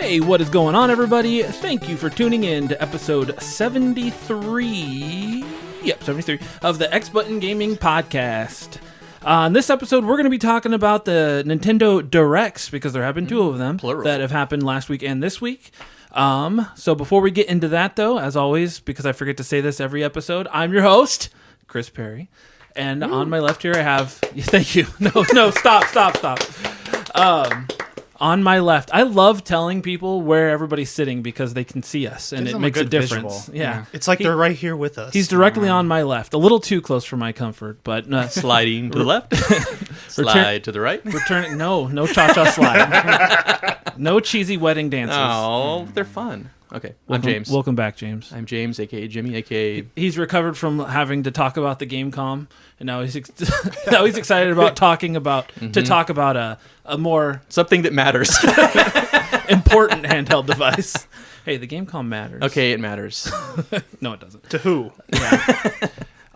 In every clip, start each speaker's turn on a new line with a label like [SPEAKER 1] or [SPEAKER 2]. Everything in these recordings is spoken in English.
[SPEAKER 1] Hey, what is going on, everybody? Thank you for tuning in to episode 73 of the X Button Gaming Podcast. On this episode, we're going to be talking about the Nintendo Directs, because there have been two of them that have happened last week and this week. So before we get into that, though, as always, because I forget to say this every episode, I'm your host, Chris Perry. And on my left here, I have... Thank you. No, stop. On my left, I love telling people where everybody's sitting because they can see us, and it makes a difference. Yeah.
[SPEAKER 2] It's like they're right here with us.
[SPEAKER 1] He's directly on my left, a little too close for my comfort, but
[SPEAKER 3] sliding to the left, slide to the right.
[SPEAKER 1] Returning, no cha-cha slide, no cheesy wedding dances.
[SPEAKER 3] Oh, they're fun. Okay, I'm James.
[SPEAKER 1] Welcome back, James.
[SPEAKER 3] I'm James, aka Jimmy, aka.
[SPEAKER 1] He's recovered from having to talk about the GameCom, and now he's excited about talking about a more
[SPEAKER 3] something that matters,
[SPEAKER 1] important handheld device. Hey, the GameCom matters.
[SPEAKER 3] Okay, it matters.
[SPEAKER 1] No, it doesn't.
[SPEAKER 2] To who?
[SPEAKER 1] Yeah.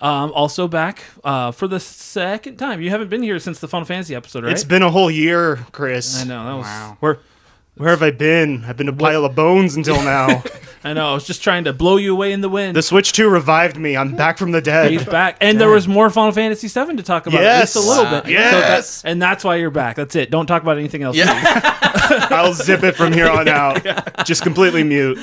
[SPEAKER 1] Also back for the second time. You haven't been here since the Final Fantasy episode, right?
[SPEAKER 2] It's been a whole year, Chris.
[SPEAKER 1] I know. That was...
[SPEAKER 2] Wow. Where have I been? I've been a pile of bones until now.
[SPEAKER 1] I know. I was just trying to blow you away in the wind.
[SPEAKER 2] The Switch 2 revived me. I'm back from the dead.
[SPEAKER 1] He's back. And there was more Final Fantasy 7 to talk about.
[SPEAKER 2] Yes.
[SPEAKER 1] Just a little bit.
[SPEAKER 2] Yes.
[SPEAKER 1] So that's why you're back. That's it. Don't talk about anything else.
[SPEAKER 3] Yeah.
[SPEAKER 2] I'll zip it from here on out. Just completely mute.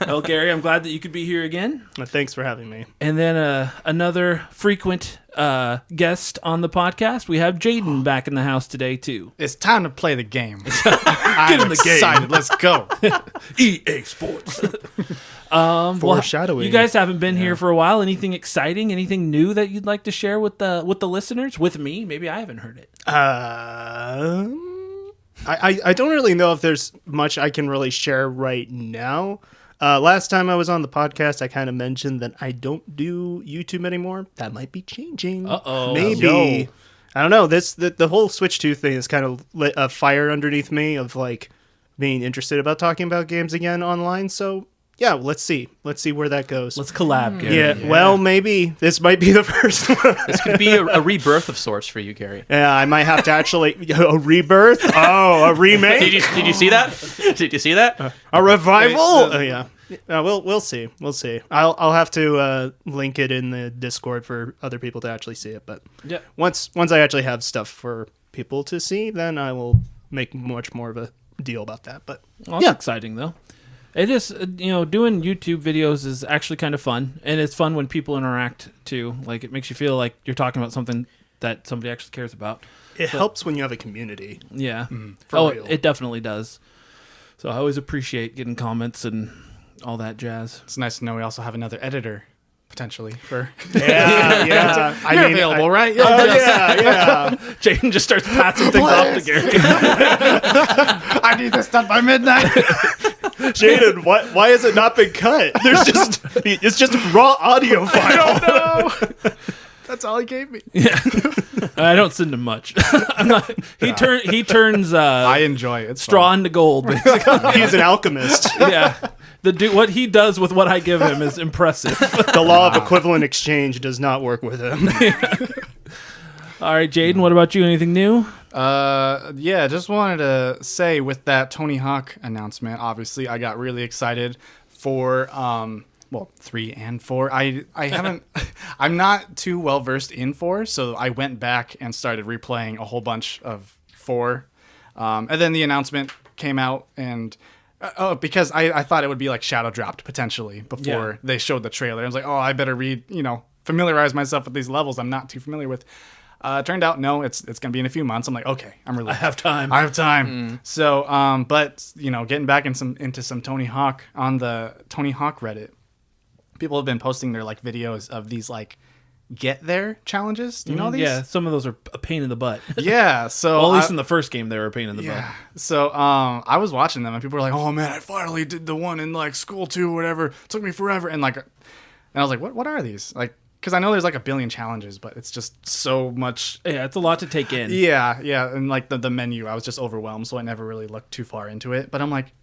[SPEAKER 1] Well, Gary, I'm glad that you could be here again.
[SPEAKER 2] Thanks for having me.
[SPEAKER 1] And then another frequent guest on the podcast. We have Jaiden back in the house today, too.
[SPEAKER 4] It's time to play the game.
[SPEAKER 1] Get in the game.
[SPEAKER 4] Excited. Let's go.
[SPEAKER 1] EA Sports.
[SPEAKER 2] Foreshadowing.
[SPEAKER 1] You guys haven't been here for a while. Anything exciting? Anything new that you'd like to share with the listeners? With me? Maybe I haven't heard it.
[SPEAKER 2] I don't really know if there's much I can really share right now. Last time I was on the podcast, I kind of mentioned that I don't do YouTube anymore. That might be changing.
[SPEAKER 1] Uh-oh.
[SPEAKER 2] Maybe.
[SPEAKER 1] Yo.
[SPEAKER 2] I don't know. The whole Switch 2 thing has kind of lit a fire underneath me of like being interested about talking about games again online. So yeah, let's see where that goes.
[SPEAKER 1] Let's collab, Gary.
[SPEAKER 2] Yeah, well, maybe this might be the first one.
[SPEAKER 3] This could be a rebirth of sorts for you, Gary.
[SPEAKER 2] Yeah, I might have to actually a rebirth. Oh, a remake.
[SPEAKER 3] Did you see that? Did you see that?
[SPEAKER 2] A revival. Yeah. We'll see. I'll have to link it in the Discord for other people to actually see it. But
[SPEAKER 1] yeah,
[SPEAKER 2] once I actually have stuff for people to see, then I will make much more of a deal about that. But
[SPEAKER 1] that's exciting though. It is, doing YouTube videos is actually kind of fun, and it's fun when people interact too. Like, it makes you feel like you're talking about something that somebody actually cares about.
[SPEAKER 2] It helps when you have a community.
[SPEAKER 1] Yeah.
[SPEAKER 2] For real.
[SPEAKER 1] It definitely does. So I always appreciate getting comments and all that jazz.
[SPEAKER 4] It's nice to know we also have another editor, potentially.
[SPEAKER 2] Yeah.
[SPEAKER 4] You're available, right?
[SPEAKER 2] Yeah.
[SPEAKER 1] Jaiden just starts passing things off to Gary.
[SPEAKER 4] I need this done by midnight.
[SPEAKER 2] Jaiden, why has it not been cut? It's just a raw audio file.
[SPEAKER 4] I don't know. That's all he gave me.
[SPEAKER 1] Yeah. I don't send him much. He turns
[SPEAKER 4] I enjoy it. It's
[SPEAKER 1] straw into gold, basically.
[SPEAKER 2] He's an alchemist.
[SPEAKER 1] Yeah. What he does with what I give him is impressive.
[SPEAKER 2] The law of equivalent exchange does not work with him.
[SPEAKER 1] All right, Jaiden, what about you? Anything new?
[SPEAKER 4] Just wanted to say with that Tony Hawk announcement, obviously I got really excited for 3 and 4. I haven't I'm not too well versed in 4, so I went back and started replaying a whole bunch of 4. And then the announcement came out, and because I thought it would be like shadow dropped potentially before they showed the trailer. I was like, I better familiarize myself with these levels I'm not too familiar with. Turned out, no, it's going to be in a few months. I'm like, okay, I have time. So, but, getting back into some Tony Hawk on the Tony Hawk Reddit, people have been posting their like videos of these like get there challenges. Do you know these?
[SPEAKER 1] Yeah, some of those are a pain in the butt.
[SPEAKER 4] Yeah, so
[SPEAKER 1] well, at least in the first game they were a pain in the butt.
[SPEAKER 4] So I was watching them and people were like, "Oh man, I finally did the one in like school 2 or whatever. It took me forever." And I was like, "What are these?" Like, because I know there's like a billion challenges, but it's just so much.
[SPEAKER 1] Yeah, it's a lot to take in.
[SPEAKER 4] Yeah, and like the menu, I was just overwhelmed, so I never really looked too far into it. But I'm like,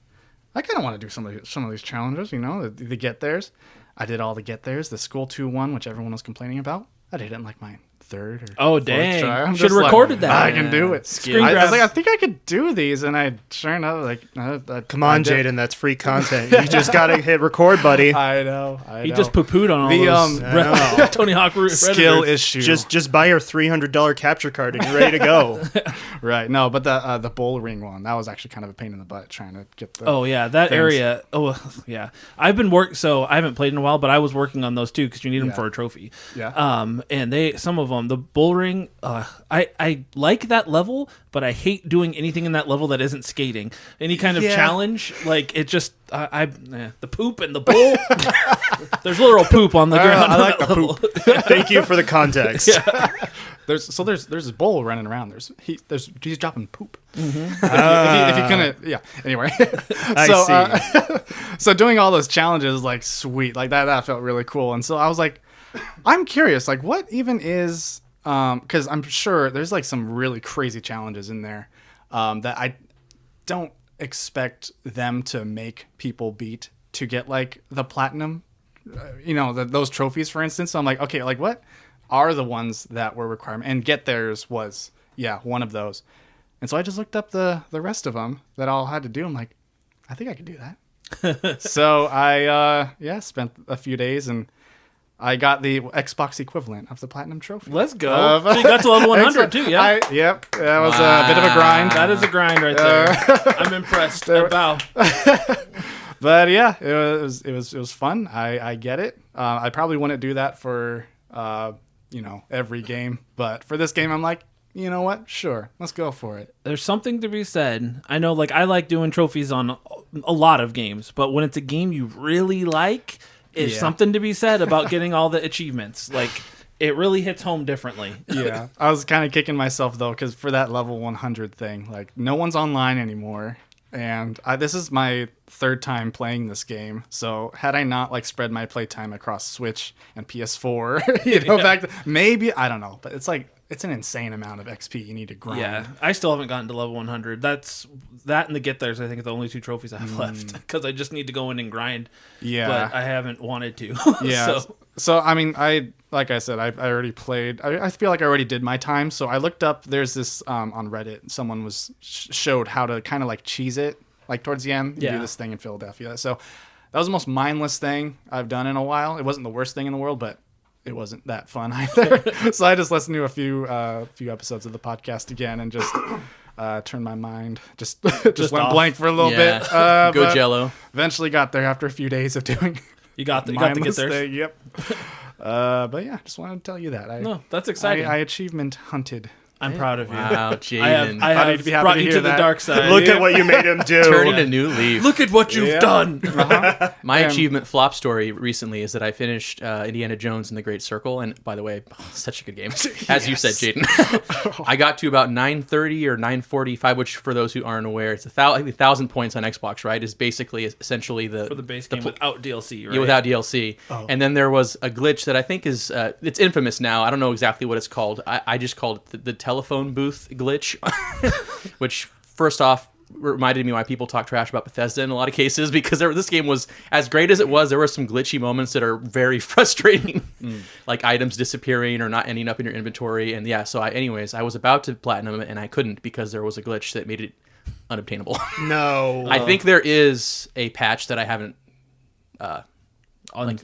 [SPEAKER 4] I kind of want to do some of these challenges, the get theirs. I did all the get theirs. The school 2 one, which everyone was complaining about, I didn't like mine. third or
[SPEAKER 1] Oh,
[SPEAKER 4] fourth
[SPEAKER 1] dang.
[SPEAKER 4] try. I'm
[SPEAKER 1] Should've
[SPEAKER 4] just like,
[SPEAKER 1] recorded that.
[SPEAKER 4] I can do it.
[SPEAKER 1] Screen
[SPEAKER 4] I
[SPEAKER 1] grab.
[SPEAKER 4] was like, I think I could do these, and I sure enough, like,
[SPEAKER 2] Come on, Jaiden, that's free content. You just gotta hit record, buddy.
[SPEAKER 4] I know.
[SPEAKER 1] He just poo-pooed on all
[SPEAKER 4] The,
[SPEAKER 1] those Tony Hawk
[SPEAKER 4] skill
[SPEAKER 1] Redditors.
[SPEAKER 4] issue.
[SPEAKER 2] Just buy your $300 capture card and you're ready to go.
[SPEAKER 4] Right. No, but the bull ring one, that was actually kind of a pain in the butt trying to get the.
[SPEAKER 1] Oh yeah, that
[SPEAKER 4] things.
[SPEAKER 1] area. Oh yeah, I've been so I haven't played in a while, but I was working on those too because you need them
[SPEAKER 4] Yeah.
[SPEAKER 1] for a trophy.
[SPEAKER 4] Yeah.
[SPEAKER 1] And some of them, the bull ring. I like that level, but I hate doing anything in that level that isn't skating. Any kind of
[SPEAKER 2] Yeah.
[SPEAKER 1] challenge, like it just the poop and the bull. There's literal poop on the ground.
[SPEAKER 4] I
[SPEAKER 1] on
[SPEAKER 4] like
[SPEAKER 1] that
[SPEAKER 4] the
[SPEAKER 1] level.
[SPEAKER 2] Thank you for the context.
[SPEAKER 4] There's this bull running around. He's dropping poop.
[SPEAKER 1] Mm-hmm.
[SPEAKER 4] If you couldn't, yeah. Anyway,
[SPEAKER 2] I see.
[SPEAKER 4] So doing all those challenges, like sweet, like that felt really cool. And so I was like, I'm curious, like what even is, because I'm sure there's like some really crazy challenges in there that I don't expect them to make people beat to get like the platinum, those trophies, for instance. So I'm like, okay, like what are the ones that were requirement, and get theirs was one of those. And so I just looked up the rest of them that all had to do. I'm like, I think I could do that. So I spent a few days and I got the Xbox equivalent of the platinum trophy.
[SPEAKER 1] Let's go. So you got to level 100 too, yeah.
[SPEAKER 4] Yep, that was a bit of a grind.
[SPEAKER 1] That is a grind right there. I'm impressed. I bow.
[SPEAKER 4] But yeah, it was fun. I get it. I probably wouldn't do that for every game, but for this game, I'm like, you know what? Sure, let's go for it.
[SPEAKER 1] There's something to be said. I know, like, I like doing trophies on a lot of games, but when it's a game you really like, it's something to be said about getting all the achievements. Like, it really hits home differently.
[SPEAKER 4] Yeah, I was kind of kicking myself though, because for that level 100 thing, like, no one's online anymore. And this is my third time playing this game. So had I not like spread my playtime across Switch and PS4, back maybe, I don't know, but it's like, it's an insane amount of XP you need to grind.
[SPEAKER 1] Yeah, I still haven't gotten to level 100. That and the Get Theirs, I think, are the only two trophies I have left because I just need to go in and grind.
[SPEAKER 4] Yeah.
[SPEAKER 1] But I haven't wanted to.
[SPEAKER 4] Yeah. So I mean, like I said, I already played. I feel like I already did my time. So I looked up. There's this on Reddit. Someone was showed how to kind of like cheese it, like towards the end. You do this thing in Philadelphia. So that was the most mindless thing I've done in a while. It wasn't the worst thing in the world, but it wasn't that fun either. So I just listened to a few episodes of the podcast again and just turned my mind just went
[SPEAKER 1] off.
[SPEAKER 4] blank for a little bit.
[SPEAKER 3] Go
[SPEAKER 4] But
[SPEAKER 3] Jello.
[SPEAKER 4] eventually got there after a few days of doing.
[SPEAKER 1] You got the Get
[SPEAKER 4] mindless
[SPEAKER 1] Theirs.
[SPEAKER 4] thing, yep. But yeah, just wanted to tell you that.
[SPEAKER 1] No, that's exciting.
[SPEAKER 4] I achievement hunted.
[SPEAKER 1] I'm proud of you.
[SPEAKER 3] Wow,
[SPEAKER 1] I
[SPEAKER 3] Jaiden.
[SPEAKER 1] have
[SPEAKER 4] need to be happy
[SPEAKER 1] brought
[SPEAKER 4] to
[SPEAKER 1] you
[SPEAKER 4] hear
[SPEAKER 1] to the
[SPEAKER 4] that.
[SPEAKER 1] dark side.
[SPEAKER 2] Look at what you made him do.
[SPEAKER 3] Turning a new leaf.
[SPEAKER 1] Look at what you've done.
[SPEAKER 3] My achievement flop story recently is that I finished Indiana Jones and the Great Circle, and by the way, such a good game. As you said, Jaiden. I got to about 930 or 945, which for those who aren't aware, it's 1,000 points on Xbox, right? Is basically essentially
[SPEAKER 1] For the base game without DLC, right?
[SPEAKER 3] Yeah, without DLC.
[SPEAKER 2] Oh.
[SPEAKER 3] And then there was a glitch that I think is it's infamous now. I don't know exactly what it's called. I just called it the telephone booth glitch, which first off reminded me why people talk trash about Bethesda in a lot of cases, because this game was as great as it was. There were some glitchy moments that are very frustrating, like items disappearing or not ending up in your inventory. And yeah, so I was about to platinum it and I couldn't because there was a glitch that made it unobtainable.
[SPEAKER 2] No.
[SPEAKER 3] I think there is a patch that I haven't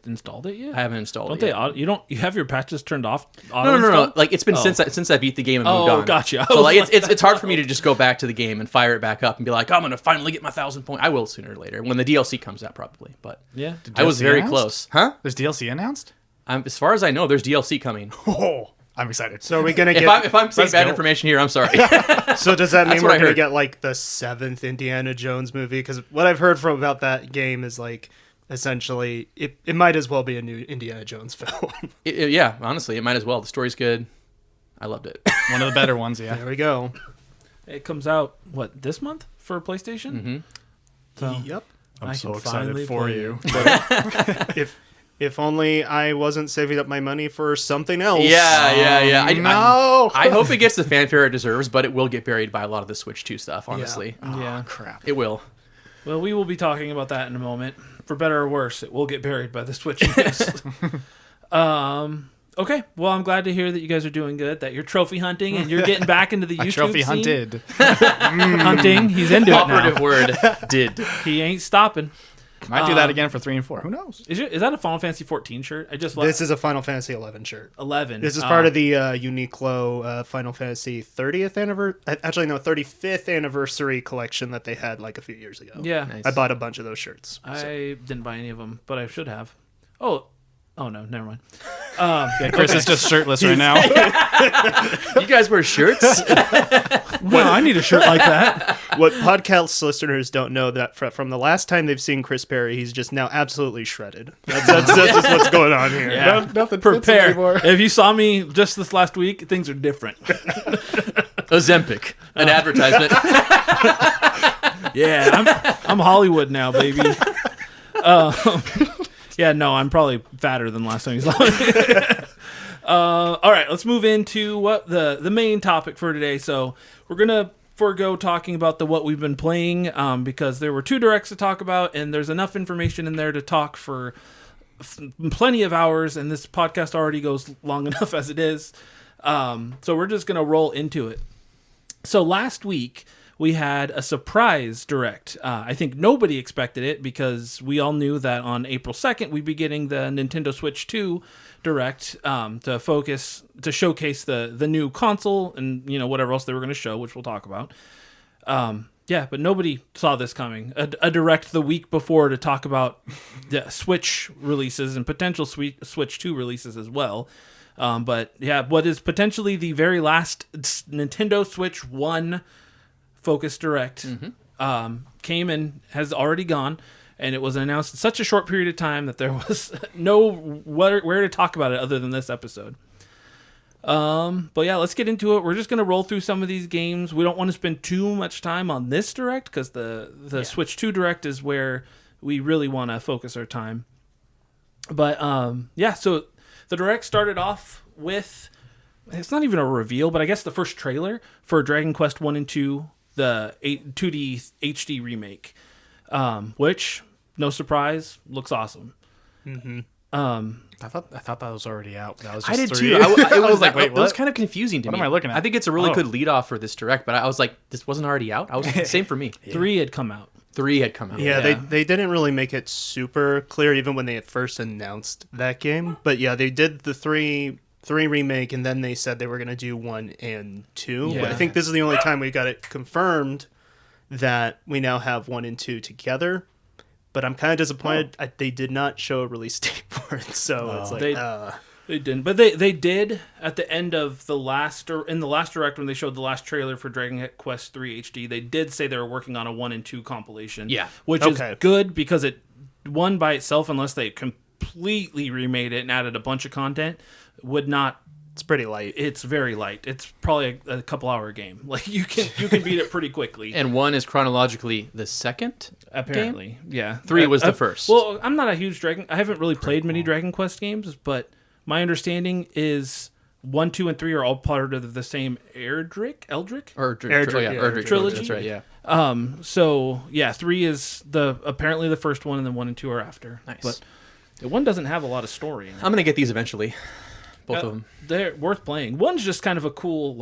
[SPEAKER 1] Installed it yet?
[SPEAKER 3] I haven't installed
[SPEAKER 1] Don't
[SPEAKER 3] it yet.
[SPEAKER 1] you have your patches turned off?
[SPEAKER 3] No. Like it's been since I beat the game and moved on.
[SPEAKER 1] Gotcha.
[SPEAKER 3] So like it's hard for me to just go back to the game and fire it back up and be like, I'm gonna finally get my 1,000 point. I will sooner or later when the DLC comes out probably. But
[SPEAKER 1] Yeah.
[SPEAKER 3] I was
[SPEAKER 4] DLC
[SPEAKER 3] very
[SPEAKER 4] announced?
[SPEAKER 3] close. Huh?
[SPEAKER 4] There's DLC announced?
[SPEAKER 3] As far as I know, there's DLC coming.
[SPEAKER 4] Oh, I'm excited.
[SPEAKER 2] So are we gonna get?
[SPEAKER 3] If I'm saying
[SPEAKER 4] Let's
[SPEAKER 3] bad
[SPEAKER 4] go.
[SPEAKER 3] information here, I'm sorry.
[SPEAKER 2] So does that mean
[SPEAKER 3] That's
[SPEAKER 2] we're
[SPEAKER 3] what I
[SPEAKER 2] gonna
[SPEAKER 3] heard.
[SPEAKER 2] get like the 7th Indiana Jones movie? Because what I've heard from about that game is like essentially it might as well be a new Indiana Jones film.
[SPEAKER 3] Yeah, honestly, it might as well. The story's good. I loved it.
[SPEAKER 4] One of the better ones, yeah.
[SPEAKER 2] There we go.
[SPEAKER 1] It comes out this month for PlayStation?
[SPEAKER 3] Mm-hmm.
[SPEAKER 1] So
[SPEAKER 2] Yep.
[SPEAKER 4] I'm
[SPEAKER 1] I
[SPEAKER 4] so
[SPEAKER 1] can
[SPEAKER 4] excited
[SPEAKER 1] finally
[SPEAKER 4] for
[SPEAKER 1] play
[SPEAKER 4] you.
[SPEAKER 2] If only I wasn't saving up my money for something else.
[SPEAKER 3] Yeah.
[SPEAKER 4] No.
[SPEAKER 3] I hope it gets the fanfare it deserves, but it will get buried by a lot of the Switch 2 stuff, honestly.
[SPEAKER 1] Yeah.
[SPEAKER 4] Crap.
[SPEAKER 3] It will.
[SPEAKER 1] Well, we will be talking about that in a moment. For better or worse, it will get buried by the Switch news. Okay, well, I'm glad to hear that you guys are doing good, that you're trophy hunting and you're getting back into the YouTube
[SPEAKER 4] Trophy
[SPEAKER 1] scene.
[SPEAKER 4] hunted.
[SPEAKER 1] Hunting, he's into it now.
[SPEAKER 3] Operative word, did.
[SPEAKER 1] He ain't stopping.
[SPEAKER 4] Might do that again for 3 and 4. Who knows?
[SPEAKER 1] Is that a Final Fantasy 14 shirt? I just
[SPEAKER 2] This is a Final Fantasy 11 shirt.
[SPEAKER 1] 11.
[SPEAKER 2] This is part of the Uniqlo Final Fantasy 30th anniversary. Actually, no, 35th anniversary collection that they had like a few years ago.
[SPEAKER 1] Yeah.
[SPEAKER 3] Nice.
[SPEAKER 2] I bought a bunch of those shirts.
[SPEAKER 1] I didn't buy any of them, but I should have. Oh no, never mind.
[SPEAKER 4] Yeah, Chris is just shirtless right now.
[SPEAKER 3] You guys wear shirts?
[SPEAKER 1] Well, I need a shirt like that.
[SPEAKER 2] What podcast listeners don't know that from the last time they've seen Chris Perry, he's just now absolutely shredded. That's just what's going on here.
[SPEAKER 1] Yeah.
[SPEAKER 4] Nothing
[SPEAKER 1] Prepare. If you saw me just this last week, things are different.
[SPEAKER 3] Ozempic, an advertisement.
[SPEAKER 1] Yeah, I'm Hollywood now, baby. Yeah, no, I'm probably fatter than last time you saw me. All right, let's move into what the main topic for today. So we're gonna forego talking about what we've been playing because there were 2 directs to talk about, and there's enough information in there to talk for plenty of hours, and this podcast already goes long enough as it is. So we're just gonna roll into it. So last week we had a surprise direct. I think nobody expected it because we all knew that on April 2nd we'd be getting the Nintendo Switch 2 direct to showcase the new console and whatever else they were going to show, which we'll talk about. Yeah, but nobody saw this coming. A direct the week before to talk about the Switch releases and potential Switch 2 releases as well. But yeah, what is potentially the very last Nintendo Switch 1 Focus Direct came and has already gone, and it was announced in such a short period of time that there was no where to talk about it other than this episode. But yeah, let's get into it. We're just going to roll through some of these games. We don't want to spend too much time on this Direct because the Switch 2 Direct is where we really want to focus our time. But yeah, so the Direct started off with, it's not even a reveal, but I guess the first trailer for Dragon Quest 1 and 2, the 2D HD remake, which, no surprise, looks awesome.
[SPEAKER 2] Mm-hmm.
[SPEAKER 4] I thought that was already out. That was just
[SPEAKER 3] I did
[SPEAKER 4] 3.
[SPEAKER 3] too. I was like,
[SPEAKER 4] wait,
[SPEAKER 3] it was
[SPEAKER 4] what?
[SPEAKER 3] kind of confusing to
[SPEAKER 4] What
[SPEAKER 3] me.
[SPEAKER 4] am I looking at?
[SPEAKER 3] I think it's a really
[SPEAKER 4] Oh.
[SPEAKER 3] good lead off for this direct, but I was like, this wasn't already out. Same for me.
[SPEAKER 1] 3 had come out.
[SPEAKER 3] 3 had come out.
[SPEAKER 2] Yeah,
[SPEAKER 1] Yeah.
[SPEAKER 2] they didn't really make it super clear even when they had first announced that game. But yeah, they did the 3 remake, and then they said they were going to do 1 and 2. But I
[SPEAKER 1] Yeah.
[SPEAKER 2] think this is the only time we got it confirmed that we now have 1 and 2 together. But I'm kind of disappointed they did not show a release date for it. So it's like,
[SPEAKER 1] They didn't, but they did at the end of the last direct when they showed the last trailer for Dragon Quest 3 HD. They did say they were working on a 1 and 2 compilation.
[SPEAKER 3] Yeah.
[SPEAKER 1] which
[SPEAKER 2] Okay.
[SPEAKER 1] is good because it one by itself, unless they completely remade it and added a bunch of content, would not.
[SPEAKER 2] it's pretty light.
[SPEAKER 1] It's very light. It's probably a couple hour game. Like you can beat it pretty quickly.
[SPEAKER 3] And 1 is chronologically the second.
[SPEAKER 1] Apparently, yeah.
[SPEAKER 3] 3 was the first.
[SPEAKER 1] Well, I'm not a huge I haven't really played many Dragon Quest games, but my understanding is 1, 2, and 3 are all part of the same Eldrick?
[SPEAKER 3] Erdrick,
[SPEAKER 2] Erdrick
[SPEAKER 1] trilogy.
[SPEAKER 3] That's right. Yeah.
[SPEAKER 1] So yeah, 3 is apparently the first one, and then 1 and 2 are after.
[SPEAKER 3] Nice.
[SPEAKER 1] But the 1 doesn't have a lot of story in it.
[SPEAKER 3] I'm gonna get these eventually. Both of them.
[SPEAKER 1] They're worth playing. 1's just kind of a cool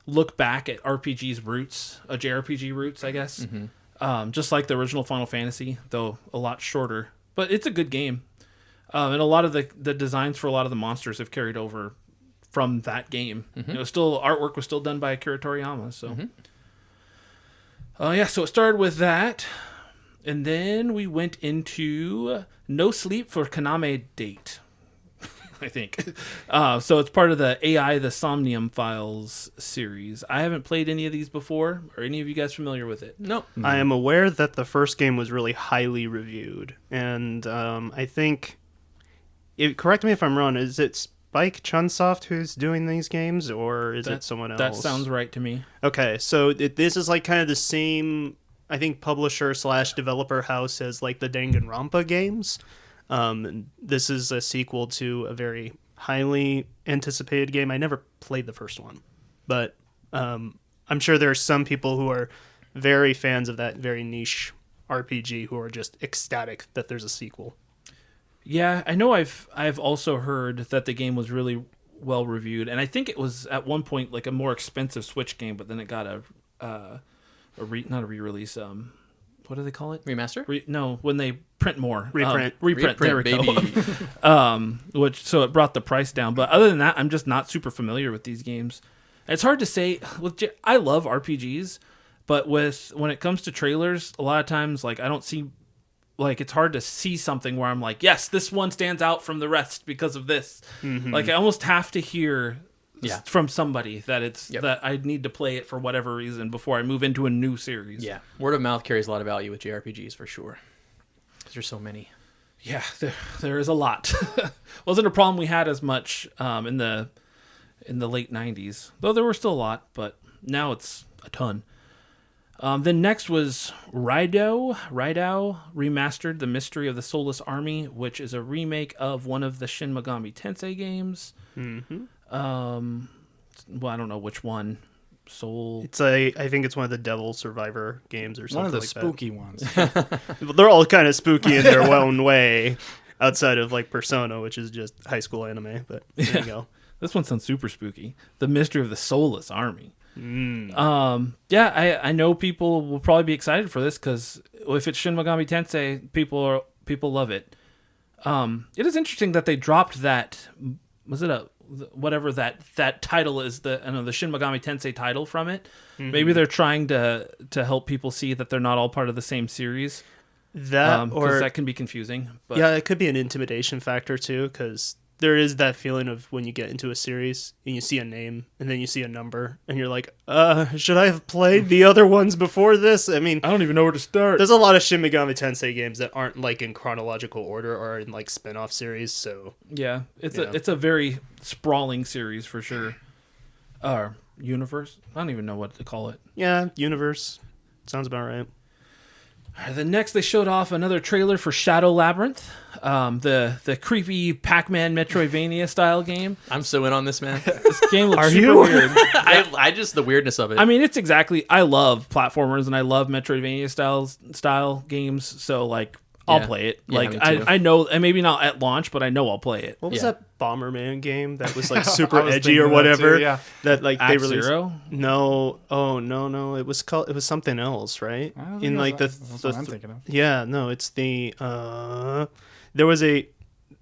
[SPEAKER 1] look back at RPG's roots, JRPG roots, I guess.
[SPEAKER 3] Mm-hmm.
[SPEAKER 1] Just like the original Final Fantasy, though a lot shorter. But it's a good game. And a lot of the designs for a lot of the monsters have carried over from that game.
[SPEAKER 3] Mm-hmm.
[SPEAKER 1] Artwork was still done by Akira Toriyama. So, yeah. So it started with that, and then we went into No Sleep for Kaname Date. I think. So it's part of the AI the Somnium Files series. I haven't played any of these before. Are any of you guys familiar with it?
[SPEAKER 3] No.
[SPEAKER 2] I am aware that the first game was really highly reviewed, and I think, correct me if I'm wrong, is it Spike Chunsoft who's doing these games, or is it someone else?
[SPEAKER 1] That sounds right to me.
[SPEAKER 2] Okay, so this is kind of the same, I think, publisher / developer house as the Danganronpa games. This is a sequel to a very highly anticipated game. I never played the first one, but I'm sure there are some people who are very fans of that very niche RPG who are just ecstatic that there's a sequel.
[SPEAKER 1] Yeah, I know. I've also heard that the game was really well reviewed, and I think it was at one point like a more expensive Switch game, but then it got not a re-release. What do they call it?
[SPEAKER 3] Remaster?
[SPEAKER 1] No, when they print more.
[SPEAKER 2] Reprint.
[SPEAKER 1] Reprint. There we
[SPEAKER 3] baby.
[SPEAKER 1] go. Which so it brought the price down. But other than that, I'm just not super familiar with these games. It's hard to say. I love RPGs, but when it comes to trailers, a lot of times like I don't see. Like, it's hard to see something where I'm like, yes, this one stands out from the rest because of this. Mm-hmm. Like, I almost have to hear from somebody that that I need to play it for whatever reason before I move into a new series.
[SPEAKER 3] Yeah, word of mouth carries a lot of value with JRPGs for sure. Because there's so many.
[SPEAKER 1] Yeah, there is a lot. Wasn't a problem we had as much in the late 90s, though there were still a lot, but now it's a ton. Then next was Raidou Remastered, The Mystery of the Soulless Army, which is a remake of one of the Shin Megami Tensei games. Mm-hmm. Well, I don't know which one.
[SPEAKER 2] I think it's one of the Devil Survivor games or something.
[SPEAKER 4] One of the
[SPEAKER 2] like
[SPEAKER 4] spooky ones.
[SPEAKER 2] They're all kind of spooky in their own way, outside of like Persona, which is just high school anime. But there you go.
[SPEAKER 1] This one sounds super spooky. The Mystery of the Soulless Army. I know people will probably be excited for this because if it's Shin Megami Tensei, people love it. It is interesting that they dropped that. Was it whatever that title is, the Shin Megami Tensei title from it? Mm-hmm. Maybe they're trying to help people see that they're not all part of the same series. Or that can be confusing. But.
[SPEAKER 2] Yeah, it could be an intimidation factor too, because there is that feeling of when you get into a series and you see a name and then you see a number and you're like, should I have played the other ones before this? I mean,
[SPEAKER 1] I don't even know where to start.
[SPEAKER 2] There's a lot of Shin Megami Tensei games that aren't like in chronological order or in like spin-off series, so
[SPEAKER 1] yeah, it's a very sprawling series for sure. Universe? I don't even know what to call it.
[SPEAKER 2] Yeah, universe. Sounds about right.
[SPEAKER 1] Then next they showed off another trailer for Shadow Labyrinth, the creepy Pac-Man Metroidvania style game.
[SPEAKER 3] I'm so in on this, man.
[SPEAKER 1] This game looks super weird.
[SPEAKER 3] I just the weirdness of it.
[SPEAKER 1] I mean, I love platformers and I love Metroidvania style games, so like I'll play it.
[SPEAKER 3] Yeah,
[SPEAKER 1] like I know, and maybe not at launch, but I know I'll play it.
[SPEAKER 2] What was that Bomberman game that was like super edgy or whatever? That like they released.
[SPEAKER 1] Zero?
[SPEAKER 2] No, no. It was something else, right? In like that's what I'm thinking of. Yeah, no, it's the there was a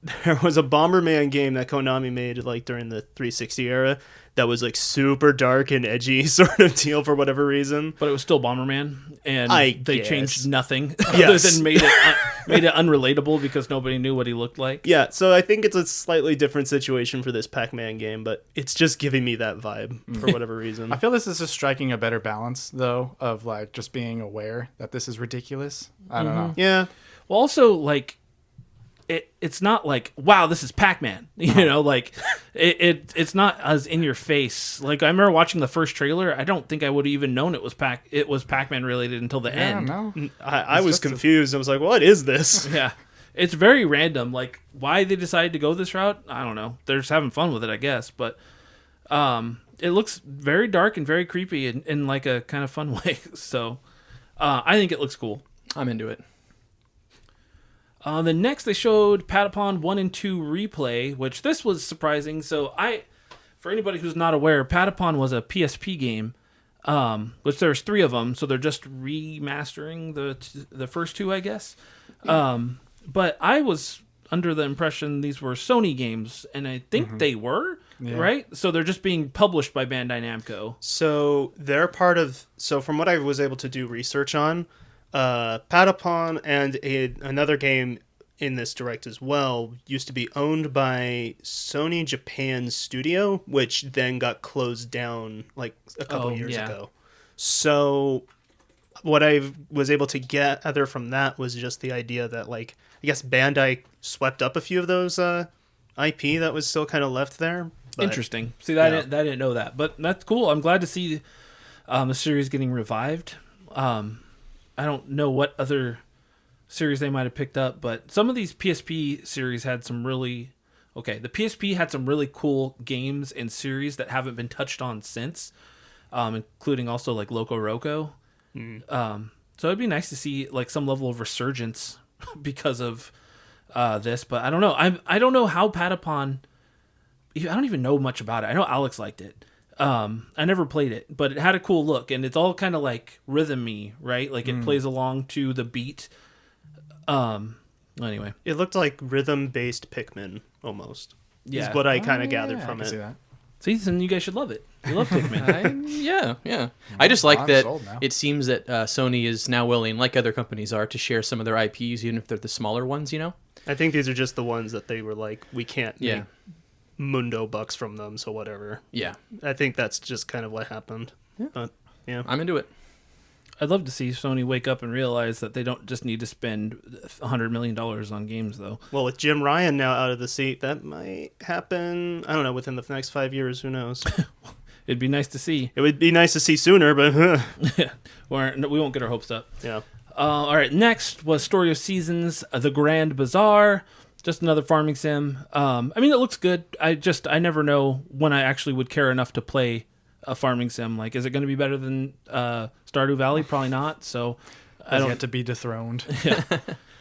[SPEAKER 2] Bomberman game that Konami made like during the 360 era that was like super dark and edgy sort of deal for whatever reason.
[SPEAKER 1] But it was still Bomberman, and they changed nothing other than made it unrelatable because nobody knew what he looked like.
[SPEAKER 2] Yeah, so I think it's a slightly different situation for this Pac-Man game, but it's just giving me that vibe for whatever reason.
[SPEAKER 4] I feel this is just striking a better balance, though, of like just being aware that this is ridiculous. I don't know.
[SPEAKER 2] Yeah.
[SPEAKER 1] Well, also, like, it's not like, wow, this is Pac-Man, like it's not as in your face. Like I remember watching the first trailer, I don't think I would have even known it was Pac-Man related until the end.
[SPEAKER 4] No.
[SPEAKER 2] I was confused. I was like, what is this?
[SPEAKER 1] Yeah. It's very random. Like why they decided to go this route, I don't know. They're just having fun with it, I guess. But it looks very dark and very creepy in like a kind of fun way. So I think it looks cool.
[SPEAKER 3] I'm into it.
[SPEAKER 1] The next they showed Patapon 1 and 2 Replay, which this was surprising. So for anybody who's not aware, Patapon was a PSP game, which there's 3 of them. So they're just remastering the first 2, I guess. But I was under the impression these were Sony games, and I think they were, right? So they're just being published by Bandai Namco.
[SPEAKER 2] So they're so from what I was able to do research on, Patapon and another game in this direct as well used to be owned by Sony Japan Studio, which then got closed down like a couple years ago. So what I was able to gather from that was just the idea that like I guess Bandai swept up a few of those IP that was still kind of left there. But,
[SPEAKER 1] interesting. See, I didn't know that, but that's cool. I'm glad to see the series getting revived. I don't know what other series they might have picked up, but some of these PSP series had some really... Okay, the PSP had some really cool games and series that haven't been touched on since, including also like Loco Roco. So it'd be nice to see like some level of resurgence because of this, but I don't know. I don't know how Patapon. I don't even know much about it. I know Alex liked it. I never played it, but it had a cool look, and it's all kind of like rhythm-y, right? Like it plays along to the beat. Anyway,
[SPEAKER 2] It looked like rhythm-based Pikmin almost.
[SPEAKER 1] yeah.
[SPEAKER 2] Is what I kind of gathered
[SPEAKER 4] I
[SPEAKER 2] from
[SPEAKER 4] can
[SPEAKER 2] it.
[SPEAKER 4] see that.
[SPEAKER 1] See, then you guys should love it. You love Pikmin.
[SPEAKER 3] Yeah. I just like
[SPEAKER 4] I'm
[SPEAKER 3] that
[SPEAKER 4] sold now.
[SPEAKER 3] it seems that Sony is now willing, like other companies are, to share some of their IPs, even if they're the smaller ones, you know?
[SPEAKER 2] I think these are just the ones that they were like, we can't
[SPEAKER 3] Yeah.
[SPEAKER 2] make Mundo bucks from them, so whatever.
[SPEAKER 3] Yeah.
[SPEAKER 2] I think that's just kind of what happened. But yeah.
[SPEAKER 3] I'm into it.
[SPEAKER 1] I'd love to see Sony wake up and realize that they don't just need to spend $100 million on games, though.
[SPEAKER 2] Well, with Jim Ryan now out of the seat, that might happen. I don't know, within the next 5 years, who knows?
[SPEAKER 1] It'd be nice to see.
[SPEAKER 2] It would be nice to see sooner, but
[SPEAKER 1] We won't get our hopes up.
[SPEAKER 2] yeah.
[SPEAKER 1] All right, next was Story of Seasons, The Grand Bazaar. Just another farming sim. I mean, it looks good. I never know when I actually would care enough to play a farming sim. Like, is it going to be better than Stardew Valley? Probably not. So I don't.
[SPEAKER 4] Yet to be dethroned.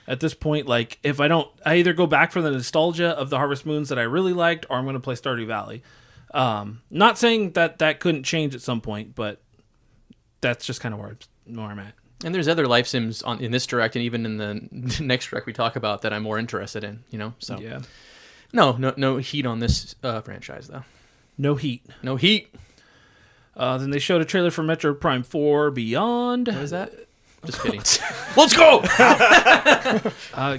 [SPEAKER 1] At this point, like, if I don't, I either go back for the nostalgia of the Harvest Moons that I really liked, or I'm going to play Stardew Valley. Not saying that couldn't change at some point, but that's just kind of where I'm at.
[SPEAKER 3] And there's other life sims in this direct and even in the next direct we talk about that I'm more interested in, you know? So
[SPEAKER 1] Yeah.
[SPEAKER 3] No heat on this franchise, though.
[SPEAKER 1] No heat.
[SPEAKER 3] No heat.
[SPEAKER 1] Then they showed a trailer for Metro Prime 4 Beyond.
[SPEAKER 3] What is that? Just kidding. Let's go!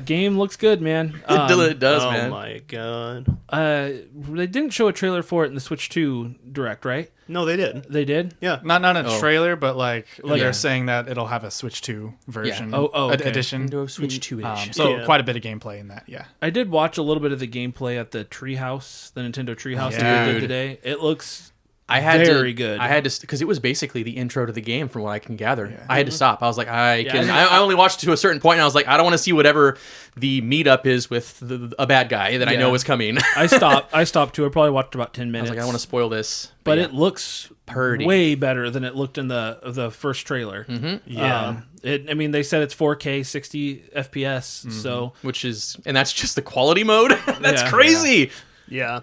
[SPEAKER 1] Game looks good, man.
[SPEAKER 3] It does,
[SPEAKER 2] Oh
[SPEAKER 3] man.
[SPEAKER 2] my god.
[SPEAKER 1] They didn't show a trailer for it in the Switch 2 Direct, right?
[SPEAKER 2] No, they did.
[SPEAKER 1] They did?
[SPEAKER 2] Yeah.
[SPEAKER 4] Not a
[SPEAKER 3] Oh.
[SPEAKER 4] trailer, but like
[SPEAKER 1] Yeah.
[SPEAKER 4] they're saying that it'll have a Switch 2 version.
[SPEAKER 1] Oh, okay.
[SPEAKER 4] Edition.
[SPEAKER 3] Windows Switch 2 edition.
[SPEAKER 4] So
[SPEAKER 2] Yeah.
[SPEAKER 4] quite a bit of gameplay in that. Yeah.
[SPEAKER 1] I did watch a little bit of the gameplay at the Treehouse, the Nintendo Treehouse
[SPEAKER 4] Yeah.
[SPEAKER 1] that we did
[SPEAKER 3] Dude.
[SPEAKER 1] today. It looks
[SPEAKER 3] I had
[SPEAKER 1] very
[SPEAKER 3] to,
[SPEAKER 1] good.
[SPEAKER 3] I had to, because it was basically the intro to the game from what I can gather.
[SPEAKER 4] Yeah.
[SPEAKER 3] I had to stop. I was like, I
[SPEAKER 1] Yeah.
[SPEAKER 3] only watched to a certain point, and I was like, I don't want to see whatever the meetup is with a bad guy that I
[SPEAKER 1] Yeah.
[SPEAKER 3] know is coming.
[SPEAKER 1] I stopped too. I probably watched about 10
[SPEAKER 3] I
[SPEAKER 1] minutes.
[SPEAKER 3] was like, I don't want to spoil this.
[SPEAKER 1] but
[SPEAKER 3] yeah.
[SPEAKER 1] it looks
[SPEAKER 3] Purdy.
[SPEAKER 1] way better than it looked in the first trailer.
[SPEAKER 2] Yeah.
[SPEAKER 1] I mean, they said it's 4K, 60 FPS, so
[SPEAKER 3] Which is, and that's just the quality mode? That's
[SPEAKER 1] Yeah.
[SPEAKER 3] crazy.
[SPEAKER 2] Yeah.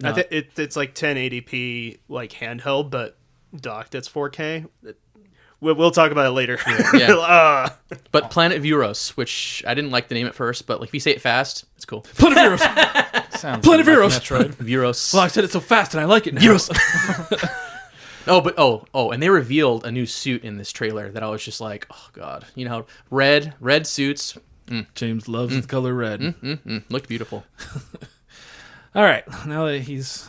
[SPEAKER 1] No.
[SPEAKER 2] It's like 1080p like handheld, but docked it's 4K. We'll talk about it later.
[SPEAKER 3] Yeah. But Planet Vuros, which I didn't like the name at first, but like if you say it fast, it's cool.
[SPEAKER 1] Planet Heroes.
[SPEAKER 4] Sounds
[SPEAKER 1] Planet
[SPEAKER 4] like
[SPEAKER 1] Heroes.
[SPEAKER 4] Metroid.
[SPEAKER 3] Vuros.
[SPEAKER 1] Well, I said it so fast, and I like it now.
[SPEAKER 3] And they revealed a new suit in this trailer that I was just like, oh god, you know, red suits,
[SPEAKER 1] James loves the color red.
[SPEAKER 3] looked beautiful.
[SPEAKER 1] All right, now that he's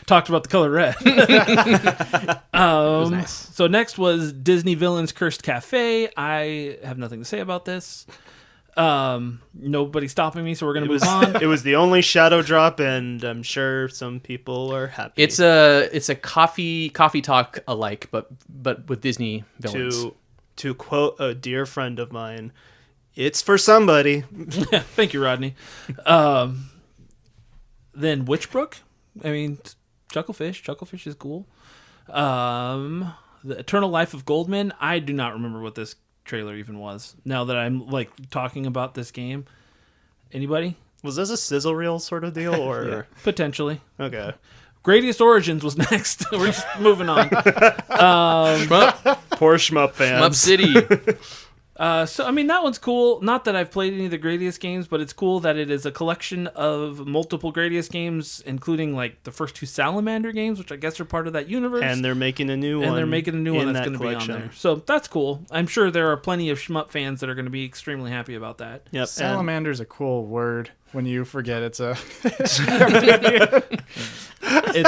[SPEAKER 1] talked about the color red.
[SPEAKER 3] Nice.
[SPEAKER 1] So next was Disney Villains Cursed Cafe. I have nothing to say about this. Nobody's stopping me, so we're going to move on.
[SPEAKER 2] It was the only shadow drop, and I'm sure some people are happy.
[SPEAKER 3] It's a coffee talk alike, but with Disney villains.
[SPEAKER 2] To quote a dear friend of mine, it's for somebody.
[SPEAKER 1] Thank you, Rodney. Then Witchbrook. I mean, Chucklefish. Chucklefish is cool. The Eternal Life of Goldman. I do not remember what this trailer even was. Now that I'm like talking about this game, anybody?
[SPEAKER 2] Was this a sizzle reel sort of deal, or
[SPEAKER 1] Potentially.
[SPEAKER 2] okay?
[SPEAKER 1] Gradius Origins was next. We're just moving on.
[SPEAKER 2] Poor shmup
[SPEAKER 3] Mup
[SPEAKER 2] fans.
[SPEAKER 3] City.
[SPEAKER 1] So, I mean, that one's cool. Not that I've played any of the Gradius games, but it's cool that it is a collection of multiple Gradius games, including, like, the first two Salamander games, which I guess are part of that universe.
[SPEAKER 2] And they're making a new one.
[SPEAKER 1] And they're making a new one
[SPEAKER 2] in
[SPEAKER 1] that's
[SPEAKER 2] that
[SPEAKER 1] going to be on
[SPEAKER 2] collection.
[SPEAKER 1] there. So, that's cool. I'm sure there are plenty of shmup fans that are going to be extremely happy about that.
[SPEAKER 2] Yep.
[SPEAKER 4] Salamander's a cool word when you forget it's a.
[SPEAKER 1] It's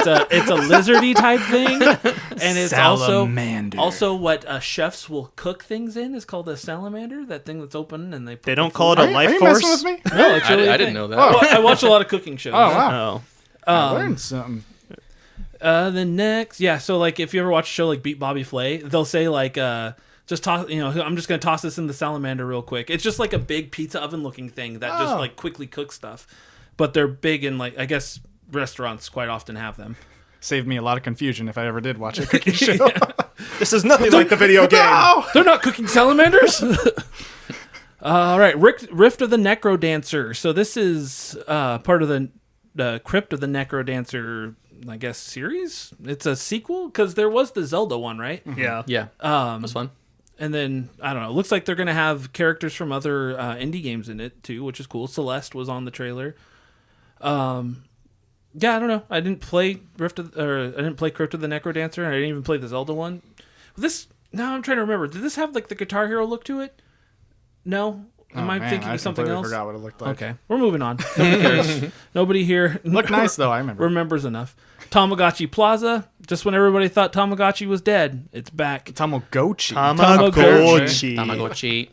[SPEAKER 1] a lizardy type thing, and it's
[SPEAKER 4] Salamander.
[SPEAKER 1] also what chefs will cook things in is called a salamander. That thing that's open and they put
[SPEAKER 2] They
[SPEAKER 1] the
[SPEAKER 2] don't call it
[SPEAKER 1] food
[SPEAKER 2] a
[SPEAKER 1] in.
[SPEAKER 2] life
[SPEAKER 4] Are you
[SPEAKER 2] force.
[SPEAKER 4] messing with me?
[SPEAKER 1] No, it's really a
[SPEAKER 3] I didn't
[SPEAKER 1] thing.
[SPEAKER 3] know that.
[SPEAKER 1] Well, I watch a lot of cooking shows.
[SPEAKER 4] Oh wow!
[SPEAKER 2] Oh,
[SPEAKER 4] I learned something.
[SPEAKER 1] The next, so like if you ever watch a show like Beat Bobby Flay, they'll say like just toss, I'm just gonna toss this in the salamander real quick. It's just like a big pizza oven looking thing that just
[SPEAKER 4] Oh.
[SPEAKER 1] like quickly cooks stuff, but they're big and like I guess restaurants quite often have them.
[SPEAKER 4] Saved me a lot of confusion if I ever did watch a cooking show.
[SPEAKER 2] this is nothing like the video game.
[SPEAKER 1] They're not cooking salamanders. All right, Rift of the Necrodancer. So this is part of the Crypt of the Necrodancer, I guess, series. It's a sequel because there was the Zelda one, right?
[SPEAKER 2] Yeah.
[SPEAKER 3] Yeah. That was fun.
[SPEAKER 1] And then, I don't know, looks like they're going to have characters from other indie games in it, too, which is cool. Celeste was on the trailer. Yeah, I don't know. I didn't play Crypt of the Necrodancer, and I didn't even play the Zelda one. Now I'm trying to remember. Did this have, like, the Guitar Hero look to it? No? Am I thinking of something else?
[SPEAKER 4] I forgot what it looked like.
[SPEAKER 1] Okay, we're moving on. Nobody cares. Nobody here
[SPEAKER 4] Looked nice, though, I remember.
[SPEAKER 1] remembers enough. Tamagotchi Plaza. Just when everybody thought Tamagotchi was dead, it's back.
[SPEAKER 4] Tamagotchi.
[SPEAKER 3] Tamagotchi.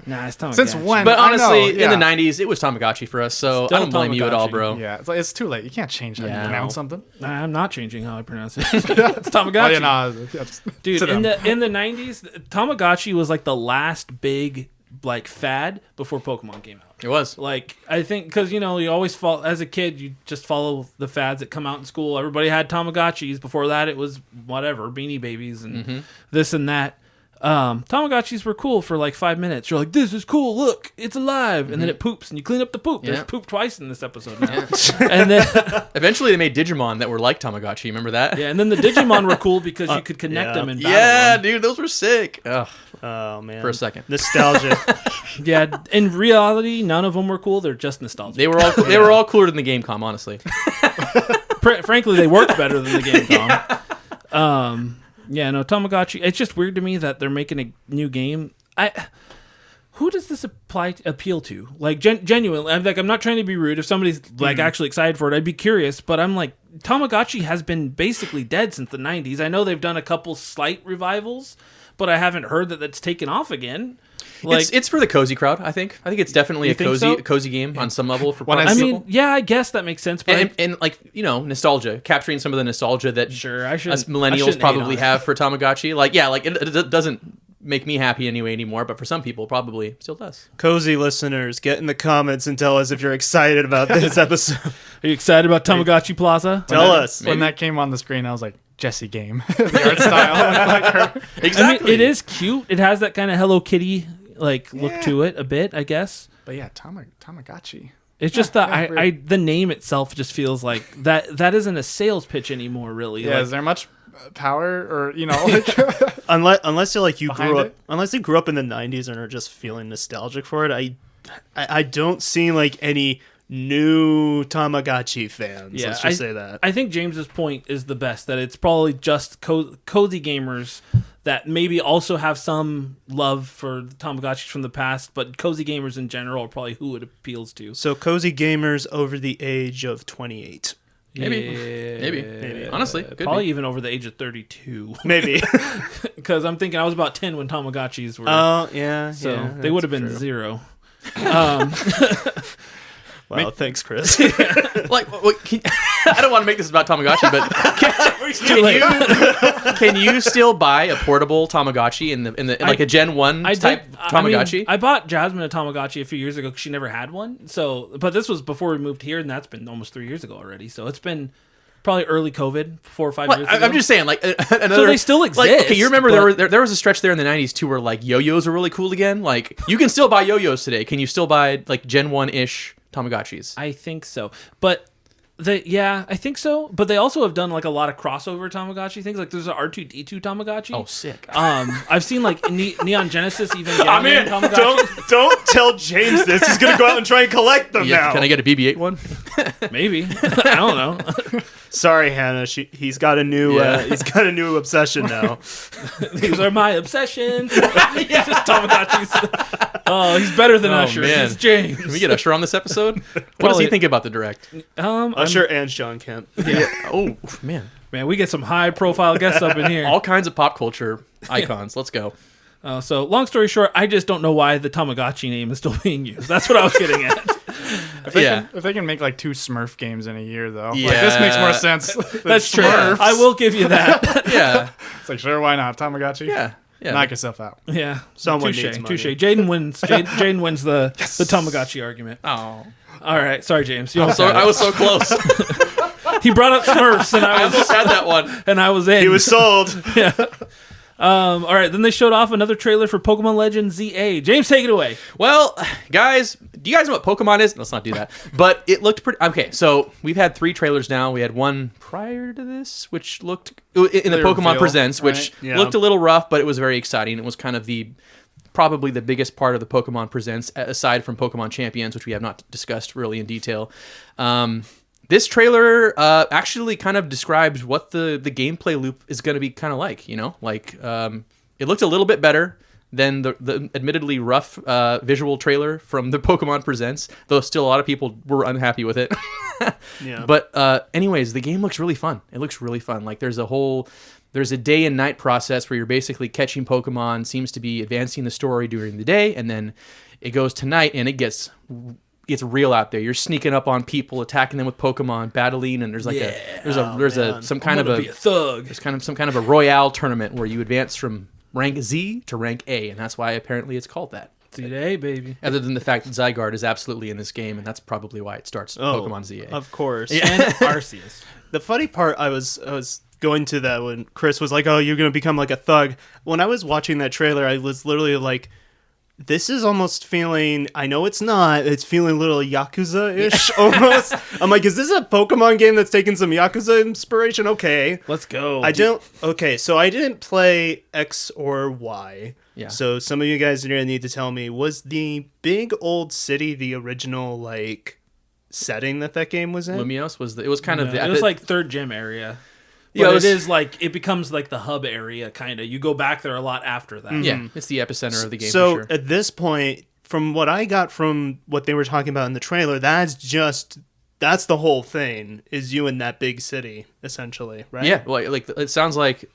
[SPEAKER 1] Nah, it's Tamagotchi.
[SPEAKER 4] Since when?
[SPEAKER 3] But honestly,
[SPEAKER 4] I know,
[SPEAKER 3] in the 90s, it was Tamagotchi for us, so
[SPEAKER 1] Still
[SPEAKER 3] I don't blame you at all,
[SPEAKER 1] Tamagotchi.
[SPEAKER 3] bro.
[SPEAKER 4] Yeah, it's too late. You can't change how you pronounce something.
[SPEAKER 1] I'm not changing how I pronounce it. It's Tamagotchi.
[SPEAKER 4] Oh, yeah, no, just
[SPEAKER 1] Dude,
[SPEAKER 4] sit
[SPEAKER 1] in
[SPEAKER 4] down.
[SPEAKER 1] the 90s, Tamagotchi was like the last big like fad before Pokemon came out.
[SPEAKER 3] It was.
[SPEAKER 1] Like, I think because you always follow, as a kid, you just follow the fads that come out in school. Everybody had Tamagotchis. Before that, it was whatever, Beanie Babies and this and that. Tamagotchis were cool for like 5 minutes. You're like, this is cool. Look, it's alive. And then it poops, and you clean up the poop.
[SPEAKER 3] Yeah.
[SPEAKER 1] There's poop twice in this episode now. And then
[SPEAKER 3] Eventually, they made Digimon that were like Tamagotchi. Remember that?
[SPEAKER 1] and then the Digimon were cool because you could connect them and battle
[SPEAKER 3] Yeah,
[SPEAKER 1] them.
[SPEAKER 3] dude, those were sick. Ugh,
[SPEAKER 2] Oh man.
[SPEAKER 3] for a second.
[SPEAKER 2] Nostalgia.
[SPEAKER 1] Yeah, in reality, none of them were cool. They're just nostalgic.
[SPEAKER 3] They were all they were all cooler than the Gamecom, honestly.
[SPEAKER 1] Frankly, they worked better than the Gamecom. Yeah, no, Tamagotchi. It's just weird to me that they're making a new game. Who does this appeal to? Like, genuinely, I'm not trying to be rude. If somebody's like actually excited for it, I'd be curious. But I'm like, Tamagotchi has been basically dead since the 90s. I know they've done a couple slight revivals, but I haven't heard that that's taken off again. Like,
[SPEAKER 3] It's for the cozy crowd, I think. I think it's definitely a
[SPEAKER 1] think
[SPEAKER 3] cozy
[SPEAKER 1] so?
[SPEAKER 3] cozy game on some level for
[SPEAKER 4] When
[SPEAKER 3] party
[SPEAKER 1] I
[SPEAKER 3] people.
[SPEAKER 1] mean, yeah, I guess that makes sense. But
[SPEAKER 3] and like, nostalgia, capturing some of the nostalgia that
[SPEAKER 1] sure, I
[SPEAKER 3] us
[SPEAKER 1] shouldn't
[SPEAKER 3] millennials
[SPEAKER 1] hate
[SPEAKER 3] probably
[SPEAKER 1] on it.
[SPEAKER 3] have for Tamagotchi. Like, yeah, like it doesn't make me happy anymore, but for some people probably still does.
[SPEAKER 2] Cozy listeners, get in the comments and tell us if you're excited about this episode.
[SPEAKER 1] Are you excited about Tamagotchi Plaza?
[SPEAKER 2] Tell us.
[SPEAKER 4] When that came on the screen, I was like, Jesse game. The art style. Like her.
[SPEAKER 3] Exactly.
[SPEAKER 1] I mean, it is cute. It has that kind of Hello Kitty like look to it a bit, I guess.
[SPEAKER 4] But yeah, Tamagotchi.
[SPEAKER 1] It's just that
[SPEAKER 4] yeah,
[SPEAKER 1] the name itself just feels like that isn't a sales pitch anymore, really.
[SPEAKER 4] Yeah,
[SPEAKER 1] Like,
[SPEAKER 4] is there much power or like
[SPEAKER 2] Unless you're like
[SPEAKER 4] Behind
[SPEAKER 2] unless you grew up in the 90s and are just feeling nostalgic for it, I don't see like any new Tamagotchi fans.
[SPEAKER 1] Yeah,
[SPEAKER 2] Let's just say that.
[SPEAKER 1] I think James's point is the best, that it's probably just cozy gamers that maybe also have some love for the Tamagotchis from the past, but cozy gamers in general are probably who it appeals to.
[SPEAKER 2] So cozy gamers over the age of 28.
[SPEAKER 3] Maybe. Honestly, could
[SPEAKER 1] probably
[SPEAKER 3] be.
[SPEAKER 1] even over the age of 32.
[SPEAKER 2] Maybe.
[SPEAKER 1] Because I'm thinking I was about 10 when Tamagotchis were.
[SPEAKER 2] Oh, yeah.
[SPEAKER 1] so
[SPEAKER 2] yeah,
[SPEAKER 1] they would have
[SPEAKER 2] that's
[SPEAKER 1] been
[SPEAKER 2] true.
[SPEAKER 1] 0.
[SPEAKER 2] Wow, thanks, Chris.
[SPEAKER 3] Like, I don't want to make this about Tamagotchi, but can you still buy a portable Tamagotchi in like a Gen 1 type Tamagotchi?
[SPEAKER 1] I bought Jasmine a Tamagotchi a few years ago because she never had one. So, but this was before we moved here, and that's been almost 3 years ago already. So it's been probably early COVID, 4 or 5 years ago.
[SPEAKER 3] I'm just saying, like, another.
[SPEAKER 1] So they still exist.
[SPEAKER 3] Like, okay, you remember
[SPEAKER 1] but-
[SPEAKER 3] there was a stretch there in the 90s too where like yo-yos were really cool again. Like, you can still buy yo-yos today. Can you still buy like Gen 1-ish Tamagotchis?
[SPEAKER 1] I think so, but I think so. But they also have done like a lot of crossover Tamagotchi things. Like there's an R2D2 Tamagotchi.
[SPEAKER 3] Oh, sick.
[SPEAKER 1] I've seen like Neon Genesis even get Tamagotchi.
[SPEAKER 2] Don't tell James this. He's gonna go out and try and collect them
[SPEAKER 3] Yeah,
[SPEAKER 2] now.
[SPEAKER 3] can I get a BB-8 one?
[SPEAKER 1] Maybe I don't know.
[SPEAKER 2] Sorry, Hannah. He's got a new obsession now.
[SPEAKER 1] These are my obsessions. Just Tamagotchis. Oh, he's better than Usher.
[SPEAKER 3] man.
[SPEAKER 1] He's James.
[SPEAKER 3] Can we get Usher on this episode? What does
[SPEAKER 1] Probably-
[SPEAKER 3] he think about the direct?
[SPEAKER 2] Usher and Sean Kemp.
[SPEAKER 3] Oh, man.
[SPEAKER 1] Man, we get some high-profile guests up in here.
[SPEAKER 3] All kinds of pop culture icons. Let's go.
[SPEAKER 1] So, long story short, I just don't know why the Tamagotchi name is still being used. That's what I was getting at.
[SPEAKER 4] If they can make like 2 Smurf games in a year, though, like,
[SPEAKER 3] Yeah.
[SPEAKER 4] this makes more sense. than
[SPEAKER 1] That's true.
[SPEAKER 4] Smurfs.
[SPEAKER 1] I will give you that.
[SPEAKER 3] Yeah.
[SPEAKER 4] It's like, sure, why not? Tamagotchi.
[SPEAKER 3] Yeah. Yeah.
[SPEAKER 4] Knock yourself out.
[SPEAKER 1] Yeah,
[SPEAKER 2] Someone
[SPEAKER 1] touche,
[SPEAKER 2] needs money.
[SPEAKER 1] touche. Jaiden wins. Jaiden wins the Tamagotchi argument.
[SPEAKER 3] Oh.
[SPEAKER 1] All right, sorry, James. You
[SPEAKER 3] I
[SPEAKER 1] almost had it.
[SPEAKER 3] was so close.
[SPEAKER 1] He brought up Smurfs, and
[SPEAKER 3] I almost had that one.
[SPEAKER 1] I was in.
[SPEAKER 2] He was sold.
[SPEAKER 1] Yeah. All right, then they showed off another trailer for Pokemon Legends ZA. James, take it away.
[SPEAKER 3] Well, guys, do you guys know what Pokemon is? Let's not do that. But it looked pretty... Okay, so we've had 3 trailers now. We had one prior to this, which looked... In the Pokemon
[SPEAKER 4] reveal,
[SPEAKER 3] Presents, which
[SPEAKER 2] right? Yeah.
[SPEAKER 3] looked a little rough, but it was very exciting. It was kind of probably the biggest part of the Pokemon Presents, aside from Pokemon Champions, which we have not discussed really in detail. This trailer actually kind of describes what the gameplay loop is going to be kind of like, you know? Like, it looked a little bit better than the admittedly rough visual trailer from the Pokemon Presents, though still a lot of people were unhappy with it.
[SPEAKER 2] Yeah.
[SPEAKER 3] But anyways, the game looks really fun. It looks really fun. Like, there's a day and night process where you're basically catching Pokemon, seems to be advancing the story during the day, and then it goes to night and it gets real out there. You're sneaking up on people, attacking them with Pokemon, battling, and there's like some kind of a royale tournament where you advance from rank Z to rank A, and that's why apparently it's called that.
[SPEAKER 1] ZA, baby.
[SPEAKER 3] Other than the fact that Zygarde is absolutely in this game, and that's probably why it starts Pokemon ZA.
[SPEAKER 2] Of course.
[SPEAKER 1] And Arceus.
[SPEAKER 2] The funny part, I was going to that when Chris was like, "Oh, you're gonna become like a thug." When I was watching that trailer, I was literally like, this is almost feeling, I know it's not, it's feeling a little Yakuza-ish almost. I'm like, is this a Pokemon game that's taking some Yakuza inspiration? Okay.
[SPEAKER 1] Let's go.
[SPEAKER 2] So I didn't play X or Y.
[SPEAKER 3] Yeah.
[SPEAKER 2] So some of you guys are going to need to tell me, was the big old city the original, like, setting that game was in?
[SPEAKER 3] Lumios was kind of...
[SPEAKER 1] It was like third gym area.
[SPEAKER 3] Yeah,
[SPEAKER 1] But it is like, it becomes like the hub area, kind of. You go back there a lot after that.
[SPEAKER 3] Yeah, it's the epicenter of the game,
[SPEAKER 2] So
[SPEAKER 3] for sure.
[SPEAKER 2] at this point, from what I got from what they were talking about in the trailer, that's the whole thing, is you in that big city, essentially, right?
[SPEAKER 3] Yeah, like it sounds like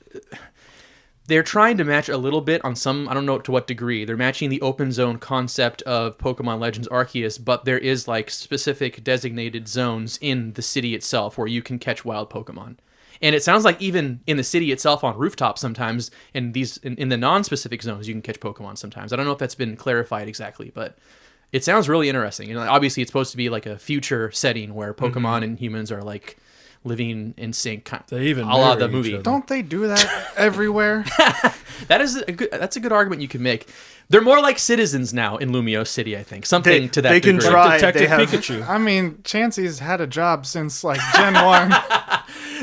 [SPEAKER 3] they're trying to match a little bit on some, I don't know to what degree. They're matching the open zone concept of Pokemon Legends Arceus, but there is like specific designated zones in the city itself where you can catch wild Pokemon. And it sounds like even in the city itself on rooftops sometimes, in the non-specific zones, you can catch Pokemon sometimes. I don't know if that's been clarified exactly, but it sounds really interesting. And obviously it's supposed to be like a future setting where Pokemon and humans are like living in sync,
[SPEAKER 1] They even
[SPEAKER 3] a la
[SPEAKER 1] marry
[SPEAKER 3] the
[SPEAKER 1] each
[SPEAKER 3] movie.
[SPEAKER 1] other.
[SPEAKER 4] Don't they do that everywhere?
[SPEAKER 3] That's a good argument you can make. They're more like citizens now in Lumiose City, I think. Something to that
[SPEAKER 2] they can
[SPEAKER 3] degree.
[SPEAKER 2] try.
[SPEAKER 1] Detective
[SPEAKER 2] They have-
[SPEAKER 1] Pikachu.
[SPEAKER 4] I mean, Chansey's had a job since like Gen 1.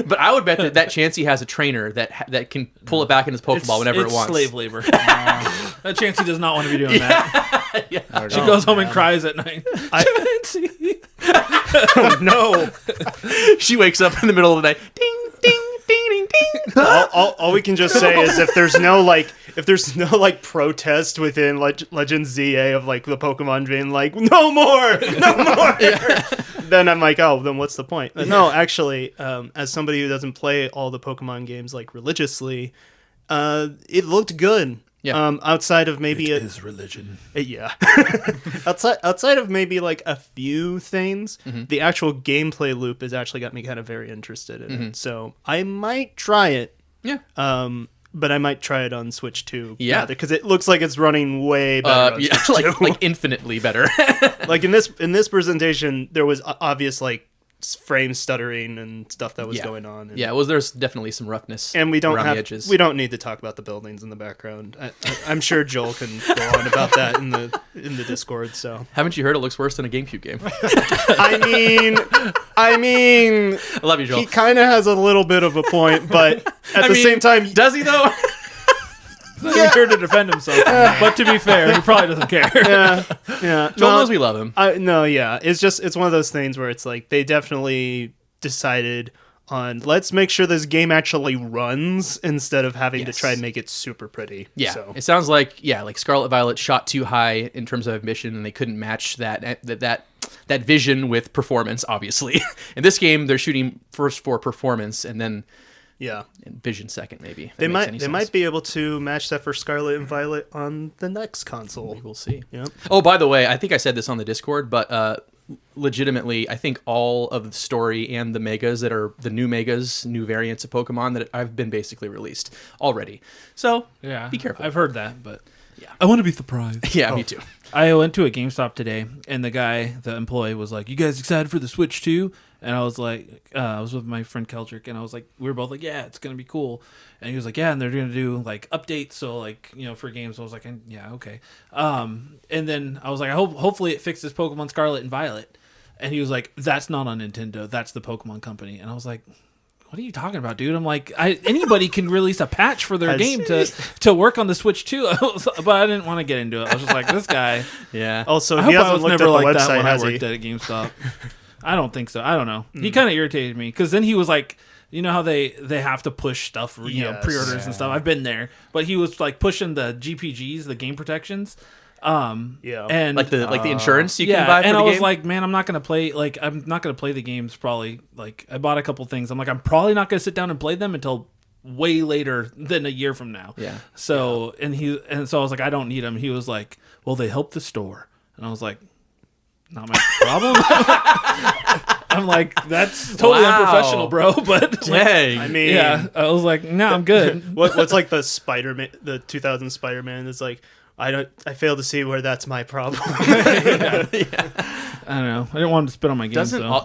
[SPEAKER 3] But I would bet that Chansey has a trainer that can pull it back in his Pokeball whenever
[SPEAKER 1] it's
[SPEAKER 3] it wants.
[SPEAKER 1] slave labor. That Chansey does not want to be doing that.
[SPEAKER 3] Yeah.
[SPEAKER 1] She goes home and cries at night. Chansey.
[SPEAKER 2] Oh, no.
[SPEAKER 3] She wakes up in the middle of the night. Ding, ding, ding, ding, ding.
[SPEAKER 2] All we can just say is if there's no protest within Legends ZA of like the Pokemon being like no more, then I'm like, oh, then what's the point? No, actually, as somebody who doesn't play all the Pokemon games like religiously, it looked good.
[SPEAKER 3] Yeah.
[SPEAKER 2] Outside of maybe
[SPEAKER 1] Is religion.
[SPEAKER 2] yeah. outside of maybe like a few things, the actual gameplay loop has actually got me kind of very interested in it. So I might try it.
[SPEAKER 3] Yeah.
[SPEAKER 2] But I might try it on Switch 2.
[SPEAKER 3] Yeah.
[SPEAKER 2] Because it looks like it's running way better on Switch 2.
[SPEAKER 3] like infinitely better.
[SPEAKER 2] Like in this presentation, there was obvious like frame stuttering and stuff that was going on. And,
[SPEAKER 3] Yeah, well, there's definitely some roughness
[SPEAKER 2] and we don't
[SPEAKER 3] around the edges.
[SPEAKER 2] we don't need to talk about the buildings in the background. I'm sure Joel can go on about that in the Discord. So
[SPEAKER 3] Haven't you heard it looks worse than a GameCube game?
[SPEAKER 2] I mean,
[SPEAKER 3] I love you, Joel.
[SPEAKER 2] he kind of has a little bit of a point, but at the same time,
[SPEAKER 3] does he though?
[SPEAKER 1] He's here to defend himself. But to be fair, he probably doesn't care.
[SPEAKER 2] yeah.
[SPEAKER 3] Joel knows we love him.
[SPEAKER 2] It's one of those things where it's like they definitely decided on let's make sure this game actually runs instead of having to try and make it super pretty.
[SPEAKER 3] Yeah,
[SPEAKER 2] So.
[SPEAKER 3] it sounds like Scarlet Violet shot too high in terms of ambition, and they couldn't match that vision with performance. Obviously, in this game, they're shooting first for performance, and then vision second. Maybe
[SPEAKER 2] They might be able to match that for Scarlet and Violet on the next console.
[SPEAKER 3] We'll see.
[SPEAKER 2] Yep.
[SPEAKER 3] Oh, by the way, I think I said this on the Discord, but legitimately, I think all of the story and the megas that are the new megas, new variants of Pokemon that have been basically released already. So
[SPEAKER 1] Yeah,
[SPEAKER 3] be careful.
[SPEAKER 1] I've heard that, but I want to be surprised.
[SPEAKER 3] Yeah, me too.
[SPEAKER 1] I went to a GameStop today, and the employee was like, "You guys excited for the Switch 2?" And I was like, I was with my friend Keldrick, and I was like, we were both like, "Yeah, it's gonna be cool." And he was like, "Yeah, and they're gonna do like updates, so like for games." So I was like, "Yeah, okay." And then I was like, hopefully it fixes Pokemon Scarlet and Violet." And he was like, "That's not on Nintendo. That's the Pokemon Company." And I was like, "What are you talking about, dude?" I'm like, anybody can release a patch for their game to work on the Switch too. But I didn't want to get into it. I was just like, this guy.
[SPEAKER 3] Yeah.
[SPEAKER 2] Also,
[SPEAKER 1] I
[SPEAKER 2] he
[SPEAKER 1] hope I
[SPEAKER 2] hasn't
[SPEAKER 1] was
[SPEAKER 2] looked at
[SPEAKER 1] never
[SPEAKER 2] the
[SPEAKER 1] like that
[SPEAKER 2] website,
[SPEAKER 1] when I
[SPEAKER 2] has
[SPEAKER 1] worked
[SPEAKER 2] he?
[SPEAKER 1] at a GameStop. I don't think so. I don't know. He kind of irritated me because then he was like, you know how they have to push stuff,
[SPEAKER 2] Yes.
[SPEAKER 1] pre-orders and stuff. I've been there, but he was like pushing the GPGs, the game protections.
[SPEAKER 2] Yeah.
[SPEAKER 1] And
[SPEAKER 3] Like the insurance you
[SPEAKER 1] yeah,
[SPEAKER 3] can buy for
[SPEAKER 1] and
[SPEAKER 3] the
[SPEAKER 1] I was
[SPEAKER 3] game?
[SPEAKER 1] like, man, I'm not gonna play the games. Probably like I bought a couple things. I'm like, I'm probably not gonna sit down and play them until way later than a year from now.
[SPEAKER 3] Yeah.
[SPEAKER 1] So so I was like, I don't need them. He was like, well, they help the store, and I was like, not my problem. I'm like, that's totally
[SPEAKER 3] Wow.
[SPEAKER 1] unprofessional, bro. But
[SPEAKER 3] Dang.
[SPEAKER 2] I mean,
[SPEAKER 1] yeah, I was like, no, I'm good.
[SPEAKER 2] what's like the Spider-Man, the 2000 Spider-Man is like, I fail to see where that's my problem.
[SPEAKER 1] I don't know. I didn't want him to spit on my game.
[SPEAKER 3] Doesn't
[SPEAKER 1] So.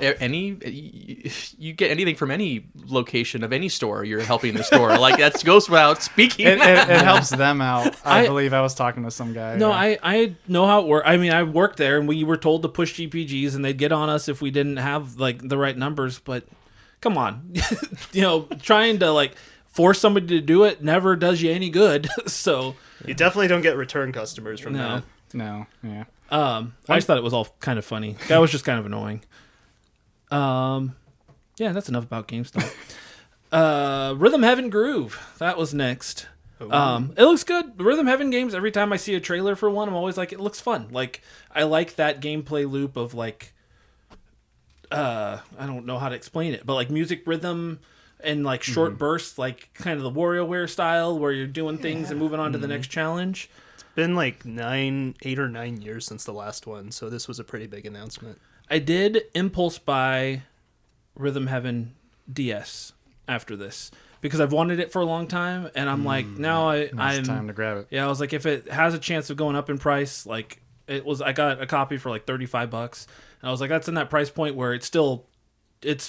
[SPEAKER 3] you get anything from any location of any store, you're helping the store. Like that goes without speaking.
[SPEAKER 4] It helps them out. I believe I was talking to some guy.
[SPEAKER 1] No, I know how it works. I mean, I worked there, and we were told to push GPGs, and they'd get on us if we didn't have like the right numbers. But come on, trying to like force somebody to do it never does you any good. So
[SPEAKER 2] You definitely don't get return customers from
[SPEAKER 1] no.
[SPEAKER 2] that.
[SPEAKER 4] No, yeah.
[SPEAKER 1] I just thought it was all kind of funny. That was just kind of annoying. Yeah, that's enough about GameStop. Rhythm Heaven Groove. That was next. It looks good. The Rhythm Heaven games, every time I see a trailer for one, I'm always like, it looks fun. Like, I like that gameplay loop of like, I don't know how to explain it, but like music rhythm and like short bursts, like kind of the WarioWare style where you're doing things and moving on to the next challenge.
[SPEAKER 2] Been like 8 or 9 years since the last one, so this was a pretty big announcement.
[SPEAKER 1] I did impulse buy Rhythm Heaven DS after this because I've wanted it for a long time, and I'm like, now I'm
[SPEAKER 4] time to grab it.
[SPEAKER 1] Yeah, I was like, if it has a chance of going up in price, like I got a copy for like $35, and I was like, that's in that price point where it's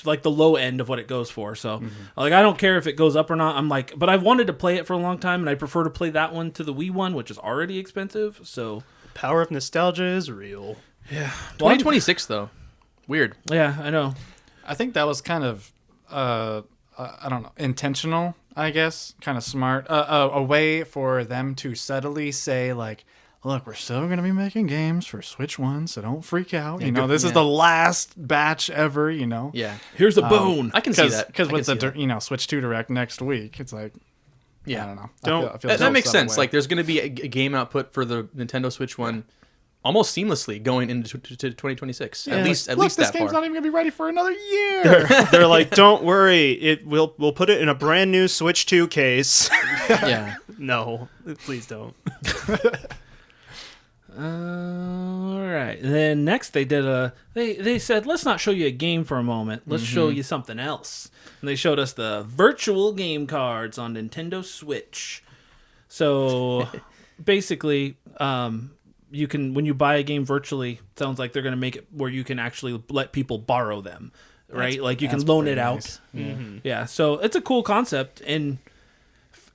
[SPEAKER 1] like the low end of what it goes for. So like, I don't care if it goes up or not. I'm like, but I've wanted to play it for a long time, and I prefer to play that one to the Wii one, which is already expensive. So
[SPEAKER 2] Power of nostalgia is real.
[SPEAKER 1] yeah,
[SPEAKER 3] 2026 though. Weird.
[SPEAKER 1] Yeah, I know.
[SPEAKER 4] I think that was kind of, I don't know, intentional, I guess. Kind of smart. A way for them to subtly say, like, look, we're still going to be making games for Switch 1, so don't freak out. This is the last batch ever,
[SPEAKER 3] Yeah.
[SPEAKER 1] Here's a bone.
[SPEAKER 3] I can see that.
[SPEAKER 4] Because
[SPEAKER 3] I
[SPEAKER 4] with
[SPEAKER 3] can
[SPEAKER 4] the,
[SPEAKER 3] see that.
[SPEAKER 4] Switch 2 Direct next week, it's like,
[SPEAKER 3] Yeah.
[SPEAKER 4] I don't know.
[SPEAKER 2] Don't-
[SPEAKER 4] I feel
[SPEAKER 3] That makes
[SPEAKER 4] so
[SPEAKER 3] sense.
[SPEAKER 4] way.
[SPEAKER 3] Like, there's going to be a game output for the Nintendo Switch one almost seamlessly going into to 2026. At least
[SPEAKER 4] this
[SPEAKER 3] that
[SPEAKER 4] game's
[SPEAKER 3] far.
[SPEAKER 4] not even going to be ready for another year.
[SPEAKER 2] They're like, don't worry, we'll put it in a brand new Switch 2 case.
[SPEAKER 3] Yeah.
[SPEAKER 2] No, please don't.
[SPEAKER 1] All right. Then next they did they said, let's not show you a game for a moment. Let's show you something else. And they showed us the virtual game cards on Nintendo Switch. So basically, you can, when you buy a game virtually, it sounds like they're going to make it where you can actually let people borrow them, right? Like you can
[SPEAKER 4] That's
[SPEAKER 1] loan
[SPEAKER 4] pretty
[SPEAKER 1] it out.
[SPEAKER 4] nice.
[SPEAKER 1] Yeah. So it's a cool concept. And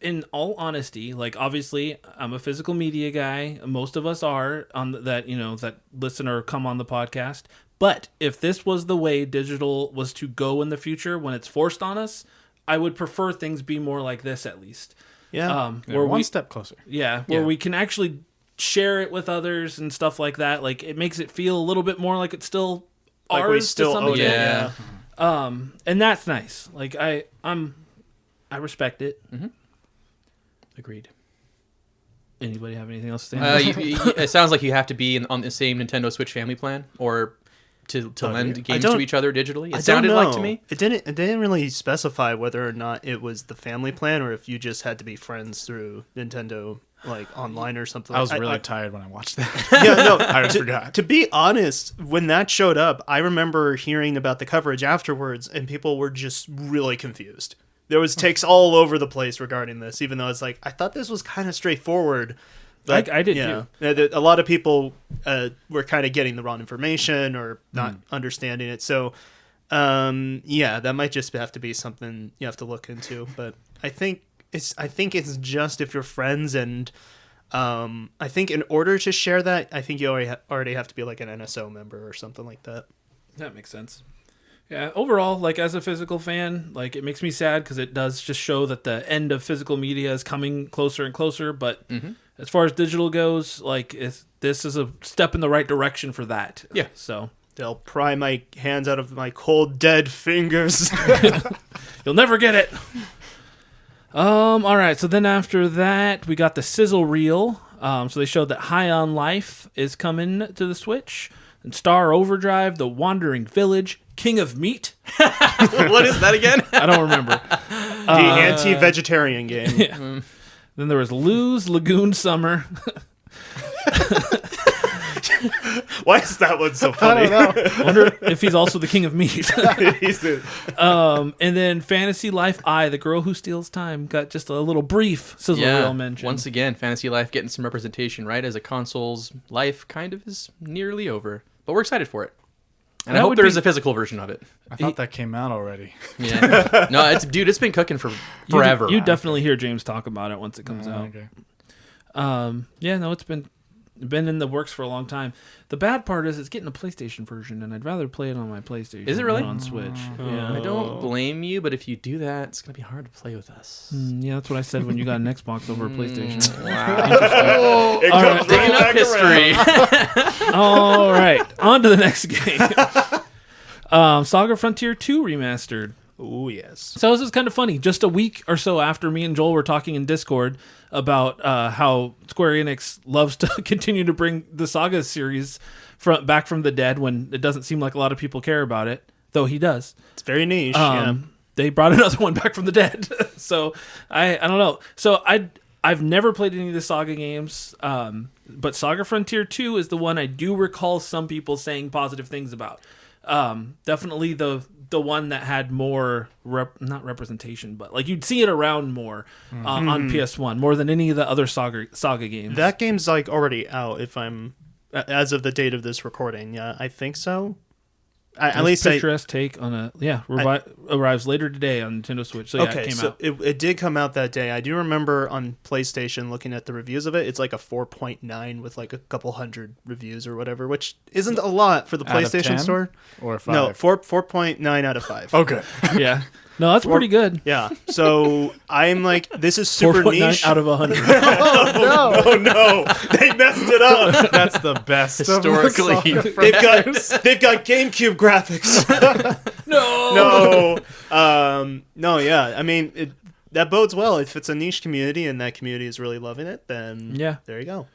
[SPEAKER 1] in all honesty, like obviously I'm a physical media guy. Most of us are on that, that listen or come on the podcast. But if this was the way digital was to go in the future when it's forced on us, I would prefer things be more like this at least.
[SPEAKER 2] Yeah.
[SPEAKER 1] Where
[SPEAKER 4] one
[SPEAKER 1] we,
[SPEAKER 4] step closer.
[SPEAKER 1] where we can actually share it with others and stuff like that. Like it makes it feel a little bit more like it's still
[SPEAKER 2] Like
[SPEAKER 1] ours
[SPEAKER 2] we still
[SPEAKER 1] to some
[SPEAKER 2] own it.
[SPEAKER 1] extent.
[SPEAKER 3] Yeah.
[SPEAKER 1] And that's nice. Like I respect it.
[SPEAKER 3] Agreed.
[SPEAKER 1] Anybody have anything else to say?
[SPEAKER 3] It sounds like you have to be on the same Nintendo Switch family plan, or to lend
[SPEAKER 2] I
[SPEAKER 3] games
[SPEAKER 2] don't-
[SPEAKER 3] to each other digitally?
[SPEAKER 2] I
[SPEAKER 3] It sounded
[SPEAKER 2] don't
[SPEAKER 3] like to
[SPEAKER 2] know.
[SPEAKER 3] me.
[SPEAKER 2] It didn't really specify whether or not it was the family plan or if you just had to be friends through Nintendo like online or something.
[SPEAKER 4] I was really tired when I watched that.
[SPEAKER 2] Yeah, no,
[SPEAKER 4] I forgot.
[SPEAKER 2] To be honest, when that showed up, I remember hearing about the coverage afterwards, and people were just really confused. There was takes all over the place regarding this, even though it's like I thought this was kind of straightforward. But,
[SPEAKER 1] I did
[SPEAKER 2] yeah,
[SPEAKER 1] too.
[SPEAKER 2] A lot of people were kind of getting the wrong information or not understanding it. So, yeah, that might just have to be something you have to look into. But I think it's just if you're friends, and I think in order to share that, I think you already have to be like an NSO member or something like that.
[SPEAKER 1] That makes sense. Yeah, overall, like as a physical fan, like it makes me sad because it does just show that the end of physical media is coming closer and closer. But as far as digital goes, like this is a step in the right direction for that.
[SPEAKER 3] Yeah.
[SPEAKER 1] So
[SPEAKER 2] They'll pry my hands out of my cold, dead fingers.
[SPEAKER 1] you'll never get it. All right. So then after that, we got the sizzle reel. So they showed that High on Life is coming to the Switch, and Star Overdrive, The Wandering Village, King of Meat.
[SPEAKER 3] What is that again?
[SPEAKER 1] I don't remember.
[SPEAKER 2] The anti-vegetarian game.
[SPEAKER 1] Yeah. Then there was Lou's Lagoon Summer.
[SPEAKER 2] Why is that one so funny?
[SPEAKER 1] I wonder if he's also the king of meat. And then Fantasy Life I, The Girl Who Steals Time, got just a little brief sizzle reel mention.
[SPEAKER 3] Once again, Fantasy Life getting some representation, right? As a console's life kind of is nearly over. But we're excited for it. And I
[SPEAKER 1] That
[SPEAKER 3] hope
[SPEAKER 1] would
[SPEAKER 3] there is
[SPEAKER 1] be-
[SPEAKER 3] a physical version of it.
[SPEAKER 4] I thought that came out already.
[SPEAKER 3] Yeah. No, it's been cooking for forever.
[SPEAKER 1] You definitely hear James talk about it once it comes out.
[SPEAKER 4] Okay.
[SPEAKER 1] Yeah, no, it's been in the works for a long time. The bad part is it's getting a PlayStation version, and I'd rather play it on my PlayStation.
[SPEAKER 3] Is it really?
[SPEAKER 1] than on Switch? Yeah.
[SPEAKER 3] I don't blame you, but if you do that, it's going to be hard to play with us.
[SPEAKER 1] Yeah, that's what I said when you got an Xbox over a PlayStation.
[SPEAKER 3] Wow.
[SPEAKER 2] It
[SPEAKER 1] All
[SPEAKER 2] comes
[SPEAKER 1] right.
[SPEAKER 3] Digging
[SPEAKER 2] right
[SPEAKER 3] up
[SPEAKER 2] back
[SPEAKER 3] history.
[SPEAKER 1] All right, on to the next game. Saga Frontier 2 Remastered.
[SPEAKER 2] Oh, yes.
[SPEAKER 1] So this is kind of funny. Just a week or so after me and Joel were talking in Discord about how Square Enix loves to continue to bring the Saga series back from the dead when it doesn't seem like a lot of people care about it, though he does.
[SPEAKER 2] It's very niche. Yeah.
[SPEAKER 1] They brought another one back from the dead. So I don't know. So I've never played any of the Saga games, but Saga Frontier 2 is the one I do recall some people saying positive things about. Definitely the one that had more not representation, but like you'd see it around more on PS1 more than any of the other Saga games.
[SPEAKER 2] That game's like already out. If I'm as of the date of this recording, yeah, I think so. At least
[SPEAKER 1] picturesque take on arrives later today on Nintendo Switch. So yeah,
[SPEAKER 2] okay,
[SPEAKER 1] it came
[SPEAKER 2] so
[SPEAKER 1] out.
[SPEAKER 2] it did come out that day. I do remember on PlayStation looking at the reviews of it. It's like a 4.9 with like a couple hundred reviews or whatever, which isn't a lot for the
[SPEAKER 4] Out of
[SPEAKER 2] PlayStation
[SPEAKER 4] 10?
[SPEAKER 2] Store.
[SPEAKER 4] Or 5?
[SPEAKER 2] No, 4.9 out of 5.
[SPEAKER 4] Okay.
[SPEAKER 1] Yeah, no, that's pretty good.
[SPEAKER 2] Yeah. So I'm like, this is super
[SPEAKER 1] 4.9
[SPEAKER 2] niche.
[SPEAKER 1] out of 100.
[SPEAKER 2] Oh no, they messed it up.
[SPEAKER 4] That's the best.
[SPEAKER 3] Historically.
[SPEAKER 2] They've got GameCube graphics. No. Yeah. I mean, that bodes well. If it's a niche community and that community is really loving it, then
[SPEAKER 1] Yeah.
[SPEAKER 2] there you go.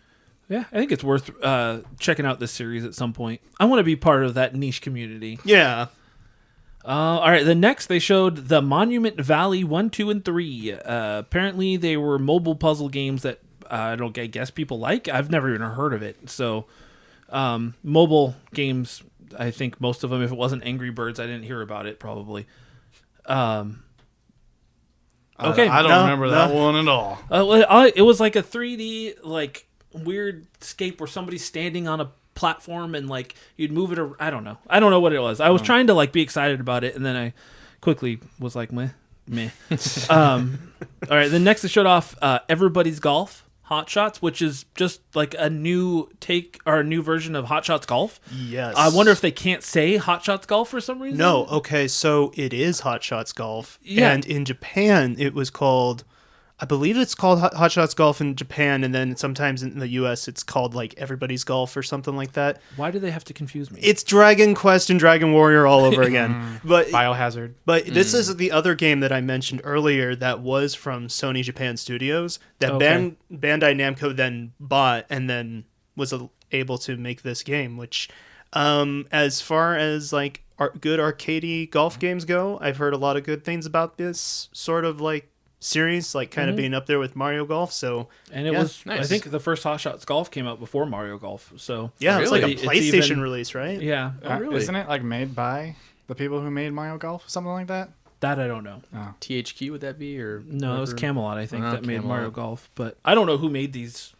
[SPEAKER 1] Yeah, I think it's worth checking out this series at some point. I want to be part of that niche community.
[SPEAKER 2] Yeah.
[SPEAKER 1] All right, the next they showed the Monument Valley 1, 2, and 3. Apparently, they were mobile puzzle games that I guess people like. I've never even heard of it. So, mobile games, I think most of them, if it wasn't Angry Birds, I didn't hear about it probably. Okay.
[SPEAKER 4] I don't remember that one at all.
[SPEAKER 1] It was like a 3D, like, weird scape where somebody's standing on a platform and like you'd move it I don't know what it was. I was trying to like be excited about it, and then I quickly was like meh. All right, then next they showed off Everybody's Golf Hot Shots, which is just like a new take or a new version of Hot Shots Golf.
[SPEAKER 2] Yes.
[SPEAKER 1] I wonder if they can't say Hot Shots Golf for some reason.
[SPEAKER 2] No. Okay. So it is Hot Shots Golf,
[SPEAKER 1] Yeah.
[SPEAKER 2] and in Japan it was called. I believe it's called Hot Shots Golf in Japan, and then sometimes in the U.S. it's called like Everybody's Golf or something like that.
[SPEAKER 1] Why do they have to confuse me?
[SPEAKER 2] It's Dragon Quest and Dragon Warrior all over again. But
[SPEAKER 4] Biohazard.
[SPEAKER 2] this is the other game that I mentioned earlier that was from Sony Japan Studios that
[SPEAKER 1] Okay.
[SPEAKER 2] Bandai Namco then bought and then was able to make this game, which As far as like good arcadey golf games go, I've heard a lot of good things about this sort of like series, like kind of being up there with Mario Golf. So
[SPEAKER 1] And it was,
[SPEAKER 3] nice.
[SPEAKER 1] I think the first Hot Shots Golf came out before Mario Golf. So
[SPEAKER 2] yeah, it's like a
[SPEAKER 1] It's
[SPEAKER 2] PlayStation
[SPEAKER 1] even-
[SPEAKER 2] release, right?
[SPEAKER 1] yeah,
[SPEAKER 3] really?
[SPEAKER 4] Isn't it like made by the people who made Mario Golf, something like that?
[SPEAKER 1] that I don't know.
[SPEAKER 3] THQ would that be or
[SPEAKER 1] No, it was
[SPEAKER 3] whatever?
[SPEAKER 1] Camelot, I think, that made
[SPEAKER 3] Camelot.
[SPEAKER 1] Mario Golf. But I don't know who made these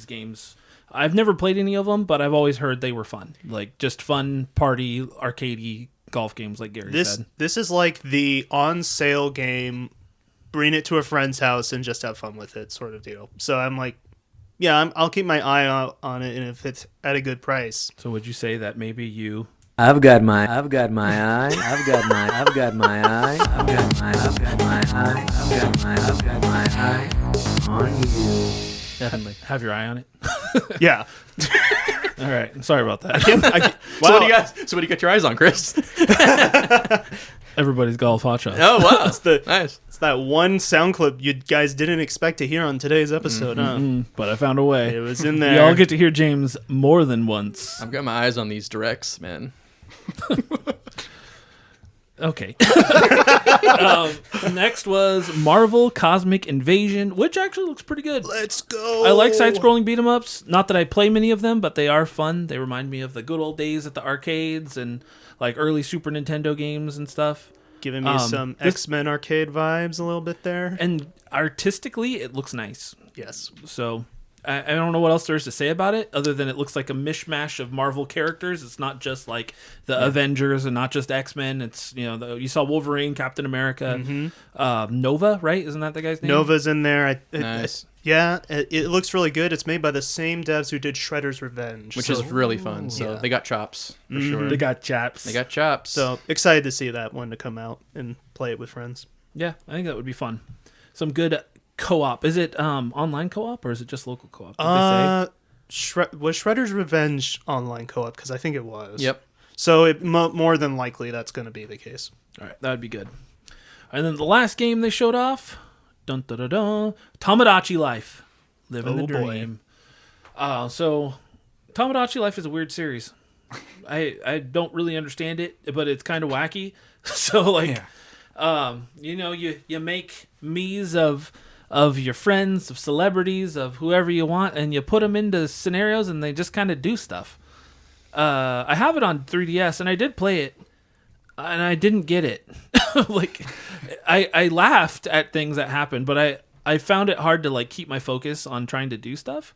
[SPEAKER 1] games. I've never played any of them, but I've always heard they were fun. Like, just fun, party, arcadey golf games, like Gary said.
[SPEAKER 2] This is like the on sale game, bring it to a friend's house and just have fun with it sort of deal. So I'm like, yeah, I'll keep my eye out on it, and if it's at a good price.
[SPEAKER 1] So would you say that maybe you...
[SPEAKER 5] I've got my eye. I've got my eye. I've got my eye. I've got my eye. I've got my eye on you.
[SPEAKER 3] Definitely.
[SPEAKER 1] have your eye on it?
[SPEAKER 2] Yeah.
[SPEAKER 1] All right. Sorry about that.
[SPEAKER 3] So what do you got your eyes on, Chris?
[SPEAKER 1] Everybody's golf hot shots.
[SPEAKER 3] Oh wow,
[SPEAKER 2] the-
[SPEAKER 3] nice.
[SPEAKER 2] It's that one sound clip you guys didn't expect to hear on today's episode, huh?
[SPEAKER 1] But I found a way.
[SPEAKER 2] It was in there.
[SPEAKER 1] You all get to hear James more than once.
[SPEAKER 3] I've got my eyes on these directs, man.
[SPEAKER 1] Okay. Next was Marvel Cosmic Invasion, which actually looks pretty good.
[SPEAKER 2] Let's go.
[SPEAKER 1] I like side-scrolling beat-em-ups. Not that I play many of them, but they are fun. They remind me of the good old days at the arcades and like early Super Nintendo games and stuff.
[SPEAKER 2] Giving me some X-Men arcade vibes a little bit there.
[SPEAKER 1] And artistically, it looks nice.
[SPEAKER 2] Yes.
[SPEAKER 1] So I don't know what else there is to say about it, other than it looks like a mishmash of Marvel characters. It's not just like the Avengers and not just X-Men. It's, you saw Wolverine, Captain America, Nova, right? Isn't that the guy's name?
[SPEAKER 2] Nova's in there.
[SPEAKER 3] Nice.
[SPEAKER 2] It looks really good. It's made by the same devs who did Shredder's Revenge.
[SPEAKER 3] Which is really fun. So
[SPEAKER 2] Yeah.
[SPEAKER 3] they got chops for sure.
[SPEAKER 1] They got chaps.
[SPEAKER 3] They got chops.
[SPEAKER 2] So excited to see that one to come out and play it with friends.
[SPEAKER 1] Yeah, I think that would be fun. Some good co-op. Is it online co-op or is it just local co-op? Did they say?
[SPEAKER 2] Was Shredder's Revenge online co-op? Because I think it was.
[SPEAKER 3] Yep.
[SPEAKER 2] So it more than likely that's going to be the case.
[SPEAKER 1] All right, that would be good. And then the last game they showed off, dun dun dun dun, Tomodachi Life, living the
[SPEAKER 2] Oh, boy.
[SPEAKER 1] dream. So Tomodachi Life is a weird series. I don't really understand it, but it's kind of wacky. So like, you make me's of your friends, of celebrities, of whoever you want, and you put them into scenarios, and they just kind of do stuff. I have it on 3DS, and I did play it, and I didn't get it. Like, I laughed at things that happened, but I found it hard to like keep my focus on trying to do stuff.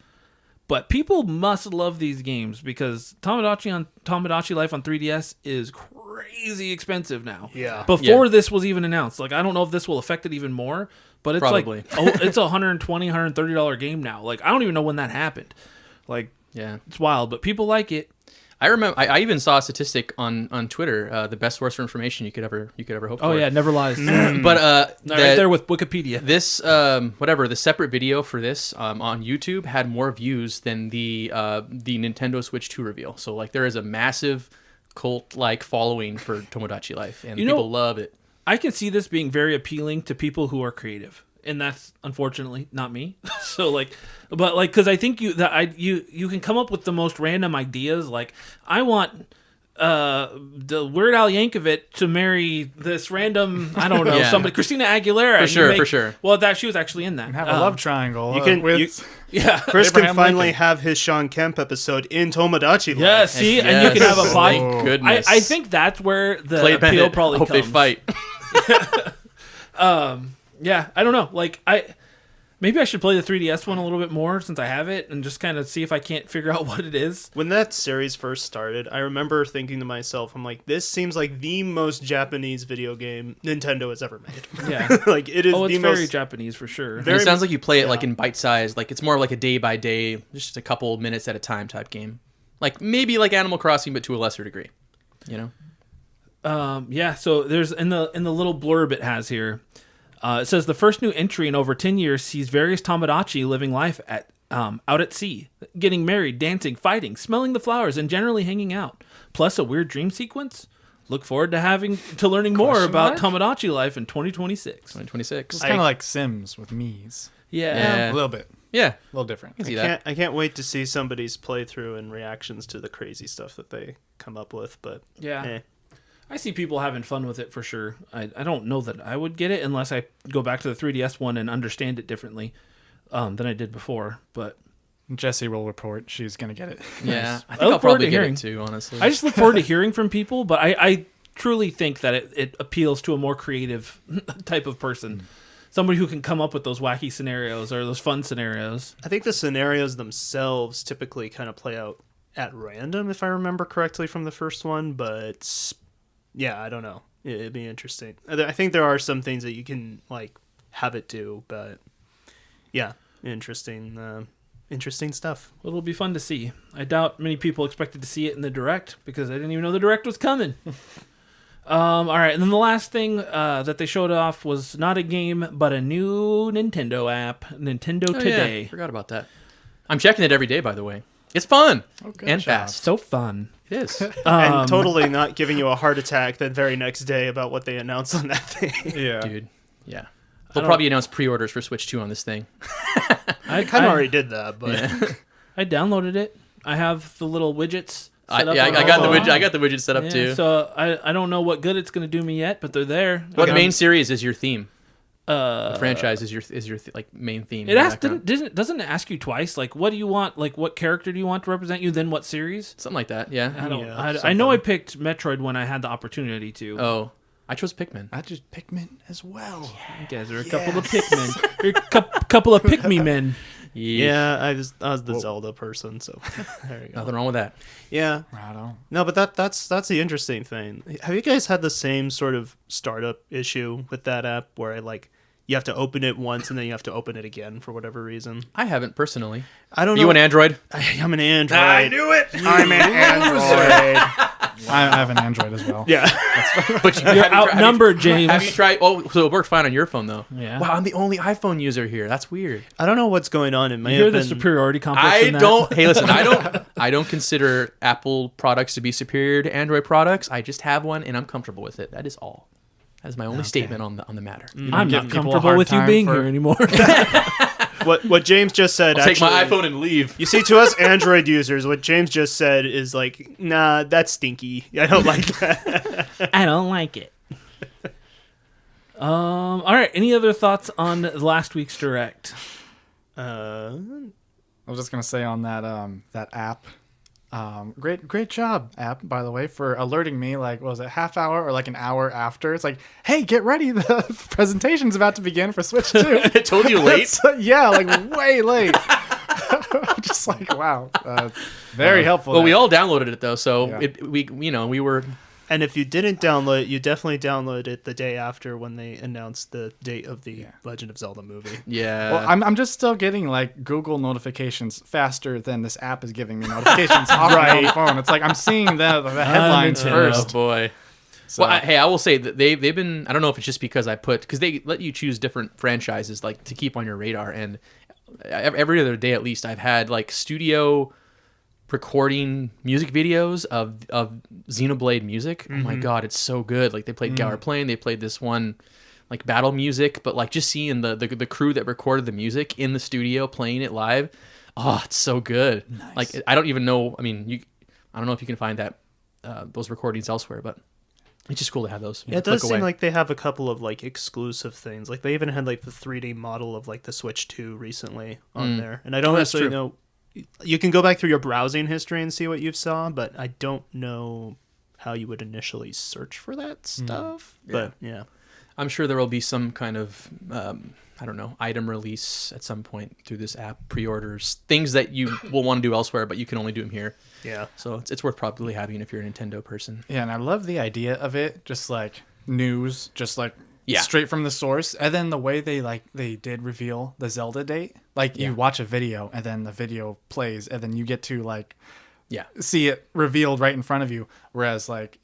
[SPEAKER 1] But people must love these games because Tomodachi Life on 3DS is crazy expensive now.
[SPEAKER 2] Yeah.
[SPEAKER 1] Before this was even announced, like I don't know if this will affect it even more, but it's
[SPEAKER 3] Probably.
[SPEAKER 1] like it's a $120, $130 game now. Like I don't even know when that happened. Like
[SPEAKER 3] Yeah.
[SPEAKER 1] it's wild, but people like it.
[SPEAKER 3] I remember. I even saw a statistic on Twitter. The best source for information you could ever hope for.
[SPEAKER 1] Oh yeah, it never lies.
[SPEAKER 3] But
[SPEAKER 1] right there with Wikipedia.
[SPEAKER 3] this the separate video for this on YouTube had more views than the Nintendo Switch 2 reveal. So like there is a massive cult like following for Tomodachi Life, and people love it.
[SPEAKER 1] I can see this being very appealing to people who are creative, and that's unfortunately not me. So like, but like, because I think you can come up with the most random ideas. Like, I want the Weird Al Yankovic to marry this random, I don't know,
[SPEAKER 3] Yeah.
[SPEAKER 1] somebody, Christina Aguilera.
[SPEAKER 3] For
[SPEAKER 1] and
[SPEAKER 3] sure,
[SPEAKER 1] you
[SPEAKER 3] for sure.
[SPEAKER 1] Well, she was actually in that.
[SPEAKER 4] And have a love triangle.
[SPEAKER 2] You can-
[SPEAKER 4] with
[SPEAKER 1] Yeah.
[SPEAKER 2] Chris
[SPEAKER 4] Abraham
[SPEAKER 2] can finally
[SPEAKER 4] Lincoln.
[SPEAKER 2] have his Sean Kemp episode in Tomodachi Life.
[SPEAKER 1] Yeah, see, and you can have a
[SPEAKER 3] Yes.
[SPEAKER 1] fight.
[SPEAKER 3] Thank goodness.
[SPEAKER 1] I think that's where the
[SPEAKER 3] Clay
[SPEAKER 1] appeal
[SPEAKER 3] Bennett,
[SPEAKER 1] probably
[SPEAKER 3] hope
[SPEAKER 1] comes.
[SPEAKER 3] they fight.
[SPEAKER 1] Yeah, I don't know. Like maybe I should play the 3DS one a little bit more since I have it and just kind of see if I can't figure out what it is.
[SPEAKER 2] When that series first started, I remember thinking to myself, I'm like, this seems like the most Japanese video game Nintendo has ever made.
[SPEAKER 1] Yeah.
[SPEAKER 2] Like, it is
[SPEAKER 1] Oh,
[SPEAKER 2] the
[SPEAKER 1] it's very
[SPEAKER 2] most...
[SPEAKER 1] Japanese for sure.
[SPEAKER 3] And it sounds like you play it like
[SPEAKER 2] yeah.
[SPEAKER 3] in bite size. Like it's more like a day by day, just a couple minutes at a time type game. Like maybe like Animal Crossing, but to a lesser degree. You know.
[SPEAKER 1] Yeah, so there's in the little blurb it has here. It says the first new entry in over 10 years sees various Tomodachi living life at out at sea, getting married, dancing, fighting, smelling the flowers, and generally hanging out. Plus a weird dream sequence. Look forward to learning more about Tomodachi Life in 2026.
[SPEAKER 3] 2026.
[SPEAKER 4] It's kind of like Sims with Mii's.
[SPEAKER 1] Yeah.
[SPEAKER 3] Yeah.
[SPEAKER 4] A little bit.
[SPEAKER 3] Yeah.
[SPEAKER 4] A little different.
[SPEAKER 3] I see that.
[SPEAKER 2] I can't wait to see somebody's playthrough and reactions to the crazy stuff that they come up with. But
[SPEAKER 1] Yeah. I see people having fun with it for sure. I don't know that I would get it unless I go back to the 3DS one and understand it differently than I did before. But
[SPEAKER 4] Jessie will report she's going to get it.
[SPEAKER 3] Yeah. I
[SPEAKER 1] I
[SPEAKER 3] think
[SPEAKER 1] look
[SPEAKER 3] I'll
[SPEAKER 1] forward
[SPEAKER 3] probably
[SPEAKER 1] to
[SPEAKER 3] get
[SPEAKER 1] hearing.
[SPEAKER 3] it too, honestly.
[SPEAKER 1] I just look forward to hearing from people, but I truly think that it appeals to a more creative type of person. Somebody who can come up with those wacky scenarios or those fun scenarios.
[SPEAKER 2] I think the scenarios themselves typically kind of play out at random, if I remember correctly from the first one. But yeah, I don't know. It'd be interesting. I think there are some things that you can like have it do, but yeah, interesting stuff.
[SPEAKER 1] It'll be fun to see. I doubt many people expected to see it in the Direct because I didn't even know the Direct was coming. All right, and then the last thing that they showed off was not a game, but a new Nintendo app, Nintendo Today.
[SPEAKER 3] Yeah, forgot about that. I'm checking it every day, by the way. It's fun and
[SPEAKER 4] job.
[SPEAKER 3] fast.
[SPEAKER 1] So fun.
[SPEAKER 3] It is.
[SPEAKER 2] And totally not giving you a heart attack the very next day about what they announced on that thing.
[SPEAKER 4] Yeah.
[SPEAKER 3] Dude. Yeah. They'll probably announce pre-orders for Switch 2 on this thing.
[SPEAKER 2] I kind of already did that, but
[SPEAKER 1] I downloaded it. I have the little widgets.
[SPEAKER 3] I
[SPEAKER 1] set up on
[SPEAKER 3] got
[SPEAKER 1] my
[SPEAKER 3] the
[SPEAKER 1] phone.
[SPEAKER 3] widget. I got the widget set up
[SPEAKER 1] Yeah,
[SPEAKER 3] too.
[SPEAKER 1] so I don't know what good it's going to do me yet, but they're there.
[SPEAKER 3] What
[SPEAKER 1] Like,
[SPEAKER 3] main series is your theme?
[SPEAKER 1] the
[SPEAKER 3] The franchise is your like main theme.
[SPEAKER 1] It asked, doesn't it ask you twice? Like, what do you want? Like, what character do you want to represent you? Then what series?
[SPEAKER 3] Something like that. Yeah.
[SPEAKER 1] I don't.
[SPEAKER 2] Yeah,
[SPEAKER 1] I know I picked Metroid when I had the opportunity to.
[SPEAKER 3] Oh, I chose Pikmin.
[SPEAKER 4] I just Pikmin as well.
[SPEAKER 1] You guys are a couple of Pikmin. You're a couple of Pikmi men.
[SPEAKER 2] yeah, I was the Zelda person, so there you go.
[SPEAKER 3] Nothing wrong with that.
[SPEAKER 2] Yeah,
[SPEAKER 4] Right on.
[SPEAKER 2] no, but that's the interesting thing. Have you guys had the same sort of startup issue with that app where you have to open it once and then you have to open it again for whatever reason?
[SPEAKER 3] I haven't personally.
[SPEAKER 2] I don't
[SPEAKER 3] Are
[SPEAKER 2] know.
[SPEAKER 3] you an Android?
[SPEAKER 2] I'm an Android.
[SPEAKER 3] it.
[SPEAKER 2] I'm an Android.
[SPEAKER 4] I have an Android as well.
[SPEAKER 2] Yeah.
[SPEAKER 3] But
[SPEAKER 1] You're outnumbered, James.
[SPEAKER 3] Have you tried? Oh, so it worked fine on your phone though.
[SPEAKER 1] Yeah.
[SPEAKER 3] Wow, I'm the only iPhone user here. That's weird.
[SPEAKER 2] I don't know what's going on. It may
[SPEAKER 1] You hear
[SPEAKER 2] have
[SPEAKER 1] the
[SPEAKER 2] been.
[SPEAKER 1] superiority complex
[SPEAKER 3] I
[SPEAKER 1] in that?
[SPEAKER 3] don't. Hey, listen. I don't consider Apple products to be superior to Android products. I just have one and I'm comfortable with it. That is all. That is my only statement on the matter.
[SPEAKER 1] I'm
[SPEAKER 4] give
[SPEAKER 1] not
[SPEAKER 4] people a
[SPEAKER 1] comfortable
[SPEAKER 4] hard
[SPEAKER 1] with you
[SPEAKER 4] time
[SPEAKER 1] being
[SPEAKER 4] for-
[SPEAKER 1] here anymore.
[SPEAKER 2] What James just said.
[SPEAKER 3] I'll take my
[SPEAKER 2] actually-
[SPEAKER 3] iPhone and leave.
[SPEAKER 2] You see, to us Android users, what James just said is like, nah, that's stinky. I don't like that.
[SPEAKER 1] I don't like it. All right. Any other thoughts on last week's Direct?
[SPEAKER 2] Uh,
[SPEAKER 4] I was just gonna say on that app. Great job, app, by the way, for alerting me like, what was it, half hour or like an hour after? It's like, hey, get ready, the presentation's about to begin for Switch 2.
[SPEAKER 3] I told you late.
[SPEAKER 4] Yeah, like way late. Just like, wow, very helpful.
[SPEAKER 3] Well, we
[SPEAKER 4] there.
[SPEAKER 3] all downloaded it though, so
[SPEAKER 4] Yeah.
[SPEAKER 3] we were.
[SPEAKER 2] and if you didn't download it, you definitely downloaded it the day after when they announced the date of the Legend of Zelda movie.
[SPEAKER 3] Yeah.
[SPEAKER 4] Well, I'm just still getting like Google notifications faster than this app is giving me notifications off my own phone. It's like I'm seeing the headlines
[SPEAKER 1] Nintendo.
[SPEAKER 4] first.
[SPEAKER 3] Oh boy.
[SPEAKER 4] So,
[SPEAKER 3] Well, I will say that they've been. I don't know if it's just because because they let you choose different franchises like to keep on your radar, and every other day at least I've had like studio recording music videos of Xenoblade music. Oh my god, it's so good. Like they played Gower Plain, they played this one like battle music, but like just seeing the crew that recorded the music in the studio playing it live. Oh, it's so good.
[SPEAKER 4] Nice.
[SPEAKER 3] Like I don't even know. I mean, I don't know if you can find that those recordings elsewhere, but it's just cool to have those.
[SPEAKER 2] Yeah, it does seem like they have a couple of like exclusive things. Like they even had like the 3D model of like the Switch 2 recently on there. And I don't
[SPEAKER 3] that's
[SPEAKER 2] necessarily
[SPEAKER 3] true.
[SPEAKER 2] know. You can go back through your browsing history and see what you saw, but I don't know how you would initially search for that stuff. But yeah.
[SPEAKER 3] I'm sure there will be some kind of I don't know, item release at some point through this app, pre-orders, things that you will want to do elsewhere, but you can only do them here.
[SPEAKER 2] Yeah.
[SPEAKER 3] So it's worth probably having if you're a Nintendo person.
[SPEAKER 4] yeah, and I love the idea of it, just like news, just like
[SPEAKER 3] Yeah.
[SPEAKER 4] straight from the source, and then the way they did reveal the Zelda date, like you watch a video and then the video plays, and then you get to like
[SPEAKER 3] Yeah.
[SPEAKER 4] see it revealed right in front of you. Whereas like,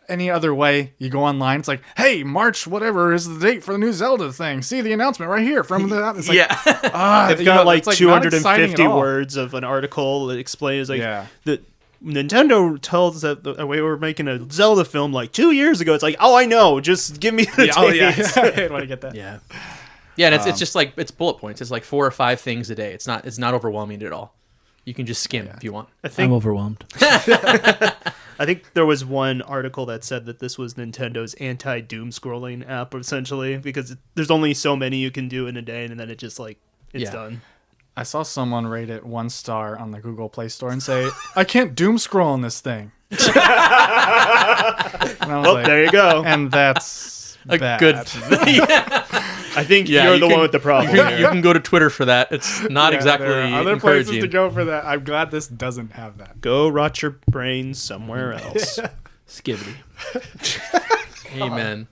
[SPEAKER 4] any other way you go online, it's like, hey, March whatever is the date for the new Zelda thing. See the announcement right here from the. It's like,
[SPEAKER 2] They've got like
[SPEAKER 4] it's, not exciting
[SPEAKER 2] 250
[SPEAKER 4] at all.
[SPEAKER 2] words of an article that explains like
[SPEAKER 4] Yeah.
[SPEAKER 2] that Nintendo tells that we were making a Zelda film like 2 years ago. It's like, oh, I know. Just give me the
[SPEAKER 4] Yeah, oh yeah,
[SPEAKER 2] dates.
[SPEAKER 4] I want to get that.
[SPEAKER 3] Yeah. Yeah, and it's just like it's bullet points. It's like 4 or 5 things a day. It's not overwhelming at all. You can just skim if you want.
[SPEAKER 1] I'm overwhelmed.
[SPEAKER 2] I think there was one article that said that this was Nintendo's anti-doom scrolling app, essentially, because there's only so many you can do in a day, and then it just it's done.
[SPEAKER 4] I saw someone rate it 1 star on the Google Play Store and say, "I can't doom scroll on this thing." And I was like,
[SPEAKER 2] there you go.
[SPEAKER 4] and that's
[SPEAKER 3] A
[SPEAKER 4] bad.
[SPEAKER 3] good.
[SPEAKER 2] I think
[SPEAKER 3] Yeah,
[SPEAKER 2] you're
[SPEAKER 3] you
[SPEAKER 2] the
[SPEAKER 3] can-
[SPEAKER 2] one with the problem.
[SPEAKER 3] You can go to Twitter for that. It's not exactly
[SPEAKER 4] There are other
[SPEAKER 3] encouraging.
[SPEAKER 4] places to go for that. I'm glad this doesn't have that.
[SPEAKER 2] Go rot your brains somewhere else.
[SPEAKER 1] Skibbity.
[SPEAKER 3] Amen.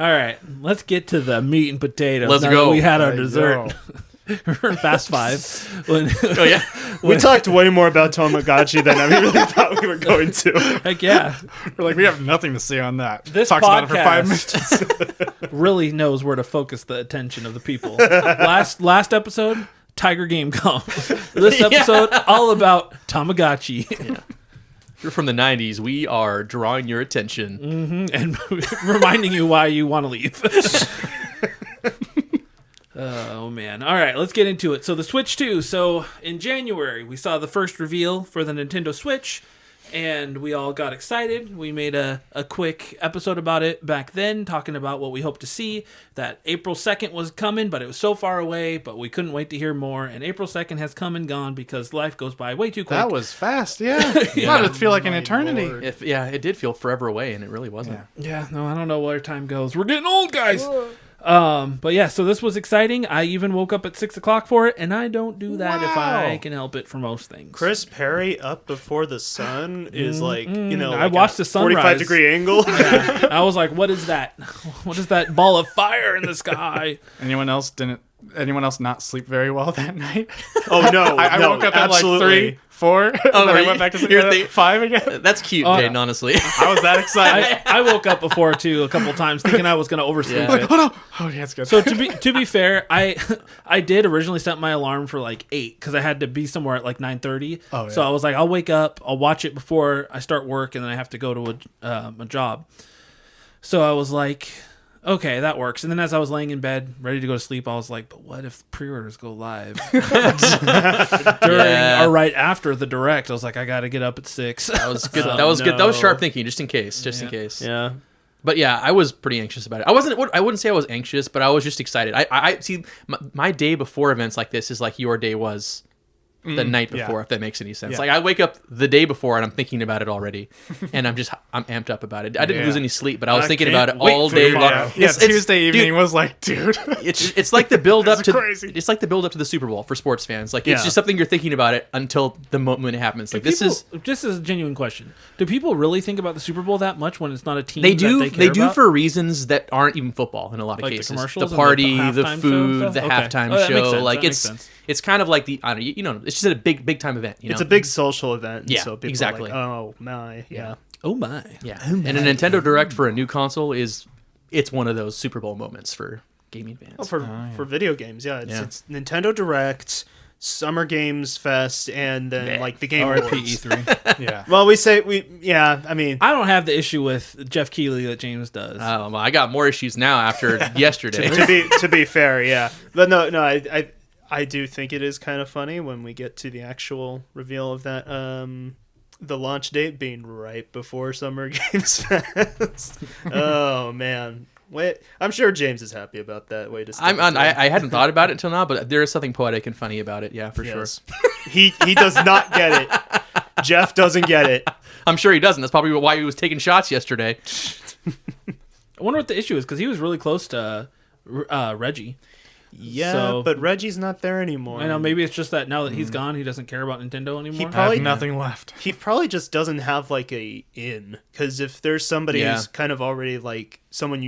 [SPEAKER 1] All right, let's get to the meat and potatoes.
[SPEAKER 3] Let's
[SPEAKER 1] now
[SPEAKER 3] go.
[SPEAKER 1] that we had our
[SPEAKER 4] There you
[SPEAKER 1] dessert.
[SPEAKER 4] go.
[SPEAKER 1] We're in Fast Five. When,
[SPEAKER 3] Oh yeah.
[SPEAKER 2] We talked way more about Tamagotchi than I really thought we were going to.
[SPEAKER 1] heck yeah,
[SPEAKER 4] We're like, we have nothing to say on that.
[SPEAKER 1] This
[SPEAKER 4] Talks about it for 5
[SPEAKER 1] podcast-
[SPEAKER 4] minutes.
[SPEAKER 1] really knows where to focus the attention of the people. Last episode, Tiger Game Come. This episode, all about Tamagotchi.
[SPEAKER 3] You're from the 90s. We are drawing your attention.
[SPEAKER 1] And reminding you why you want to leave. Oh man. All right, let's get into it. So the Switch 2. So in January, we saw the first reveal for the Nintendo Switch, and we all got excited. We made a quick episode about it back then, talking about what we hope to see. That April 2nd was coming, but it was so far away, but we couldn't wait to hear more. And April 2nd has come and gone because life goes by way too quick.
[SPEAKER 4] That was fast, yeah. Thought it'd feel like an eternity.
[SPEAKER 2] Lord.
[SPEAKER 3] It did feel forever away, and it really wasn't.
[SPEAKER 1] Yeah, no, I don't know where time goes. We're getting old, guys. But yeah, so this was exciting. I even woke up at 6 o'clock for it, and I don't do that if I
[SPEAKER 4] Wow.
[SPEAKER 1] can help it for most things.
[SPEAKER 2] Chris Perry up before the sun is
[SPEAKER 1] I
[SPEAKER 2] like
[SPEAKER 1] watched the sunrise.
[SPEAKER 2] 45-degree angle.
[SPEAKER 1] I was like, what is that? What is that ball of fire in the sky?
[SPEAKER 4] Anyone else not sleep very well that night?
[SPEAKER 2] Oh no!
[SPEAKER 4] I
[SPEAKER 2] no,
[SPEAKER 4] woke up
[SPEAKER 2] absolutely.
[SPEAKER 4] at like 3, 4, and then
[SPEAKER 3] were
[SPEAKER 4] I
[SPEAKER 3] you-
[SPEAKER 4] went back to sleep
[SPEAKER 3] you're
[SPEAKER 4] at
[SPEAKER 3] the-
[SPEAKER 4] 5 again.
[SPEAKER 3] That's cute,
[SPEAKER 1] Oh,
[SPEAKER 3] Jaden, honestly.
[SPEAKER 4] I was that excited.
[SPEAKER 1] I woke up before too a couple times thinking I was going to oversleep
[SPEAKER 3] Yeah.
[SPEAKER 1] it.
[SPEAKER 4] Oh no! Oh yeah, it's good.
[SPEAKER 1] So to be fair, I did originally set my alarm for like 8 because I had to be somewhere at like 9:30.
[SPEAKER 4] Oh, yeah.
[SPEAKER 1] So I was like, I'll wake up, I'll watch it before I start work, and then I have to go to a job. So I was like, okay, that works. And then as I was laying in bed, ready to go to sleep, I was like, but what if pre-orders go live during or right after the direct? I was like, I got to get up at 6.
[SPEAKER 3] That was good.
[SPEAKER 1] So-
[SPEAKER 3] That was good. That was
[SPEAKER 2] no.
[SPEAKER 3] sharp thinking, just in case. In case.
[SPEAKER 2] Yeah.
[SPEAKER 3] But yeah, I was pretty anxious about it. I wouldn't say I was anxious, but I was just excited. I see my day before events like this is like your day was the night
[SPEAKER 4] yeah.
[SPEAKER 3] before, if that makes any sense.
[SPEAKER 4] Yeah.
[SPEAKER 3] Like I wake up the day before and I'm thinking about it already, and I'm amped up about it. I didn't
[SPEAKER 4] Yeah.
[SPEAKER 3] lose any sleep, but I was
[SPEAKER 2] I
[SPEAKER 3] thinking
[SPEAKER 2] can't
[SPEAKER 3] about it
[SPEAKER 2] wait
[SPEAKER 3] all
[SPEAKER 2] for
[SPEAKER 3] day
[SPEAKER 2] tomorrow.
[SPEAKER 3] long.
[SPEAKER 4] yeah,
[SPEAKER 3] It's-
[SPEAKER 4] Tuesday
[SPEAKER 3] dude,
[SPEAKER 4] evening was like, dude.
[SPEAKER 3] it's like the build up
[SPEAKER 4] It's
[SPEAKER 3] to
[SPEAKER 4] crazy.
[SPEAKER 3] it's like the build up to the Super Bowl for sports fans. Like
[SPEAKER 2] Yeah.
[SPEAKER 3] it's just something you're thinking about it until the moment it happens. Like this is
[SPEAKER 1] just as a genuine question. Do people really think about the Super Bowl that much when it's not a team?
[SPEAKER 3] they do
[SPEAKER 1] That they care about?
[SPEAKER 3] for reasons that aren't even football in a lot of
[SPEAKER 1] Like the
[SPEAKER 3] cases.
[SPEAKER 1] commercials
[SPEAKER 3] The
[SPEAKER 1] and, like,
[SPEAKER 3] party,
[SPEAKER 1] the
[SPEAKER 3] the
[SPEAKER 1] halftime show
[SPEAKER 3] food,
[SPEAKER 1] and
[SPEAKER 3] the
[SPEAKER 1] stuff? Okay.
[SPEAKER 3] halftime
[SPEAKER 1] Oh, that makes
[SPEAKER 3] show.
[SPEAKER 1] sense.
[SPEAKER 3] Like
[SPEAKER 1] That makes sense.
[SPEAKER 3] it's kind of like the I don't know, it's just a big time event. You know?
[SPEAKER 2] It's a big social event. And
[SPEAKER 3] Yeah,
[SPEAKER 2] so people
[SPEAKER 3] exactly.
[SPEAKER 2] Are like, oh my, yeah.
[SPEAKER 1] Oh my.
[SPEAKER 3] yeah. And a Nintendo Direct for a new console it's one of those Super Bowl moments for gaming fans.
[SPEAKER 2] Oh, for video games, yeah.
[SPEAKER 3] Yeah.
[SPEAKER 2] It's Nintendo Direct, Summer Games Fest, and then like the Game
[SPEAKER 1] R.I.P.
[SPEAKER 2] Awards.
[SPEAKER 1] E3.
[SPEAKER 4] Yeah.
[SPEAKER 2] Well, I mean,
[SPEAKER 1] I don't have the issue with Jeff Keighley that James does.
[SPEAKER 3] Well, I got more issues now after yesterday.
[SPEAKER 2] to be fair, yeah. But no, I do think it is kind of funny when we get to the actual reveal of that. The launch date being right before Summer Games Fest. Oh man, wait! I'm sure James is happy about that. Way to stick it to him.
[SPEAKER 3] I hadn't thought about it until now, but there is something poetic and funny about it. Yeah, for
[SPEAKER 2] Yes.
[SPEAKER 3] sure.
[SPEAKER 2] He does not get it. Jeff doesn't get it.
[SPEAKER 3] I'm sure he doesn't. That's probably why he was taking shots yesterday.
[SPEAKER 1] I wonder what the issue is because he was really close to Reggie.
[SPEAKER 2] Yeah,
[SPEAKER 1] So-
[SPEAKER 2] but Reggie's not there anymore.
[SPEAKER 1] I know maybe it's just that now that he's gone, he doesn't care about Nintendo anymore.
[SPEAKER 4] I
[SPEAKER 2] probably-
[SPEAKER 4] have nothing left.
[SPEAKER 2] He probably just doesn't have like a in, because if there's somebody
[SPEAKER 3] Yeah.
[SPEAKER 2] who's kind of already like someone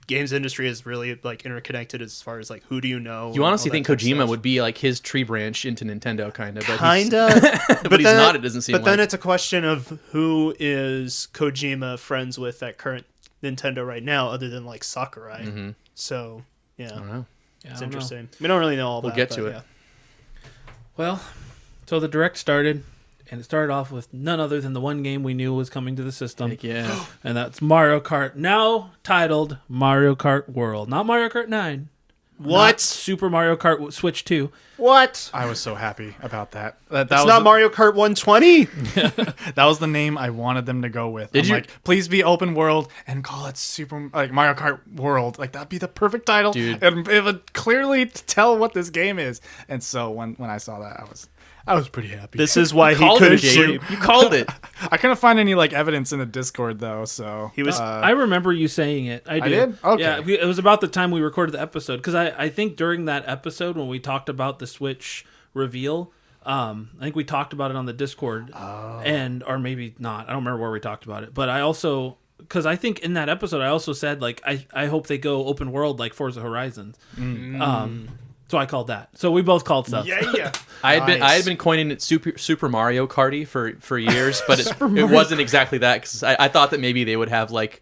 [SPEAKER 2] games industry is really like interconnected as far as like who do you know.
[SPEAKER 3] You
[SPEAKER 2] and
[SPEAKER 3] honestly
[SPEAKER 2] all
[SPEAKER 3] think
[SPEAKER 2] that type of
[SPEAKER 3] Kojima
[SPEAKER 2] stuff.
[SPEAKER 3] would be like his tree branch into Nintendo, kind of. But
[SPEAKER 2] Kinda,
[SPEAKER 3] but he's not. It doesn't seem.
[SPEAKER 2] But then
[SPEAKER 3] like.
[SPEAKER 2] it's a question of who is Kojima friends with at current Nintendo right now, other than like Sakurai.
[SPEAKER 3] Mhm.
[SPEAKER 2] So yeah,
[SPEAKER 3] I don't know.
[SPEAKER 1] Yeah, I
[SPEAKER 2] it's
[SPEAKER 1] don't know.
[SPEAKER 2] interesting. We don't really know all
[SPEAKER 3] We'll
[SPEAKER 2] that.
[SPEAKER 3] get
[SPEAKER 2] but
[SPEAKER 3] to it.
[SPEAKER 2] yeah.
[SPEAKER 1] Well, so the direct started, And it started off with none other than the one game we knew was coming to the system.
[SPEAKER 3] Heck yeah.
[SPEAKER 1] And that's Mario Kart, now titled Mario Kart World. Not Mario Kart 9.
[SPEAKER 2] What?
[SPEAKER 1] Not Super Mario Kart Switch 2.
[SPEAKER 2] What?
[SPEAKER 4] I was so happy about that.
[SPEAKER 2] It's not Mario Kart 120?
[SPEAKER 4] That was the name I wanted them to go with.
[SPEAKER 3] Did you-
[SPEAKER 4] like, please be open world and call it Mario Kart World. Like, that'd be the perfect title.
[SPEAKER 3] Dude.
[SPEAKER 4] It would clearly tell what this game is. And so when I saw that, I was pretty happy.
[SPEAKER 2] This is why he
[SPEAKER 3] Called
[SPEAKER 2] couldn't
[SPEAKER 3] it, Jaiden.
[SPEAKER 2] sleep.
[SPEAKER 3] You called it.
[SPEAKER 4] I couldn't find any like evidence in the Discord though. So
[SPEAKER 2] He was-
[SPEAKER 1] I remember you saying it. I do.
[SPEAKER 4] did? Okay.
[SPEAKER 1] Yeah, it was about the time we recorded the episode. Because I think during that episode when we talked about the Switch reveal, I think we talked about it on the Discord. Or maybe not. I don't remember where we talked about it. But I also... Because I think in that episode, I also said, like, I hope they go open world like Forza Horizons. So I called that. So we both called stuff.
[SPEAKER 2] Yeah.
[SPEAKER 3] I had been coining it Super Mario Karty for years, but it wasn't exactly that because I thought that maybe they would have like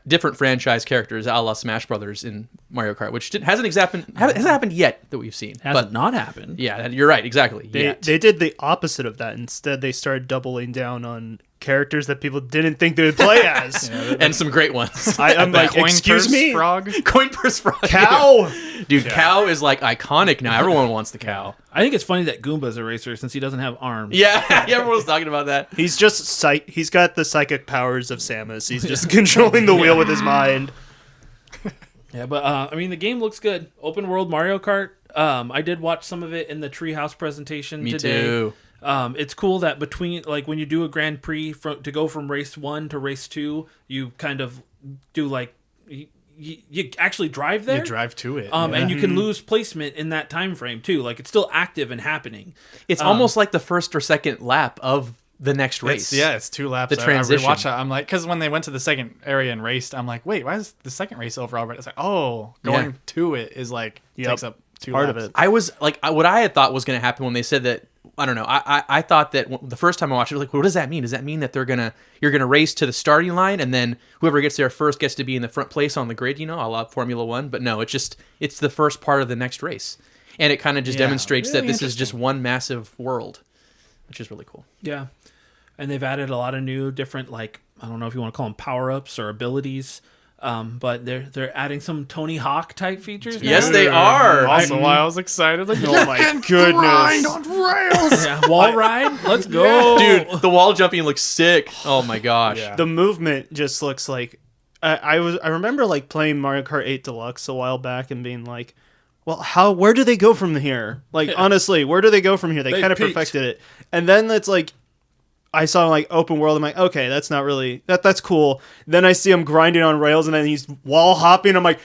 [SPEAKER 3] different franchise characters, a la Smash Brothers in Mario Kart, which hasn't happened yet that we've seen.
[SPEAKER 1] Hasn't not happened.
[SPEAKER 3] Yeah, you're right. Exactly.
[SPEAKER 2] They did the opposite of that. Instead, they started doubling down on characters that people didn't think they would play as.
[SPEAKER 3] And some great ones.
[SPEAKER 2] I'm like,
[SPEAKER 4] Coin
[SPEAKER 2] excuse
[SPEAKER 4] purse
[SPEAKER 2] me?
[SPEAKER 4] frog.
[SPEAKER 3] Coin purse frog.
[SPEAKER 2] Cow!
[SPEAKER 3] Dude, Cow is like iconic now. Everyone wants the Cow.
[SPEAKER 1] I think it's funny that Goomba's a racer since he doesn't have arms.
[SPEAKER 3] Yeah, everyone's talking about that.
[SPEAKER 2] He's just he's got the psychic powers of Samus. He's just controlling the wheel with his mind.
[SPEAKER 1] Yeah, but I mean, the game looks good. Open world Mario Kart. I did watch some of it in the Treehouse presentation
[SPEAKER 3] Me
[SPEAKER 1] today.
[SPEAKER 3] too.
[SPEAKER 1] It's cool that between, like, when you do a Grand Prix to go from race 1 to race 2, you kind of do like you actually drive there.
[SPEAKER 4] You drive to it.
[SPEAKER 1] And you can lose placement in that time frame too. Like, it's still active and happening.
[SPEAKER 3] It's almost like the first or second lap of the next race.
[SPEAKER 4] It's 2 laps.
[SPEAKER 3] The transition.
[SPEAKER 4] I rewatched that. I'm like, because when they went to the second area and raced, I'm like, wait, why is the second race over already? It's like, oh, going to it is like takes up 2
[SPEAKER 2] Part
[SPEAKER 4] laps.
[SPEAKER 2] of it.
[SPEAKER 3] I was like, what I had thought was going to happen when they said that. I don't know. I thought that the first time I watched it, I was like, what does that mean? Does that mean that you're gonna race to the starting line and then whoever gets there first gets to be in the front place on the grid, a la Formula One? But no, it's the first part of the next race, and it kind of just demonstrates that this is just one massive world, which is really cool.
[SPEAKER 1] Yeah, and they've added a lot of new different, like, I don't know if you want to call them power-ups or abilities. But they're adding some Tony Hawk type features now.
[SPEAKER 3] Yes, they are.
[SPEAKER 4] Also, why I was excited. Like,
[SPEAKER 2] Oh my goodness.
[SPEAKER 4] grind on rails.
[SPEAKER 1] Yeah, wall ride. Let's go,
[SPEAKER 3] Dude, the wall jumping looks sick. Oh my gosh.
[SPEAKER 4] Yeah.
[SPEAKER 2] The movement just looks like I remember like playing Mario Kart 8 Deluxe a while back and being like, well, where do they go from here? Like, honestly, where do they go from here? They kind of
[SPEAKER 1] peaked.
[SPEAKER 2] perfected it. And then it's like I saw like open world. I'm like, okay, that's not really that's cool. Then I see him grinding on rails and then he's wall hopping. I'm like,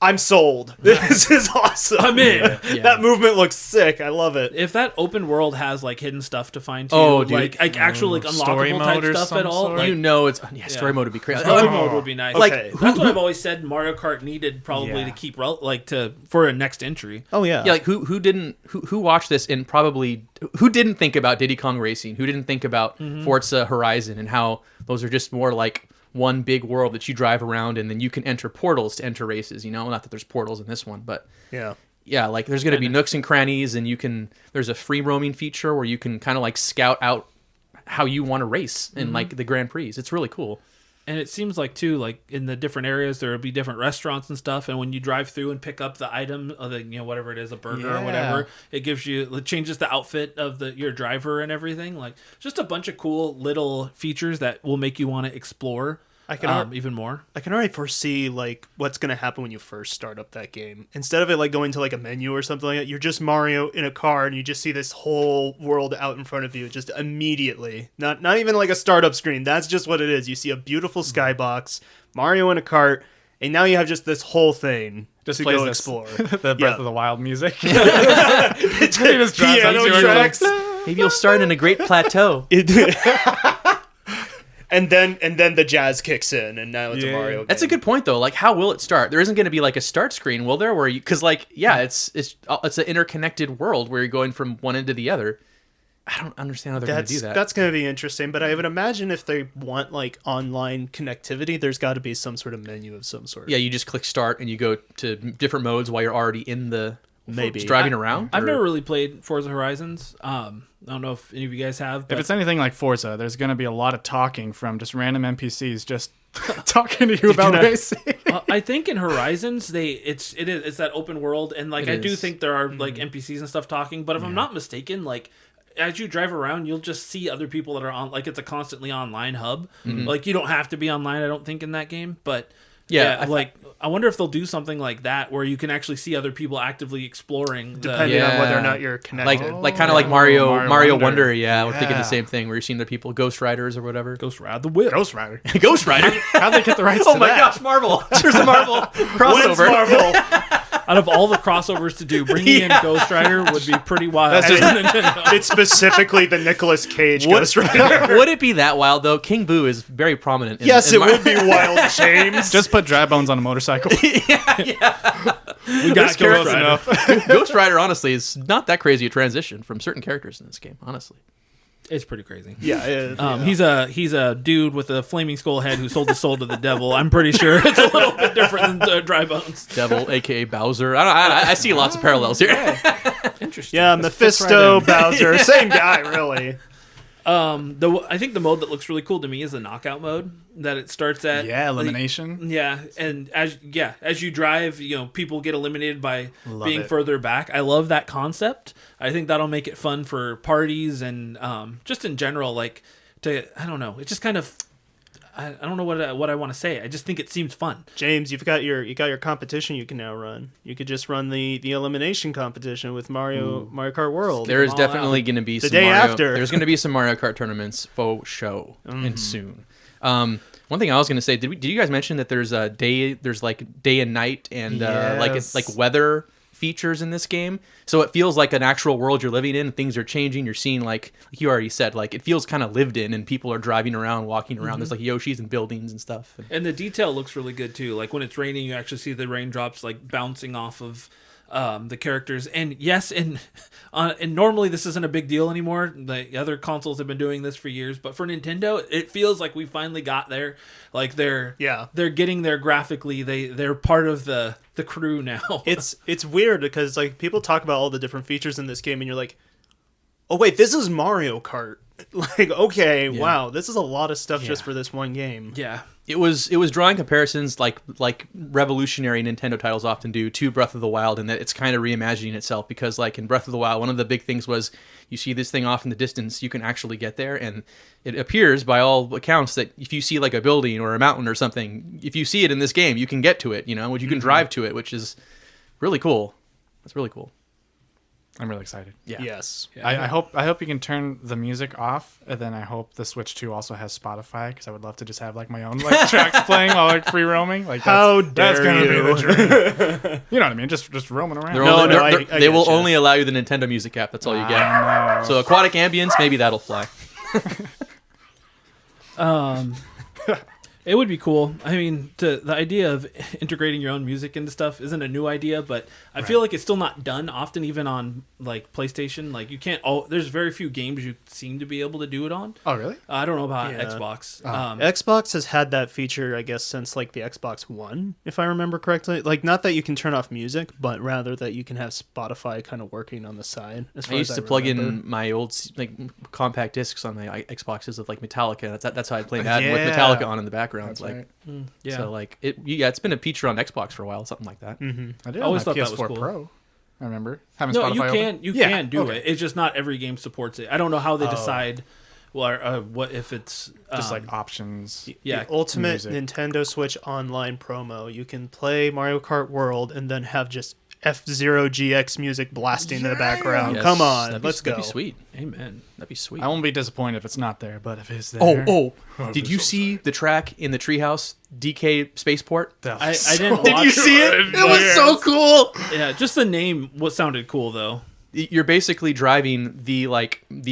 [SPEAKER 2] I'm sold. This is awesome.
[SPEAKER 1] I'm in.
[SPEAKER 2] That movement looks sick. I love it.
[SPEAKER 1] If that open world has like hidden stuff to find too,
[SPEAKER 3] Oh, dude.
[SPEAKER 1] like actual like
[SPEAKER 4] Story
[SPEAKER 1] unlockable
[SPEAKER 4] mode
[SPEAKER 1] type
[SPEAKER 4] or
[SPEAKER 1] stuff
[SPEAKER 4] some
[SPEAKER 1] at all,
[SPEAKER 4] sort?
[SPEAKER 1] like,
[SPEAKER 3] it's story mode would be crazy.
[SPEAKER 1] story mode would be nice.
[SPEAKER 3] Like,
[SPEAKER 2] Okay.
[SPEAKER 1] That's what I've always said Mario Kart needed probably
[SPEAKER 4] Yeah.
[SPEAKER 1] to keep for a next entry.
[SPEAKER 2] Oh yeah.
[SPEAKER 3] Yeah, like who watched this and probably who didn't think about Diddy Kong Racing? Who didn't think about Forza Horizon and how those are just more like one big world that you drive around and then you can enter portals to enter races, not that there's portals in this one, but
[SPEAKER 2] yeah.
[SPEAKER 3] like there's going to be nooks and crannies and there's a free roaming feature where you can kind of like scout out how you want to race in like the Grand Prix. It's really cool.
[SPEAKER 1] And it seems like too, like in the different areas, there will be different restaurants and stuff. And when you drive through and pick up the item, or whatever it is, a burger or whatever, it changes the outfit of your driver and everything. Like, just a bunch of cool little features that will make you want to explore even more.
[SPEAKER 2] I can already foresee like what's gonna happen when you first start up that game. Instead of it like going to like a menu or something like that, you're just Mario in a car and you just see this whole world out in front of you just immediately. Not even like a startup screen. That's just what it is. You see a beautiful skybox, Mario in a cart, and now you have just this whole thing
[SPEAKER 4] Just
[SPEAKER 2] to
[SPEAKER 4] plays
[SPEAKER 2] go
[SPEAKER 4] this-
[SPEAKER 2] explore.
[SPEAKER 4] the Breath of the Wild music.
[SPEAKER 2] It's
[SPEAKER 4] just drives
[SPEAKER 2] piano
[SPEAKER 4] up to your
[SPEAKER 2] tracks.
[SPEAKER 3] Maybe you'll start in a great plateau.
[SPEAKER 2] And then the jazz kicks in, and now it's a Mario game.
[SPEAKER 3] That's a good point, though. Like, how will it start? There isn't going to be like a start screen, will there? Where you, because like, yeah, it's an interconnected world where you're going from one end to the other. I don't understand how they're going to do that.
[SPEAKER 2] That's going to be interesting, but I would imagine if they want like online connectivity, there's got to be some sort of menu of some sort.
[SPEAKER 3] Yeah, you just click start and you go to different modes while you're already in the
[SPEAKER 2] maybe
[SPEAKER 3] Just driving around?
[SPEAKER 1] I've
[SPEAKER 3] Or-
[SPEAKER 1] never really played Forza Horizons. I don't know if any of you guys have.
[SPEAKER 4] If
[SPEAKER 1] But
[SPEAKER 4] it's anything like Forza, there's going to be a lot of talking from just random NPCs just talking to you about racing.
[SPEAKER 1] I think in Horizons it's that open world, and like
[SPEAKER 3] It
[SPEAKER 1] I do
[SPEAKER 3] is.
[SPEAKER 1] think there are like NPCs and stuff talking. But if I'm not mistaken, like as you drive around, you'll just see other people that are on. Like it's a constantly online hub. Like you don't have to be online, I don't think, in that game, but.
[SPEAKER 3] Yeah,
[SPEAKER 1] I wonder if they'll do something like that where you can actually see other people actively exploring.
[SPEAKER 2] depending on whether or
[SPEAKER 3] Yeah.
[SPEAKER 2] not you're connected.
[SPEAKER 3] like kind of like Mario
[SPEAKER 4] Mario
[SPEAKER 3] Wonder.
[SPEAKER 4] Wonder.
[SPEAKER 3] Yeah, we're thinking
[SPEAKER 4] Yeah.
[SPEAKER 3] the same thing. Where you're seeing the people, Ghost Riders or whatever.
[SPEAKER 1] Ghost Ride the Whip.
[SPEAKER 4] Ghost Rider.
[SPEAKER 3] Ghost Rider.
[SPEAKER 4] How'd they get the rights
[SPEAKER 3] Oh
[SPEAKER 4] to
[SPEAKER 3] my
[SPEAKER 4] that?
[SPEAKER 3] gosh, Marvel! There's a Marvel
[SPEAKER 2] When's
[SPEAKER 3] crossover.
[SPEAKER 2] Marvel?
[SPEAKER 1] Out of all the crossovers to do, bringing in Ghost Rider would be pretty wild.
[SPEAKER 2] That's it's specifically the Nicolas Cage Ghost Rider.
[SPEAKER 3] Would it be that wild though? King Boo is very prominent.
[SPEAKER 2] Yes, it would be wild, James.
[SPEAKER 4] Just put dry bones on a motorcycle.
[SPEAKER 1] We got Ghost Rider.
[SPEAKER 3] Ghost Rider, honestly, is not that crazy a transition from certain characters in this game. Honestly,
[SPEAKER 1] It's pretty crazy.
[SPEAKER 2] Yeah,
[SPEAKER 1] He's a dude with a flaming skull head who sold his soul to the devil. I'm pretty sure it's a little bit different than Dry Bones.
[SPEAKER 3] Devil, aka Bowser. I see lots of parallels here.
[SPEAKER 1] Interesting.
[SPEAKER 2] yeah, Mephisto, Bowser, same guy, really.
[SPEAKER 1] I think the mode that looks really cool to me is the knockout mode that it starts at.
[SPEAKER 4] Yeah, elimination.
[SPEAKER 1] Yeah, and as you drive, people get eliminated by being
[SPEAKER 2] it.
[SPEAKER 1] further back. I love that concept. I think that'll make it fun for parties and just in general. I don't know. It's just kind of I don't know what I want to say. I just think it seems fun.
[SPEAKER 2] James, you got your competition you can now run. You could just run the elimination competition with Mario Kart World.
[SPEAKER 3] There is
[SPEAKER 1] all
[SPEAKER 3] definitely going to be some
[SPEAKER 2] day
[SPEAKER 3] Mario,
[SPEAKER 2] after.
[SPEAKER 3] There's going to be some Mario Kart tournaments faux show and soon. One thing I was going to say, did you guys mention that there's like day and night and
[SPEAKER 4] Yes.
[SPEAKER 3] like weather features in this game? So it feels like an actual world you're living in. Things are changing. You're seeing like you already said, like it feels kind of lived in, and people are driving around, walking around. There's like Yoshis and buildings and stuff.
[SPEAKER 1] And the detail looks really good too. Like when it's raining, you actually see the raindrops like bouncing off of the characters. And yes, and normally this isn't a big deal anymore. The other consoles have been doing this for years, but for Nintendo, it feels like we finally got there. Like they're getting there graphically. They're part of the crew now.
[SPEAKER 2] It's weird because like people talk about all the different features in this game, and you're like, oh wait, this is Mario Kart. Like, okay, wow, this is a lot of stuff just for this one game.
[SPEAKER 1] Yeah.
[SPEAKER 3] It was drawing comparisons like revolutionary Nintendo titles often do to Breath of the Wild, and that it's kind of reimagining itself, because like in Breath of the Wild, one of the big things was you see this thing off in the distance, you can actually get there, and it appears by all accounts that if you see like a building or a mountain or something, if you see it in this game, you can get to it, you can drive to it, which is really cool. That's really cool.
[SPEAKER 4] I'm really excited.
[SPEAKER 3] Yeah.
[SPEAKER 2] Yes.
[SPEAKER 4] I hope you can turn the music off, and then I hope the Switch 2 also has Spotify, because I would love to just have like my own like tracks playing while like free roaming. Like that's gonna be the dream. You know what I mean? Just roaming around.
[SPEAKER 3] They will only allow you the Nintendo Music app. That's all you get. So aquatic ambience, maybe that'll fly.
[SPEAKER 1] It would be cool. I mean, the idea of integrating your own music into stuff isn't a new idea, but I feel like it's still not done often, even on like PlayStation. Like you can't. There's very few games you seem to be able to do it on.
[SPEAKER 4] Oh, really?
[SPEAKER 1] I don't know about
[SPEAKER 2] Yeah.
[SPEAKER 1] Xbox.
[SPEAKER 2] Xbox has had that feature, I guess, since like the Xbox One, if I remember correctly. Like, not that you can turn off music, but rather that you can have Spotify kind of working on the side. As far
[SPEAKER 3] I used
[SPEAKER 2] as
[SPEAKER 3] to plug
[SPEAKER 2] remember.
[SPEAKER 3] in my old like compact discs on my Xboxes of like Metallica. That's how I played that with
[SPEAKER 2] Yeah.
[SPEAKER 3] Metallica on in the background.
[SPEAKER 4] That's
[SPEAKER 3] Like,
[SPEAKER 4] right.
[SPEAKER 1] Yeah.
[SPEAKER 3] So like it's been a feature on Xbox for a while, something like that.
[SPEAKER 4] I did.
[SPEAKER 1] I always
[SPEAKER 4] on my
[SPEAKER 1] thought that
[SPEAKER 4] PS4
[SPEAKER 1] was cool.
[SPEAKER 4] Pro. I remember having
[SPEAKER 1] No,
[SPEAKER 4] Spotify
[SPEAKER 1] you
[SPEAKER 4] open.
[SPEAKER 1] can do it. It's just not every game supports it. I don't know how they decide. What if it's
[SPEAKER 4] Just like options.
[SPEAKER 1] yeah.
[SPEAKER 2] The ultimate
[SPEAKER 4] music.
[SPEAKER 2] Nintendo Switch online promo. You can play Mario Kart World and then have just F-Zero GX music blasting in the background.
[SPEAKER 3] Yes,
[SPEAKER 2] Come on,
[SPEAKER 3] that'd be-
[SPEAKER 2] let's go.
[SPEAKER 3] That'd be sweet.
[SPEAKER 1] Amen.
[SPEAKER 3] That'd be sweet.
[SPEAKER 4] I won't be disappointed if it's not there, but if it's there.
[SPEAKER 3] Did you see the track in the Treehouse DK Spaceport?
[SPEAKER 1] I didn't watch
[SPEAKER 3] Did you see it? It was so cool.
[SPEAKER 1] Yeah, just the name sounded cool though.
[SPEAKER 3] You're basically driving the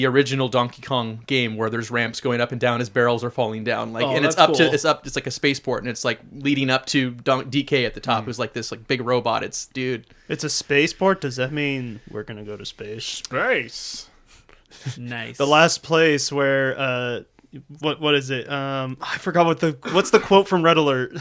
[SPEAKER 3] original Donkey Kong game where there's ramps going up and down as barrels are falling down, like, and it's
[SPEAKER 1] that's
[SPEAKER 3] up
[SPEAKER 1] cool.
[SPEAKER 3] to it's like a spaceport, and it's like leading up to DK at the top, who's like this like big robot. It's
[SPEAKER 2] It's a spaceport. Does that mean we're gonna go to space?
[SPEAKER 4] Space.
[SPEAKER 1] Nice.
[SPEAKER 2] The last place where what is it? I forgot what's the quote from Red Alert.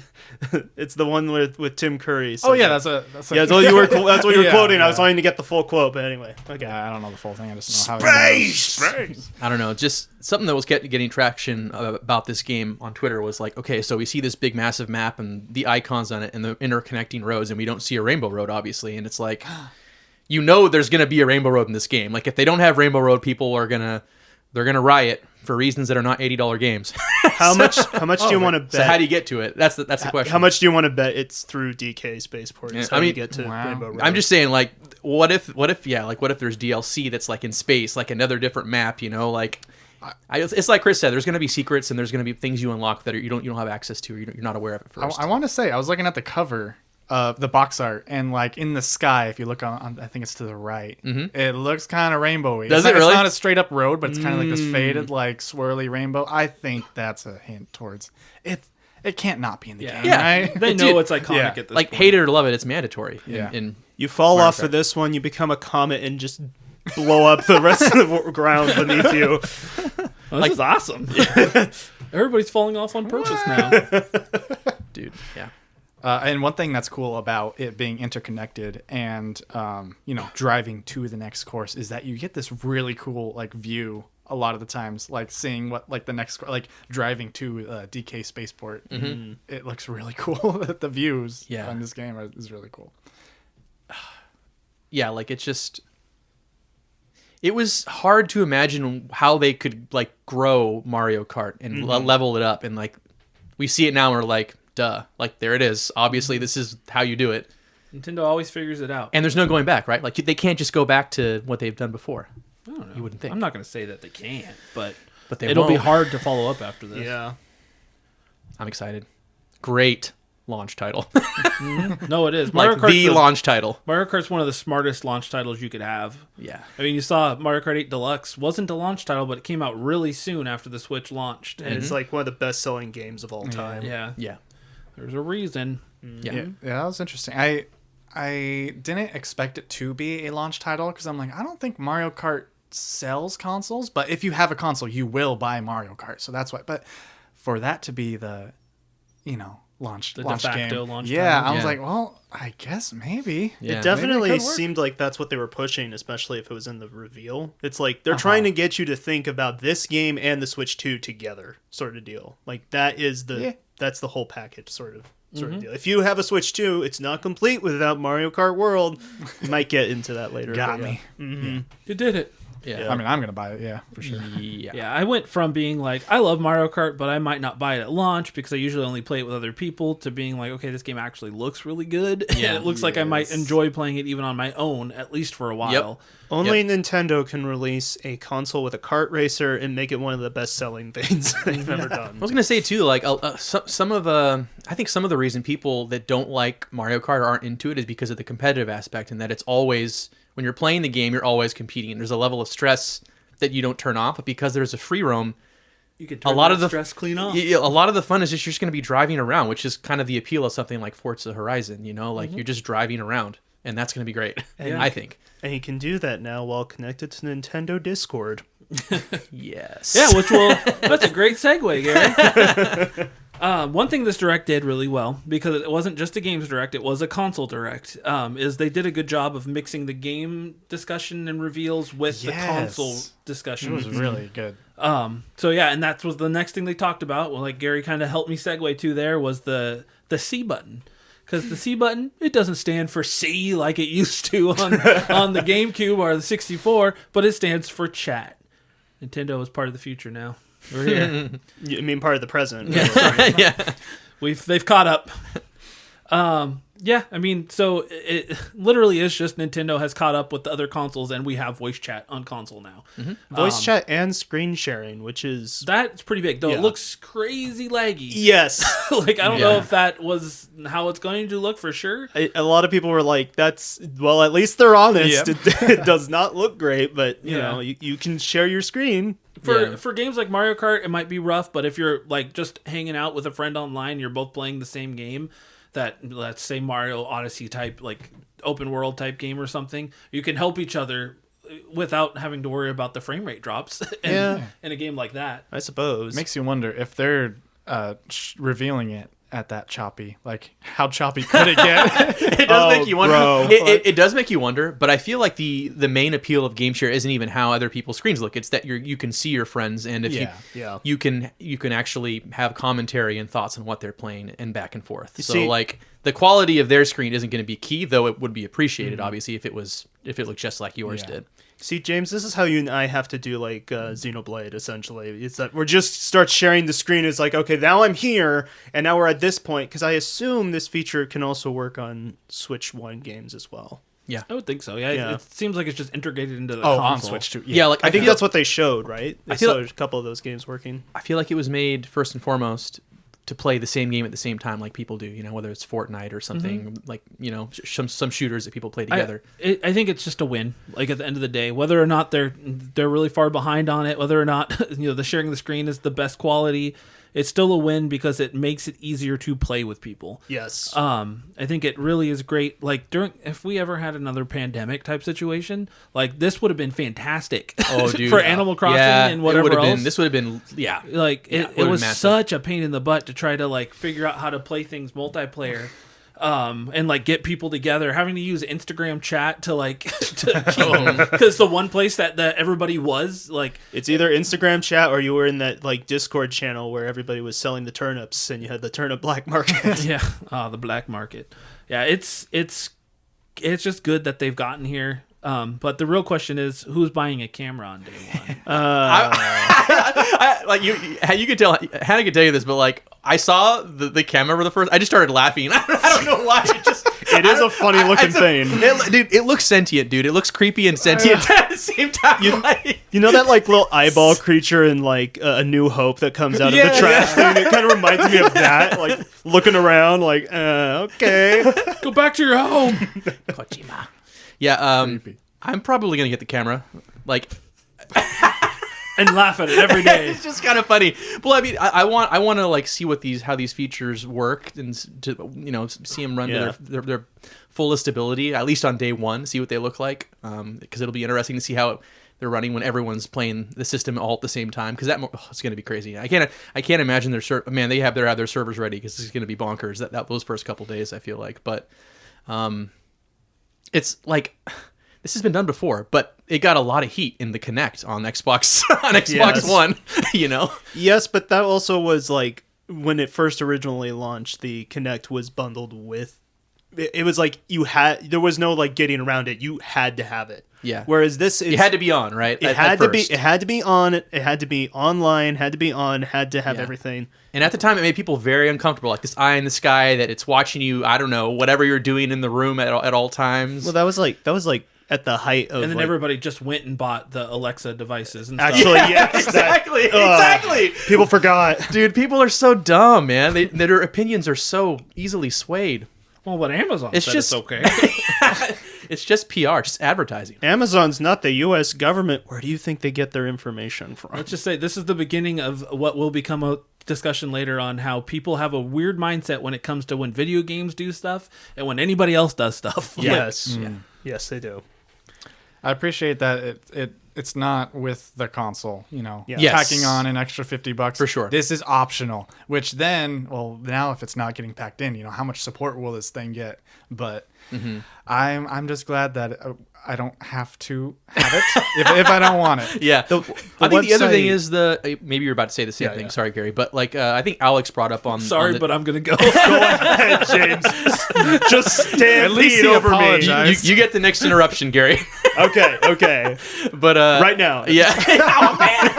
[SPEAKER 2] It's the one with Tim Curry.
[SPEAKER 4] Oh yeah, that's a
[SPEAKER 2] that's what you were quoting.
[SPEAKER 4] Yeah.
[SPEAKER 2] I was wanting to get the full quote, but anyway. Okay.
[SPEAKER 4] I don't know the full thing. I just know how
[SPEAKER 2] Space.
[SPEAKER 3] I don't know. Just something that was getting traction about this game on Twitter was like, okay, so we see this big, massive map and the icons on it and the interconnecting roads, and we don't see a Rainbow Road, obviously. And it's like, there's going to be a Rainbow Road in this game. Like, if they don't have Rainbow Road, people are gonna riot for reasons that are not $80 games.
[SPEAKER 2] How much do you want to bet?
[SPEAKER 3] So how do you get to it? That's the question.
[SPEAKER 2] How much do you want to bet it's through DK Spaceport?
[SPEAKER 3] Yeah,
[SPEAKER 2] How do you get to Rainbow Road?
[SPEAKER 3] I'm just saying, like, what if there's DLC that's like in space, like another different map, like. It's like Chris said. There's going to be secrets and there's going to be things you unlock that you don't have access to. Or you're not aware of at first.
[SPEAKER 4] I want to say I was looking at the cover of the box art, and like in the sky, if you look on I think it's to the right, it looks kind of rainbowy.
[SPEAKER 3] Does it really?
[SPEAKER 4] It's not a straight up road, but it's kind of like this faded, like swirly rainbow. I think that's a hint towards it. It can't not be in the game.
[SPEAKER 3] Yeah.
[SPEAKER 4] Right?
[SPEAKER 1] They know it's iconic at this
[SPEAKER 3] like
[SPEAKER 1] point.
[SPEAKER 3] hate it or love it, it's mandatory.
[SPEAKER 4] Yeah.
[SPEAKER 2] You fall
[SPEAKER 3] Mario
[SPEAKER 2] off
[SPEAKER 3] Kart.
[SPEAKER 2] of this one, you become a comet and just blow up the rest of the ground beneath you.
[SPEAKER 1] Well, this is awesome. Everybody's falling off on purpose now.
[SPEAKER 3] Dude, yeah.
[SPEAKER 4] And one thing that's cool about it being interconnected and driving to the next course is that you get this really cool like view a lot of the times, like seeing what like the next like driving to DK Spaceport. It looks really cool. The views on this game is really cool.
[SPEAKER 3] Yeah, like it's just. It was hard to imagine how they could like grow Mario Kart and level it up, and like we see it now and we're like, duh, like there it is. Obviously, this is how you do it.
[SPEAKER 1] Nintendo always figures it out.
[SPEAKER 3] And there's no going back, right? Like they can't just go back to what they've done before.
[SPEAKER 1] I don't know.
[SPEAKER 3] You wouldn't think.
[SPEAKER 1] I'm not going to say that they can't, but
[SPEAKER 3] It'll
[SPEAKER 1] be hard to follow up after this.
[SPEAKER 2] Yeah.
[SPEAKER 3] I'm excited. Great launch title.
[SPEAKER 1] No, it is.
[SPEAKER 3] Like the launch title.
[SPEAKER 1] Mario Kart's one of the smartest launch titles you could have.
[SPEAKER 3] Yeah.
[SPEAKER 1] I mean, you saw Mario Kart 8 Deluxe wasn't a launch title, but it came out really soon after the Switch launched.
[SPEAKER 2] And it's like one of the best-selling games of all time.
[SPEAKER 1] Yeah.
[SPEAKER 3] Yeah.
[SPEAKER 1] There's a reason.
[SPEAKER 3] Yeah.
[SPEAKER 4] Yeah, that was interesting. I didn't expect it to be a launch title because I'm like, I don't think Mario Kart sells consoles, but if you have a console, you will buy Mario Kart. So that's why. But for that to be the, launch
[SPEAKER 1] The
[SPEAKER 4] launch
[SPEAKER 1] de facto
[SPEAKER 4] game,
[SPEAKER 1] launch
[SPEAKER 4] yeah,
[SPEAKER 1] title.
[SPEAKER 4] I was
[SPEAKER 3] Yeah.
[SPEAKER 4] like, well, I guess maybe.
[SPEAKER 3] Yeah.
[SPEAKER 2] It definitely
[SPEAKER 4] Maybe it could work.
[SPEAKER 2] seemed like that's what they were pushing, especially if it was in the reveal. It's like they're trying to get you to think about this game and the Switch 2 together, sort of deal. Like that is that's the whole package, sort of deal. If you have a Switch 2, it's not complete without Mario Kart World. You might get into that later.
[SPEAKER 4] Got
[SPEAKER 2] but
[SPEAKER 4] me.
[SPEAKER 1] You did it.
[SPEAKER 3] Yeah.
[SPEAKER 4] I mean, I'm gonna buy it. Yeah, for sure.
[SPEAKER 3] Yeah.
[SPEAKER 1] Yeah, I went from being like, I love Mario Kart, but I might not buy it at launch because I usually only play it with other people, to being like, okay, this game actually looks really good.
[SPEAKER 3] Yeah.
[SPEAKER 1] It looks like I might enjoy playing it even on my own, at least for a while.
[SPEAKER 2] Only Nintendo can release a console with a kart racer and make it one of the best-selling things they've ever done.
[SPEAKER 3] I was gonna say too, like some of I think some of the reason people that don't like Mario Kart aren't into it is because of the competitive aspect, and that it's always when you're playing the game, you're always competing. There's a level of stress that you don't turn off, but because there's a free roam,
[SPEAKER 1] You could
[SPEAKER 3] a
[SPEAKER 1] turn
[SPEAKER 3] lot
[SPEAKER 1] that
[SPEAKER 3] of the
[SPEAKER 1] stress clean off.
[SPEAKER 3] A lot of the fun is just you're just gonna be driving around, which is kind of the appeal of something like Forza Horizon. Like you're just driving around, and that's gonna be great. I think.
[SPEAKER 2] And you can do that now while connected to Nintendo Discord.
[SPEAKER 3] Yes.
[SPEAKER 1] Yeah, that's a great segue, Gary. One thing this Direct did really well, because it wasn't just a games Direct, it was a console Direct, is they did a good job of mixing the game discussion and reveals with the console discussion.
[SPEAKER 4] It was really good.
[SPEAKER 1] So yeah, and that was the next thing they talked about. Well, like Gary kind of helped me segue to there was the C button. Because the C button, it doesn't stand for C like it used to on the GameCube or the 64, but it stands for chat. Nintendo is part of the future now. We're here.
[SPEAKER 2] You mean part of the present.
[SPEAKER 3] Yeah.
[SPEAKER 1] They've caught up. Yeah, I mean, so it literally is just Nintendo has caught up with the other consoles, and we have voice chat on console now.
[SPEAKER 2] Voice chat and screen sharing, which is...
[SPEAKER 1] That's pretty big, though.
[SPEAKER 2] Yeah.
[SPEAKER 1] It looks crazy laggy.
[SPEAKER 2] Yes.
[SPEAKER 1] Like, I don't know if that was how it's going to look for sure.
[SPEAKER 2] A lot of people were like, well, at least they're honest.
[SPEAKER 4] Yep.
[SPEAKER 2] It does not look great, but, you
[SPEAKER 1] Yeah.
[SPEAKER 2] know, you can share your screen.
[SPEAKER 1] For games like Mario Kart, it might be rough, but if you're like just hanging out with a friend online, you're both playing the same game, that let's say Mario Odyssey type, like open world type game or something, you can help each other without having to worry about the frame rate drops in a game like that.
[SPEAKER 2] I suppose.
[SPEAKER 4] Makes you wonder if they're revealing it at that choppy. Like, how choppy could it get?
[SPEAKER 3] It does make you wonder.
[SPEAKER 2] bro.
[SPEAKER 3] It does make you wonder, but I feel like the main appeal of game share isn't even how other people's screens look. It's that you can see your friends, and if you can actually have commentary and thoughts on what they're playing and back and forth. So like the quality of their screen isn't going to be key, though it would be appreciated obviously if it looked just like yours did.
[SPEAKER 2] See, James, this is how you and I have to do like Xenoblade, essentially. It's that we're just start sharing the screen. It's like, okay, now I'm here, and now we're at this point, because I assume this feature can also work on Switch 1 games as well.
[SPEAKER 3] Yeah.
[SPEAKER 1] I would think so. Yeah. It seems like it's just integrated into the
[SPEAKER 4] on
[SPEAKER 1] console.
[SPEAKER 4] Switch too.
[SPEAKER 3] Yeah, like
[SPEAKER 2] I think that's what they showed, right? They
[SPEAKER 3] I feel
[SPEAKER 2] showed a couple of those games working.
[SPEAKER 3] I feel like it was made first and foremost to play the same game at the same time, like people do. You know, whether it's Fortnite or something like some shooters that people play together.
[SPEAKER 1] I think it's just a win. Like at the end of the day, whether or not they're really far behind on it, whether or not the sharing the screen is the best quality, it's still a win because it makes it easier to play with people.
[SPEAKER 2] Yes.
[SPEAKER 1] I think it really is great. Like if we ever had another pandemic type situation, like this would have been fantastic.
[SPEAKER 3] Oh, dude,
[SPEAKER 1] for Animal Crossing and whatever else.
[SPEAKER 3] This would have been
[SPEAKER 1] Like it was
[SPEAKER 3] massive.
[SPEAKER 1] such a pain in the butt to try to like figure out how to play things multiplayer. And like get people together, having to use Instagram chat to like because the one place that everybody was like,
[SPEAKER 2] it's either Instagram chat or you were in that like Discord channel where everybody was selling the turnips and you had the turnip black market.
[SPEAKER 1] the black market. Yeah, it's just good that they've gotten here. But the real question is, who's buying a camera on day one?
[SPEAKER 3] You could tell Hannah could tell you this, but like I saw the camera for the first. I just started laughing. I don't know why.
[SPEAKER 2] It is a funny looking thing.
[SPEAKER 3] It looks sentient, dude. It looks creepy and sentient at the same time.
[SPEAKER 2] You know that like little eyeball creature in like A New Hope that comes out of the trash thing? It kind of reminds me of that, like looking around, like okay,
[SPEAKER 1] Go back to your home.
[SPEAKER 3] Kojima. Yeah, I'm probably gonna get the camera, like,
[SPEAKER 1] and laugh at it every day.
[SPEAKER 3] It's just kind of funny. Well, I mean, I want to like see how these features work and to see them run to their fullest ability, at least on day one. See what they look like, because it'll be interesting to see how they're running when everyone's playing the system all at the same time. Because it's going to be crazy. I can't imagine they have their servers ready because it's going to be bonkers that those first couple days. I feel like, but it's like this has been done before, but it got a lot of heat in the Kinect on Xbox One.
[SPEAKER 2] Yes, but that also was like when it first originally launched. The Kinect was bundled with. It was like there was no like getting around it. You had to have it.
[SPEAKER 3] Yeah.
[SPEAKER 2] Whereas this,
[SPEAKER 3] it had to be on, right?
[SPEAKER 2] It had to be on. It had to be online. Had to be on. Had to have everything.
[SPEAKER 3] And at the time, it made people very uncomfortable, like this eye in the sky that it's watching you. I don't know, whatever you're doing in the room at all times.
[SPEAKER 2] Well, that was like at the height of.
[SPEAKER 1] And then
[SPEAKER 2] like,
[SPEAKER 1] everybody just went and bought the Alexa devices and stuff.
[SPEAKER 2] actually,
[SPEAKER 3] Exactly.
[SPEAKER 2] People forgot,
[SPEAKER 3] dude. People are so dumb, man. Their opinions are so easily swayed.
[SPEAKER 1] Well, but Amazon said it's okay.
[SPEAKER 3] It's just PR, just advertising.
[SPEAKER 2] Amazon's not the U.S. government. Where do you think they get their information from?
[SPEAKER 1] Let's just say this is the beginning of what will become a discussion later on how people have a weird mindset when it comes to when video games do stuff and when anybody else does stuff.
[SPEAKER 2] Yes. Yes, they do.
[SPEAKER 4] I appreciate that it's not with the console,
[SPEAKER 3] Yes.
[SPEAKER 4] tacking on an extra $50
[SPEAKER 3] For sure.
[SPEAKER 4] This is optional, which then, now if it's not getting packed in, how much support will this thing get? But I'm just glad that I don't have to have it if I don't want it.
[SPEAKER 3] Yeah. I think the other thing is maybe you're about to say the same thing.
[SPEAKER 2] Yeah.
[SPEAKER 3] Sorry, Gary, but like I think Alex brought up on.
[SPEAKER 1] Sorry, but I'm gonna go.
[SPEAKER 2] Go ahead, James. Just stand
[SPEAKER 4] At least he
[SPEAKER 2] over me.
[SPEAKER 4] apologized.
[SPEAKER 3] you get the next interruption, Gary.
[SPEAKER 2] Okay.
[SPEAKER 3] But
[SPEAKER 2] Right now.
[SPEAKER 3] Yeah. Oh man.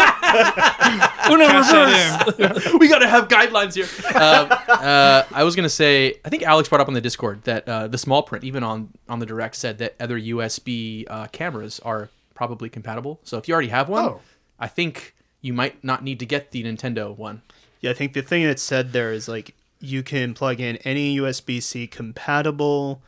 [SPEAKER 1] Uno reverse.
[SPEAKER 3] We gotta have guidelines here. I was gonna say, I think Alex brought up on the Discord that the small print, even on the Direct, said that other USB cameras are probably compatible. So if you already have one, I think you might not need to get the Nintendo one.
[SPEAKER 2] Yeah, I think the thing that said there is like you can plug in any USB-C compatible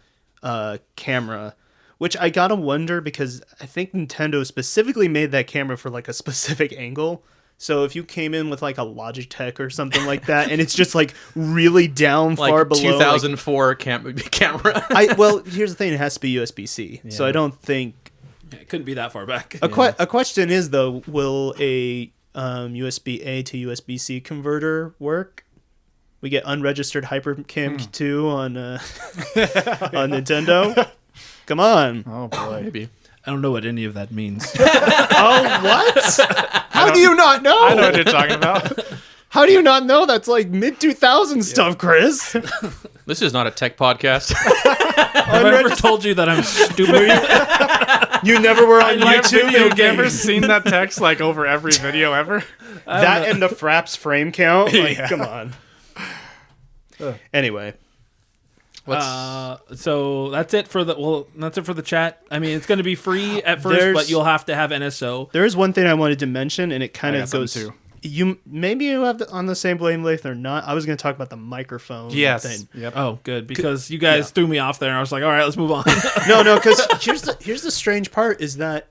[SPEAKER 2] camera, which I gotta wonder because I think Nintendo specifically made that camera for like a specific angle. So if you came in with like a Logitech or something like that, and it's just like really down
[SPEAKER 3] Like
[SPEAKER 2] far below
[SPEAKER 3] 2004 camera.
[SPEAKER 2] Well, here's the thing: it has to be USB-C. So I don't think
[SPEAKER 1] It couldn't be that far back.
[SPEAKER 2] A question is though, will a USB-A to USB-C converter work? We get unregistered HyperCam 2 on on Nintendo. Come on.
[SPEAKER 4] Oh boy.
[SPEAKER 3] Maybe.
[SPEAKER 1] I don't know what any of that means.
[SPEAKER 2] Oh, what? How do you not know?
[SPEAKER 4] I know what you're talking about.
[SPEAKER 2] How do you not know? That's like mid-2000s stuff, Chris.
[SPEAKER 3] This is not a tech podcast.
[SPEAKER 1] Have I ever told you that I'm stupid?
[SPEAKER 2] You never were on YouTube.
[SPEAKER 4] Have you ever seen that text like over every video ever?
[SPEAKER 2] That and the Fraps frame count? Like, come on. Anyway.
[SPEAKER 1] So that's it for the chat. I mean, it's going to be free at first, but you'll have to have NSO.
[SPEAKER 2] There is one thing I wanted to mention, and it kind
[SPEAKER 4] I
[SPEAKER 2] of
[SPEAKER 4] got
[SPEAKER 2] goes
[SPEAKER 4] something too.
[SPEAKER 2] Maybe you have on the same wavelength or not. I was going to talk about the microphone thing.
[SPEAKER 4] Yep.
[SPEAKER 1] Oh, good, because you guys threw me off there, and I was like, all right, let's move on.
[SPEAKER 2] No, because here's the strange part is that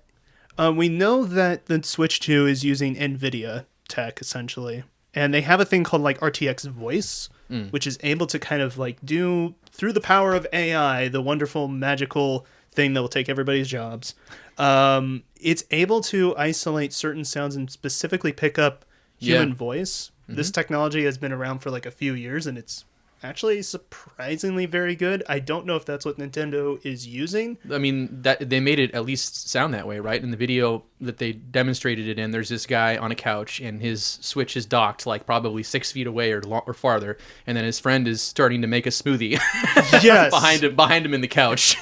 [SPEAKER 2] we know that the Switch 2 is using NVIDIA tech, essentially. And they have a thing called like RTX Voice, which is able to kind of like do, through the power of AI, the wonderful, magical thing that will take everybody's jobs. It's able to isolate certain sounds and specifically pick up human voice. This technology has been around for like a few years, and it's actually surprisingly very good. I don't know if that's what Nintendo is using.
[SPEAKER 3] I mean, that they made it at least sound that way, right? In the video that they demonstrated it in, there's this guy on a couch, and his Switch is docked like probably 6 feet away or farther, and then his friend is starting to make a smoothie
[SPEAKER 2] Yes.
[SPEAKER 3] behind him in the couch.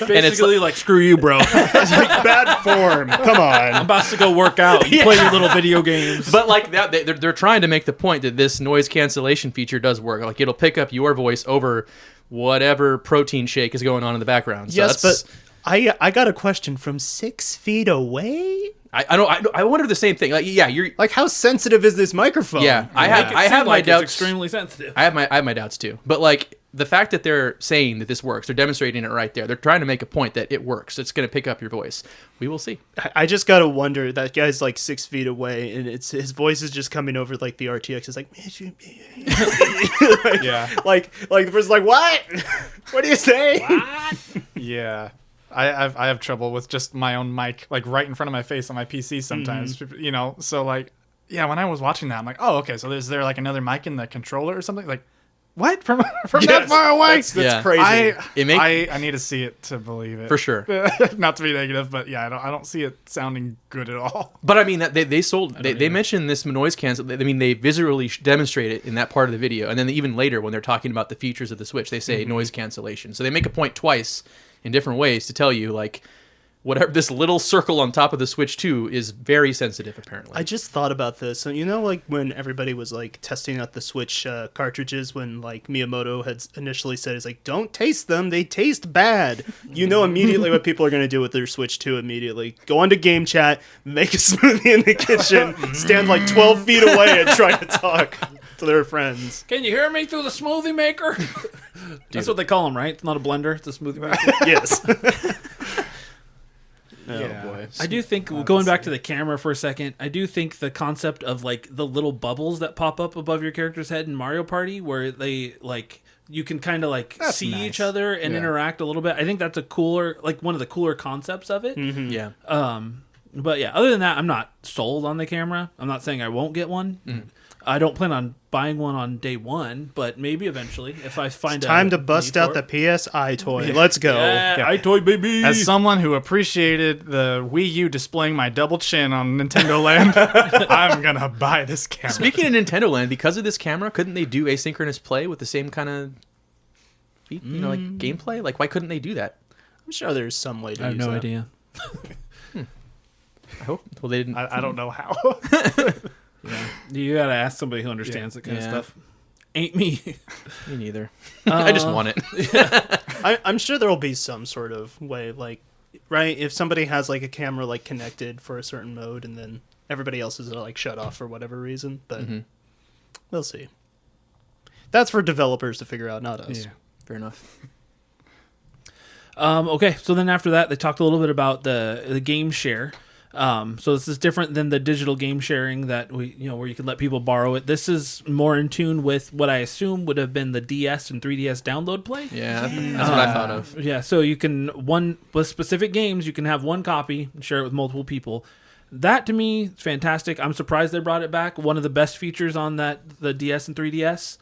[SPEAKER 1] Basically, like, screw you, bro.
[SPEAKER 2] Bad form. Come
[SPEAKER 1] I'm
[SPEAKER 2] on.
[SPEAKER 1] about to go work out. You play your little video games.
[SPEAKER 3] But like that, they're trying to make the point that this noise cancellation feature does work. Like it'll pick up your voice over whatever protein shake is going on in the background. So
[SPEAKER 2] Yes, but I got a question from 6 feet away.
[SPEAKER 3] I wonder the same thing. Like, yeah, you're
[SPEAKER 2] Like, how sensitive is this microphone?
[SPEAKER 3] yeah. I
[SPEAKER 1] Make it
[SPEAKER 3] have
[SPEAKER 1] seem
[SPEAKER 3] my
[SPEAKER 1] like
[SPEAKER 3] doubts.
[SPEAKER 1] It's extremely sensitive.
[SPEAKER 3] I have my doubts too. But like the fact that they're saying that this works, they're demonstrating it right there. They're trying to make a point that it works. It's going to pick up your voice. We will see.
[SPEAKER 2] I just gotta wonder. That guy's like 6 feet away, and his voice is just coming over like the RTX. It's like,
[SPEAKER 4] Yeah.
[SPEAKER 2] like the person's like, what? What do you say?
[SPEAKER 4] Yeah. I have trouble with just my own mic, like right in front of my face on my PC sometimes, you know? So like, yeah, when I was watching that, I'm like, oh, okay. So is there like another mic in the controller or something? Like, what? From that
[SPEAKER 2] Yes.
[SPEAKER 4] far away?
[SPEAKER 2] That's
[SPEAKER 3] Yeah.
[SPEAKER 2] crazy.
[SPEAKER 4] I need to see it to believe it.
[SPEAKER 3] For sure.
[SPEAKER 4] Not to be negative, but yeah, I don't see it sounding good at all.
[SPEAKER 3] But I mean, that they mentioned this noise cancel. I mean, they visually demonstrate it in that part of the video, and then even later when they're talking about the features of the Switch, they say noise cancellation. So they make a point twice in different ways to tell you like whatever this little circle on top of the Switch 2 is very sensitive. Apparently,
[SPEAKER 2] I just thought about this. So, you know, like when everybody was like testing out the Switch cartridges, when like Miyamoto had initially said, "It's like don't taste them; they taste bad." You know immediately what people are going to do with their Switch 2 immediately. Go onto Game Chat, make a smoothie in the kitchen, stand like 12 feet away, and try to talk to their friends.
[SPEAKER 1] Can you hear me through the smoothie maker? That's what they call them, right? It's not a blender; it's a smoothie maker.
[SPEAKER 2] Yes. Oh
[SPEAKER 4] Yeah.
[SPEAKER 2] boy.
[SPEAKER 1] I do think, going back to the camera for a second, I do think the concept of like the little bubbles that pop up above your character's head in Mario Party, where they like you can kind of like
[SPEAKER 4] That's
[SPEAKER 1] see
[SPEAKER 4] nice.
[SPEAKER 1] each other and
[SPEAKER 4] Yeah.
[SPEAKER 1] interact a little bit. I think that's one of the cooler concepts of it.
[SPEAKER 3] yeah.
[SPEAKER 1] But yeah, other than that, I'm not sold on the camera. I'm not saying I won't get one. I don't plan on buying one on day one, but maybe eventually if I find
[SPEAKER 2] Time
[SPEAKER 1] a
[SPEAKER 2] to bust
[SPEAKER 1] need
[SPEAKER 2] out
[SPEAKER 1] for
[SPEAKER 2] the
[SPEAKER 1] it.
[SPEAKER 2] PSI toy. Let's go.
[SPEAKER 1] Yeah, iToy baby.
[SPEAKER 4] As someone who appreciated the Wii U displaying my double chin on Nintendo Land, I'm gonna buy this camera.
[SPEAKER 3] Speaking of Nintendo Land, because of this camera, couldn't they do asynchronous play with the same kind of, like gameplay? Like, why couldn't they do that?
[SPEAKER 2] I'm sure there's some way to
[SPEAKER 1] I have
[SPEAKER 2] use
[SPEAKER 1] no
[SPEAKER 2] that.
[SPEAKER 1] idea.
[SPEAKER 3] I hope. Well, they didn't.
[SPEAKER 4] I don't know how.
[SPEAKER 1] You gotta ask somebody who understands that kind of
[SPEAKER 3] Yeah.
[SPEAKER 1] stuff. Ain't me.
[SPEAKER 3] Me neither. I just want it.
[SPEAKER 2] I'm sure there will be some sort of way, like, right? If somebody has like a camera like connected for a certain mode, and then everybody else is like shut off for whatever reason, but we'll see. That's for developers to figure out, not us.
[SPEAKER 4] Yeah.
[SPEAKER 3] Fair enough.
[SPEAKER 1] Okay, so then after that, they talked a little bit about the game share. So this is different than the digital game sharing that where you can let people borrow it. This is more in tune with what I assume would have been the DS and 3DS download play.
[SPEAKER 3] Yeah, that's what I thought of.
[SPEAKER 1] Yeah, so you can with specific games, you can have one copy and share it with multiple people. That to me is fantastic. I'm surprised they brought it back. One of the best features on the DS and 3DS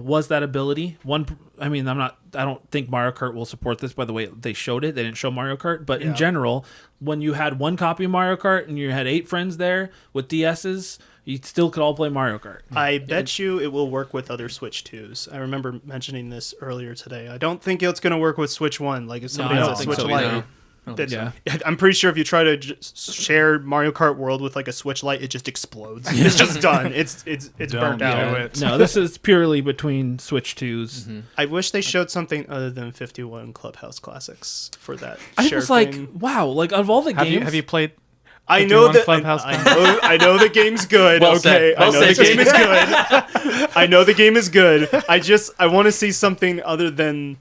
[SPEAKER 1] was that ability. I don't think Mario Kart will support this by the way they showed it. They didn't show Mario Kart, but in general, when you had one copy of Mario Kart and you had 8 friends there with DSs, you still could all play Mario Kart.
[SPEAKER 2] I bet you it will work with other Switch 2s. I remember mentioning this earlier today. I don't think it's going to work with Switch 1. Like if somebody has a Switch Lite. I'm pretty sure if you try to share Mario Kart World with like a Switch Lite, it just explodes. It's just done. It's burnt out.
[SPEAKER 1] No, this is purely between Switch 2s.
[SPEAKER 2] Mm-hmm. I wish they showed something other than 51 Clubhouse Classics for that.
[SPEAKER 1] I was like, wow, like of all the games,
[SPEAKER 4] have you played?
[SPEAKER 2] I know that
[SPEAKER 4] Clubhouse
[SPEAKER 2] I know the game's good.
[SPEAKER 3] Well
[SPEAKER 2] okay,
[SPEAKER 3] said. Well
[SPEAKER 2] I know the
[SPEAKER 3] said,
[SPEAKER 2] game is good. I know the game is good. I want to see something other than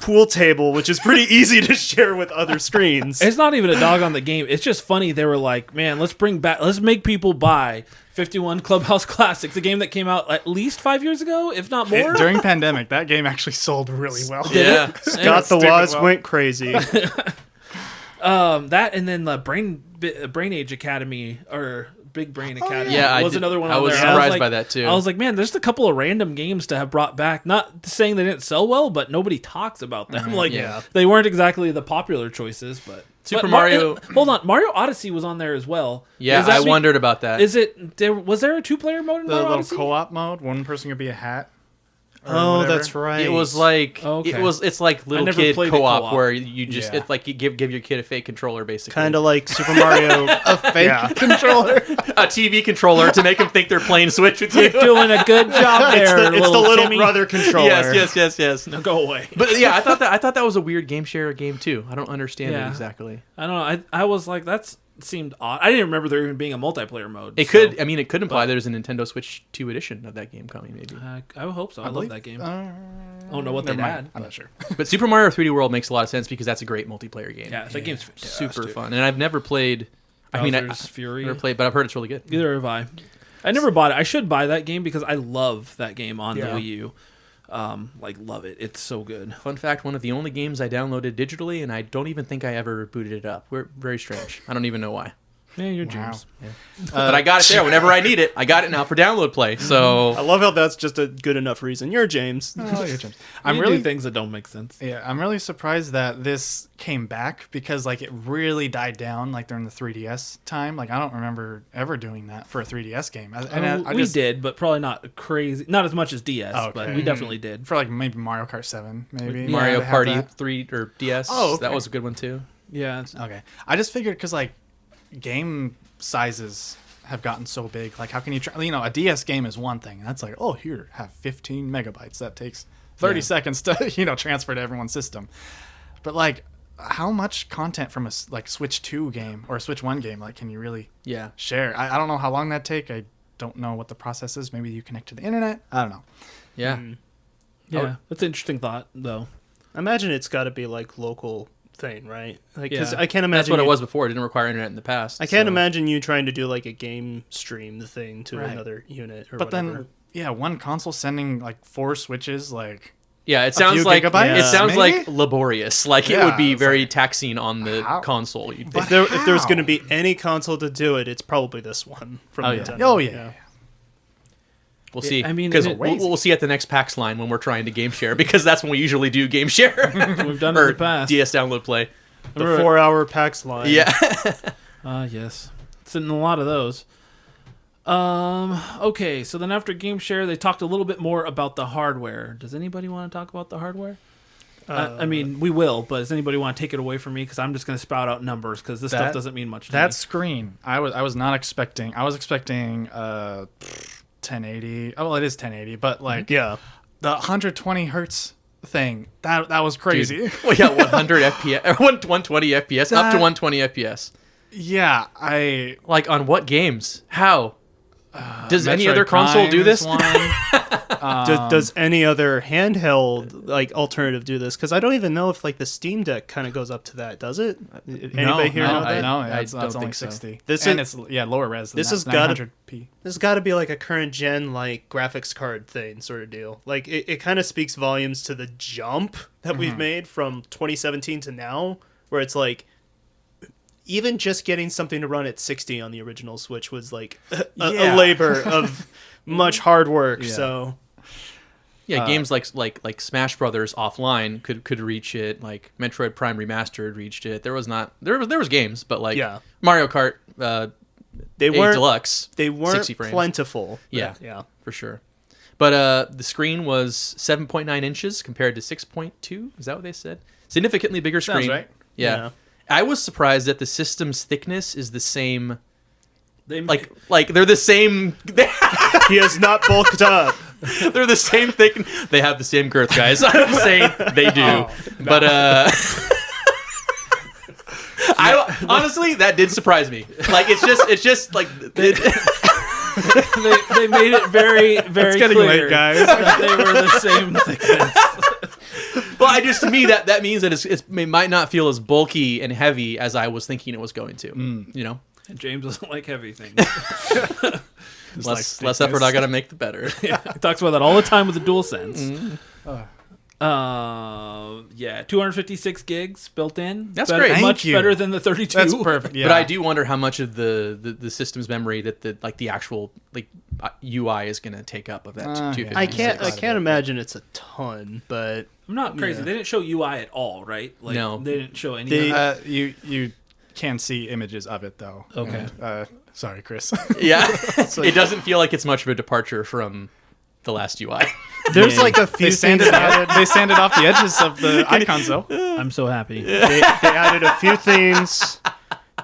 [SPEAKER 2] pool table, which is pretty easy to share with other screens.
[SPEAKER 1] It's not even a dog on the game. It's just funny. They were like, man, let's make people buy 51 Clubhouse Classics, a game that came out at least 5 years ago, if not more.
[SPEAKER 4] During pandemic, that game actually sold really well.
[SPEAKER 3] Yeah.
[SPEAKER 2] Scott the Waz went crazy.
[SPEAKER 1] That and then the Brain Age Academy or Big Brain Academy was another one.
[SPEAKER 3] I was surprised by that too.
[SPEAKER 1] I was like, man, there's a couple of random games to have brought back. Not saying they didn't sell well, but nobody talks about them. They weren't exactly the popular choices, but
[SPEAKER 3] Mario.
[SPEAKER 1] Hold on, Mario Odyssey was on there as well.
[SPEAKER 3] Yeah, I wondered about that.
[SPEAKER 1] Was there a 2-player mode in
[SPEAKER 4] the
[SPEAKER 1] Mario
[SPEAKER 4] little
[SPEAKER 1] Odyssey?
[SPEAKER 4] co-op mode? One person could be a hat.
[SPEAKER 2] Oh,
[SPEAKER 4] whatever.
[SPEAKER 2] that's right.
[SPEAKER 3] It was like
[SPEAKER 1] Okay.
[SPEAKER 3] it's like little
[SPEAKER 1] never
[SPEAKER 3] kid
[SPEAKER 1] played
[SPEAKER 3] co-op,
[SPEAKER 1] co-op.
[SPEAKER 3] where you just it's like you give your kid a fake controller basically.
[SPEAKER 2] Kind of like Super Mario.
[SPEAKER 4] A fake controller.
[SPEAKER 3] A TV controller to make them think they're playing Switch with you.
[SPEAKER 1] You're doing a good job there.
[SPEAKER 2] It's the little
[SPEAKER 1] Timmy.
[SPEAKER 2] brother controller.
[SPEAKER 3] Yes.
[SPEAKER 1] No, go away.
[SPEAKER 3] But yeah, I thought that was a weird game share game too. I don't understand it exactly.
[SPEAKER 1] I don't know. I was like, that seemed odd. I didn't remember there even being a multiplayer mode.
[SPEAKER 3] It could imply there's a Nintendo Switch 2 edition of that game coming, maybe.
[SPEAKER 1] I would hope so. I love that game. I don't know what they'd add.
[SPEAKER 4] I'm not sure.
[SPEAKER 3] But Super Mario 3D World makes a lot of sense because that's a great multiplayer game.
[SPEAKER 1] Yeah, that game's
[SPEAKER 3] super fun. And I've never played.
[SPEAKER 1] Bowser's Fury.
[SPEAKER 3] Never played, but I've heard it's really good.
[SPEAKER 1] Neither have I. I never bought it. I should buy that game because I love that game on the Wii U. Love it. It's so good.
[SPEAKER 3] Fun fact: one of the only games I downloaded digitally, and I don't even think I ever booted it up. We're very strange. I don't even know why.
[SPEAKER 1] Yeah, you're James.
[SPEAKER 3] Yeah. But I got it there whenever I need it. I got it now for download play. So
[SPEAKER 2] I love how that's just a good enough reason. You're James.
[SPEAKER 4] Oh, you're James.
[SPEAKER 1] I'm really things that don't make sense.
[SPEAKER 4] Yeah, I'm really surprised that this came back because it really died down during the 3DS time. I don't remember ever doing that for a 3DS game.
[SPEAKER 1] We did, but probably not crazy. Not as much as DS, but we definitely did.
[SPEAKER 4] For maybe Mario Kart 7, maybe.
[SPEAKER 3] Mario Party 3 or DS.
[SPEAKER 4] Oh, okay.
[SPEAKER 3] That was a good one too.
[SPEAKER 1] Yeah.
[SPEAKER 4] Okay. I just figured because game sizes have gotten so big. How can you a DS game is one thing. And that's here, have 15 megabytes. That takes 30 seconds to, transfer to everyone's system. But how much content from a Switch 2 game or a Switch 1 game can you really share? I don't know how long that'd take. I don't know what the process is. Maybe you connect to the internet. I don't know.
[SPEAKER 3] Yeah.
[SPEAKER 1] Yeah. That's an interesting thought, though.
[SPEAKER 2] I imagine it's got to be local thing, right? Because I can't imagine
[SPEAKER 3] that's what it was before. It didn't require internet in the past.
[SPEAKER 2] I can't imagine you trying to do a game stream the thing to another unit or whatever.
[SPEAKER 4] Then one console sending 4 switches
[SPEAKER 3] yeah, it sounds like
[SPEAKER 4] gigabytes,
[SPEAKER 3] it sounds
[SPEAKER 4] maybe?
[SPEAKER 3] laborious. It would be very taxing on the console.
[SPEAKER 2] If there's going to be any console to do it, it's probably this one from Nintendo.
[SPEAKER 4] Oh yeah.
[SPEAKER 3] We'll see.
[SPEAKER 1] I mean,
[SPEAKER 3] because we'll see at the next PAX line when we're trying to game share, because that's when we usually do game share.
[SPEAKER 1] We've done it in the past.
[SPEAKER 3] DS download play.
[SPEAKER 2] The 4-hour PAX line.
[SPEAKER 3] Yeah.
[SPEAKER 1] Yes. It's in a lot of those. Okay, so then after game share, they talked a little bit more about the hardware. Does anybody want to talk about the hardware? I mean, we will, but does anybody want to take it away from me? Because I'm just going to spout out numbers, because this stuff doesn't mean much to me.
[SPEAKER 4] That screen, I was not expecting. I was expecting 1080. Oh, well, it is 1080, but the 120 hertz thing, that was crazy.
[SPEAKER 3] Dude. Well, yeah, 100 FPS, or 120 FPS, up to 120 FPS.
[SPEAKER 4] Yeah,
[SPEAKER 3] on what games? How? Does any
[SPEAKER 4] Metroid
[SPEAKER 3] other console
[SPEAKER 4] Prime
[SPEAKER 3] do this?
[SPEAKER 4] One.
[SPEAKER 2] Does any other handheld like alternative do this? Because I don't even know if like the Steam Deck kind of goes up to that. Does it? Anybody here know that?
[SPEAKER 4] No,
[SPEAKER 3] I
[SPEAKER 4] that's
[SPEAKER 3] don't
[SPEAKER 4] only
[SPEAKER 3] think so.
[SPEAKER 4] 60.
[SPEAKER 2] This
[SPEAKER 4] and
[SPEAKER 2] is-
[SPEAKER 4] it's lower res. Than
[SPEAKER 2] this
[SPEAKER 4] that,
[SPEAKER 2] has gotta-
[SPEAKER 4] 900p.
[SPEAKER 2] There's got to be like a current gen like graphics card thing sort of deal. Like it kind of speaks volumes to the jump that we've made from 2017 to now, where it's like even just getting something to run at 60 on the original Switch was like a labor of much hard work.
[SPEAKER 4] Yeah.
[SPEAKER 2] So
[SPEAKER 3] Yeah, games like Smash Brothers offline could reach it. Like Metroid Prime Remastered reached it. There was games, but like Mario Kart
[SPEAKER 2] they
[SPEAKER 3] 8
[SPEAKER 2] weren't
[SPEAKER 3] Deluxe.
[SPEAKER 2] they weren't
[SPEAKER 3] 60 frames.
[SPEAKER 2] plentiful.
[SPEAKER 3] Yeah.
[SPEAKER 2] Yeah.
[SPEAKER 3] For sure. But the screen was 7.9 inches compared to 6.2. Is that what they said? Significantly bigger screen.
[SPEAKER 4] Sounds right.
[SPEAKER 3] Yeah. I was surprised that the system's thickness is the same.
[SPEAKER 1] They
[SPEAKER 3] Like they're the same.
[SPEAKER 2] He has not bulked up.
[SPEAKER 3] They're the same thick. They have the same girth, guys. I'm saying they do. But I honestly that did surprise me. Like it's just like
[SPEAKER 1] they made it very
[SPEAKER 4] It's getting
[SPEAKER 1] clear
[SPEAKER 4] late, guys.
[SPEAKER 1] that they were the same thickness.
[SPEAKER 3] well, that means that it might not feel as bulky and heavy as I was thinking it was going to. You know,
[SPEAKER 1] James doesn't like heavy things.
[SPEAKER 3] less effort I gotta make the better.
[SPEAKER 1] Yeah, he talks about that all the time with the DualSense. 256 gigs built in.
[SPEAKER 3] That's
[SPEAKER 1] Better-
[SPEAKER 3] great.
[SPEAKER 1] Much
[SPEAKER 4] Thank you.
[SPEAKER 1] better than the 32.
[SPEAKER 4] That's perfect. Yeah.
[SPEAKER 3] But I do wonder how much of the system's memory that the actual UI is gonna take up of that.
[SPEAKER 4] Yeah.
[SPEAKER 3] 256.
[SPEAKER 2] I can't imagine it's a ton, but
[SPEAKER 1] I'm not crazy.
[SPEAKER 2] Yeah.
[SPEAKER 1] They didn't show UI at all, right? Like,
[SPEAKER 3] No.
[SPEAKER 1] They didn't show any.
[SPEAKER 2] They-
[SPEAKER 1] of
[SPEAKER 4] You can see images of it though.
[SPEAKER 1] Okay.
[SPEAKER 4] Sorry, Chris.
[SPEAKER 3] Yeah, it doesn't feel like it's much of a departure from the last UI.
[SPEAKER 2] there's like a few
[SPEAKER 4] they
[SPEAKER 2] things
[SPEAKER 4] sanded
[SPEAKER 2] added.
[SPEAKER 4] they sanded off the edges of the icons though.
[SPEAKER 1] I'm so happy.
[SPEAKER 2] They added a few things.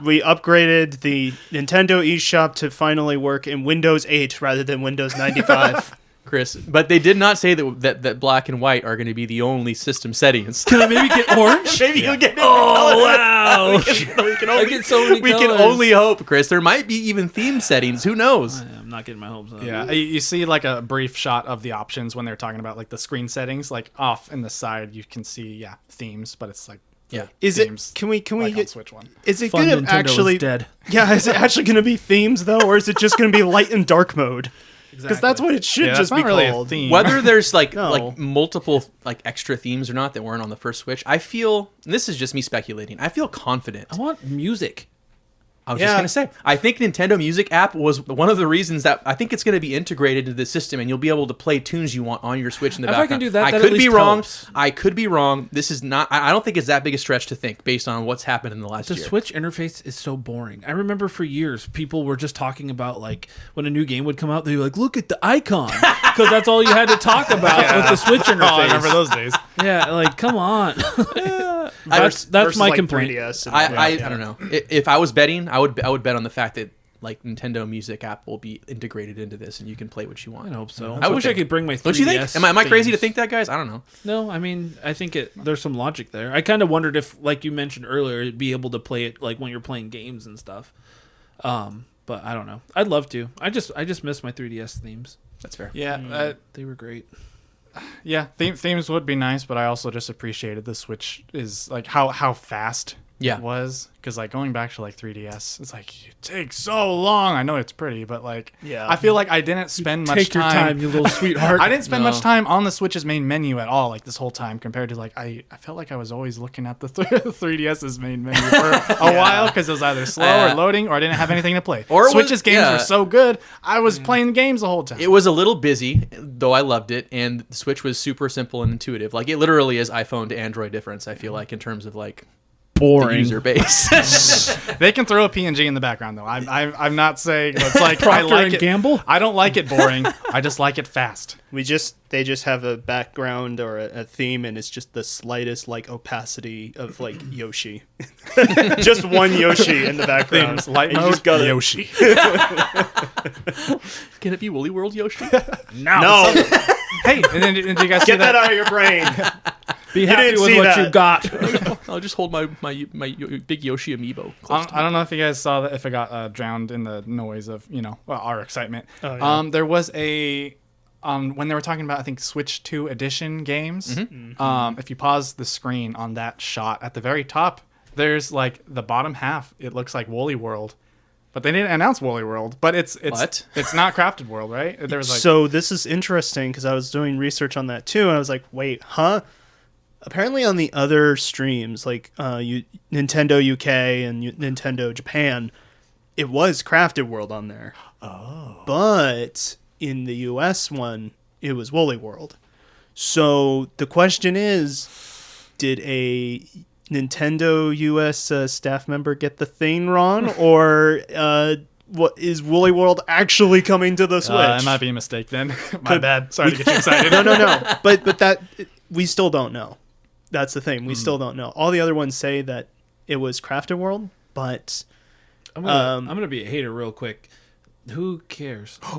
[SPEAKER 2] We upgraded the Nintendo eShop to finally work in Windows 8 rather than Windows 95.
[SPEAKER 3] Chris, but they did not say that black and white are going to be the only system settings.
[SPEAKER 1] Can I maybe get orange?
[SPEAKER 3] Maybe you'll get.
[SPEAKER 1] Oh wow!
[SPEAKER 3] we can
[SPEAKER 1] I get so many
[SPEAKER 3] we can
[SPEAKER 1] colors.
[SPEAKER 3] only hope, Chris. There might be even theme settings. Who knows?
[SPEAKER 1] I'm not getting my hopes up.
[SPEAKER 4] Yeah, you see like a brief shot of the options when they're talking about like the screen settings. Like off in the side, you can see themes, but it's like
[SPEAKER 3] Yeah.
[SPEAKER 2] Is
[SPEAKER 4] themes
[SPEAKER 2] it? Can we
[SPEAKER 4] like on
[SPEAKER 2] get?
[SPEAKER 4] Switch one?
[SPEAKER 2] Is it
[SPEAKER 1] Fun
[SPEAKER 2] going
[SPEAKER 1] Nintendo
[SPEAKER 2] to actually?
[SPEAKER 1] is dead.
[SPEAKER 2] Yeah, is it actually going to be themes though, or is it just going to be light and dark mode? Because that's what it should
[SPEAKER 4] Yeah,
[SPEAKER 2] just
[SPEAKER 4] that's
[SPEAKER 2] be
[SPEAKER 4] not really a
[SPEAKER 2] called.
[SPEAKER 4] theme.
[SPEAKER 3] Whether there's like
[SPEAKER 2] No.
[SPEAKER 3] multiple like extra themes or not that weren't on the first Switch, I feel, and this is just me speculating, I feel confident.
[SPEAKER 1] I want music.
[SPEAKER 3] I was
[SPEAKER 2] Yeah.
[SPEAKER 3] just going to say, I think Nintendo Music app was one of the reasons that I think it's going to be integrated into the system and you'll be able to play tunes you want on your Switch in the
[SPEAKER 1] If I
[SPEAKER 3] background.
[SPEAKER 1] can do that,
[SPEAKER 3] I
[SPEAKER 1] that
[SPEAKER 3] could
[SPEAKER 1] at
[SPEAKER 3] be
[SPEAKER 1] least
[SPEAKER 3] wrong.
[SPEAKER 1] helps.
[SPEAKER 3] I could be wrong. This is not, I don't think it's that big a stretch to think based on what's happened in the last
[SPEAKER 1] The
[SPEAKER 3] year.
[SPEAKER 1] Switch interface is so boring. I remember for years people were just talking about like when a new game would come out, they'd be like, "Look at the icon," because that's all you had to talk about with the Switch interface.
[SPEAKER 4] Oh, I remember those days.
[SPEAKER 1] Yeah, like come on. that's
[SPEAKER 2] Versus,
[SPEAKER 1] my
[SPEAKER 2] like,
[SPEAKER 1] complaint.
[SPEAKER 2] 3DS and-
[SPEAKER 3] I don't know. If I was betting, I would bet on the fact that like Nintendo Music app will be integrated into this and you can play what you want.
[SPEAKER 1] I hope so.
[SPEAKER 3] I
[SPEAKER 1] I
[SPEAKER 3] would
[SPEAKER 1] wish I
[SPEAKER 3] think.
[SPEAKER 1] could bring my 3DS.
[SPEAKER 3] Don't you think? Am I crazy to
[SPEAKER 1] themes.
[SPEAKER 3] think that, guys? I don't know.
[SPEAKER 1] No, I mean, I think there's some logic there. I kind of wondered if, like you mentioned earlier, it'd be able to play it like when you're playing games and stuff. But I don't know. I'd love to. I just miss my 3DS themes.
[SPEAKER 3] That's fair.
[SPEAKER 4] Yeah,
[SPEAKER 1] They were great.
[SPEAKER 4] themes would be nice, but I also just appreciated the Switch is like how fast
[SPEAKER 3] Yeah.
[SPEAKER 4] it was. Because like going back to like 3DS, it's like it takes so long. I know it's pretty, but like
[SPEAKER 2] Yeah.
[SPEAKER 4] I feel like I didn't spend much
[SPEAKER 1] Take your time, you little sweetheart.
[SPEAKER 4] I didn't spend
[SPEAKER 3] No.
[SPEAKER 4] much time on the Switch's main menu at all, like this whole time, compared to like I felt like I was always looking at the 3DS's main menu for a while because it was either slow or loading, or I didn't have anything to play.
[SPEAKER 3] Or it was-
[SPEAKER 4] Switch's games
[SPEAKER 3] yeah.
[SPEAKER 4] were so good, I was playing games the whole time.
[SPEAKER 3] It was a little busy, though I loved it, and the Switch was super simple and intuitive. Like it literally is iPhone to Android difference. I feel like in terms of like the
[SPEAKER 1] boring.
[SPEAKER 3] user base.
[SPEAKER 4] They can throw a PNG in the background though. I'm not saying it's like I
[SPEAKER 1] Procter
[SPEAKER 4] like
[SPEAKER 1] and
[SPEAKER 4] it.
[SPEAKER 1] Gamble?
[SPEAKER 4] I don't like it boring. I just like it fast.
[SPEAKER 2] They just have a background or a theme, and it's just the slightest like opacity of like Yoshi, just one Yoshi in the background.
[SPEAKER 4] Themes, light
[SPEAKER 2] And you
[SPEAKER 4] mode,
[SPEAKER 2] just gotta-
[SPEAKER 4] Yoshi.
[SPEAKER 3] Can it be Woolly World Yoshi?
[SPEAKER 2] No,
[SPEAKER 4] Hey, and then did you guys see
[SPEAKER 2] get that out of your brain.
[SPEAKER 1] Be happy
[SPEAKER 2] didn't
[SPEAKER 1] with
[SPEAKER 2] see
[SPEAKER 1] what
[SPEAKER 2] that.
[SPEAKER 1] you got.
[SPEAKER 3] I'll just hold my big Yoshi amiibo close to
[SPEAKER 4] I don't know if you guys saw that, if it got drowned in the noise of our excitement.
[SPEAKER 2] Oh, yeah.
[SPEAKER 4] There was a when they were talking about, I think, Switch 2 Edition games,
[SPEAKER 3] Mm-hmm.
[SPEAKER 4] if you pause the screen on that shot at the very top, there's like the bottom half. It looks like Woolly World, but they didn't announce Woolly World. But it's
[SPEAKER 3] What?
[SPEAKER 4] it's not Crafted World, right? There was like
[SPEAKER 2] So this is interesting because I was doing research on that too, and I was like, wait, huh? Apparently on the other streams, like Nintendo UK and Nintendo Japan, it was Crafted World on there. Oh. But in the US one, it was Woolly World. So the question is, did a Nintendo US staff member get the thing wrong, or what is Woolly World actually coming to the Switch?
[SPEAKER 4] it might be a mistake then. My bad. Sorry to get you excited.
[SPEAKER 2] No. But that we still don't know. That's the thing. We still don't know. All the other ones say that it was Crafted World, but
[SPEAKER 1] I'm gonna be a hater real quick. Who cares?
[SPEAKER 4] I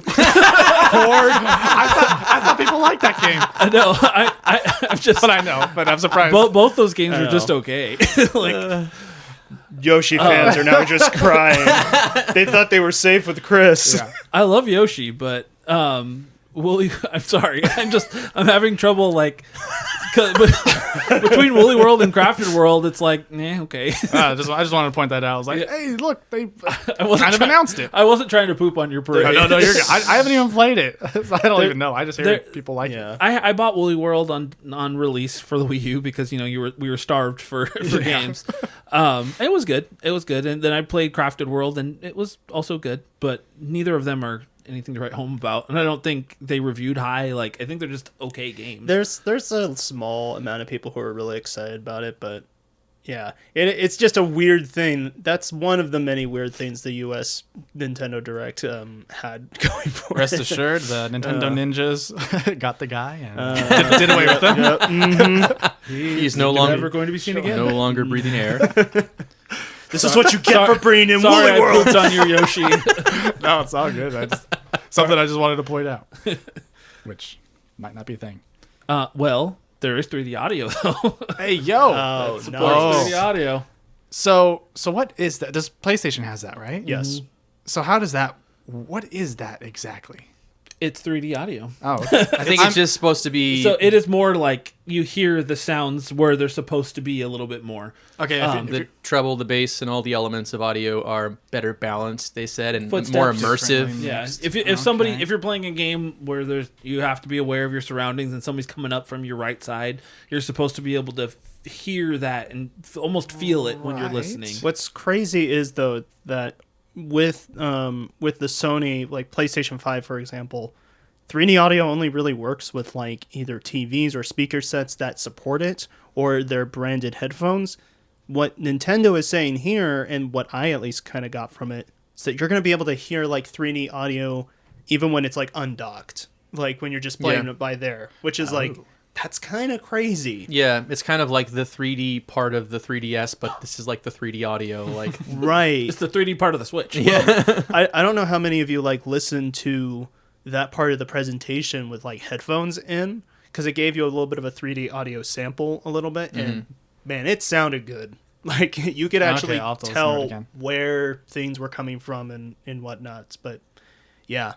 [SPEAKER 4] thought people liked that game,
[SPEAKER 1] I know. I'm just.
[SPEAKER 4] but I know. But I'm surprised.
[SPEAKER 1] Both those games
[SPEAKER 2] I
[SPEAKER 1] are just
[SPEAKER 2] know.
[SPEAKER 1] okay. Like,
[SPEAKER 2] Yoshi fans are now just crying. They thought they were safe with Chris.
[SPEAKER 4] Yeah.
[SPEAKER 1] I love Yoshi, but Woolly. I'm sorry. I'm having trouble like between Woolly World and Crafted World. It's like, okay.
[SPEAKER 4] I just wanted to point that out. I was like, hey, look, they
[SPEAKER 1] I wasn't
[SPEAKER 4] kind of announced it.
[SPEAKER 1] I wasn't trying to poop on your parade.
[SPEAKER 4] No, you're good. I haven't even played it. I don't even know. I just hear people like
[SPEAKER 2] Yeah.
[SPEAKER 4] it.
[SPEAKER 1] I bought Woolly World on release for the Wii U because we were starved for games. It was good. And then I played Crafted World and it was also good. But neither of them are anything to write home about, and I don't think they reviewed high. Like, I think they're just okay games.
[SPEAKER 2] There's a small amount of people who are really excited about it, but yeah, it's just a weird thing. That's one of the many weird things the U.S. Nintendo Direct had going for
[SPEAKER 4] Rest
[SPEAKER 2] it.
[SPEAKER 4] assured, the Nintendo ninjas got the guy and did away with him.
[SPEAKER 2] Yep, mhm.
[SPEAKER 3] He's no
[SPEAKER 1] never
[SPEAKER 3] longer
[SPEAKER 1] going to be seen again.
[SPEAKER 3] no longer breathing air.
[SPEAKER 2] This is what you get for bringing in
[SPEAKER 1] Sorry,
[SPEAKER 2] Woolly
[SPEAKER 1] I
[SPEAKER 2] World.
[SPEAKER 1] pooped on your Yoshi.
[SPEAKER 4] No, it's all good. Something I just wanted to point out, which might not be a thing.
[SPEAKER 1] Well, there is 3D audio though.
[SPEAKER 4] Hey, yo.
[SPEAKER 2] Oh,
[SPEAKER 1] Supports
[SPEAKER 2] no.
[SPEAKER 1] 3D audio.
[SPEAKER 4] So what is that? Does PlayStation has that, right?
[SPEAKER 2] Yes.
[SPEAKER 4] So how does that? What is that exactly?
[SPEAKER 1] It's 3D audio.
[SPEAKER 4] Oh, okay.
[SPEAKER 3] I think it's just supposed to be.
[SPEAKER 1] So it is more like you hear the sounds where they're supposed to be a little bit more.
[SPEAKER 4] Okay.
[SPEAKER 3] the treble, the bass, and all the elements of audio are better balanced, they said, and
[SPEAKER 1] Footsteps
[SPEAKER 3] more immersive.
[SPEAKER 4] differently.
[SPEAKER 1] Yeah,
[SPEAKER 4] Mixed.
[SPEAKER 1] if you're playing a game where you have to be aware of your surroundings and somebody's coming up from your right side, you're supposed to be able to hear that and almost feel it when you're
[SPEAKER 4] Right.
[SPEAKER 1] listening.
[SPEAKER 2] What's crazy is though that with the Sony, like PlayStation 5 for example, 3D audio only really works with like either TVs or speaker sets that support it or their branded headphones. What Nintendo is saying here, and what I at least kind of got from it, is that you're going to be able to hear like 3D audio even when it's like undocked, like when you're just playing it by there, which is like, that's kind of crazy.
[SPEAKER 3] Yeah, it's kind of like the 3D part of the 3DS, but this is like the 3D audio. Like,
[SPEAKER 2] Right.
[SPEAKER 1] It's the 3D part of the Switch.
[SPEAKER 3] yeah,
[SPEAKER 2] I don't know how many of you like listen to that part of the presentation with like headphones in, because it gave you a little bit of a 3D audio sample a little bit, and man, it sounded good. Like you could actually
[SPEAKER 4] I'll have to listen to it
[SPEAKER 2] tell
[SPEAKER 4] again.
[SPEAKER 2] where things were coming from and whatnots. But yeah,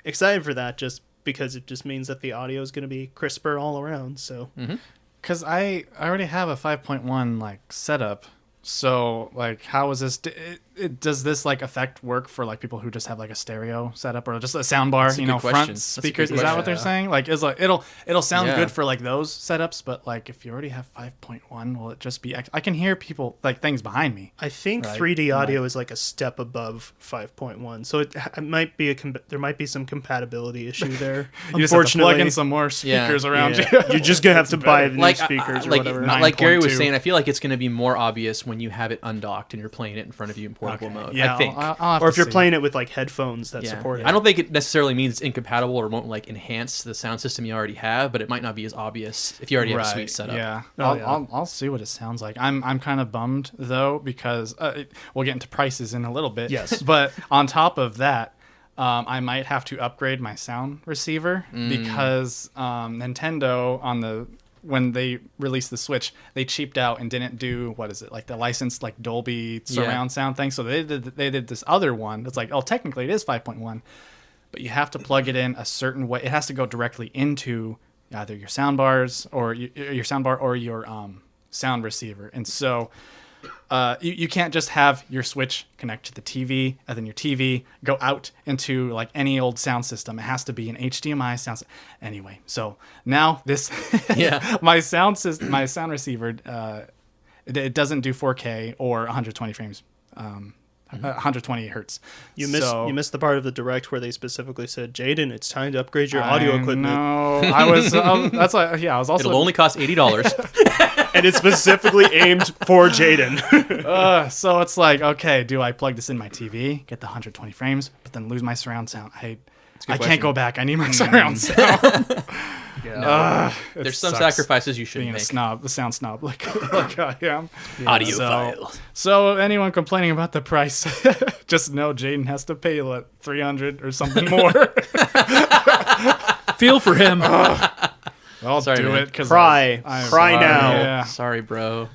[SPEAKER 2] excited for that just because it just means that the audio is going to be crisper all around. So
[SPEAKER 4] Because I already have a 5.1 like setup. So like, how is this? Does this like effect work for like people who just have like a stereo setup or just a sound bar?
[SPEAKER 3] That's a good question.
[SPEAKER 4] Front
[SPEAKER 3] That's a good
[SPEAKER 4] speakers. Is that what they're
[SPEAKER 2] question.
[SPEAKER 4] saying? Like, is like it'll sound
[SPEAKER 3] Yeah.
[SPEAKER 4] good for like those setups, but like if you already have 5.1, will it just be? I can hear people like things behind me.
[SPEAKER 2] I think
[SPEAKER 4] Right.
[SPEAKER 2] 3D audio is like a step above 5.1, so it might be there might be some compatibility issue there.
[SPEAKER 4] You just have to plug in some more speakers around you.
[SPEAKER 2] You're just gonna have to buy the new
[SPEAKER 3] like
[SPEAKER 2] speakers or
[SPEAKER 3] like,
[SPEAKER 2] whatever.
[SPEAKER 3] like Gary was
[SPEAKER 4] 9.2.
[SPEAKER 3] saying, I feel like it's going to be more obvious when you have it undocked and you're playing it in front of you in portable mode.
[SPEAKER 4] Yeah,
[SPEAKER 3] I think.
[SPEAKER 4] I'll have
[SPEAKER 2] Or
[SPEAKER 4] to
[SPEAKER 2] if you're
[SPEAKER 4] see.
[SPEAKER 2] playing it with like headphones that
[SPEAKER 3] Yeah.
[SPEAKER 2] support it.
[SPEAKER 3] I don't think it necessarily means it's incompatible or won't like enhance the sound system you already have, but it might not be as obvious if you already have a sweet setup.
[SPEAKER 4] Yeah,
[SPEAKER 2] Oh, yeah.
[SPEAKER 4] I'll see what it sounds like. I'm kind of bummed though because we'll get into prices in a little bit.
[SPEAKER 2] Yes.
[SPEAKER 4] but on top of that, I might have to upgrade my sound receiver because Nintendo when they released the Switch, they cheaped out and didn't do like the licensed like Dolby surround sound thing. So they did this other one that's like, oh, technically it is 5.1. but you have to plug it in a certain way. It has to go directly into either your sound bars or your sound bar or your sound receiver. And so you can't just have your Switch connect to the TV and then your TV go out into like any old sound system. It has to be an HDMI sound anyway. So now this my sound receiver it doesn't do 4K or 120 frames 120 hertz.
[SPEAKER 2] You missed the part of the direct where they specifically said, Jaiden, it's time to upgrade your audio equipment.
[SPEAKER 4] No, I was that's like I was also
[SPEAKER 3] It'll only cost $80.
[SPEAKER 2] And it's specifically aimed for Jaiden.
[SPEAKER 4] So it's like, okay, do I plug this in my TV, get the 120 frames, but then lose my surround sound? I can't go back. I need my surround sound.
[SPEAKER 3] There's some sacrifices you should
[SPEAKER 4] being
[SPEAKER 3] make.
[SPEAKER 4] a sound snob like I am.
[SPEAKER 3] Audiophile.
[SPEAKER 4] So anyone complaining about the price, just know Jaiden has to pay like $300 or something more.
[SPEAKER 1] Feel for him.
[SPEAKER 4] I'll
[SPEAKER 3] Sorry,
[SPEAKER 4] do
[SPEAKER 3] man.
[SPEAKER 4] it because
[SPEAKER 2] Cry now.
[SPEAKER 4] Yeah.
[SPEAKER 3] Sorry, bro.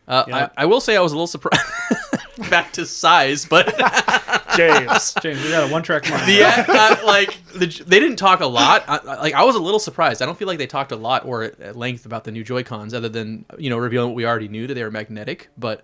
[SPEAKER 3] I will say I was a little surprised. Back to size, but
[SPEAKER 2] James,
[SPEAKER 1] we got a one-track mind.
[SPEAKER 3] they didn't talk a lot. I was a little surprised. I don't feel like they talked a lot or at length about the new Joy-Cons, other than revealing what we already knew, that they were magnetic. But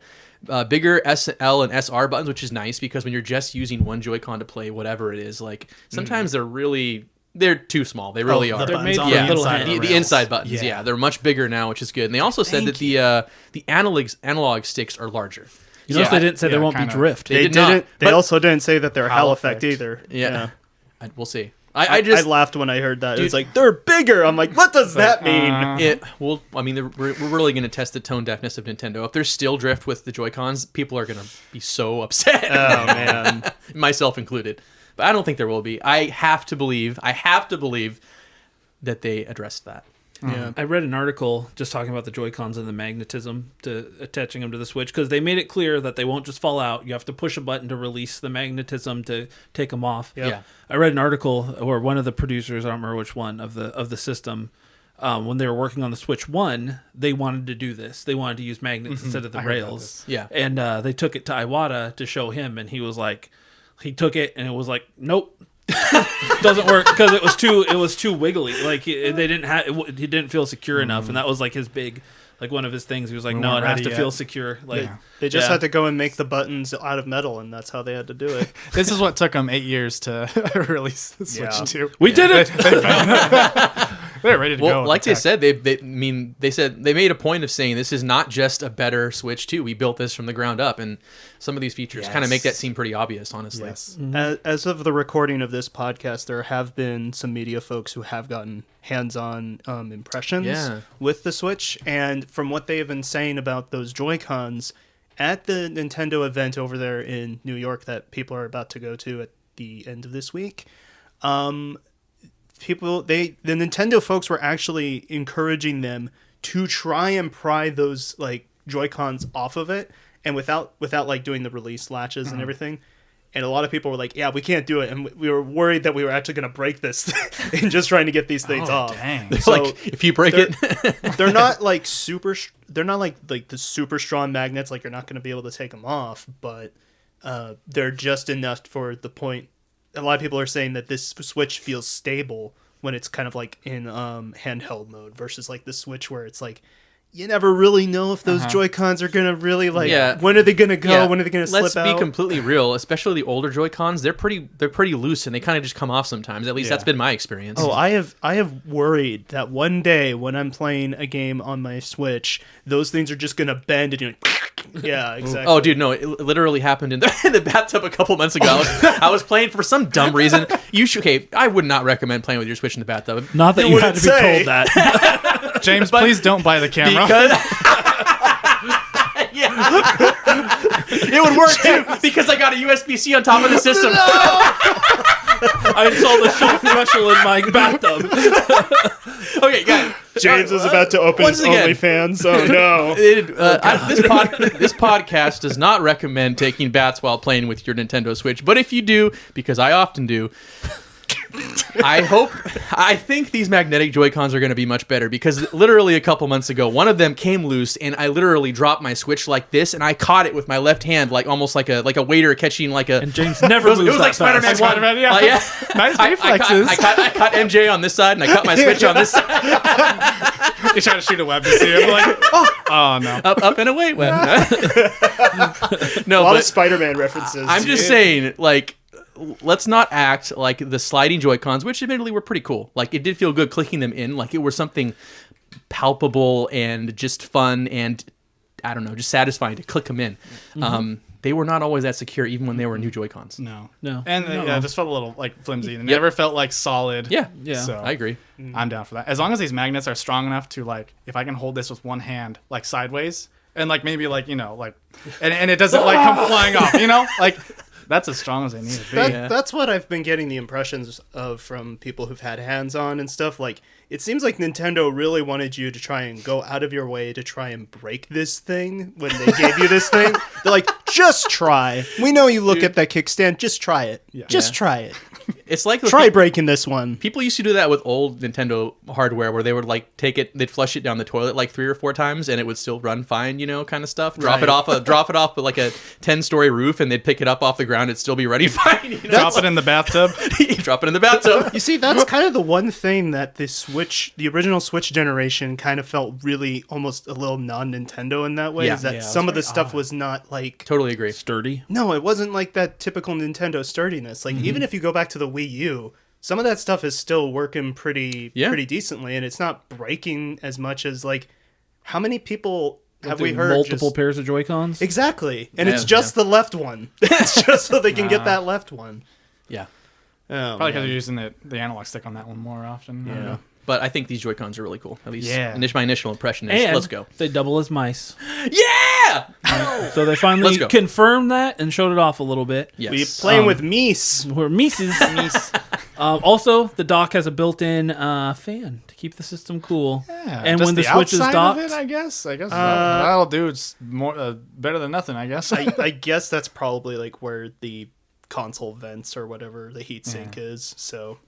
[SPEAKER 3] bigger S, L, and SR buttons, which is nice because when you're just using one Joy-Con to play whatever it is, like sometimes they're too small. They really are.
[SPEAKER 1] They're made for
[SPEAKER 3] yeah,
[SPEAKER 1] little
[SPEAKER 3] the inside buttons. Yeah, they're much bigger now, which is good. And they also said that the analog sticks are larger.
[SPEAKER 1] You notice they didn't say there won't be
[SPEAKER 4] kind of.
[SPEAKER 1] drift.
[SPEAKER 2] They
[SPEAKER 3] did not,
[SPEAKER 2] didn't. They
[SPEAKER 3] but-
[SPEAKER 2] also didn't say that they're Hall
[SPEAKER 4] Hall
[SPEAKER 2] effect
[SPEAKER 4] effect.
[SPEAKER 2] either.
[SPEAKER 3] Yeah. We'll see.
[SPEAKER 2] I laughed when I heard that. It's like, they're bigger. I'm like, what does that mean?
[SPEAKER 3] We're really going to test the tone deafness of Nintendo. If there's still drift with the Joy-Cons, people are going to be so upset.
[SPEAKER 2] Oh man,
[SPEAKER 3] myself included. But I don't think there will be. I have to believe that they addressed that.
[SPEAKER 2] yeah.
[SPEAKER 1] I read an article just talking about the Joy-Cons and the magnetism to attaching them to the Switch, because they made it clear that they won't just fall out. You have to push a button to release the magnetism to take them off.
[SPEAKER 2] Yep.
[SPEAKER 3] Yeah.
[SPEAKER 1] I read an article, or one of the producers, I don't remember which one, of the system, when they were working on the Switch 1, they wanted to do this. They wanted to use magnets instead of the
[SPEAKER 4] I heard about
[SPEAKER 1] rails.
[SPEAKER 4] this.
[SPEAKER 3] Yeah.
[SPEAKER 1] And they took it to Iwata to show him, and he was like, he took it, and it was like, nope. Doesn't work because it was too wiggly. Like they didn't have he didn't feel secure enough, and that was like his big, like one of his things. He was like,
[SPEAKER 4] We
[SPEAKER 1] no, it
[SPEAKER 4] weren't
[SPEAKER 1] has
[SPEAKER 4] ready
[SPEAKER 1] to
[SPEAKER 4] yet.
[SPEAKER 1] feel secure. Like
[SPEAKER 2] They just had to go and make the buttons out of metal, and that's how they had to do it.
[SPEAKER 4] This is what took them 8 years to release the Switch
[SPEAKER 2] Yeah.
[SPEAKER 4] 2.
[SPEAKER 1] we did it.
[SPEAKER 4] They're ready to go.
[SPEAKER 3] Well,
[SPEAKER 4] with
[SPEAKER 3] like
[SPEAKER 4] the
[SPEAKER 3] they
[SPEAKER 4] tech.
[SPEAKER 3] said, they said they made a point of saying this is not just a better Switch 2. We built this from the ground up, and some of these features kind of make that seem pretty obvious, honestly.
[SPEAKER 4] Yes.
[SPEAKER 2] As of the recording of this podcast, there have been some media folks who have gotten hands-on impressions with the Switch, and from what they have been saying about those Joy-Cons at the Nintendo event over there in New York that people are about to go to at the end of this week, the Nintendo folks were actually encouraging them to try and pry those like Joy-Cons off of it, and without like doing the release latches and everything. And a lot of people were like, yeah, we can't do it. And we were worried that we were actually going to break this in just trying to get these things off.
[SPEAKER 4] Dang.
[SPEAKER 3] It's
[SPEAKER 2] So
[SPEAKER 3] like if you break it,
[SPEAKER 2] they're not like they're not like the super strong magnets. Like you're not going to be able to take them off, but they're just enough for the point. A lot of people are saying that this Switch feels stable when it's kind of like in handheld mode versus like the Switch where it's like, you never really know if those Joy-Cons are gonna really like.
[SPEAKER 3] Yeah.
[SPEAKER 2] When are they gonna go?
[SPEAKER 3] Yeah.
[SPEAKER 2] When are they gonna slip
[SPEAKER 3] Let's
[SPEAKER 2] out?
[SPEAKER 3] be completely real, especially the older Joy-Cons. They're pretty loose, and they kind of just come off sometimes. At least that's been my experience.
[SPEAKER 2] Oh, I have worried that one day when I'm playing a game on my Switch, those things are just gonna bend and you're like, yeah, exactly.
[SPEAKER 3] Oh, dude, no! It literally happened in the bathtub a couple months ago. I was playing for some dumb reason. Okay, I would not recommend playing with your Switch in the bathtub.
[SPEAKER 1] Not that you had to be
[SPEAKER 2] say.
[SPEAKER 1] told that.
[SPEAKER 4] James, please don't buy the camera.
[SPEAKER 3] Because it would work too because I got a USB-C on top of the system.
[SPEAKER 1] I installed a shelf special in my bathtub.
[SPEAKER 3] Okay, guys.
[SPEAKER 2] James is about to open
[SPEAKER 3] once
[SPEAKER 2] his
[SPEAKER 3] again.
[SPEAKER 2] OnlyFans. Oh no!
[SPEAKER 3] This podcast does not recommend taking baths while playing with your Nintendo Switch, but if you do, because I often do, I think these magnetic Joy-Cons are going to be much better because literally a couple months ago, one of them came loose and I literally dropped my Switch like this and I caught it with my left hand, like almost like a waiter catching like a.
[SPEAKER 1] And James never moves
[SPEAKER 3] It was like
[SPEAKER 1] that fast.
[SPEAKER 3] Spider-Man.
[SPEAKER 4] yeah.
[SPEAKER 3] Yeah.
[SPEAKER 4] Nice
[SPEAKER 3] I
[SPEAKER 4] reflexes.
[SPEAKER 3] caught MJ on this side and I caught my Switch on this side.
[SPEAKER 4] You try to shoot a web to see it. Like, oh no.
[SPEAKER 3] Up and away. Web. No,
[SPEAKER 2] A lot
[SPEAKER 3] but
[SPEAKER 2] of Spider-Man references.
[SPEAKER 3] I'm just saying, like, let's not act like the sliding Joy-Cons, which admittedly were pretty cool. Like, it did feel good clicking them in. Like, it was something palpable and just fun and, I don't know, just satisfying to click them in. They were not always that secure, even when they were new Joy-Cons.
[SPEAKER 4] No.
[SPEAKER 1] No.
[SPEAKER 4] And it just felt a little like flimsy. And never felt like solid.
[SPEAKER 3] Yeah,
[SPEAKER 4] So
[SPEAKER 3] I agree.
[SPEAKER 4] I'm down for that. As long as these magnets are strong enough to like, if I can hold this with one hand, like sideways, and like maybe like, you know, like, and it doesn't like come flying off, you know, like that's as strong as they need to be.
[SPEAKER 2] That's what I've been getting the impressions of from people who've had hands on and stuff. Like, it seems like Nintendo really wanted you to try and go out of your way to try and break this thing when they gave you this thing. They're like, just try. We know you look at that kickstand. Just try it. Just try it.
[SPEAKER 3] It's like
[SPEAKER 2] Try breaking this one.
[SPEAKER 3] people used to do that with old Nintendo hardware where they would like take it, they'd flush it down the toilet like 3 or 4 times and it would still run fine, you know, kind of stuff. Drop it off but like a 10-story roof and they'd pick it up off the ground, it'd still be running fine. You know?
[SPEAKER 4] Drop it in the bathtub.
[SPEAKER 3] Drop it in the bathtub.
[SPEAKER 2] You see, that's kind of the one thing that the original Switch generation kind of felt really almost a little non-Nintendo in that way.
[SPEAKER 3] Yeah.
[SPEAKER 2] Is that
[SPEAKER 4] Yeah, it was
[SPEAKER 2] some of the
[SPEAKER 4] very
[SPEAKER 2] stuff
[SPEAKER 4] odd.
[SPEAKER 2] was not like...
[SPEAKER 3] Totally agree.
[SPEAKER 1] Sturdy.
[SPEAKER 2] No, it wasn't like that typical Nintendo sturdiness. Like, even if you go back to the Wii U, some of that stuff is still working pretty decently, and it's not breaking as much as, like, how many people have we heard
[SPEAKER 1] multiple pairs of Joy-Cons?
[SPEAKER 2] Exactly. And it's
[SPEAKER 3] Yeah,
[SPEAKER 2] just the left one. It's just so they can get that left one.
[SPEAKER 3] Yeah.
[SPEAKER 2] Oh,
[SPEAKER 4] Probably because
[SPEAKER 2] man.
[SPEAKER 4] you're using the analog stick on that one more often. I don't know.
[SPEAKER 3] But I think these Joy-Cons are really cool. At least
[SPEAKER 4] Yeah.
[SPEAKER 3] my initial impression is,
[SPEAKER 1] And
[SPEAKER 3] let's go.
[SPEAKER 1] they double as mice.
[SPEAKER 3] Yeah!
[SPEAKER 1] So they finally
[SPEAKER 3] Let's go.
[SPEAKER 1] confirmed that and showed it off a little bit.
[SPEAKER 3] Yes.
[SPEAKER 2] We playing with Mies.
[SPEAKER 1] We're Mises. Also, the dock has a built-in fan to keep the system cool.
[SPEAKER 4] Yeah,
[SPEAKER 1] and
[SPEAKER 4] just
[SPEAKER 1] when the Switch is
[SPEAKER 4] outside
[SPEAKER 1] docked,
[SPEAKER 4] of it, I guess that'll do. It's more better than nothing, I guess.
[SPEAKER 2] I guess that's probably like where the console vents or whatever the heatsink is. So,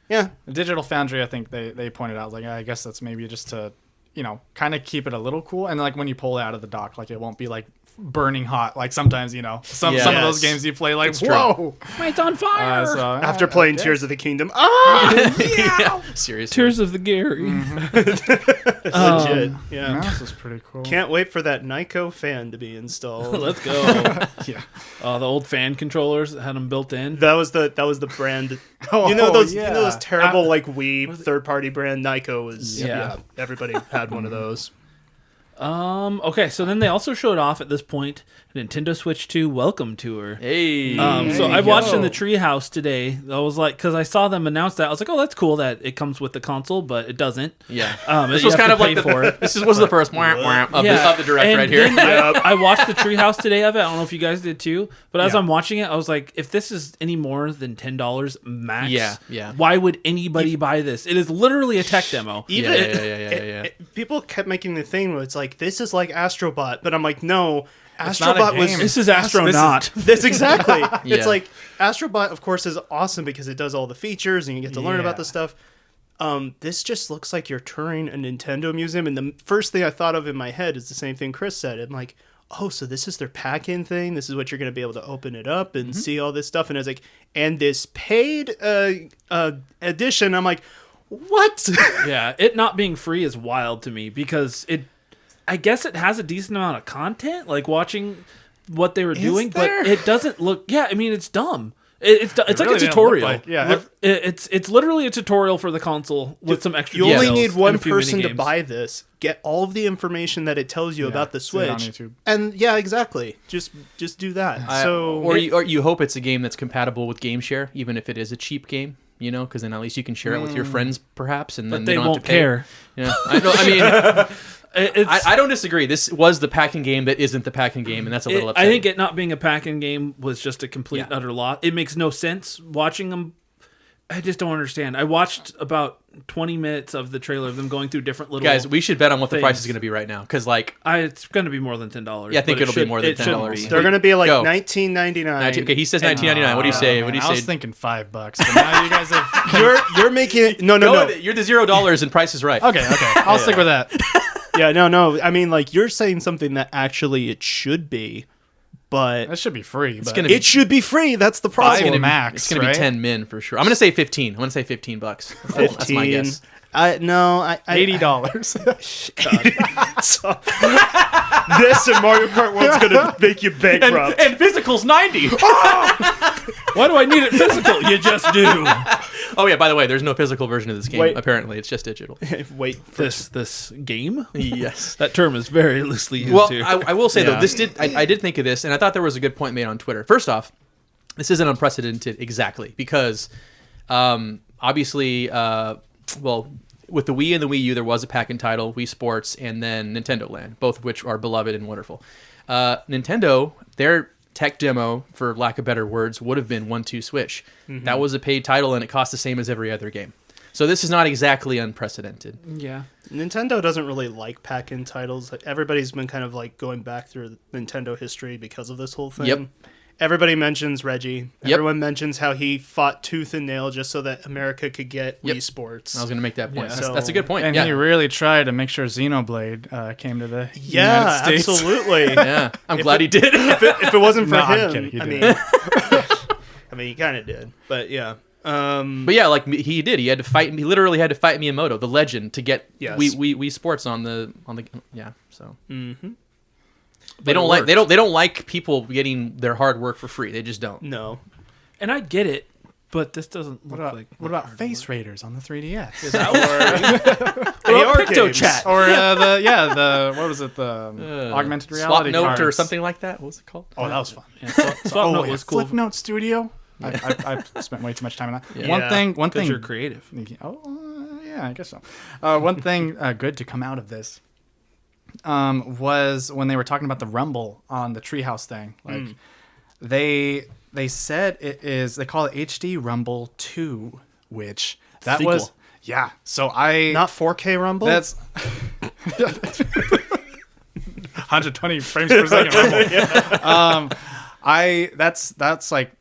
[SPEAKER 2] yeah.
[SPEAKER 4] Digital Foundry, I think they pointed out, like, I guess that's maybe just to, you know, kind of keep it a little cool. And like when you pull it out of the dock, like it won't be like burning hot. Like sometimes, you know, some of those games you play, like, whoa.
[SPEAKER 1] it's on fire.
[SPEAKER 2] After playing
[SPEAKER 4] okay.
[SPEAKER 2] Tears of the Kingdom.
[SPEAKER 3] Yeah. Seriously.
[SPEAKER 1] Tears of the Gary.
[SPEAKER 2] Legit. Yeah.
[SPEAKER 4] This is pretty cool.
[SPEAKER 2] Can't wait for that Nyko fan to be installed.
[SPEAKER 1] Let's go.
[SPEAKER 4] Yeah.
[SPEAKER 1] The old fan controllers that had them built in.
[SPEAKER 2] That was the brand.
[SPEAKER 4] Oh,
[SPEAKER 2] you know those
[SPEAKER 4] yeah.
[SPEAKER 2] terrible like Wii third party brand. Nyko was
[SPEAKER 1] Yeah.
[SPEAKER 2] everybody had one of those.
[SPEAKER 1] Okay, so then they also showed off at this point Nintendo Switch 2 Welcome Tour.
[SPEAKER 3] Hey.
[SPEAKER 1] So I watched in the treehouse today. I was like, because I saw them announce that, I was like, oh, that's cool that it comes with the console, but it doesn't.
[SPEAKER 3] Yeah.
[SPEAKER 1] This
[SPEAKER 3] was kind of like
[SPEAKER 1] for it.
[SPEAKER 3] this was the first wah, wah of the direct
[SPEAKER 1] And
[SPEAKER 3] right here.
[SPEAKER 1] then I watched the treehouse today of it. I don't know if you guys did too, but as I'm watching it, I was like, if this is any more than $10 max,
[SPEAKER 3] Yeah.
[SPEAKER 1] why would anybody buy this? It is literally a tech demo.
[SPEAKER 2] Even
[SPEAKER 3] Yeah.
[SPEAKER 2] people kept making the thing where it's like this is like Astrobot, but I'm like, no,
[SPEAKER 4] not a
[SPEAKER 2] Astrobot was
[SPEAKER 4] game.
[SPEAKER 1] This is Astronaut.
[SPEAKER 2] This exactly.
[SPEAKER 3] Yeah.
[SPEAKER 2] It's like Astrobot, of course, is awesome because it does all the features and you get to learn about the stuff. This just looks like you're touring a Nintendo museum, and the first thing I thought of in my head is the same thing Chris said. I'm like, oh, so this is their pack-in thing. This is what you're going to be able to open it up and see all this stuff. And I was like, and this paid edition. I'm like, what?
[SPEAKER 1] Yeah, it not being free is wild to me because I guess it has a decent amount of content, like watching what they were doing,
[SPEAKER 4] there?
[SPEAKER 1] but it doesn't look. Yeah, I mean, it's dumb. It's like
[SPEAKER 4] really
[SPEAKER 1] a
[SPEAKER 4] didn't
[SPEAKER 1] tutorial.
[SPEAKER 4] look like- yeah,
[SPEAKER 1] It's literally a tutorial for the console with some extra.
[SPEAKER 2] You only
[SPEAKER 1] details
[SPEAKER 2] need
[SPEAKER 1] and
[SPEAKER 2] one
[SPEAKER 1] a few
[SPEAKER 2] person to
[SPEAKER 1] minigames.
[SPEAKER 2] buy this, get all of the information that it tells you about the
[SPEAKER 4] see it on
[SPEAKER 2] Switch,
[SPEAKER 4] YouTube.
[SPEAKER 2] and yeah, exactly. Just do that.
[SPEAKER 3] Or you hope it's a game that's compatible with GameShare, even if it is a cheap game. You know, because then at least you can share it with your friends, perhaps, and then
[SPEAKER 1] But they
[SPEAKER 3] don't
[SPEAKER 1] won't
[SPEAKER 3] have to pay.
[SPEAKER 1] care.
[SPEAKER 3] Yeah, I mean,
[SPEAKER 1] It's,
[SPEAKER 3] I don't disagree. This was the packing game that isn't the packing game, and that's a little
[SPEAKER 1] I
[SPEAKER 3] upsetting.
[SPEAKER 1] think it not being a packing game was just a complete
[SPEAKER 3] Yeah.
[SPEAKER 1] utter loss. It makes no sense watching them. I just don't understand. I watched about 20 minutes of the trailer of them going through different little.
[SPEAKER 3] Guys, we should bet on what the price
[SPEAKER 1] things.
[SPEAKER 3] is going to be right now, because like
[SPEAKER 1] it's going to be more than $10.
[SPEAKER 3] Yeah, I think
[SPEAKER 1] but
[SPEAKER 3] it'll be more than
[SPEAKER 1] it shouldn't
[SPEAKER 3] $10.
[SPEAKER 1] be.
[SPEAKER 2] They're going to be like
[SPEAKER 3] Go.
[SPEAKER 2] $19.99.
[SPEAKER 3] okay, he says $19.99. What do you say? What do you
[SPEAKER 4] I was
[SPEAKER 3] say?
[SPEAKER 4] thinking $5, but now you guys have.
[SPEAKER 2] You're making it. No.
[SPEAKER 3] Go with it. You're the $0 and Price is Right.
[SPEAKER 4] Okay, I'll stick with that.
[SPEAKER 2] Yeah, no. I mean, like, you're saying something that actually it should be, but
[SPEAKER 4] That should be free. But
[SPEAKER 3] gonna be-
[SPEAKER 2] it should be free. That's the
[SPEAKER 3] It's
[SPEAKER 2] problem.
[SPEAKER 3] gonna be
[SPEAKER 4] max,
[SPEAKER 3] It's gonna
[SPEAKER 4] right?
[SPEAKER 3] be 10 min for sure. I'm gonna say 15. I'm gonna say $15. That's my guess.
[SPEAKER 2] I
[SPEAKER 4] $80.
[SPEAKER 2] So, this and Mario Kart World's gonna make you bankrupt.
[SPEAKER 3] And physical's 90.
[SPEAKER 1] Why do I need it physical? You just do.
[SPEAKER 3] Oh yeah, by the way, there's no physical version of this game.
[SPEAKER 2] Wait.
[SPEAKER 3] Apparently, it's just digital.
[SPEAKER 2] Wait for
[SPEAKER 1] This game?
[SPEAKER 3] Yes.
[SPEAKER 1] That term is very loosely used
[SPEAKER 3] Well,
[SPEAKER 1] here.
[SPEAKER 3] I will say though,
[SPEAKER 4] Yeah.
[SPEAKER 3] I did think of this, and I thought there was a good point made on Twitter. First off, this isn't unprecedented exactly because, obviously, well, with the Wii and the Wii U, there was a pack-in title, Wii Sports, and then Nintendo Land, both of which are beloved and wonderful. Nintendo, their tech demo, for lack of better words, would have been 1-2 Switch.
[SPEAKER 2] Mm-hmm.
[SPEAKER 3] That was a paid title, and it cost the same as every other game. So this is not exactly unprecedented.
[SPEAKER 1] yeah.
[SPEAKER 2] Nintendo doesn't really like pack-in titles. Like, everybody's been kind of like going back through Nintendo history because of this whole thing.
[SPEAKER 3] Yep.
[SPEAKER 2] Everybody mentions Reggie.
[SPEAKER 3] Yep.
[SPEAKER 2] Everyone mentions how he fought tooth and nail just so that America could get
[SPEAKER 3] Yep.
[SPEAKER 2] Wii Sports.
[SPEAKER 3] I was going to make that point.
[SPEAKER 1] Yeah.
[SPEAKER 3] That's a good point.
[SPEAKER 4] And
[SPEAKER 3] yeah.
[SPEAKER 4] he really tried to make sure Xenoblade came to the
[SPEAKER 2] Yeah,
[SPEAKER 4] United States.
[SPEAKER 2] absolutely.
[SPEAKER 3] Yeah, I'm glad he did.
[SPEAKER 2] If it wasn't for
[SPEAKER 4] No, I'm
[SPEAKER 2] him,
[SPEAKER 4] kidding, he
[SPEAKER 2] I
[SPEAKER 4] did.
[SPEAKER 2] mean, I mean, he kind of did, but yeah.
[SPEAKER 3] But yeah, like he did. He had to fight. He literally had to fight Miyamoto, the legend, to get
[SPEAKER 2] Yes.
[SPEAKER 3] Wii Sports on the yeah. So
[SPEAKER 2] Mhm.
[SPEAKER 3] they don't like they don't like people getting their hard work for free. They just don't.
[SPEAKER 2] No,
[SPEAKER 1] And I get it, but this doesn't look
[SPEAKER 4] What
[SPEAKER 1] like.
[SPEAKER 4] about Face Raiders on the 3DS?
[SPEAKER 2] They are
[SPEAKER 1] Picto
[SPEAKER 2] games.
[SPEAKER 1] Chat.
[SPEAKER 4] Or the what was it, the augmented reality
[SPEAKER 3] Swap Note or
[SPEAKER 4] cards.
[SPEAKER 3] something like that. What was it called?
[SPEAKER 4] Oh, that was fun.
[SPEAKER 1] Swap Note was cool.
[SPEAKER 4] Flipnote Studio. I've spent way too much time on that.
[SPEAKER 3] Yeah.
[SPEAKER 4] One thing.
[SPEAKER 1] Because you're creative.
[SPEAKER 4] Oh, yeah, I guess so. One thing good to come out of this was when they were talking about the Rumble on the Treehouse thing. Like they said it is. They call it HD Rumble 2, which that
[SPEAKER 1] Sequel.
[SPEAKER 4] was So I
[SPEAKER 2] not 4K Rumble.
[SPEAKER 4] that's 120 frames per second Rumble. That's like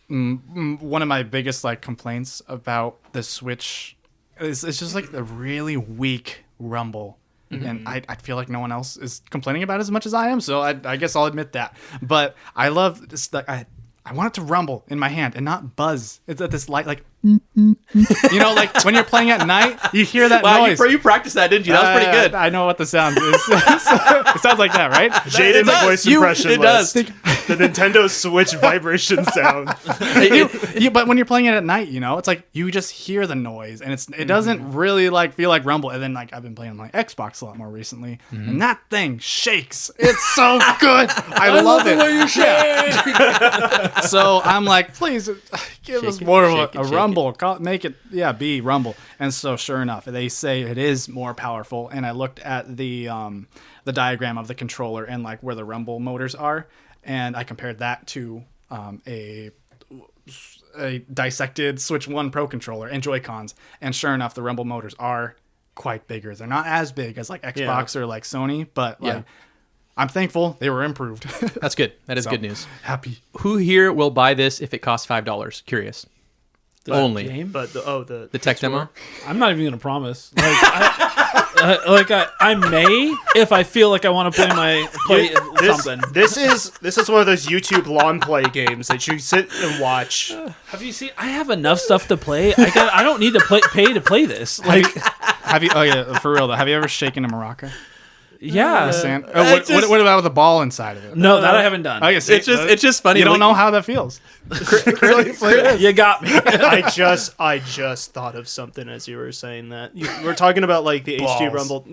[SPEAKER 4] one of my biggest like complaints about the Switch. It's just like the really weak Rumble. And I feel like no one else is complaining about it as much as I am, so I guess I'll admit that. But I love this. Like, I want it to rumble in my hand and not buzz. It's at this light, like like when you're playing at night, you hear that
[SPEAKER 3] Wow,
[SPEAKER 4] noise.
[SPEAKER 3] you practiced that, didn't you? That was pretty good.
[SPEAKER 4] I know what the sound is. It sounds like that, right?
[SPEAKER 2] Jaiden's
[SPEAKER 3] does.
[SPEAKER 2] voice
[SPEAKER 3] You-
[SPEAKER 2] impression
[SPEAKER 3] it does.
[SPEAKER 2] list. The Nintendo Switch vibration sound.
[SPEAKER 4] But when you're playing it at night, it's like you just hear the noise, and it doesn't really like feel like rumble. And then like I've been playing on my Xbox a lot more recently, and that thing shakes. It's so good. I love it.
[SPEAKER 1] you shake.
[SPEAKER 4] So I'm like, please give
[SPEAKER 3] Shake
[SPEAKER 4] us
[SPEAKER 3] it,
[SPEAKER 4] more
[SPEAKER 3] shake
[SPEAKER 4] of a
[SPEAKER 3] it, shake
[SPEAKER 4] rumble. Make it, be rumble. And so sure enough, they say it is more powerful. And I looked at the diagram of the controller and like where the rumble motors are, and I compared that to a dissected Switch 1 Pro controller and Joy-Cons. And sure enough, the rumble motors are quite bigger. They're not as big as like Xbox or like Sony, but like I'm thankful they were improved.
[SPEAKER 3] That's good. That is
[SPEAKER 4] So,
[SPEAKER 3] good news.
[SPEAKER 4] happy.
[SPEAKER 3] Who here will buy this if it costs $5? Curious. Only
[SPEAKER 1] Game?
[SPEAKER 2] But the
[SPEAKER 3] the tech demo.
[SPEAKER 1] I'm not even gonna promise. Like, I may if I feel like I want to play something.
[SPEAKER 2] This is one of those YouTube lawn play games that you sit and watch.
[SPEAKER 1] Have you seen? I have enough stuff to play. I don't need to pay to play this. Like,
[SPEAKER 4] Have you? Oh yeah, for real though. Have you ever shaken a maraca?
[SPEAKER 1] yeah.
[SPEAKER 4] Sand? What about with a ball inside of it?
[SPEAKER 1] No, that I haven't done.
[SPEAKER 4] Oh, yeah, see,
[SPEAKER 3] It's just funny.
[SPEAKER 4] you don't
[SPEAKER 3] like-
[SPEAKER 4] know how that feels.
[SPEAKER 1] You got me.
[SPEAKER 2] I just thought of something as you were saying that. We're talking about like the HD
[SPEAKER 4] Balls.
[SPEAKER 2] Rumble.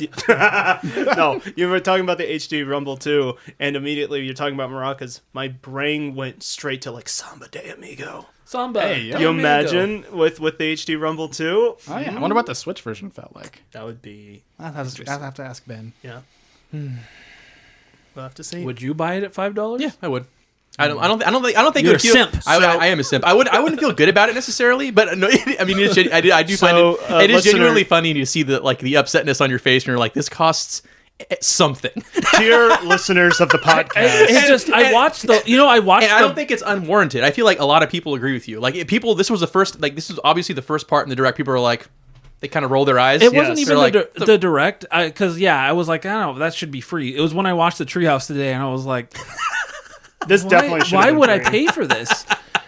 [SPEAKER 2] No, you were talking about the HD Rumble too, and immediately you're talking about maracas. My brain went straight to like Samba de Amigo.
[SPEAKER 1] Samba.
[SPEAKER 4] Hey, yeah.
[SPEAKER 2] You imagine with the HD Rumble 2?
[SPEAKER 4] Oh yeah. I wonder what the Switch version felt like.
[SPEAKER 2] That would be
[SPEAKER 4] I'll have to ask Ben.
[SPEAKER 2] yeah. We'll have to see.
[SPEAKER 1] Would you buy it at $5?
[SPEAKER 3] Yeah, I would. I don't think
[SPEAKER 1] You're
[SPEAKER 3] it would feel.
[SPEAKER 1] a simp.
[SPEAKER 3] I am a simp. I wouldn't feel good about it necessarily, but no, I mean, I do find it is genuinely funny to see the upsetness on your face, and you're like, this costs something.
[SPEAKER 2] Dear listeners of the podcast,
[SPEAKER 1] I watched the.
[SPEAKER 3] And I don't think it's unwarranted. I feel like a lot of people agree with you. Like this was the first. Like this was obviously the first part in the direct. People are like, they kind of roll their eyes.
[SPEAKER 1] It wasn't even
[SPEAKER 3] like,
[SPEAKER 1] the direct, because I was like, I don't know, that should be free. It was when I watched the Treehouse today, and I was like,
[SPEAKER 2] this definitely should.
[SPEAKER 1] Why would I
[SPEAKER 2] free.
[SPEAKER 1] pay for this?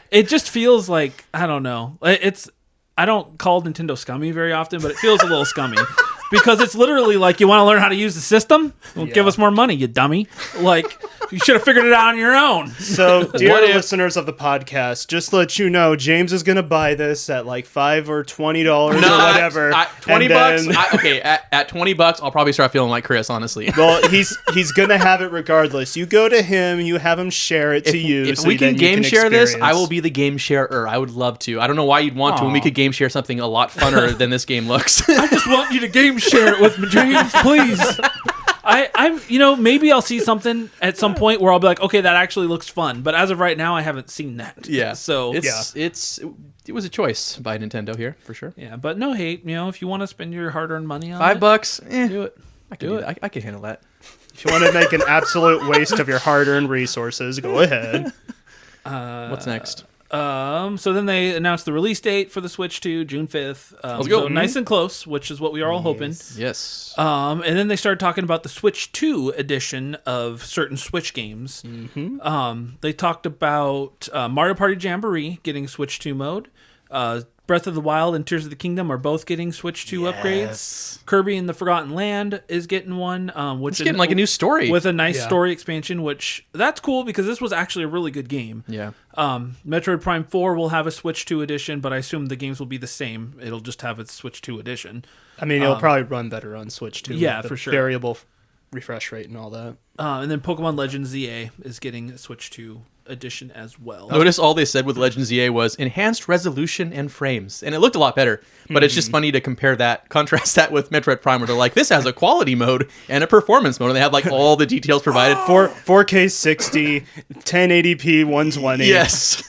[SPEAKER 1] It just feels like, I don't know. I don't call Nintendo scummy very often, but it feels a little scummy. Because it's literally like, you want to learn how to use the system? Well, give us more money, you dummy. Like, you should have figured it out on your own.
[SPEAKER 2] So, dear listeners of the podcast, just to let you know, James is going to buy this at like $5 or $20 or whatever.
[SPEAKER 3] $20? Okay, at $20, I'll probably start feeling like Chris, honestly.
[SPEAKER 2] Well, he's going to have it regardless. You go to him, you have him share it to you.
[SPEAKER 3] If
[SPEAKER 2] so
[SPEAKER 3] we can game share
[SPEAKER 2] experience.
[SPEAKER 3] this, I will be the game sharer. I would love to. I don't know why you'd want to when we could game share something a lot funner than this game looks.
[SPEAKER 1] I just want you to game share it with me, James, please. I'm maybe I'll see something at some point where I'll be like, okay, that actually looks fun. But as of right now, I haven't seen that.
[SPEAKER 3] Yeah.
[SPEAKER 1] So
[SPEAKER 3] it was a choice by Nintendo here for sure.
[SPEAKER 1] Yeah, but no hate. If you want to spend your hard-earned money on
[SPEAKER 3] $5,
[SPEAKER 1] do it.
[SPEAKER 3] I can do it. I can handle that.
[SPEAKER 2] If you want to make an absolute waste of your hard-earned resources, go ahead.
[SPEAKER 3] What's next?
[SPEAKER 1] So then they announced the release date for the Switch 2, June 5th.
[SPEAKER 3] Let's go.
[SPEAKER 1] So nice and close, which is what we are all hoping.
[SPEAKER 3] Yes.
[SPEAKER 1] And then they started talking about the Switch 2 edition of certain Switch games. Mm-hmm. They talked about Mario Party Jamboree getting Switch 2 mode. Breath of the Wild and Tears of the Kingdom are both getting Switch 2 upgrades. Kirby and the Forgotten Land is getting one. Which
[SPEAKER 3] it's getting like a new story.
[SPEAKER 1] With a nice story expansion, which that's cool because this was actually a really good game.
[SPEAKER 3] Yeah.
[SPEAKER 1] Metroid Prime 4 will have a Switch 2 edition, but I assume the games will be the same. It'll just have its Switch 2 edition.
[SPEAKER 2] I mean, it'll probably run better on Switch 2.
[SPEAKER 1] Yeah,
[SPEAKER 2] with the
[SPEAKER 1] for sure.
[SPEAKER 2] Variable refresh rate and all that.
[SPEAKER 1] And then Pokemon Legends ZA is getting a Switch 2 edition as well.
[SPEAKER 3] Notice all they said with Legends ZA was enhanced resolution and frames, and it looked a lot better. But it's just funny to contrast that with Metroid Prime, where they're like, this has a quality mode and a performance mode, and they have like all the details provided.
[SPEAKER 2] 4K 60, 1080p 120.
[SPEAKER 3] Yes.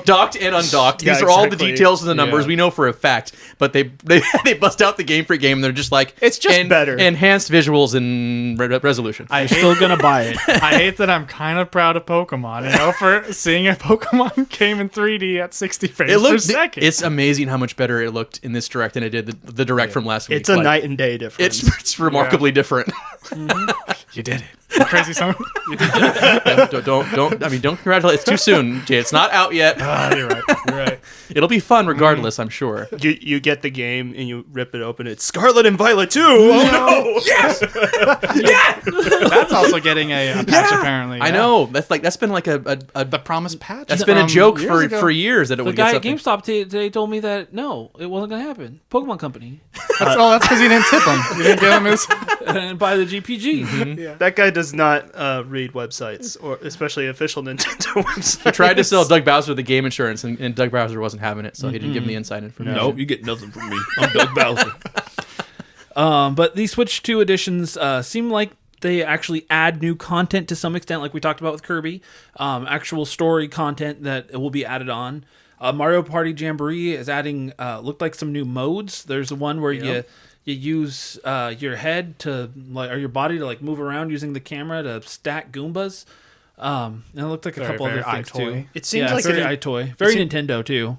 [SPEAKER 3] Docked and undocked.
[SPEAKER 2] Yeah,
[SPEAKER 3] These are all the
[SPEAKER 2] exactly.
[SPEAKER 3] details of the numbers
[SPEAKER 2] Yeah.
[SPEAKER 3] we know for a fact. But they bust out the Game Freak game, and they're just like,
[SPEAKER 2] It's just better.
[SPEAKER 3] Enhanced visuals and resolution.
[SPEAKER 1] I'm still going to buy it.
[SPEAKER 4] I hate that I'm kind of proud of Pokemon, for seeing a Pokemon game in 3D at 60 frames per second.
[SPEAKER 3] It's amazing how much better it looked in this direct than it did the direct from last week.
[SPEAKER 2] It's a night and day difference.
[SPEAKER 3] It's remarkably different.
[SPEAKER 4] You did it. Crazy son. You did it.
[SPEAKER 3] Don't congratulate. It's too soon, Jay. It's not out yet.
[SPEAKER 4] You're right. You're right.
[SPEAKER 3] It'll be fun regardless, I'm sure.
[SPEAKER 2] You get the game and you rip it open. It's Scarlet and Violet 2. Oh no!
[SPEAKER 3] Yes.
[SPEAKER 4] That's also getting a patch apparently.
[SPEAKER 3] I know. That's been like
[SPEAKER 4] The promised patch.
[SPEAKER 3] that's been a joke
[SPEAKER 4] years ago.
[SPEAKER 3] for years that it
[SPEAKER 1] The
[SPEAKER 3] would
[SPEAKER 1] guy
[SPEAKER 3] get
[SPEAKER 1] at
[SPEAKER 3] something.
[SPEAKER 1] GameStop today told me that no, it wasn't going to happen. Pokemon Company.
[SPEAKER 4] That's because you didn't tip him. You didn't give him his.
[SPEAKER 1] And buy the GPG.
[SPEAKER 2] That guy does not read websites, or especially official Nintendo websites.
[SPEAKER 3] He tried to sell Doug Bowser the game insurance, and Doug Bowser wasn't having it, so he didn't give him the inside information.
[SPEAKER 1] Nope, you get nothing from me. I'm Doug Bowser. But these Switch 2 editions seem like they actually add new content to some extent, like we talked about with Kirby. Actual story content that will be added on. Mario Party Jamboree is adding, looked like some new modes. There's one where you use your head to or your body to move around using the camera to stack Goombas. And it looked like a couple other things too.
[SPEAKER 2] It seems like
[SPEAKER 1] very
[SPEAKER 2] an-
[SPEAKER 1] iToy, very Nintendo too.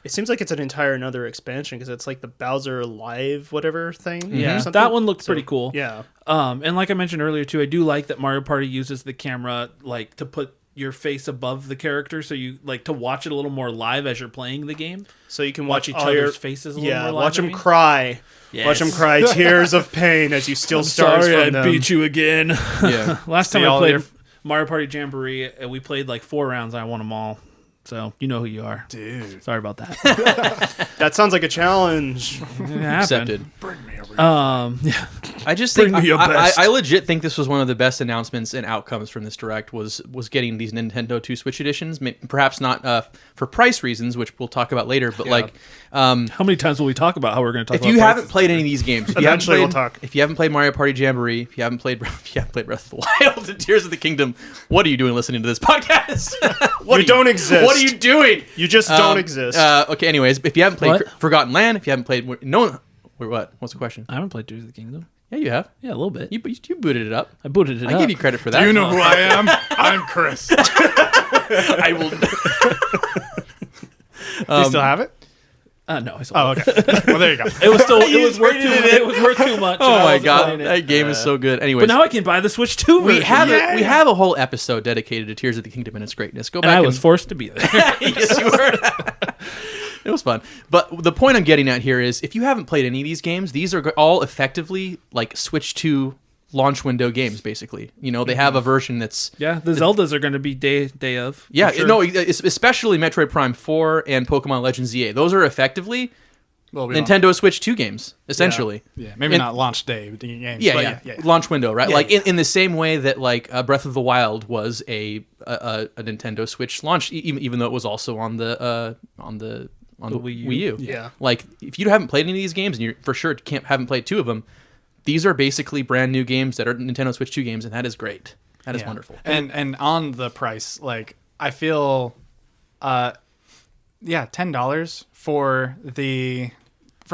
[SPEAKER 2] It seems like it's an entire another expansion because it's like the Bowser Live whatever thing.
[SPEAKER 1] Yeah,
[SPEAKER 2] or something.
[SPEAKER 1] that one looked pretty cool.
[SPEAKER 2] Yeah.
[SPEAKER 1] And like I mentioned earlier too, I do like that Mario Party uses the camera to put your face above the character, so you to watch it a little more live as you're playing the game.
[SPEAKER 2] So you can
[SPEAKER 1] Watch
[SPEAKER 2] watch
[SPEAKER 1] each
[SPEAKER 2] all
[SPEAKER 1] other's
[SPEAKER 2] your
[SPEAKER 1] faces a little more live.
[SPEAKER 2] watch
[SPEAKER 1] I
[SPEAKER 2] them
[SPEAKER 1] mean.
[SPEAKER 2] cry.
[SPEAKER 1] Yes.
[SPEAKER 2] Watch them cry tears of pain as you steal stars
[SPEAKER 1] Sorry,
[SPEAKER 2] from
[SPEAKER 1] I
[SPEAKER 2] them.
[SPEAKER 1] beat you again.
[SPEAKER 3] Yeah.
[SPEAKER 1] Last
[SPEAKER 4] See
[SPEAKER 1] time I
[SPEAKER 4] all
[SPEAKER 1] played
[SPEAKER 4] your-
[SPEAKER 1] Mario Party Jamboree, we played 4 rounds and I won them all. So you know who you are.
[SPEAKER 4] Dude.
[SPEAKER 1] Sorry about that.
[SPEAKER 2] That sounds like a challenge.
[SPEAKER 1] It happened.
[SPEAKER 3] Accepted.
[SPEAKER 4] Bring me
[SPEAKER 1] Yeah.
[SPEAKER 3] I just think
[SPEAKER 1] Bring me your best.
[SPEAKER 3] I legit think this was one of the best announcements and outcomes from this direct was getting these Nintendo 2 Switch editions. Perhaps not for price reasons, which we'll talk about later, but
[SPEAKER 1] How many times will we talk about how we're going to talk
[SPEAKER 3] if
[SPEAKER 1] about
[SPEAKER 3] you
[SPEAKER 1] prices?
[SPEAKER 3] haven't played any of these games,
[SPEAKER 2] Eventually we'll talk.
[SPEAKER 3] If you haven't played Mario Party Jamboree, if you haven't played Breath of the Wild and Tears of the Kingdom, what are you doing listening to this podcast?
[SPEAKER 2] You don't exist.
[SPEAKER 3] What are you doing?
[SPEAKER 2] You just don't exist.
[SPEAKER 3] Okay, anyways, if you haven't played
[SPEAKER 1] What?
[SPEAKER 3] Forgotten Land, if you haven't played what? What's the question?
[SPEAKER 1] I haven't played Tears of the Kingdom.
[SPEAKER 3] Yeah, you have.
[SPEAKER 1] Yeah, a little bit.
[SPEAKER 3] You booted it up.
[SPEAKER 1] I booted it up.
[SPEAKER 3] I give you credit for that.
[SPEAKER 4] Do you know who I am? I'm Chris. Do
[SPEAKER 3] I will.
[SPEAKER 4] you still have it?
[SPEAKER 1] No, I sold
[SPEAKER 4] Oh,
[SPEAKER 1] it.
[SPEAKER 4] okay. Well, there you go.
[SPEAKER 1] It was still. It
[SPEAKER 3] You
[SPEAKER 1] was worth
[SPEAKER 3] traded
[SPEAKER 1] too.
[SPEAKER 3] it in.
[SPEAKER 1] It was worth too much.
[SPEAKER 3] Oh
[SPEAKER 1] and I
[SPEAKER 3] my
[SPEAKER 1] wasn't
[SPEAKER 3] god,
[SPEAKER 1] playing it.
[SPEAKER 3] that game is so good. Anyways,
[SPEAKER 1] But now I can buy the Switch 2
[SPEAKER 3] we
[SPEAKER 1] version.
[SPEAKER 3] we have a whole episode dedicated to Tears of the Kingdom and its greatness. Go
[SPEAKER 1] and
[SPEAKER 3] back.
[SPEAKER 1] I was forced to be there.
[SPEAKER 3] Yes, you were. It was fun. But the point I'm getting at here is if you haven't played any of these games, these are all effectively like Switch 2 launch window games, basically. You know, they have a version that's...
[SPEAKER 1] Yeah, the Zeldas are going to be day of.
[SPEAKER 3] Yeah,
[SPEAKER 1] for sure.
[SPEAKER 3] no, especially Metroid Prime 4 and Pokemon Legends ZA. Those are effectively
[SPEAKER 4] Well, we don't-
[SPEAKER 3] Nintendo Switch 2 games, essentially.
[SPEAKER 4] Yeah, maybe
[SPEAKER 3] And-
[SPEAKER 4] not launch day games.
[SPEAKER 3] Yeah,
[SPEAKER 4] but
[SPEAKER 3] yeah, launch window, right?
[SPEAKER 4] Yeah,
[SPEAKER 3] like
[SPEAKER 4] yeah.
[SPEAKER 3] In the same way that like Breath of the Wild was a Nintendo Switch launch, even though it was also on the
[SPEAKER 1] Wii U.
[SPEAKER 3] Wii U.
[SPEAKER 2] Yeah.
[SPEAKER 3] Like if you haven't played any of these games, and you for sure haven't played two of them, these are basically brand new games that are Nintendo Switch 2 games, and that is great. That is
[SPEAKER 4] Yeah.
[SPEAKER 3] wonderful.
[SPEAKER 4] And on the price, like I feel, $10 for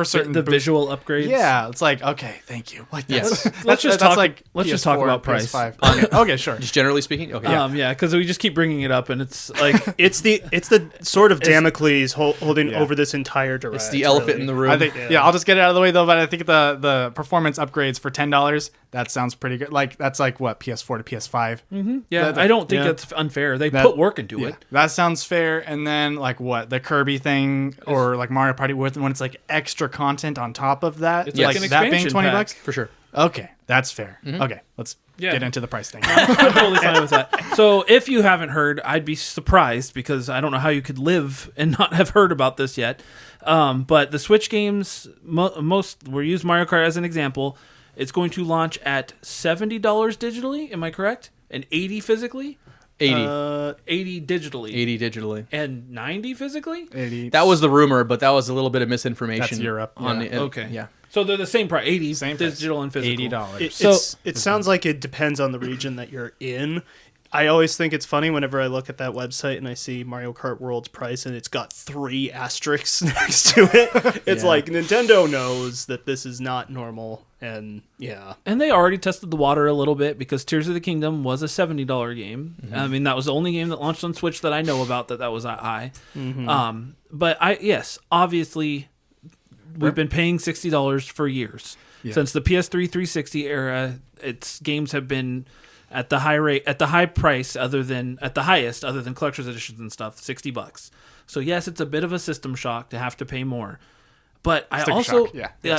[SPEAKER 4] certain
[SPEAKER 1] the
[SPEAKER 4] boosts.
[SPEAKER 1] visual upgrades.
[SPEAKER 4] Yeah, it's like okay, thank you. Like that's,
[SPEAKER 3] Yeah.
[SPEAKER 1] Let's just
[SPEAKER 4] that's
[SPEAKER 1] talk-
[SPEAKER 4] like
[SPEAKER 1] let's just talk
[SPEAKER 4] PS4,
[SPEAKER 1] about price.
[SPEAKER 4] PS5. Okay, sure.
[SPEAKER 3] Just generally speaking, okay.
[SPEAKER 1] Yeah, because we just keep bringing it up, and it's like
[SPEAKER 2] It's the sort of Damocles holding
[SPEAKER 4] Yeah.
[SPEAKER 2] over this entire direct.
[SPEAKER 3] It's the elephant in the room.
[SPEAKER 4] I think I'll just get it out of the way though. But I think the performance upgrades for $10, that sounds pretty good. Like that's like what PS4 to PS5.
[SPEAKER 1] yeah. I don't think that's unfair. They put work into it.
[SPEAKER 4] That sounds fair. And then like what the Kirby thing or like Mario Party when it's like extra content on top of that.
[SPEAKER 1] It's
[SPEAKER 3] like
[SPEAKER 4] like
[SPEAKER 1] an
[SPEAKER 4] that being
[SPEAKER 1] expansion
[SPEAKER 4] $20.
[SPEAKER 1] pack.
[SPEAKER 3] for sure.
[SPEAKER 4] Okay, that's fair. Okay, let's get into the price thing.
[SPEAKER 1] I'm totally fine with that. So if you haven't heard, I'd be surprised because I don't know how you could live and not have heard about this yet. But the Switch games, we'll use Mario Kart as an example. It's going to launch at $70 digitally. Am I correct? And $80 physically.
[SPEAKER 3] 80.
[SPEAKER 1] $80 digitally.
[SPEAKER 3] 80 digitally.
[SPEAKER 1] And $90 physically.
[SPEAKER 4] 80.
[SPEAKER 3] That was the rumor, but that was a little bit of misinformation.
[SPEAKER 4] That's Europe,
[SPEAKER 3] On
[SPEAKER 4] yeah.
[SPEAKER 3] the,
[SPEAKER 1] Okay.
[SPEAKER 3] Yeah.
[SPEAKER 1] So they're the same price. 80
[SPEAKER 4] Same price.
[SPEAKER 1] digital and physical.
[SPEAKER 4] $80.
[SPEAKER 2] It sounds like it depends on the region that you're in. I always think it's funny whenever I look at that website and I see Mario Kart World's price and it's got 3 asterisks next to it. It's like Nintendo knows that this is not normal, and yeah.
[SPEAKER 1] And they already tested the water a little bit because Tears of the Kingdom was a $70 game. I mean, that was the only game that launched on Switch that I know about that was that high. But obviously, we've been paying $60 for years. Since the PS3 360 era, its games have been at the high price, other than collector's editions and stuff, $60. So yes, it's a bit of a system shock to have to pay more. But I
[SPEAKER 4] Sticker
[SPEAKER 1] also
[SPEAKER 4] shock, yeah.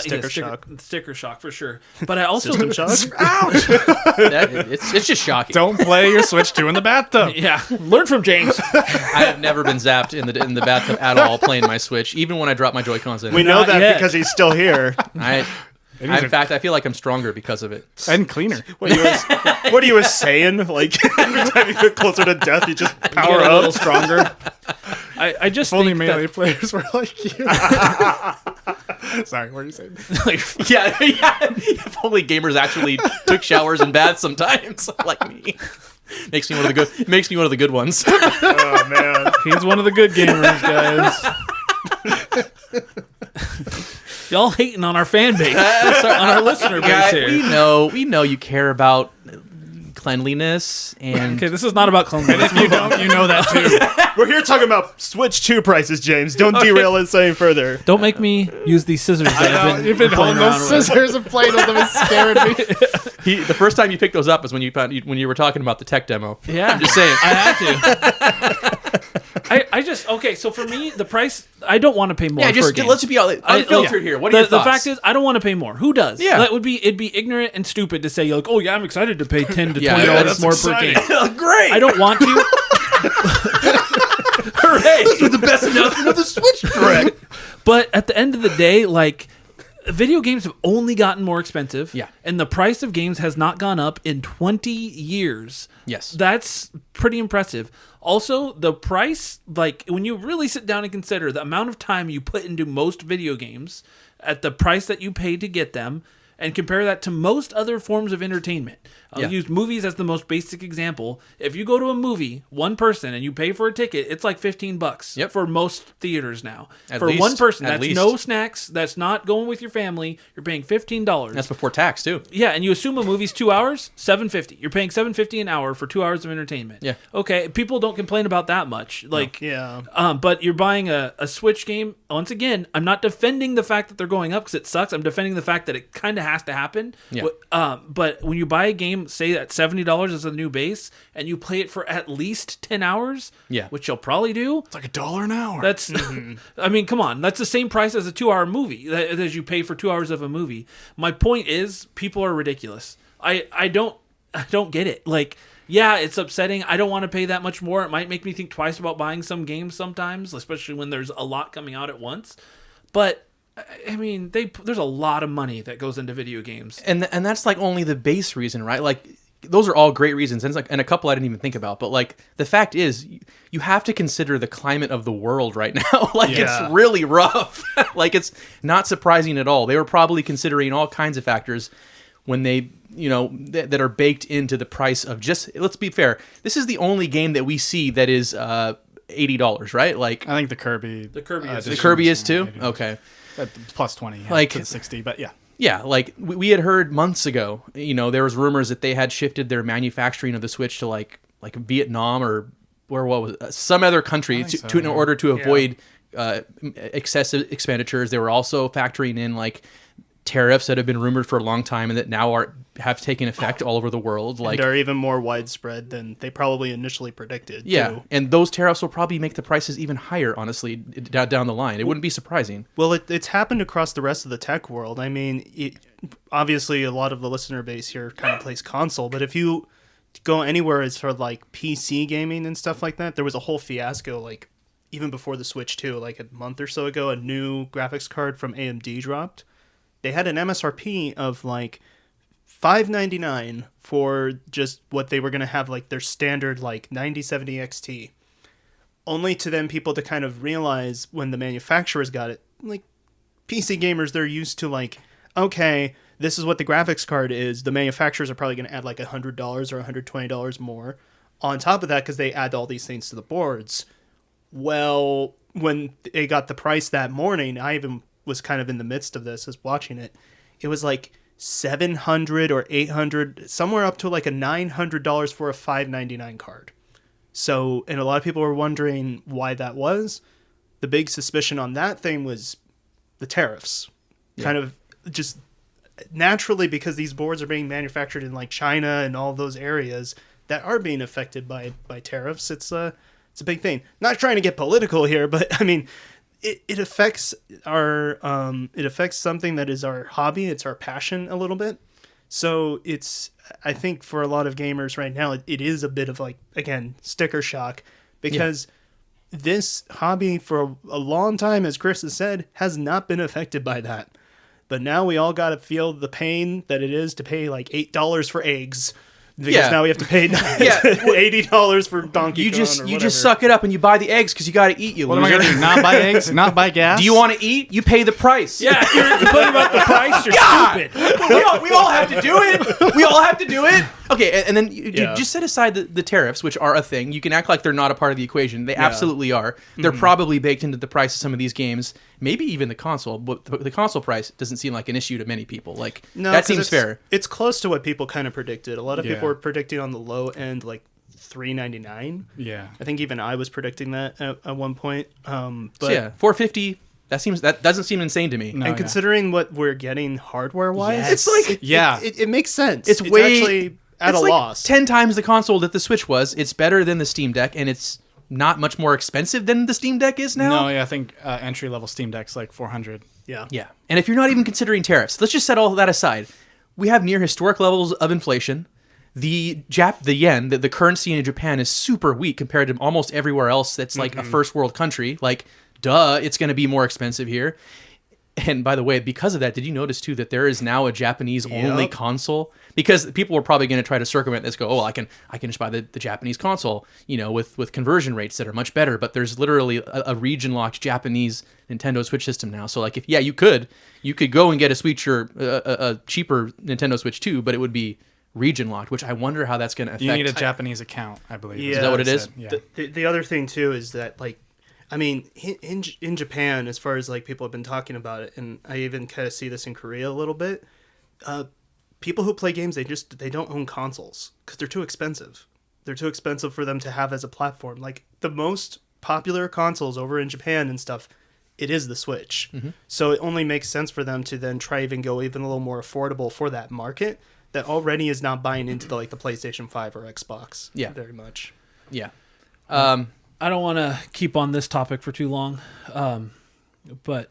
[SPEAKER 2] Sticker shock.
[SPEAKER 1] for sure. But I also
[SPEAKER 2] System shock?
[SPEAKER 3] It's just shocking.
[SPEAKER 4] Don't play your Switch 2 in the bathtub.
[SPEAKER 1] yeah, learn from James.
[SPEAKER 3] I have never been zapped in the bathtub at all playing my Switch, even when I drop my Joy-Cons in.
[SPEAKER 2] We know
[SPEAKER 1] Not
[SPEAKER 2] that
[SPEAKER 1] yet.
[SPEAKER 2] because he's still here.
[SPEAKER 3] In fact, I feel like I'm stronger because of it.
[SPEAKER 4] And cleaner.
[SPEAKER 2] What are you saying? Like every time you get closer to death, you just power
[SPEAKER 1] Get a little
[SPEAKER 2] up.
[SPEAKER 1] stronger. I just
[SPEAKER 4] If only
[SPEAKER 1] think
[SPEAKER 4] melee
[SPEAKER 1] that,
[SPEAKER 4] players were like you. Sorry, what are you saying?
[SPEAKER 3] Yeah. If only gamers actually took showers and baths sometimes, like me. Makes me one of the good ones.
[SPEAKER 2] Oh man.
[SPEAKER 1] he's one of the good gamers, guys. Y'all hating on our fan base, on our listener base
[SPEAKER 3] Guy,
[SPEAKER 1] here.
[SPEAKER 3] we know you care about cleanliness and
[SPEAKER 1] Okay, this is not about cleanliness.
[SPEAKER 4] If you don't, you know that too.
[SPEAKER 2] We're here talking about Switch 2 prices, James. Don't derail us any further.
[SPEAKER 1] Don't make me use these scissors that I've
[SPEAKER 4] You've
[SPEAKER 1] been
[SPEAKER 4] been
[SPEAKER 1] playing
[SPEAKER 4] holding
[SPEAKER 1] around
[SPEAKER 4] those
[SPEAKER 1] with.
[SPEAKER 4] scissors and playing with them and scaring me.
[SPEAKER 3] the first time you picked those up is when you were talking about the tech demo.
[SPEAKER 1] Yeah,
[SPEAKER 3] I'm just saying.
[SPEAKER 1] I had to. So for me, the price, I don't want to pay more
[SPEAKER 3] Yeah,
[SPEAKER 1] for a
[SPEAKER 3] just
[SPEAKER 1] game.
[SPEAKER 3] let's be unfiltered here. What are your
[SPEAKER 1] The
[SPEAKER 3] thoughts?
[SPEAKER 1] fact is, I don't want to pay more. Who does?
[SPEAKER 3] Yeah.
[SPEAKER 1] It'd be ignorant and stupid to say like, oh yeah, I'm excited to pay $10 to
[SPEAKER 3] Yeah,
[SPEAKER 1] $20
[SPEAKER 3] that's
[SPEAKER 1] more per game.
[SPEAKER 3] Great.
[SPEAKER 1] I don't want to. Hooray!
[SPEAKER 3] This was the best announcement of the Switch Direct.
[SPEAKER 1] But at the end of the day, like, Video games have only gotten more expensive.
[SPEAKER 3] Yeah.
[SPEAKER 1] And the price of games has not gone up in 20 years.
[SPEAKER 3] Yes.
[SPEAKER 1] That's pretty impressive. Also, the price, like, when you really sit down and consider the amount of time you put into most video games at the price that you pay to get them, and compare that to most other forms of entertainment. I'll use movies as the most basic example. If you go to a movie, one person, and you pay for a ticket, it's like $15 for most theaters now. For one person, that's no snacks. That's not going with your family. You're paying $15.
[SPEAKER 3] That's before tax too.
[SPEAKER 1] Yeah, and you assume a movie's 2 hours, $7.50. You're paying $7.50 an hour for 2 hours of entertainment.
[SPEAKER 3] Yeah.
[SPEAKER 1] Okay, people don't complain about that much. Like,
[SPEAKER 2] Yeah.
[SPEAKER 1] but you're buying a Switch game. Once again, I'm not defending the fact that they're going up because it sucks. I'm defending the fact that it kind of has to happen.
[SPEAKER 3] Yeah.
[SPEAKER 1] But when you buy a game, say at $70 as a new base, and you play it for at least 10 hours, which you'll probably do.
[SPEAKER 4] It's like $1 an hour.
[SPEAKER 1] That's, I mean, come on. That's the same price as a 2-hour movie, as you pay for 2 hours of a movie. My point is, people are ridiculous. I don't get it. Like, yeah, it's upsetting. I don't want to pay that much more. It might make me think twice about buying some games sometimes, especially when there's a lot coming out at once. But I mean, there's a lot of money that goes into video games,
[SPEAKER 3] and that's like only the base reason, right? Like, those are all great reasons, and it's like, and a couple I didn't even think about. But like, the fact is, you have to consider the climate of the world right now. Like, it's really rough. Like, it's not surprising at all. They were probably considering all kinds of factors when they, that are baked into the price of just. Let's be fair. This is the only game that we see that is $80, right? Like,
[SPEAKER 4] I think the Kirby
[SPEAKER 3] is too. Okay.
[SPEAKER 4] Plus 20,
[SPEAKER 3] like
[SPEAKER 4] to 60, but yeah.
[SPEAKER 3] Yeah, like we had heard months ago, there was rumors that they had shifted their manufacturing of the Switch to like Vietnam or what was it? Some other country in order to avoid excessive expenditures. They were also factoring in like tariffs that have been rumored for a long time and that now have taken effect all over the world. Like,
[SPEAKER 2] and are even more widespread than they probably initially predicted.
[SPEAKER 3] Yeah,
[SPEAKER 2] too.
[SPEAKER 3] And those tariffs will probably make the prices even higher, honestly, down the line. It wouldn't be surprising.
[SPEAKER 2] Well, it's happened across the rest of the tech world. I mean, obviously a lot of the listener base here kind of plays console, but if you go anywhere as for like PC gaming and stuff like that, there was a whole fiasco, like even before the Switch too, like a month or so ago, a new graphics card from AMD dropped. They had an MSRP of like $599 for just what they were going to have, like their standard like 9070 XT. Only to then people to kind of realize when the manufacturers got it, like PC gamers, they're used to like, okay, this is what the graphics card is. The manufacturers are probably going to add like $100 or $120 more on top of that because they add all these things to the boards. Well, when they got the price that morning, I even was kind of in the midst of this as watching it. It was like $700 or $800, somewhere up to like a $900 for a $599 card. So, and a lot of people were wondering why that was. The big suspicion on that thing was the tariffs. Kind of just naturally, because these boards are being manufactured in like China and all those areas that are being affected by tariffs. It's a big thing. Not trying to get political here, but I mean, it affects it affects something that is our hobby. It's our passion a little bit. So I think for a lot of gamers right now, it is a bit of like, again, sticker shock, because this hobby for a long time, as Chris has said, has not been affected by that. But now we all got to feel the pain that it is to pay like $8 for eggs. Because now we have to pay $80 for Donkey Kong.
[SPEAKER 3] You just suck it up and you buy the eggs because you got to eat. You
[SPEAKER 4] what
[SPEAKER 3] loser.
[SPEAKER 4] am I going to do? Not buy eggs? Not buy gas?
[SPEAKER 3] Do you want to eat? You pay the price.
[SPEAKER 1] Yeah, if you're complaining about the price, you're stupid.
[SPEAKER 3] We all have to do it. We all have to do it. Okay, and then you just set aside the tariffs, which are a thing. You can act like they're not a part of the equation. They absolutely are. They're probably baked into the price of some of these games, maybe even the console. But the console price doesn't seem like an issue to many people. Like, that seems fair.
[SPEAKER 2] It's close to what people kind of predicted. A lot of people were predicting on the low end like $399.
[SPEAKER 4] Yeah,
[SPEAKER 2] I think even I was predicting that at one point. But
[SPEAKER 3] so $450. That doesn't seem insane to me.
[SPEAKER 2] No, and considering what we're getting hardware wise,
[SPEAKER 3] it's like
[SPEAKER 2] it makes sense.
[SPEAKER 3] It's
[SPEAKER 2] actually at a loss.
[SPEAKER 3] 10 times the console that the Switch was. It's better than the Steam Deck, and it's not much more expensive than the Steam Deck is now.
[SPEAKER 4] No, I think entry level Steam Deck's like $400.
[SPEAKER 2] Yeah.
[SPEAKER 3] And if you're not even considering tariffs, let's just set all that aside. We have near historic levels of inflation. The yen, the currency in Japan is super weak compared to almost everywhere else that's like a first world country. Like, duh, it's going to be more expensive here. And by the way, because of that, did you notice too that there is now a Japanese only console? Because people were probably going to try to circumvent this. Go, oh, I can just buy the Japanese console, with conversion rates that are much better. But there's literally a region locked Japanese Nintendo Switch system now. So like, you could go and get a Switch or a cheaper Nintendo Switch too, but it would be region locked, which I wonder how that's going to affect.
[SPEAKER 4] You need a Japanese account, I believe.
[SPEAKER 2] Yeah,
[SPEAKER 3] is that what it is?
[SPEAKER 4] Yeah.
[SPEAKER 2] The other thing too is that like, I mean, in Japan, as far as like people have been talking about it, and I even kind of see this in Korea a little bit. People who play games, they don't own consoles because they're too expensive. They're too expensive for them to have as a platform. Like the most popular consoles over in Japan and stuff, it is the Switch. Mm-hmm. So it only makes sense for them to then try even go even a little more affordable for that market that already is not buying into the PlayStation 5 or Xbox.
[SPEAKER 3] Yeah,
[SPEAKER 2] very much.
[SPEAKER 3] Yeah.
[SPEAKER 1] I don't want to keep on this topic for too long, but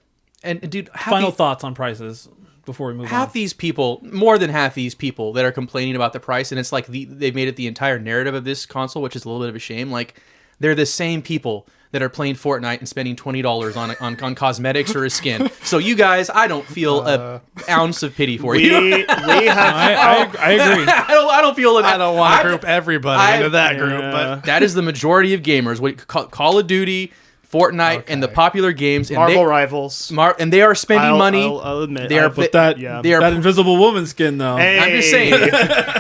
[SPEAKER 3] dude,
[SPEAKER 1] final thoughts on prices before we move on.
[SPEAKER 3] Half these people, more than half these people that are complaining about the price, and it's like they've made it the entire narrative of this console, which is a little bit of a shame. Like they're the same people that are playing Fortnite and spending $20 on cosmetics or a skin. So you guys, I don't feel an ounce of pity for you.
[SPEAKER 2] We have.
[SPEAKER 1] I agree.
[SPEAKER 3] I don't feel it.
[SPEAKER 4] I don't want to group everybody into that group, but
[SPEAKER 3] that is the majority of gamers. Call of Duty, Fortnite, and the popular games, and
[SPEAKER 2] Marvel Rivals,
[SPEAKER 3] and they are spending money.
[SPEAKER 2] I'll admit,
[SPEAKER 3] they are.
[SPEAKER 1] But that Invisible Woman skin, though.
[SPEAKER 2] Hey.
[SPEAKER 3] I'm just saying,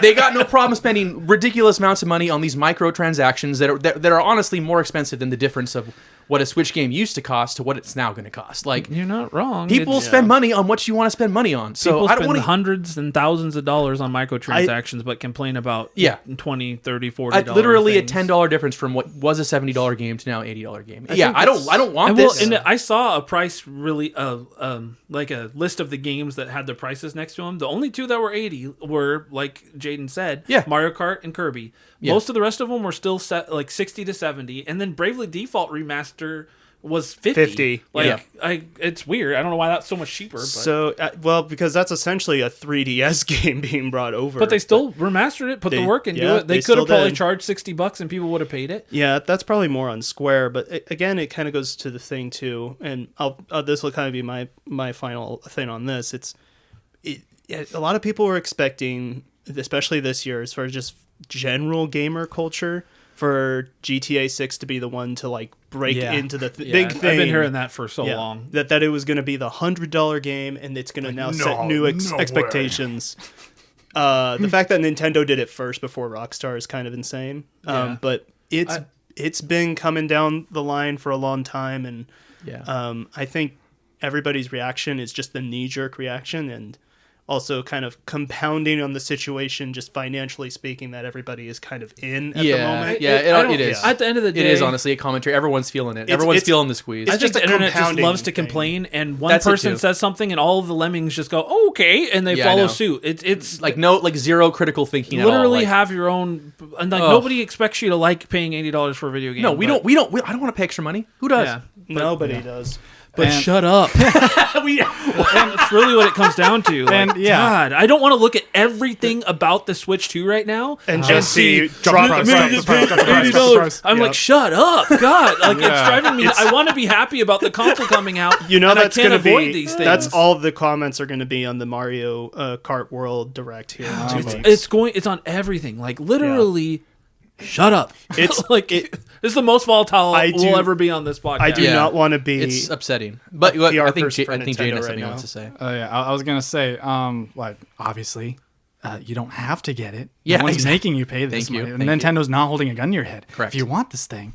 [SPEAKER 3] they got no problem spending ridiculous amounts of money on these microtransactions that are honestly more expensive than the difference of what a Switch game used to cost to what it's now going to cost. Like,
[SPEAKER 1] you're not wrong.
[SPEAKER 3] People spend money on what you want to spend money on. So
[SPEAKER 1] people
[SPEAKER 3] I don't
[SPEAKER 1] spend
[SPEAKER 3] want
[SPEAKER 1] hundreds and thousands of dollars on microtransactions, but complain about $20, $30, $40
[SPEAKER 3] literally
[SPEAKER 1] things.
[SPEAKER 3] a $10 difference from what was a $70 game to now $80 game. I don't want
[SPEAKER 1] Well,
[SPEAKER 3] this.
[SPEAKER 1] and I saw a price really like a list of the games that had their prices next to them. The only two that were 80 were, like Jaiden said, Mario Kart and Kirby. Most of the rest of them were still set like 60 to 70, and then Bravely Default Remaster was 50. It's weird. I don't know why that's so much cheaper. But.
[SPEAKER 2] So, because that's essentially a 3DS game being brought over.
[SPEAKER 1] But they still remastered it, put the work into it. They could have probably charged $60 and people would have paid it.
[SPEAKER 2] Yeah, that's probably more on Square. But again, it kind of goes to the thing too, and this will kind of be my final thing on this. A lot of people were expecting, especially this year, as far as just general gamer culture, for GTA 6 to be the one to like break into the big thing.
[SPEAKER 1] I've been hearing that for so long.
[SPEAKER 2] That it was going to be the $100 game, and it's going to set new expectations. The fact that Nintendo did it first before Rockstar is kind of insane. But it's been coming down the line for a long time, and I think everybody's reaction is just the knee-jerk reaction, and also kind of compounding on the situation, just financially speaking, that everybody is kind of in at the moment.
[SPEAKER 3] It is.
[SPEAKER 1] At the end of the day,
[SPEAKER 3] it is honestly a commentary. Everyone's feeling it. Everyone's feeling the squeeze.
[SPEAKER 1] I think the internet just loves to complain, and one person says something, and all of the lemmings just go, "Oh, okay," and they follow suit. It's
[SPEAKER 3] like zero critical thinking.
[SPEAKER 1] Literally
[SPEAKER 3] at all.
[SPEAKER 1] have your own. And nobody expects you to like paying $80 for a video game.
[SPEAKER 3] No, we don't. I don't want to pay extra money. Who does?
[SPEAKER 1] Yeah,
[SPEAKER 2] nobody does.
[SPEAKER 1] But shut up. And it's really what it comes down to. Like, God, I don't want to look at everything about the Switch 2 right now
[SPEAKER 2] and just see
[SPEAKER 1] $80. I'm like, shut up, God! Like it's driving me. I want to be happy about the console coming out.
[SPEAKER 2] You know, that's going to
[SPEAKER 1] avoid these things.
[SPEAKER 2] That's all the comments are going to be on the Mario Kart World Direct here.
[SPEAKER 1] It's on everything. Like literally. Shut up. It's like it's the most volatile we'll ever be on this podcast.
[SPEAKER 2] I do not want to be.
[SPEAKER 3] It's upsetting. But I think Jaiden has something he wants to say.
[SPEAKER 4] I was gonna say, obviously, you don't have to get it.
[SPEAKER 3] Yeah,
[SPEAKER 4] no one's making you pay this money. Nintendo's not holding a gun to your head.
[SPEAKER 3] Correct.
[SPEAKER 4] If you want this thing,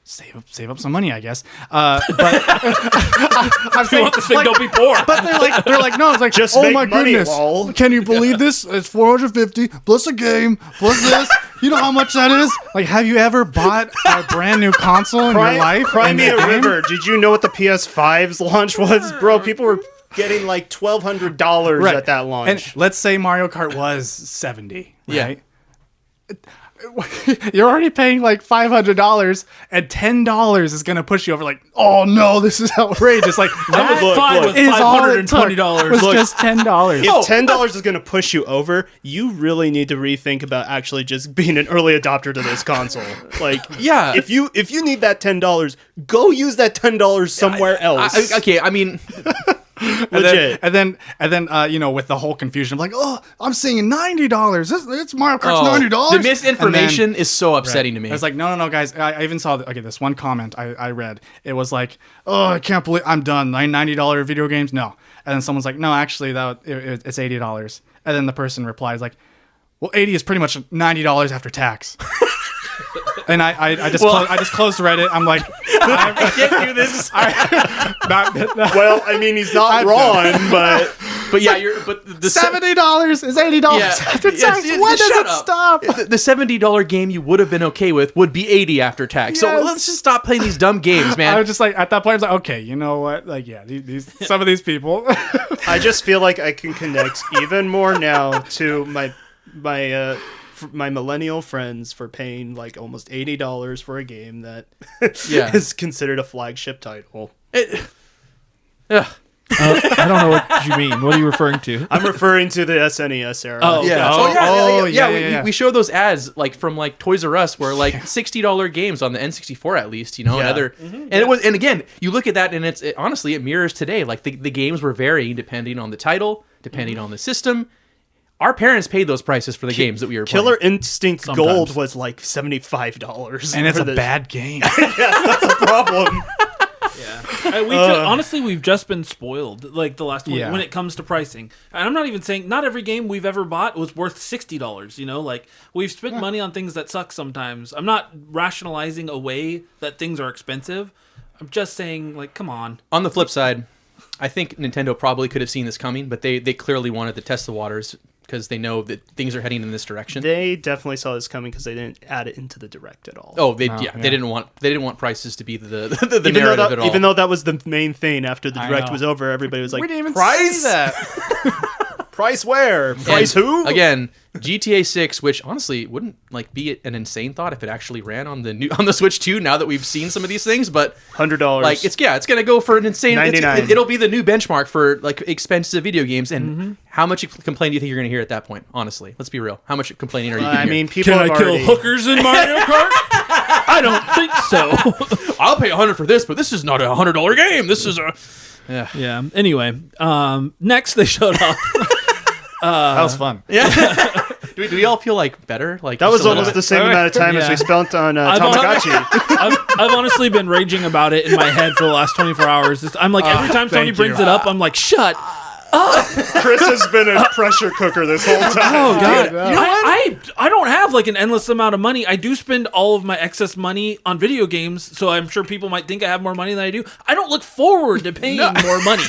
[SPEAKER 4] save up some money, I guess. But I'm saying,
[SPEAKER 1] want this thing, don't be poor.
[SPEAKER 4] But they're like, no, it's like,
[SPEAKER 2] just
[SPEAKER 4] oh
[SPEAKER 2] make
[SPEAKER 4] my
[SPEAKER 2] money,
[SPEAKER 4] goodness,
[SPEAKER 2] lol.
[SPEAKER 4] Can you believe this? It's $450 plus a game plus this. You know how much that is? Like, have you ever bought a brand new console in your life?
[SPEAKER 2] Cry me a river. Did you know what the PS5's launch was, bro? People were getting like $1,200 at that launch.
[SPEAKER 4] And let's say Mario Kart was $70. Right? You're already paying like $500, and $10 is going to push you over. Like, oh no, this is outrageous! Like that
[SPEAKER 1] was $520.
[SPEAKER 4] Was just $10.
[SPEAKER 2] If $10 is going to push you over, you really need to rethink about actually just being an early adopter to this console. Like, if you need that $10, go use that $10 somewhere else.
[SPEAKER 3] Okay, I mean.
[SPEAKER 2] Legit.
[SPEAKER 4] And then, with the whole confusion of like, oh, I'm seeing $90. It's Mario Kart's $90.
[SPEAKER 3] The misinformation is so upsetting to me.
[SPEAKER 4] I was like, no, guys. I even saw this one comment I read. It was like, oh, I can't believe I'm done. $90 video games? No. And then someone's like, no, actually, it's $80. And then the person replies like, well, 80 is pretty much $90 after tax. And I just closed Reddit. I'm like,
[SPEAKER 3] I can't do this.
[SPEAKER 2] Well, I mean, he's not wrong, but
[SPEAKER 3] yeah, the
[SPEAKER 4] $70 is $80 after tax. When does it stop?
[SPEAKER 3] The $70 game you would have been okay with would be $80 after tax. So
[SPEAKER 4] Yes.
[SPEAKER 3] let's just stop playing these dumb games, man.
[SPEAKER 4] I was just like, at that point, I was like, okay, you know what? Like, yeah, some of these people.
[SPEAKER 2] I just feel like I can connect even more now to my millennial friends for paying like almost $80 for a game that is considered a flagship title.
[SPEAKER 1] I don't know what you mean. What are you referring to?
[SPEAKER 2] I'm referring to the SNES era.
[SPEAKER 1] Oh,
[SPEAKER 3] Yeah. We show those ads like from like Toys R Us where like $60 games on the N64 at least, and other. And it was, and again, you look at that and honestly it mirrors today. Like the games were varying depending on the title, depending on the system. Our parents paid those prices for the games that we were playing.
[SPEAKER 2] Killer Instinct Gold was like $75.
[SPEAKER 4] And it's a bad game.
[SPEAKER 2] Yes, that's a problem.
[SPEAKER 1] Honestly, we've just been spoiled like the last one when it comes to pricing. And I'm not even saying not every game we've ever bought was worth $60. Like we've spent money on things that suck sometimes. I'm not rationalizing away that things are expensive. I'm just saying, like, come on.
[SPEAKER 3] On the flip side, I think Nintendo probably could have seen this coming, but they clearly wanted to test the waters because they know that things are heading in this direction.
[SPEAKER 2] They definitely saw this coming because they didn't add it into the Direct at all.
[SPEAKER 3] Oh, they didn't want prices to be the narrative at all.
[SPEAKER 2] Even though that was the main thing after the Direct was over, everybody was like,
[SPEAKER 4] We didn't even
[SPEAKER 2] price?
[SPEAKER 4] say that.
[SPEAKER 2] Price where? Price who?
[SPEAKER 3] Again, GTA 6, which honestly wouldn't like be an insane thought if it actually ran on the Switch 2 now that we've seen some of these things, but
[SPEAKER 2] $100.
[SPEAKER 3] like it's gonna go for an insane
[SPEAKER 2] $99.
[SPEAKER 3] It'll be the new benchmark for like expensive video games. And how much complaint do you think you're gonna hear at that point? Honestly, let's be real. How much complaining are you gonna hear?
[SPEAKER 2] I mean, people
[SPEAKER 1] Can
[SPEAKER 2] have
[SPEAKER 1] I kill
[SPEAKER 2] already...
[SPEAKER 1] hookers in Mario Kart? I don't think so.
[SPEAKER 3] I'll pay $100 for this, but this is not a $100 game. This is a
[SPEAKER 1] Yeah. Anyway, next they showed off.
[SPEAKER 4] That was fun.
[SPEAKER 3] yeah. Do we all feel like better? Like
[SPEAKER 2] That was
[SPEAKER 3] just a little
[SPEAKER 2] almost
[SPEAKER 3] bit?
[SPEAKER 2] the same amount of time as we spent on Tamagotchi.
[SPEAKER 1] I've honestly been raging about it in my head for the last 24 hours. I'm like, every time somebody brings it up, I'm like, shut
[SPEAKER 2] Chris has been a pressure cooker this whole time.
[SPEAKER 1] Oh God! I don't have like an endless amount of money. I do spend all of my excess money on video games, so I'm sure people might think I have more money than I do. I don't look forward to paying more money.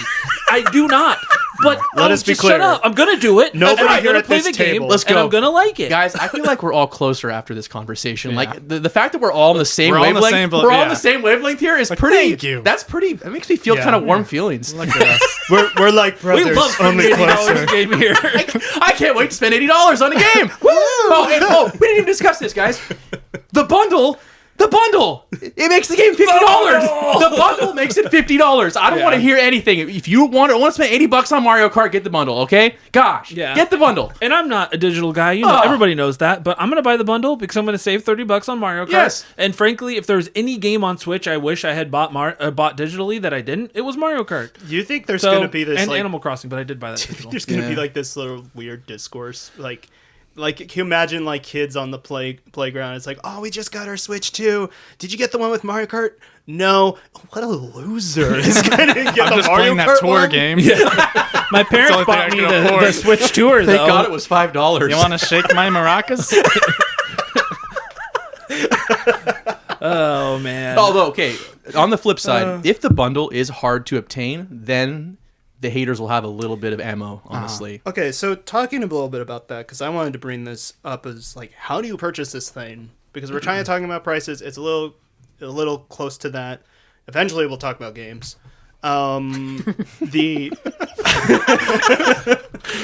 [SPEAKER 1] I do not. But
[SPEAKER 2] Let us be
[SPEAKER 1] just
[SPEAKER 2] clear.
[SPEAKER 1] shut up. I'm gonna do it.
[SPEAKER 2] Nobody
[SPEAKER 1] and I'm
[SPEAKER 2] here
[SPEAKER 1] gonna
[SPEAKER 2] at
[SPEAKER 1] play
[SPEAKER 2] this
[SPEAKER 1] the game.
[SPEAKER 2] table.
[SPEAKER 3] Let's
[SPEAKER 1] and
[SPEAKER 3] go.
[SPEAKER 1] I'm gonna like it,
[SPEAKER 3] Guys, I feel like we're all closer after this conversation. Like the fact that we're all on the same
[SPEAKER 4] We're all on the
[SPEAKER 3] wavelength,
[SPEAKER 4] same
[SPEAKER 3] we're all on
[SPEAKER 4] yeah.
[SPEAKER 3] the same wavelength here is pretty.
[SPEAKER 4] thank you.
[SPEAKER 3] That's pretty. It makes me feel kind of warm feelings.
[SPEAKER 4] Look at us.
[SPEAKER 2] We're like brothers,
[SPEAKER 1] We love
[SPEAKER 2] only
[SPEAKER 1] spending $80
[SPEAKER 2] closer.
[SPEAKER 1] a game here.
[SPEAKER 3] I can't wait to spend $80 on a game. Woo! Oh, we didn't even discuss this, guys. The bundle. It makes the game $50. The bundle makes it $50. I don't want to hear anything. If you want to spend $80 on Mario Kart, get the bundle, okay? Gosh, get the bundle.
[SPEAKER 1] And I'm not a digital guy, everybody knows that. But I'm gonna buy the bundle because I'm gonna save $30 on Mario Kart.
[SPEAKER 3] Yes.
[SPEAKER 1] And frankly, if there's any game on Switch I wish I had bought digitally that I didn't, it was Mario Kart.
[SPEAKER 2] You think there's going to be this
[SPEAKER 1] and
[SPEAKER 2] like,
[SPEAKER 1] Animal Crossing, but I did buy that digital.
[SPEAKER 2] there's going to be like this little weird discourse like can you imagine like kids on the playground? It's like, oh, we just got our Switch 2. Did you get the one with Mario Kart? No. What a loser! Is gonna get
[SPEAKER 4] I'm
[SPEAKER 2] the
[SPEAKER 4] just
[SPEAKER 2] Mario
[SPEAKER 4] playing that
[SPEAKER 2] Kart
[SPEAKER 4] tour
[SPEAKER 2] one?
[SPEAKER 4] game.
[SPEAKER 1] My parents
[SPEAKER 4] only thing
[SPEAKER 1] bought
[SPEAKER 4] I
[SPEAKER 1] me
[SPEAKER 4] can
[SPEAKER 1] the
[SPEAKER 4] afford.
[SPEAKER 1] Switch Tour,
[SPEAKER 3] Thank
[SPEAKER 1] though.
[SPEAKER 3] God it was $5.
[SPEAKER 4] You want to shake my maracas?
[SPEAKER 1] Oh man.
[SPEAKER 3] Although, okay, on the flip side, if the bundle is hard to obtain, then the haters will have a little bit of ammo, honestly.
[SPEAKER 2] Okay, so talking a little bit about that, because I wanted to bring this up as like, how do you purchase this thing? Because we're trying to talk about prices. It's a little close to that. Eventually, we'll talk about games.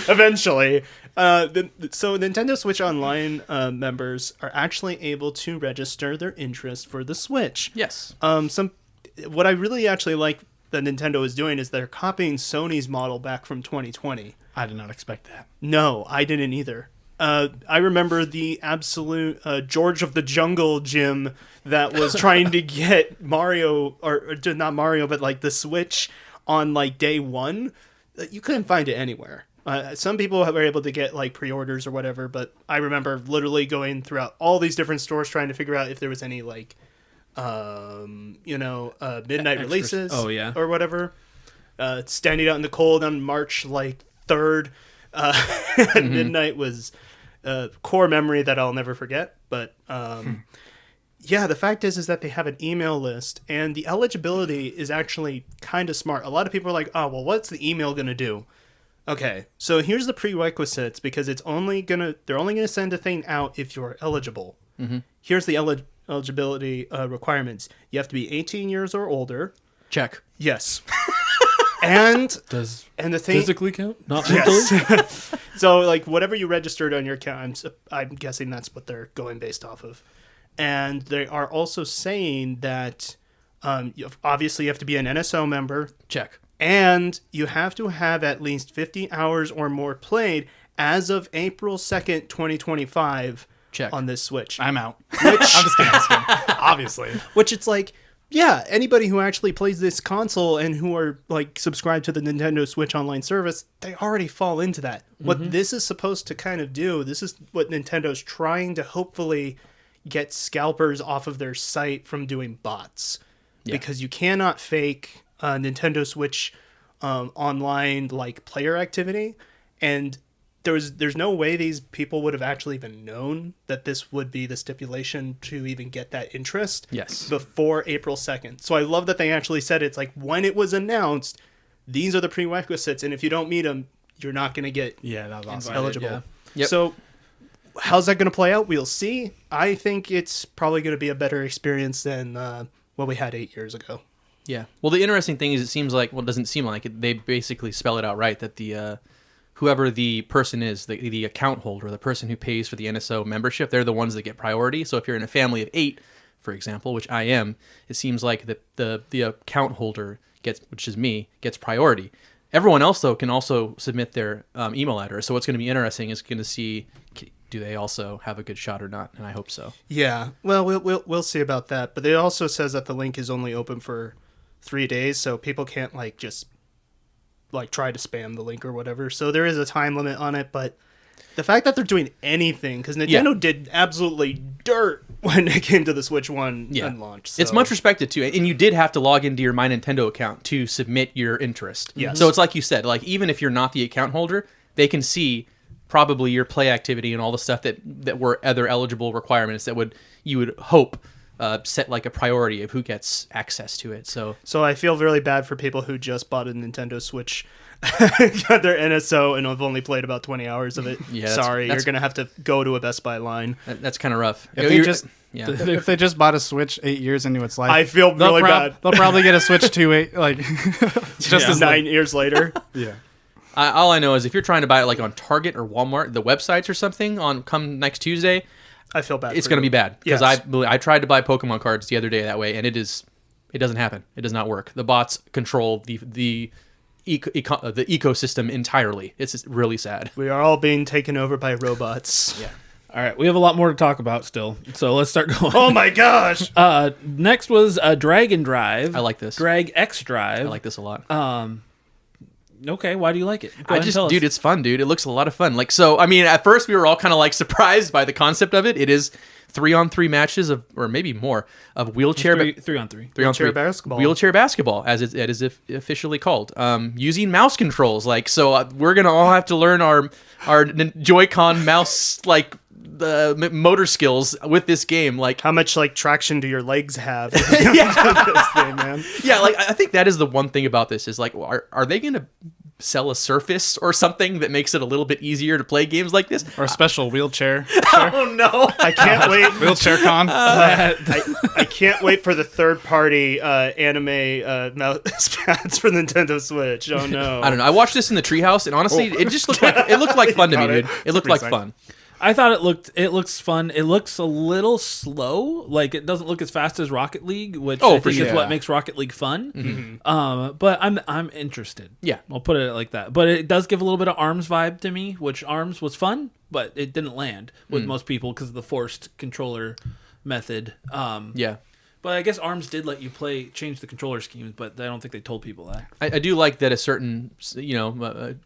[SPEAKER 2] Eventually, so Nintendo Switch Online members are actually able to register their interest for the Switch.
[SPEAKER 3] Yes.
[SPEAKER 2] What I really actually like that Nintendo is doing is they're copying Sony's model back from 2020.
[SPEAKER 4] I did not expect that.
[SPEAKER 2] No, I didn't either. I remember the absolute George of the Jungle gym that was trying to get Mario, or not Mario, but like the Switch on like day one, you couldn't find it anywhere. Some people were able to get like pre-orders or whatever, but I remember literally going throughout all these different stores trying to figure out if there was any like, midnight releases.
[SPEAKER 1] Oh, yeah.
[SPEAKER 2] Or whatever. Standing out in the cold on March like 3rd at midnight was a core memory that I'll never forget. But yeah, the fact is that they have an email list, and the eligibility is actually kind of smart. A lot of people are like, oh, well, what's the email going to do? Okay, so here's the prerequisites, because they're only gonna send a thing out if you're eligible.
[SPEAKER 3] Mm-hmm.
[SPEAKER 2] Here's the eligibility requirements. You have to be 18 years or older.
[SPEAKER 3] Check.
[SPEAKER 2] Yes. and the thing
[SPEAKER 1] physically count? Not mentally?
[SPEAKER 2] yes. So like whatever you registered on your account, I'm guessing that's what they're going based off of. And they are also saying that obviously you have to be an NSO member.
[SPEAKER 3] Check.
[SPEAKER 2] And you have to have at least 50 hours or more played as of April 2nd, 2025
[SPEAKER 3] Check.
[SPEAKER 2] on this Switch.
[SPEAKER 4] I'm out. I'm just kidding. Obviously.
[SPEAKER 2] Which it's like, yeah, anybody who actually plays this console and who are like subscribed to the Nintendo Switch online service, they already fall into that. What this is supposed to kind of do, this is what Nintendo's trying to hopefully get scalpers off of their site from doing bots. Yeah. Because you cannot fake Nintendo Switch online like player activity, and there's no way these people would have actually even known that this would be the stipulation to even get that interest before April 2nd. So I love that they actually said it's like when it was announced, these are the prerequisites, and if you don't meet them, you're not going to get
[SPEAKER 4] that was awesome.
[SPEAKER 2] eligible.
[SPEAKER 1] Yeah.
[SPEAKER 3] Yep.
[SPEAKER 2] So how's that going to play out? We'll see. I think it's probably going to be a better experience than what we had 8 years ago.
[SPEAKER 3] Yeah. Well, the interesting thing is, it seems like, well, it doesn't seem like it. They basically spell it out right that the whoever the person is, the account holder, the person who pays for the NSO membership, they're the ones that get priority. So if you're in a family of 8, for example, which I am, it seems like the account holder gets, which is me, gets priority. Everyone else though can also submit their email address. So what's going to be interesting is going to see, do they also have a good shot or not? And I hope so.
[SPEAKER 2] Yeah. Well, we'll see about that. But it also says that the link is only open for 3 days, so people can't like just like try to spam the link or whatever. So there is a time limit on it, but the fact that they're doing anything, because Nintendo did absolutely dirt when it came to the Switch 1 and launch. So.
[SPEAKER 3] It's much respected too, and you did have to log into your My Nintendo account to submit your interest.
[SPEAKER 2] Yes.
[SPEAKER 3] So it's like you said, like even if you're not the account holder, they can see probably your play activity and all the stuff that were other eligible requirements that you would hope set like a priority of who gets access to it. So
[SPEAKER 2] I feel really bad for people who just bought a Nintendo Switch, got their NSO, and have only played about 20 hours of it.
[SPEAKER 3] Yeah,
[SPEAKER 2] Sorry, you're gonna have to go to a Best Buy line.
[SPEAKER 3] that's kind of rough.
[SPEAKER 4] If they just bought a Switch 8 years into its life,
[SPEAKER 2] I feel really bad.
[SPEAKER 4] They'll probably get a Switch 2 like
[SPEAKER 2] just as 9 years later.
[SPEAKER 4] Yeah.
[SPEAKER 3] All I know is if you're trying to buy it like on Target or Walmart, the websites or something on come next Tuesday,
[SPEAKER 2] I feel bad.
[SPEAKER 3] It's going to be bad because
[SPEAKER 2] Yes.
[SPEAKER 3] I tried to buy Pokemon cards the other day that way, and it doesn't happen. It does not work. The bots control the ecosystem entirely. It's just really sad.
[SPEAKER 2] We are all being taken over by robots.
[SPEAKER 3] Yeah.
[SPEAKER 1] All right, we have a lot more to talk about still, so let's start going.
[SPEAKER 2] Oh my gosh!
[SPEAKER 1] Next was Dragon Drive.
[SPEAKER 3] I like this.
[SPEAKER 1] Drag X Drive.
[SPEAKER 3] I like this a lot.
[SPEAKER 1] Okay, why do you like it? Go ahead and tell us.
[SPEAKER 3] Dude, it's fun, dude. It looks a lot of fun. Like, so, I mean, at first we were all kind of like surprised by the concept of it. It is 3-on-3 matches or maybe more of wheelchair.
[SPEAKER 1] 3-on-3.
[SPEAKER 2] Wheelchair basketball.
[SPEAKER 3] Wheelchair basketball, as it is officially called. Using mouse controls. Like, so we're gonna all have to learn our Joy-Con mouse like the motor skills with this game. Like,
[SPEAKER 2] how much like traction do your legs have?
[SPEAKER 3] Yeah.
[SPEAKER 2] This thing, man.
[SPEAKER 3] Yeah, like I think that is the one thing about this is like, are they gonna sell a Surface or something that makes it a little bit easier to play games like this?
[SPEAKER 4] Or a special wheelchair.
[SPEAKER 3] Oh no!
[SPEAKER 2] I can't wait.
[SPEAKER 4] Wheelchair con.
[SPEAKER 2] I can't wait for the third-party anime mouse pads for Nintendo Switch. Oh no!
[SPEAKER 3] I don't know. I watched this in the treehouse, and honestly, it just looked like fun to me, dude. It looked like fun.
[SPEAKER 1] I thought it looks fun. It looks a little slow. Like, it doesn't look as fast as Rocket League, which I think is what makes Rocket League fun. Mm-hmm. But I'm interested.
[SPEAKER 3] Yeah.
[SPEAKER 1] I'll put it like that. But it does give a little bit of ARMS vibe to me, which ARMS was fun, but it didn't land with most people because of the forced controller method.
[SPEAKER 3] Yeah.
[SPEAKER 1] But I guess ARMS did let you change the controller schemes, but I don't think they told people that.
[SPEAKER 3] I do like that a certain,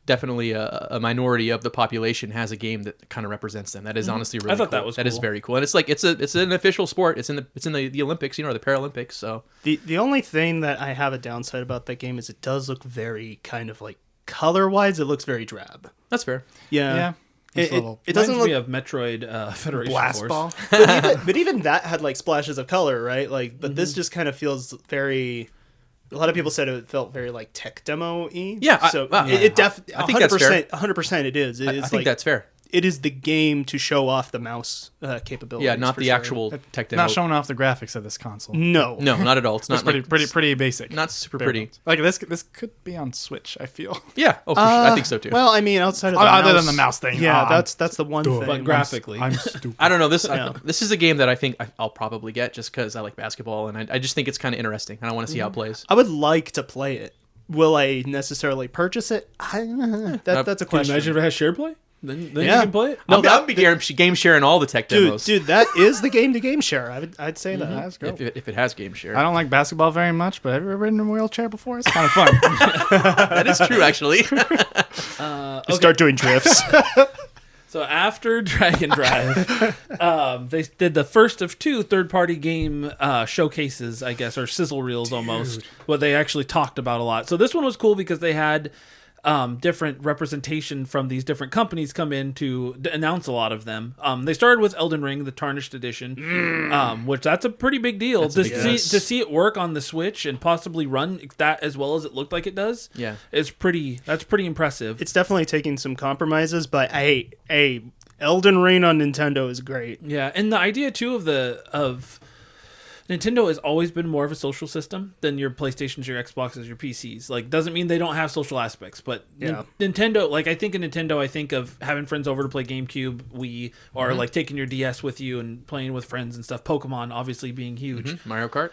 [SPEAKER 3] definitely a minority of the population has a game that kind of represents them. That is honestly really cool.
[SPEAKER 1] I thought that was
[SPEAKER 3] That is
[SPEAKER 1] cool.
[SPEAKER 3] very cool. And it's like it's an official sport. It's in the Olympics, or the Paralympics. So
[SPEAKER 2] The only thing that I have a downside about that game is it does look very kind of like color-wise, it looks very drab.
[SPEAKER 3] that's fair.
[SPEAKER 2] Yeah.
[SPEAKER 4] It's
[SPEAKER 2] It,
[SPEAKER 4] a little
[SPEAKER 2] it doesn't
[SPEAKER 1] Reminds
[SPEAKER 2] look
[SPEAKER 1] me of Metroid Federation
[SPEAKER 4] blast
[SPEAKER 1] Force.
[SPEAKER 4] ball.
[SPEAKER 2] but even that had like splashes of color, right? Like, but this just kind of feels very. A lot of people said it felt very like tech demo-y.
[SPEAKER 3] Yeah,
[SPEAKER 2] so
[SPEAKER 3] I
[SPEAKER 2] it definitely.
[SPEAKER 3] I think that's fair.
[SPEAKER 2] 100%. It is.
[SPEAKER 3] I think that's fair.
[SPEAKER 2] It is the game to show off the mouse capabilities.
[SPEAKER 3] Yeah, not
[SPEAKER 2] for
[SPEAKER 3] the
[SPEAKER 2] sure.
[SPEAKER 3] actual tech demo.
[SPEAKER 4] Not showing off the graphics of this console.
[SPEAKER 2] No,
[SPEAKER 3] No, not at all. It's not
[SPEAKER 4] It's pretty basic.
[SPEAKER 3] not super
[SPEAKER 4] Bare
[SPEAKER 3] pretty.
[SPEAKER 4] bones. Like this could be on Switch. I feel.
[SPEAKER 3] Yeah. Oh, for sure. I think so too.
[SPEAKER 2] Well, I mean, outside of the
[SPEAKER 4] Other
[SPEAKER 2] mouse,
[SPEAKER 4] than the mouse thing.
[SPEAKER 2] Yeah,
[SPEAKER 4] I'm
[SPEAKER 2] that's the one
[SPEAKER 4] dumb.
[SPEAKER 2] thing.
[SPEAKER 1] But graphically.
[SPEAKER 4] I'm stupid.
[SPEAKER 3] I don't know. This
[SPEAKER 2] Yeah.
[SPEAKER 3] this is a game that I think I'll probably get just because I like basketball and I just think it's kind of interesting and I want to see how it plays.
[SPEAKER 2] I would like to play it. Will I necessarily purchase it? That's a
[SPEAKER 1] Can you
[SPEAKER 2] question.
[SPEAKER 1] imagine if it has shared play? Then
[SPEAKER 2] Yeah.
[SPEAKER 1] you can play it.
[SPEAKER 3] No, that would be game sharing all the tech demos.
[SPEAKER 2] Dude, that is the game to game share. I'd say that.
[SPEAKER 4] Let's go.
[SPEAKER 3] If it has game share,
[SPEAKER 4] I don't like basketball very much, but have you ever ridden in a wheelchair before? It's kind of fun.
[SPEAKER 3] that is true actually.
[SPEAKER 2] You start doing drifts.
[SPEAKER 1] So after Dragon Drive, they did the first of two third-party game showcases, I guess, or sizzle reels almost, what they actually talked about a lot. So this one was cool because they had different representation from these different companies come in to announce a lot of them. They started with Elden Ring, the Tarnished Edition, which that's a pretty big deal. To see it work on the Switch and possibly run that as well as it looked like it does,
[SPEAKER 3] Yeah.
[SPEAKER 1] that's pretty impressive.
[SPEAKER 2] It's definitely taking some compromises, but Elden Ring on Nintendo is great.
[SPEAKER 1] Yeah, and the idea too of Nintendo has always been more of a social system than your PlayStations, your Xboxes, your PCs. Like, doesn't mean they don't have social aspects, but
[SPEAKER 2] Yeah.
[SPEAKER 1] Nintendo, like, I think in Nintendo, I think of having friends over to play GameCube, Wii, or like taking your DS with you and playing with friends and stuff. Pokemon obviously being huge.
[SPEAKER 3] Mario Kart.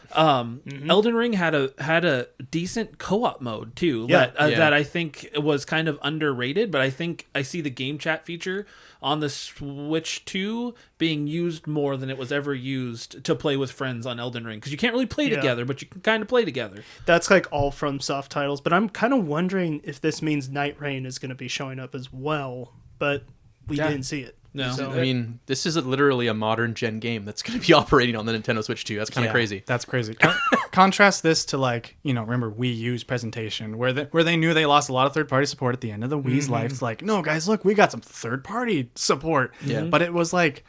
[SPEAKER 1] Elden Ring had a decent co-op mode too.
[SPEAKER 2] Yeah.
[SPEAKER 1] That I think was kind of underrated, but I think I see the game chat feature on the Switch 2 being used more than it was ever used to play with friends on Elden Ring, because you can't really play together, but you can kind of play together.
[SPEAKER 2] That's like all from soft titles, but I'm kind of wondering if this means Night Rain is going to be showing up as well, but we didn't see it.
[SPEAKER 1] No.
[SPEAKER 2] So-
[SPEAKER 3] I mean, this is literally a modern gen game that's going to be operating on the Nintendo Switch 2. That's kind of crazy.
[SPEAKER 4] That's crazy. Contrast this to remember Wii U's presentation where they knew they lost a lot of third-party support at the end of the Wii's life. It's like, no, guys, look, we got some third-party support.
[SPEAKER 3] Yeah.
[SPEAKER 4] But it was like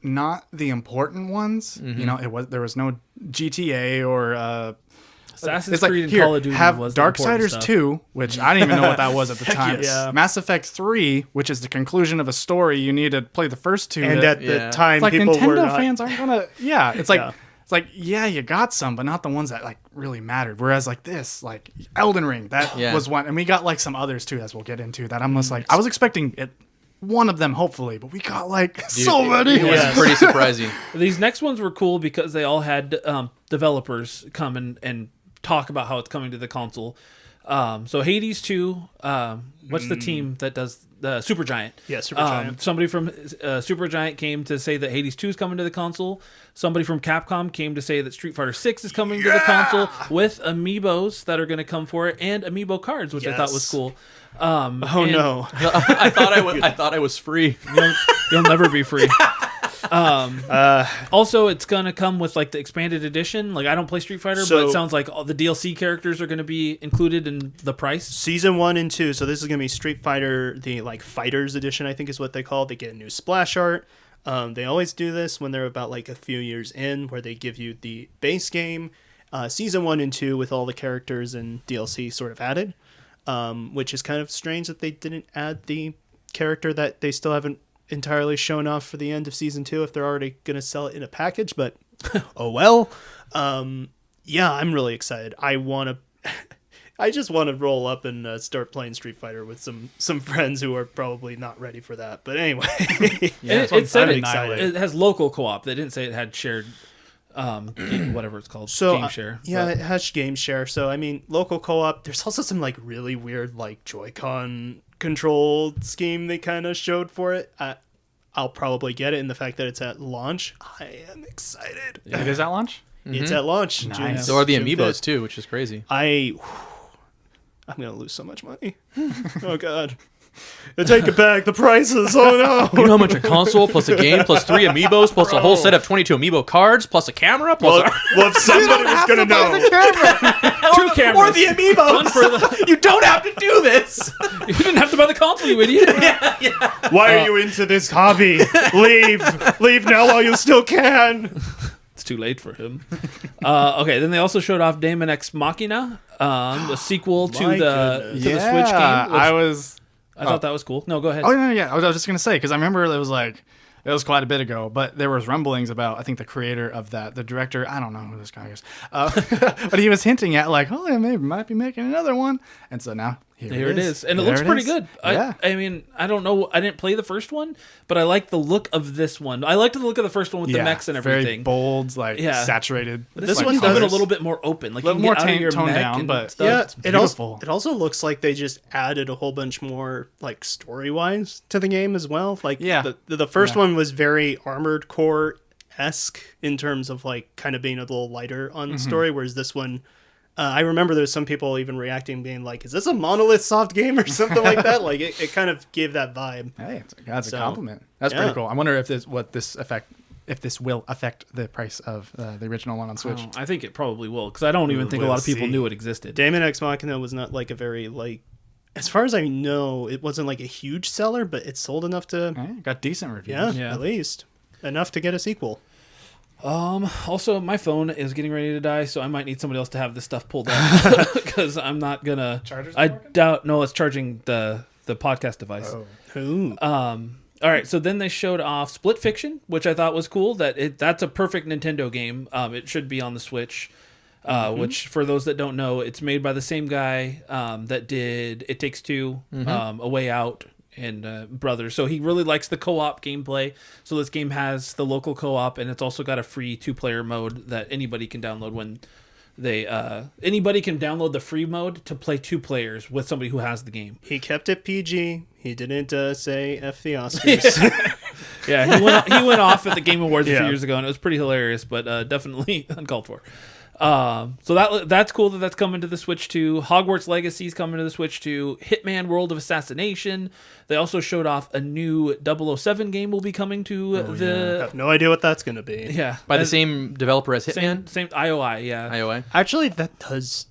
[SPEAKER 4] not the important ones. There was no GTA or
[SPEAKER 1] Assassin's
[SPEAKER 4] it's like,
[SPEAKER 1] Creed and
[SPEAKER 4] here,
[SPEAKER 1] Call of Duty
[SPEAKER 4] have
[SPEAKER 1] was the important
[SPEAKER 4] Darksiders
[SPEAKER 1] stuff.
[SPEAKER 4] 2, which I didn't even know what that was at the time.
[SPEAKER 2] yeah.
[SPEAKER 4] Mass Effect 3, which is the conclusion of a story. You need to play the first two.
[SPEAKER 2] And
[SPEAKER 4] that-
[SPEAKER 2] at the
[SPEAKER 3] Yeah.
[SPEAKER 2] time,
[SPEAKER 4] it's like
[SPEAKER 2] people were
[SPEAKER 4] Nintendo
[SPEAKER 2] not,
[SPEAKER 4] fans aren't gonna. Yeah, it's like
[SPEAKER 2] Yeah.
[SPEAKER 4] you got some, but not the ones that like really mattered. Whereas like this, like Elden Ring, that
[SPEAKER 3] Yeah.
[SPEAKER 4] was one, and we got like some others too, as we'll get into. That I'm just like, I was expecting it, one of them hopefully, but we got like so many.
[SPEAKER 3] It was
[SPEAKER 2] Yes.
[SPEAKER 3] pretty surprising.
[SPEAKER 1] These next ones were cool because they all had developers come and talk about how it's coming to the console. So Hades 2, what's the team that does the Supergiant?
[SPEAKER 2] Yeah, Supergiant.
[SPEAKER 1] Somebody from Supergiant came to say that Hades 2 is coming to the console. Somebody from Capcom came to say that Street Fighter 6 is coming to the console with amiibos that are going to come for it and amiibo cards, which I thought was
[SPEAKER 2] Yes.
[SPEAKER 1] cool.
[SPEAKER 2] Oh no!
[SPEAKER 3] I thought I was free.
[SPEAKER 1] You'll never be free. Also, it's gonna come with like the expanded edition. Like, I don't play Street Fighter, but
[SPEAKER 2] So-
[SPEAKER 1] it sounds like all the DLC characters are gonna be included in the price.
[SPEAKER 2] Season 1 and 2. So this is gonna be Street Fighter, the like Fighters edition, I think is what they call it. They get a new splash art. They always do this when they're about like a few years in, where they give you the base game, Season 1 and 2 with all the characters and DLC sort of added. Which is kind of strange that they didn't add the character that they still haven't entirely shown off for the end of Season 2 if they're already going to sell it in a package, but oh well. Yeah, I'm really excited. I just want to roll up and start playing Street Fighter with some friends who are probably not ready for that. But anyway.
[SPEAKER 1] And it said
[SPEAKER 2] I'm
[SPEAKER 1] it
[SPEAKER 2] excited.
[SPEAKER 1] has local co-op. They didn't say it had shared, whatever it's called,
[SPEAKER 2] So
[SPEAKER 1] game share.
[SPEAKER 2] yeah,
[SPEAKER 1] but-
[SPEAKER 2] it has game share. So I mean, local co-op. There's also some like really weird like Joy-Con control scheme they kind of showed for it. I'll probably get it, and the fact that it's at launch, I am excited.
[SPEAKER 4] It is at launch.
[SPEAKER 2] It's at launch.
[SPEAKER 4] Nice.
[SPEAKER 2] June,
[SPEAKER 3] So are the
[SPEAKER 2] June
[SPEAKER 3] amiibos
[SPEAKER 2] 5th.
[SPEAKER 3] too, which is crazy.
[SPEAKER 2] I'm gonna lose so much money. Oh god. Take it back. The prices. Oh no.
[SPEAKER 3] You know how much a console plus a game plus 3 amiibos plus a whole set of 22 amiibo cards plus a camera plus
[SPEAKER 2] Well, if somebody was gonna know,
[SPEAKER 1] Two cameras.
[SPEAKER 3] or the amiibos.
[SPEAKER 1] One for the-
[SPEAKER 3] You don't have to do this.
[SPEAKER 1] You didn't have to buy the console, you idiot.
[SPEAKER 2] why are you into this hobby? Leave now while you still can.
[SPEAKER 1] It's too late for him. Okay, then they also showed off Daemon X Machina, the sequel to
[SPEAKER 2] My
[SPEAKER 1] the
[SPEAKER 2] goodness.
[SPEAKER 1] to the Switch game. Which
[SPEAKER 4] I
[SPEAKER 1] I thought that was cool. No, go ahead.
[SPEAKER 4] Oh no, yeah. I was just gonna say because I remember it was quite a bit ago, but there was rumblings about I think the creator of that, the director. I don't know who this guy is, but he was hinting at like, oh, yeah, maybe might be making another one, and so now
[SPEAKER 1] Here it is. And it
[SPEAKER 4] There
[SPEAKER 1] looks pretty
[SPEAKER 4] is.
[SPEAKER 1] good.
[SPEAKER 4] Yeah.
[SPEAKER 1] I mean, I don't know. I didn't play the first one, but I like the look of this one. I liked the look of the first one with the mechs and
[SPEAKER 4] very
[SPEAKER 1] everything.
[SPEAKER 4] bold, like
[SPEAKER 1] Yeah.
[SPEAKER 4] saturated.
[SPEAKER 1] But
[SPEAKER 2] This
[SPEAKER 1] like,
[SPEAKER 2] one
[SPEAKER 1] even
[SPEAKER 2] does-
[SPEAKER 1] a little bit more open. Like, you
[SPEAKER 4] Little
[SPEAKER 1] can
[SPEAKER 4] more
[SPEAKER 1] get out of your
[SPEAKER 4] toned
[SPEAKER 1] mech
[SPEAKER 4] down,
[SPEAKER 1] and
[SPEAKER 4] but-
[SPEAKER 1] stuff.
[SPEAKER 2] Yeah,
[SPEAKER 4] It's
[SPEAKER 2] it also
[SPEAKER 4] beautiful.
[SPEAKER 2] it also looks like they just added a whole bunch more like story wise to the game as well. Like
[SPEAKER 4] Yeah.
[SPEAKER 2] the first
[SPEAKER 4] Yeah.
[SPEAKER 2] one was very Armored Core esque in terms of like kind of being a little lighter on
[SPEAKER 4] Mm-hmm.
[SPEAKER 2] story, whereas this one. I remember there was some people even reacting, being like, "Is this a Monolith soft game or something like that?" Like it kind of gave that vibe.
[SPEAKER 4] Hey, that's
[SPEAKER 2] So,
[SPEAKER 4] a compliment. That's
[SPEAKER 2] yeah.
[SPEAKER 4] pretty cool. I wonder if this will affect the price of the original one on Switch.
[SPEAKER 1] I think it probably will, because I don't even think a
[SPEAKER 4] We'll
[SPEAKER 1] lot of people
[SPEAKER 4] see.
[SPEAKER 1] knew it existed.
[SPEAKER 2] Daemon X Machina was not like a very like, as far as I know, it wasn't like a huge seller, but it sold enough to
[SPEAKER 4] Got decent reviews.
[SPEAKER 2] yeah,
[SPEAKER 1] Yeah.
[SPEAKER 2] at least enough to get a sequel.
[SPEAKER 1] Also, my phone is getting ready to die, so I might need somebody else to have this stuff pulled up, because I'm not gonna.
[SPEAKER 4] Charger's
[SPEAKER 1] I
[SPEAKER 4] not working?
[SPEAKER 1] doubt. No, it's charging the podcast device.
[SPEAKER 2] Ooh.
[SPEAKER 1] All right, so then they showed off Split Fiction, which I thought was cool. That's a perfect Nintendo game. It should be on the Switch. Which, for those that don't know, it's made by the same guy that did It Takes Two, A Way Out, and Brothers. So he really likes the co-op gameplay. So this game has the local co-op, and it's also got a free 2-player mode that anybody can download when they anybody can download the free mode to play 2 players with somebody who has the game.
[SPEAKER 2] He kept it PG. He didn't say F the Oscars.
[SPEAKER 1] Yeah, he went off at the Game Awards a few
[SPEAKER 2] Yeah.
[SPEAKER 1] years ago, and it was pretty hilarious, but definitely uncalled for. So that's cool that's coming to the Switch 2. Hogwarts Legacy's coming to the Switch 2. Hitman World of Assassination. They also showed off a new 007 game will be coming to
[SPEAKER 2] I
[SPEAKER 1] the
[SPEAKER 2] have no idea what that's going to be.
[SPEAKER 1] yeah
[SPEAKER 3] By the
[SPEAKER 1] as-
[SPEAKER 3] same developer as Hitman,
[SPEAKER 1] same IOI yeah.
[SPEAKER 3] IOI.
[SPEAKER 2] Actually, that does.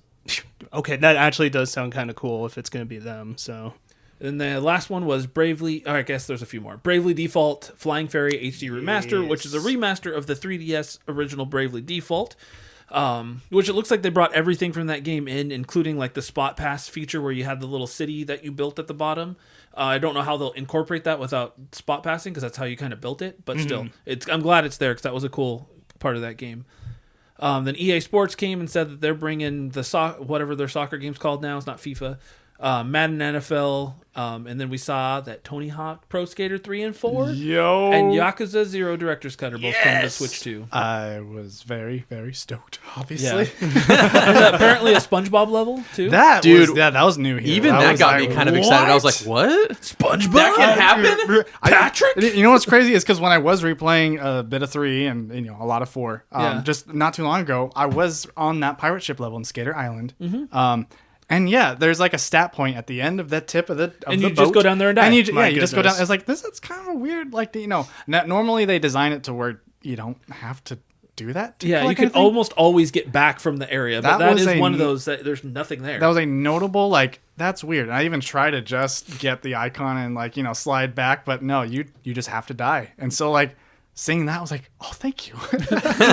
[SPEAKER 2] Okay, that actually does sound kind of cool if it's going to be them. So
[SPEAKER 1] And the last one was Bravely. I guess there's a few more. Bravely Default Flying Fairy HD Remaster, which is a remaster of the 3DS original Bravely Default. Which it looks like they brought everything from that game in, including like the spot pass feature where you had the little city that you built at the bottom. I don't know how they'll incorporate that without spot passing, because that's how you kind of built it. But still, I'm glad it's there, because that was a cool part of that game. Then EA Sports came and said that they're bringing the whatever their soccer game's called now. It's not FIFA. Madden NFL. And then we saw that Tony Hawk Pro Skater 3 and 4
[SPEAKER 4] Yo.
[SPEAKER 1] and Yakuza 0 Director's Cut are both coming to Switch 2.
[SPEAKER 4] I was very, very stoked, obviously.
[SPEAKER 1] And apparently a SpongeBob level too.
[SPEAKER 4] That
[SPEAKER 3] Dude,
[SPEAKER 4] was new here.
[SPEAKER 3] Even that
[SPEAKER 4] was
[SPEAKER 3] got
[SPEAKER 4] like,
[SPEAKER 3] me kind of excited. I was like, what?
[SPEAKER 1] SpongeBob
[SPEAKER 3] That can happen?
[SPEAKER 4] Patrick? You know what's crazy is because when I was replaying a bit of 3 and a lot of 4,
[SPEAKER 1] Yeah.
[SPEAKER 4] just not too long ago, I was on that pirate ship level in Skater Island. And yeah, there's like a stat point at the end of that tip of the
[SPEAKER 1] And
[SPEAKER 4] the
[SPEAKER 1] you just
[SPEAKER 4] boat.
[SPEAKER 1] go down there and die.
[SPEAKER 4] And you,
[SPEAKER 2] My
[SPEAKER 4] you just go down.
[SPEAKER 2] goodness.
[SPEAKER 4] It's like this is kind of weird. Like normally they design it to where you don't have to do that.
[SPEAKER 1] Yeah, you
[SPEAKER 4] kind
[SPEAKER 1] can
[SPEAKER 4] of thing.
[SPEAKER 1] almost always get back from the area, but
[SPEAKER 4] That
[SPEAKER 1] that
[SPEAKER 4] was
[SPEAKER 1] is
[SPEAKER 4] a
[SPEAKER 1] one of those that there's nothing there.
[SPEAKER 4] That was a notable, like, that's weird. And I even try to just get the icon and, like, slide back, but no, you just have to die. And so, like, seeing that, I was like, oh, thank you.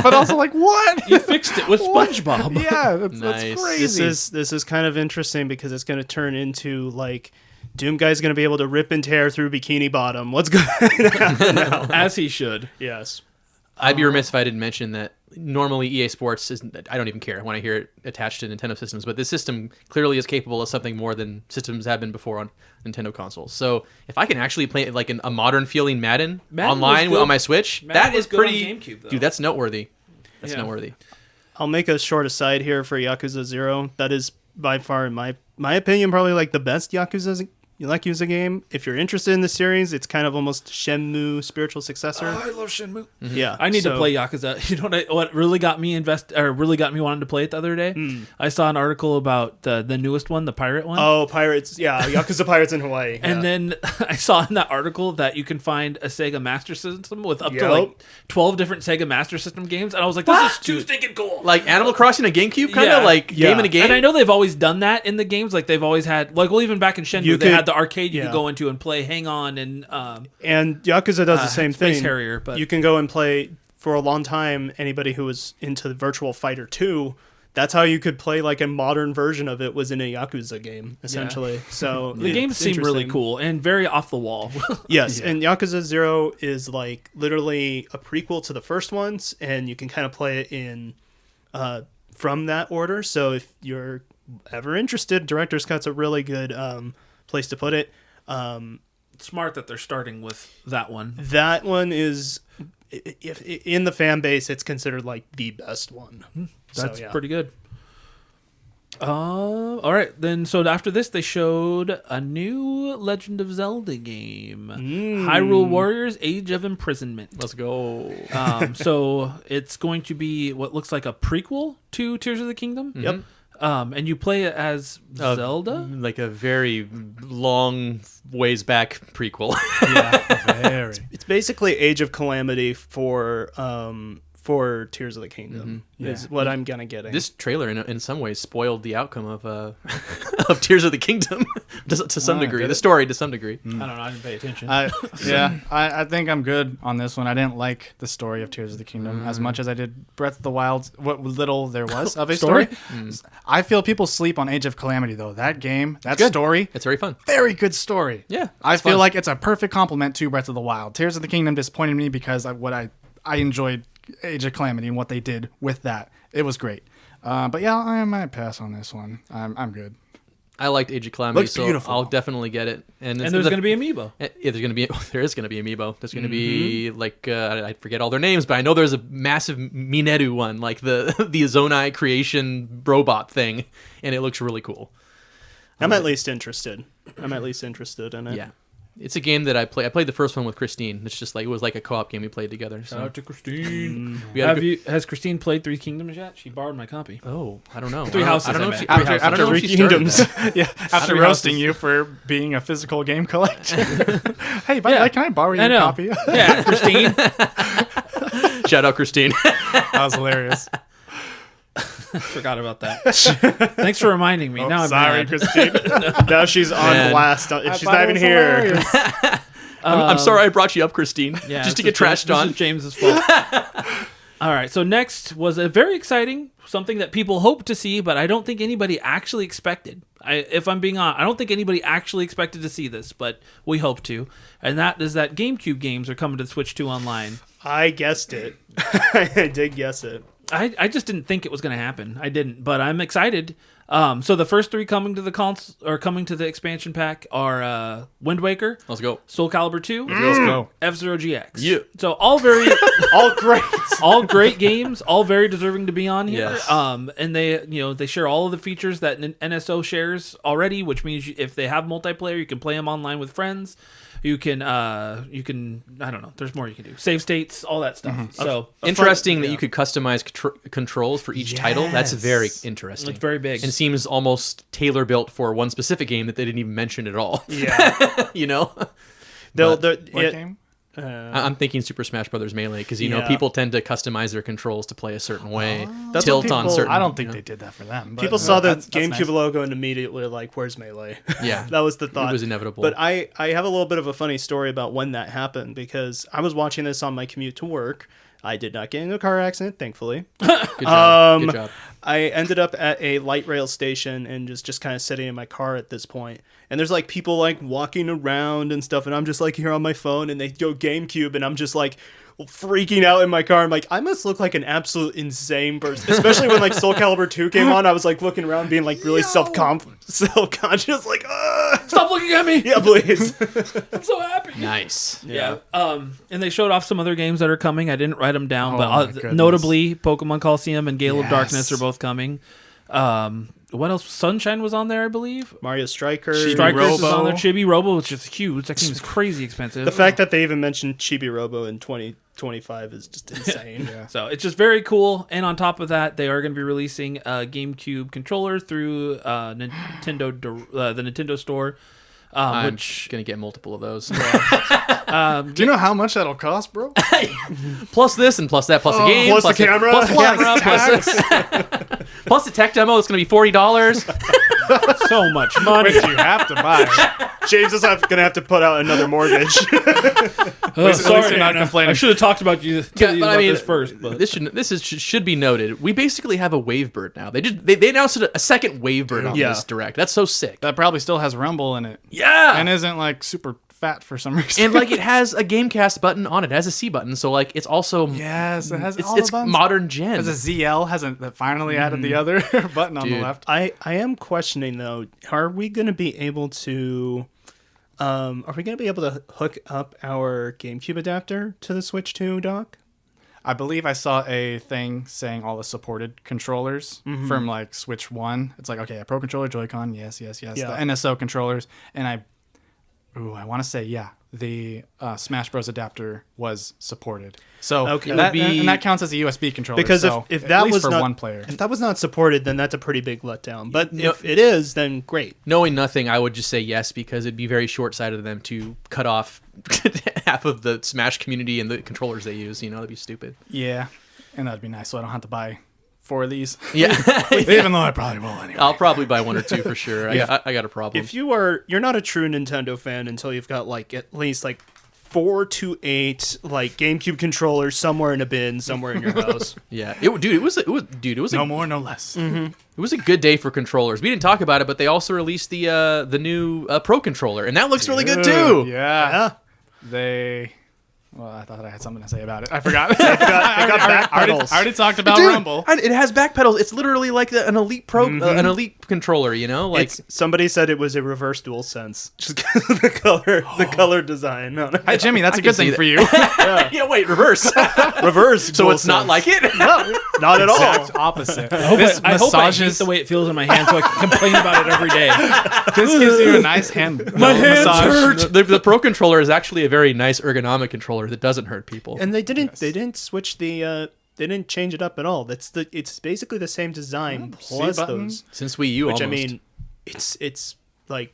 [SPEAKER 4] But also, like, what?
[SPEAKER 1] You fixed it with
[SPEAKER 4] What?
[SPEAKER 1] SpongeBob.
[SPEAKER 4] Yeah, that's
[SPEAKER 3] Nice.
[SPEAKER 4] crazy.
[SPEAKER 2] this is kind of interesting because it's going to turn into like Doom Guy's going to be able to rip and tear through Bikini Bottom. What's going to happen now?
[SPEAKER 1] As he should.
[SPEAKER 2] Yes.
[SPEAKER 3] I'd be remiss if I didn't mention that normally EA Sports isn't. I don't even care when I hear it attached to Nintendo systems, but this system clearly is capable of something more than systems have been before on Nintendo consoles. So if I can actually play like a modern feeling Madden online
[SPEAKER 1] was good.
[SPEAKER 3] on my Switch,
[SPEAKER 1] Madden
[SPEAKER 3] that
[SPEAKER 1] was
[SPEAKER 3] is
[SPEAKER 1] good on
[SPEAKER 3] pretty.
[SPEAKER 1] GameCube, though.
[SPEAKER 3] Dude, that's noteworthy. That's
[SPEAKER 1] Yeah.
[SPEAKER 3] noteworthy.
[SPEAKER 2] I'll make a short aside here for Yakuza 0. That is by far, in my opinion, probably like the best Yakuza you like Yakuza game. If you're interested in the series, it's kind of almost Shenmue spiritual successor.
[SPEAKER 1] I love Shenmue.
[SPEAKER 2] Yeah,
[SPEAKER 1] I need to play Yakuza. You know what really got me really got me wanting to play it the other day? I saw an article about the newest one, the pirate one.
[SPEAKER 2] Oh, pirates! Yeah, Yakuza Pirates in Hawaii.
[SPEAKER 1] And then I saw in that article that you can find a Sega Master System with up to like 12 different Sega Master System games, and I was like, "This is too stinking cool!"
[SPEAKER 3] Like Animal Crossing, a GameCube, kind of like game in a game.
[SPEAKER 1] And I know they've always done that in the games. Like they've always had, like, well, even back in Shenmue, they had the arcade you could go into and play Hang On and
[SPEAKER 2] Yakuza does the same
[SPEAKER 1] Space
[SPEAKER 2] thing.
[SPEAKER 1] Harrier, but
[SPEAKER 2] you can go and play for a long time. Anybody who was into the Virtual Fighter 2, that's how you could play like a modern version of it was in a Yakuza game, essentially. So
[SPEAKER 1] the games seem really cool and very off the wall.
[SPEAKER 2] Yes, and Yakuza 0 is like literally a prequel to the first ones, and you can kind of play it in from that order. So if you're ever interested, Director's Cut's a really good place to put it.
[SPEAKER 1] Smart that they're starting with that one.
[SPEAKER 2] That one is, if in the fan base, it's considered like the best one.
[SPEAKER 1] That's pretty good. All right, then. So after this, they showed a new Legend of Zelda game, Hyrule Warriors: Age of Imprisonment.
[SPEAKER 3] Let's go.
[SPEAKER 1] So it's going to be what looks like a prequel to Tears of the Kingdom.
[SPEAKER 2] Yep.
[SPEAKER 1] And you play it as Zelda?
[SPEAKER 3] Like a very long ways back prequel.
[SPEAKER 4] Very.
[SPEAKER 2] It's basically Age of Calamity for Tears of the Kingdom. Is what I'm gonna get.
[SPEAKER 3] This trailer, in some ways, spoiled the outcome of of Tears of the Kingdom to some degree. The story to some degree.
[SPEAKER 1] I don't know. I didn't pay attention.
[SPEAKER 4] I think I'm good on this one. I didn't like the story of Tears of the Kingdom as much as I did Breath of the Wild. What little there was of a story. I feel people sleep on Age of Calamity though. That game, that story,
[SPEAKER 3] It's very fun.
[SPEAKER 4] very good story.
[SPEAKER 3] Yeah,
[SPEAKER 4] I
[SPEAKER 3] it's
[SPEAKER 4] feel
[SPEAKER 3] fun.
[SPEAKER 4] like it's a perfect complement to Breath of the Wild. Tears of the Kingdom disappointed me because I enjoyed Age of Calamity and what they did with that. It was great. But yeah, I might pass on this one. I'm good.
[SPEAKER 3] I liked Age of Calamity,
[SPEAKER 4] Looks
[SPEAKER 3] so
[SPEAKER 4] beautiful.
[SPEAKER 3] I'll definitely get it. And
[SPEAKER 1] there's going to be Amiibo.
[SPEAKER 3] Yeah, there is going to be Amiibo. There's going to be like I forget all their names, but I know there's a massive Mineru one, like the Zonai creation robot thing, and it looks really cool.
[SPEAKER 2] I'm at least interested. in it.
[SPEAKER 3] Yeah. It's a game that I play. I played the first one with Christine. It's just like it was like a co-op game we played together. So.
[SPEAKER 1] Shout out to Christine. Has Christine played Three Kingdoms yet? She borrowed my copy.
[SPEAKER 3] Oh, I don't know.
[SPEAKER 1] Three Houses,
[SPEAKER 3] I don't know.
[SPEAKER 1] I
[SPEAKER 3] If she,
[SPEAKER 1] meant.
[SPEAKER 3] I don't know if
[SPEAKER 2] Three
[SPEAKER 3] she started
[SPEAKER 2] Kingdoms.
[SPEAKER 3] that.
[SPEAKER 4] Yeah, after roasting you for being a physical game collector. Hey, by the way, can I borrow your copy?
[SPEAKER 1] Yeah, Christine.
[SPEAKER 3] Shout out Christine.
[SPEAKER 4] That was hilarious.
[SPEAKER 1] Forgot about that. Thanks for reminding me. Now I'm
[SPEAKER 2] Sorry,
[SPEAKER 1] mad.
[SPEAKER 2] Christine. Now she's on
[SPEAKER 3] Man.
[SPEAKER 2] blast. She's not even here.
[SPEAKER 3] I'm sorry I brought you up, Christine.
[SPEAKER 1] Yeah,
[SPEAKER 3] just to
[SPEAKER 1] this
[SPEAKER 3] get
[SPEAKER 1] is
[SPEAKER 3] trashed on.
[SPEAKER 1] This is James's fault. All right. So next was a very exciting something that people hoped to see, but I don't think anybody actually expected. If I'm being honest, I don't think anybody actually expected to see this, but we hope to. And that is that GameCube games are coming to Switch 2 Online.
[SPEAKER 2] I guessed it. I did guess it.
[SPEAKER 1] I just didn't think it was going to happen. I didn't, but I'm excited. So the first three coming to the coming to the expansion pack are Wind Waker,
[SPEAKER 3] Let's go.
[SPEAKER 1] Soul Calibur 2,
[SPEAKER 4] Let's go.
[SPEAKER 1] F-Zero GX.
[SPEAKER 3] Yeah.
[SPEAKER 1] So all
[SPEAKER 2] All great
[SPEAKER 1] games, all very deserving to be on here.
[SPEAKER 3] Yes.
[SPEAKER 1] And they share all of the features that NSO shares already, which means if they have multiplayer, you can play them online with friends. You can I don't know. There's more you can do. Save states, all that stuff. So
[SPEAKER 3] Interesting that you could customize controls for each title. That's very interesting.
[SPEAKER 1] it's very big.
[SPEAKER 3] And seems almost tailor built for one specific game that they didn't even mention at all.
[SPEAKER 2] Yeah.
[SPEAKER 3] You know,
[SPEAKER 4] What game?
[SPEAKER 3] I'm thinking Super Smash Brothers Melee because you know
[SPEAKER 2] Yeah.
[SPEAKER 3] people tend to customize their controls to play a certain way,
[SPEAKER 2] That's
[SPEAKER 3] tilt
[SPEAKER 2] what
[SPEAKER 3] on
[SPEAKER 2] people-
[SPEAKER 3] certain.
[SPEAKER 4] I don't think
[SPEAKER 3] you know?
[SPEAKER 4] they did that for them. But
[SPEAKER 2] People saw the
[SPEAKER 4] that's
[SPEAKER 2] GameCube
[SPEAKER 4] nice.
[SPEAKER 2] logo and immediately were like, "Where's Melee?"
[SPEAKER 3] Yeah,
[SPEAKER 2] That was the thought.
[SPEAKER 3] It was inevitable.
[SPEAKER 2] But I have a little bit of a funny story about when that happened because I was watching this on my commute to work. I did not get into a car accident, thankfully.
[SPEAKER 3] Good job. Good job.
[SPEAKER 2] I ended up at a light rail station and just kind of sitting in my car at this point. And there's like people like walking around and stuff, and I'm just like here on my phone, and they go GameCube, and I'm just like freaking out in my car. I'm like, I must look like an absolute insane person, especially when like Soul Calibur 2 came on. I was like looking around, being like really self-conscious, like,
[SPEAKER 1] Stop looking at me!
[SPEAKER 2] yeah, please.
[SPEAKER 1] I'm so happy.
[SPEAKER 3] Nice.
[SPEAKER 1] Yeah. And they showed off some other games that are coming. I didn't write them down,
[SPEAKER 4] Oh
[SPEAKER 1] but
[SPEAKER 4] my goodness.
[SPEAKER 1] notably Pokemon Coliseum and Gale of
[SPEAKER 4] Yes.
[SPEAKER 1] Darkness are both coming. what else? Sunshine was on there, I believe.
[SPEAKER 2] Mario Strikers.
[SPEAKER 1] Strikers is
[SPEAKER 4] Robo.
[SPEAKER 1] on there. Chibi Robo, which is huge. That game is crazy expensive.
[SPEAKER 2] The fact that they even mentioned Chibi Robo in 2025 is just insane.
[SPEAKER 1] So it's just very cool. And on top of that, they are going to be releasing a GameCube controller through the Nintendo Store.
[SPEAKER 3] I'm
[SPEAKER 1] Which
[SPEAKER 3] gonna get multiple of those.
[SPEAKER 4] Do you know how much that'll cost, bro?
[SPEAKER 3] Plus this and plus that, plus a game,
[SPEAKER 2] plus the camera.
[SPEAKER 3] plus the camera, plus the tech demo. It's gonna be $40.
[SPEAKER 1] so much money.
[SPEAKER 4] Which you have to buy.
[SPEAKER 2] James is going to have to put out another mortgage.
[SPEAKER 1] Sorry,
[SPEAKER 4] you're not complaining.
[SPEAKER 1] I should have talked about you
[SPEAKER 3] But
[SPEAKER 1] about this first. But.
[SPEAKER 3] This should be noted. We basically have a Wavebird now. They announced a second Wavebird on this direct. That's so sick.
[SPEAKER 4] That probably still has Rumble in it.
[SPEAKER 3] Yeah,
[SPEAKER 4] And isn't like super fat for some reason.
[SPEAKER 3] and like it has a Gamecast button on it. It has a C button, so like it's also
[SPEAKER 4] yes, it has all
[SPEAKER 3] it's
[SPEAKER 4] the buttons.
[SPEAKER 3] modern gen.
[SPEAKER 4] Because a ZL hasn't finally added the other button on the
[SPEAKER 3] Dude.
[SPEAKER 4] left.
[SPEAKER 2] I am questioning, though, are we going to be able to... hook up our GameCube adapter to the Switch 2 dock?
[SPEAKER 4] I believe I saw a thing saying all the supported controllers from like Switch 1. It's like, okay, a Pro Controller, Joy-Con, yes.
[SPEAKER 2] Yeah.
[SPEAKER 4] The NSO controllers. And I want to say, the Smash Bros. Adapter was supported. So
[SPEAKER 2] Okay.
[SPEAKER 4] that counts as a USB controller.
[SPEAKER 2] Because
[SPEAKER 4] so
[SPEAKER 2] if
[SPEAKER 4] at
[SPEAKER 2] that
[SPEAKER 4] least
[SPEAKER 2] was
[SPEAKER 4] for
[SPEAKER 2] not
[SPEAKER 4] one player.
[SPEAKER 2] if that was not supported, then that's a pretty big letdown. But if it is, then great.
[SPEAKER 3] Knowing nothing, I would just say yes because it'd be very short-sighted of them to cut off half of the Smash community and the controllers they use. That'd be stupid.
[SPEAKER 4] Yeah, and that'd be nice. So I don't have to buy 4 of these.
[SPEAKER 3] Yeah,
[SPEAKER 4] Even though I probably will anyway.
[SPEAKER 3] I'll probably buy 1 or 2 for sure.
[SPEAKER 4] Yeah.
[SPEAKER 3] I got a problem.
[SPEAKER 2] If you're not a true Nintendo fan until you've got like at least like 4 to 8 like GameCube controllers somewhere in a bin somewhere in your house.
[SPEAKER 3] Yeah, it was
[SPEAKER 4] No more, no less.
[SPEAKER 3] It was a good day for controllers. We didn't talk about it, but they also released the new Pro controller, and that looks really good too.
[SPEAKER 4] Yeah. Well, I thought I had something to say about it. I forgot.
[SPEAKER 2] They got back pedals.
[SPEAKER 4] I already talked about
[SPEAKER 3] Dude,
[SPEAKER 4] Rumble.
[SPEAKER 3] it has back pedals. It's literally like an Elite Pro, an Elite controller. Like
[SPEAKER 2] Somebody said it was a reverse DualSense, just because of the color design. No,
[SPEAKER 4] Hey, Jimmy, that's a good
[SPEAKER 3] see
[SPEAKER 4] thing
[SPEAKER 3] that.
[SPEAKER 4] for you.
[SPEAKER 3] yeah, wait, reverse.
[SPEAKER 2] reverse.
[SPEAKER 3] So it's not like it.
[SPEAKER 2] Not at all.
[SPEAKER 4] Exact opposite.
[SPEAKER 1] I hope
[SPEAKER 4] This
[SPEAKER 1] I hate
[SPEAKER 4] massages.
[SPEAKER 1] the way it feels in my hand, so I can complain about it every day.
[SPEAKER 4] This gives you a nice hand.
[SPEAKER 1] My hands
[SPEAKER 4] massage.
[SPEAKER 1] hurt.
[SPEAKER 3] The Pro controller is actually a very nice ergonomic controller that doesn't hurt people.
[SPEAKER 2] And they didn't switch the they didn't change it up at all. It's basically the same design plus
[SPEAKER 4] button.
[SPEAKER 2] those.
[SPEAKER 3] Since Wii U,
[SPEAKER 2] Which
[SPEAKER 3] almost.
[SPEAKER 2] I mean, it's like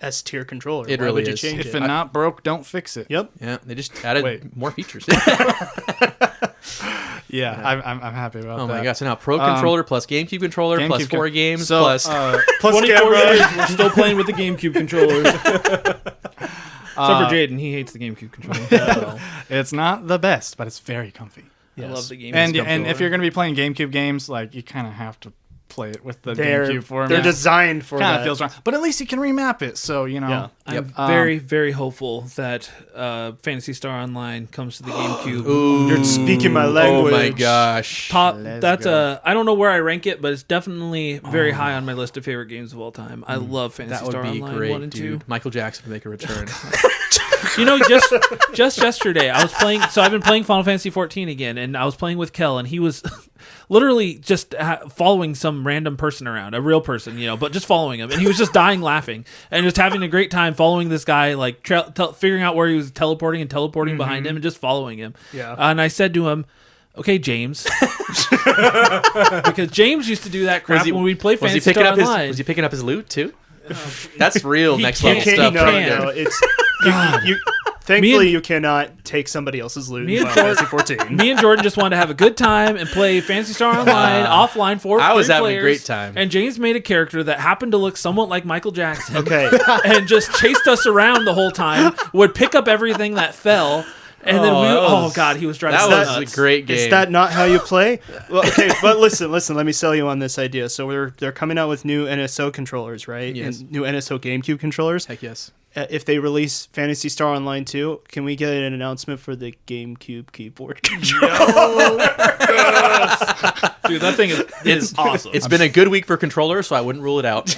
[SPEAKER 2] S tier controller.
[SPEAKER 3] It
[SPEAKER 2] Why
[SPEAKER 3] really
[SPEAKER 2] would you
[SPEAKER 3] is.
[SPEAKER 2] change
[SPEAKER 4] If
[SPEAKER 2] it?
[SPEAKER 4] it not broke, don't fix it.
[SPEAKER 2] Yep.
[SPEAKER 3] Yeah, they just added
[SPEAKER 4] Wait.
[SPEAKER 3] more features.
[SPEAKER 4] Yeah, I'm happy about
[SPEAKER 3] Oh
[SPEAKER 4] that.
[SPEAKER 3] my god! So now Pro controller plus GameCube controller plus
[SPEAKER 4] GameCube
[SPEAKER 3] 4 games
[SPEAKER 4] So,
[SPEAKER 3] plus.
[SPEAKER 2] Plus
[SPEAKER 1] 24
[SPEAKER 2] camera.
[SPEAKER 1] years, we're still playing with the GameCube controllers. Except for Jaden, he hates the GameCube controller.
[SPEAKER 4] It's not the best, but it's very comfy.
[SPEAKER 1] I love the GameCube
[SPEAKER 4] And
[SPEAKER 1] controller.
[SPEAKER 4] if you're going to be playing GameCube games, like you kind of have to play it with the
[SPEAKER 2] They're
[SPEAKER 4] GameCube format.
[SPEAKER 2] they're designed for
[SPEAKER 4] kind
[SPEAKER 2] that.
[SPEAKER 4] of feels wrong, but at least you can remap it. So
[SPEAKER 2] Yeah.
[SPEAKER 1] I'm very, very hopeful that Phantasy Star Online comes to the GameCube.
[SPEAKER 3] Ooh,
[SPEAKER 2] You're speaking my
[SPEAKER 3] Oh
[SPEAKER 2] language.
[SPEAKER 3] my gosh!
[SPEAKER 1] Top.
[SPEAKER 4] Let's
[SPEAKER 1] That's
[SPEAKER 4] go.
[SPEAKER 1] I don't know where I rank it, but it's definitely very high on my list of favorite games of all time. I love Phantasy
[SPEAKER 3] That would
[SPEAKER 1] Star
[SPEAKER 3] be
[SPEAKER 1] Online
[SPEAKER 3] great,
[SPEAKER 1] 1 and 2.
[SPEAKER 3] dude. Michael Jackson would make a return.
[SPEAKER 1] Just yesterday, I was playing. So I've been playing Final Fantasy 14 again, and I was playing with Kel, and he was literally just following some random person around, a real person, but just following him, and he was just dying laughing and just having a great time following this guy, like figuring out where he was teleporting and teleporting behind him and just following him.
[SPEAKER 2] Yeah.
[SPEAKER 1] And I said to him, "Okay, James," because James used to do that crap when we'd play
[SPEAKER 3] Was he
[SPEAKER 1] Phantasy
[SPEAKER 3] picking
[SPEAKER 1] Star
[SPEAKER 3] up his?
[SPEAKER 1] Online.
[SPEAKER 3] Was he picking up his loot too? That's real
[SPEAKER 1] he
[SPEAKER 3] next
[SPEAKER 1] can't-
[SPEAKER 3] level
[SPEAKER 1] he
[SPEAKER 3] stuff.
[SPEAKER 1] can't.
[SPEAKER 3] right
[SPEAKER 2] No,
[SPEAKER 3] there.
[SPEAKER 2] it's you. Thankfully, you cannot take somebody else's loot
[SPEAKER 1] Me
[SPEAKER 2] in
[SPEAKER 1] and
[SPEAKER 2] Final Fantasy 14.
[SPEAKER 1] Me and Jordan just wanted to have a good time and play Phantasy Star Online offline for
[SPEAKER 3] I was
[SPEAKER 1] 3
[SPEAKER 3] having a
[SPEAKER 1] players.
[SPEAKER 3] great time.
[SPEAKER 1] And James made a character that happened to look somewhat like Michael Jackson.
[SPEAKER 2] Okay.
[SPEAKER 1] And just chased us around the whole time. Would pick up everything that fell. And then he was driving
[SPEAKER 3] That
[SPEAKER 1] us
[SPEAKER 3] was
[SPEAKER 1] nuts.
[SPEAKER 3] a great game.
[SPEAKER 2] Is that not how you play? Well, okay, but listen. Let me sell you on this idea. So they're coming out with new NSO controllers, right?
[SPEAKER 3] Yes.
[SPEAKER 2] And new NSO GameCube controllers.
[SPEAKER 3] Heck yes.
[SPEAKER 2] If they release Phantasy Star Online 2, can we get an announcement for the GameCube keyboard controller?
[SPEAKER 1] Dude, that thing is awesome.
[SPEAKER 3] It's been a good week for controllers, so I wouldn't rule it out.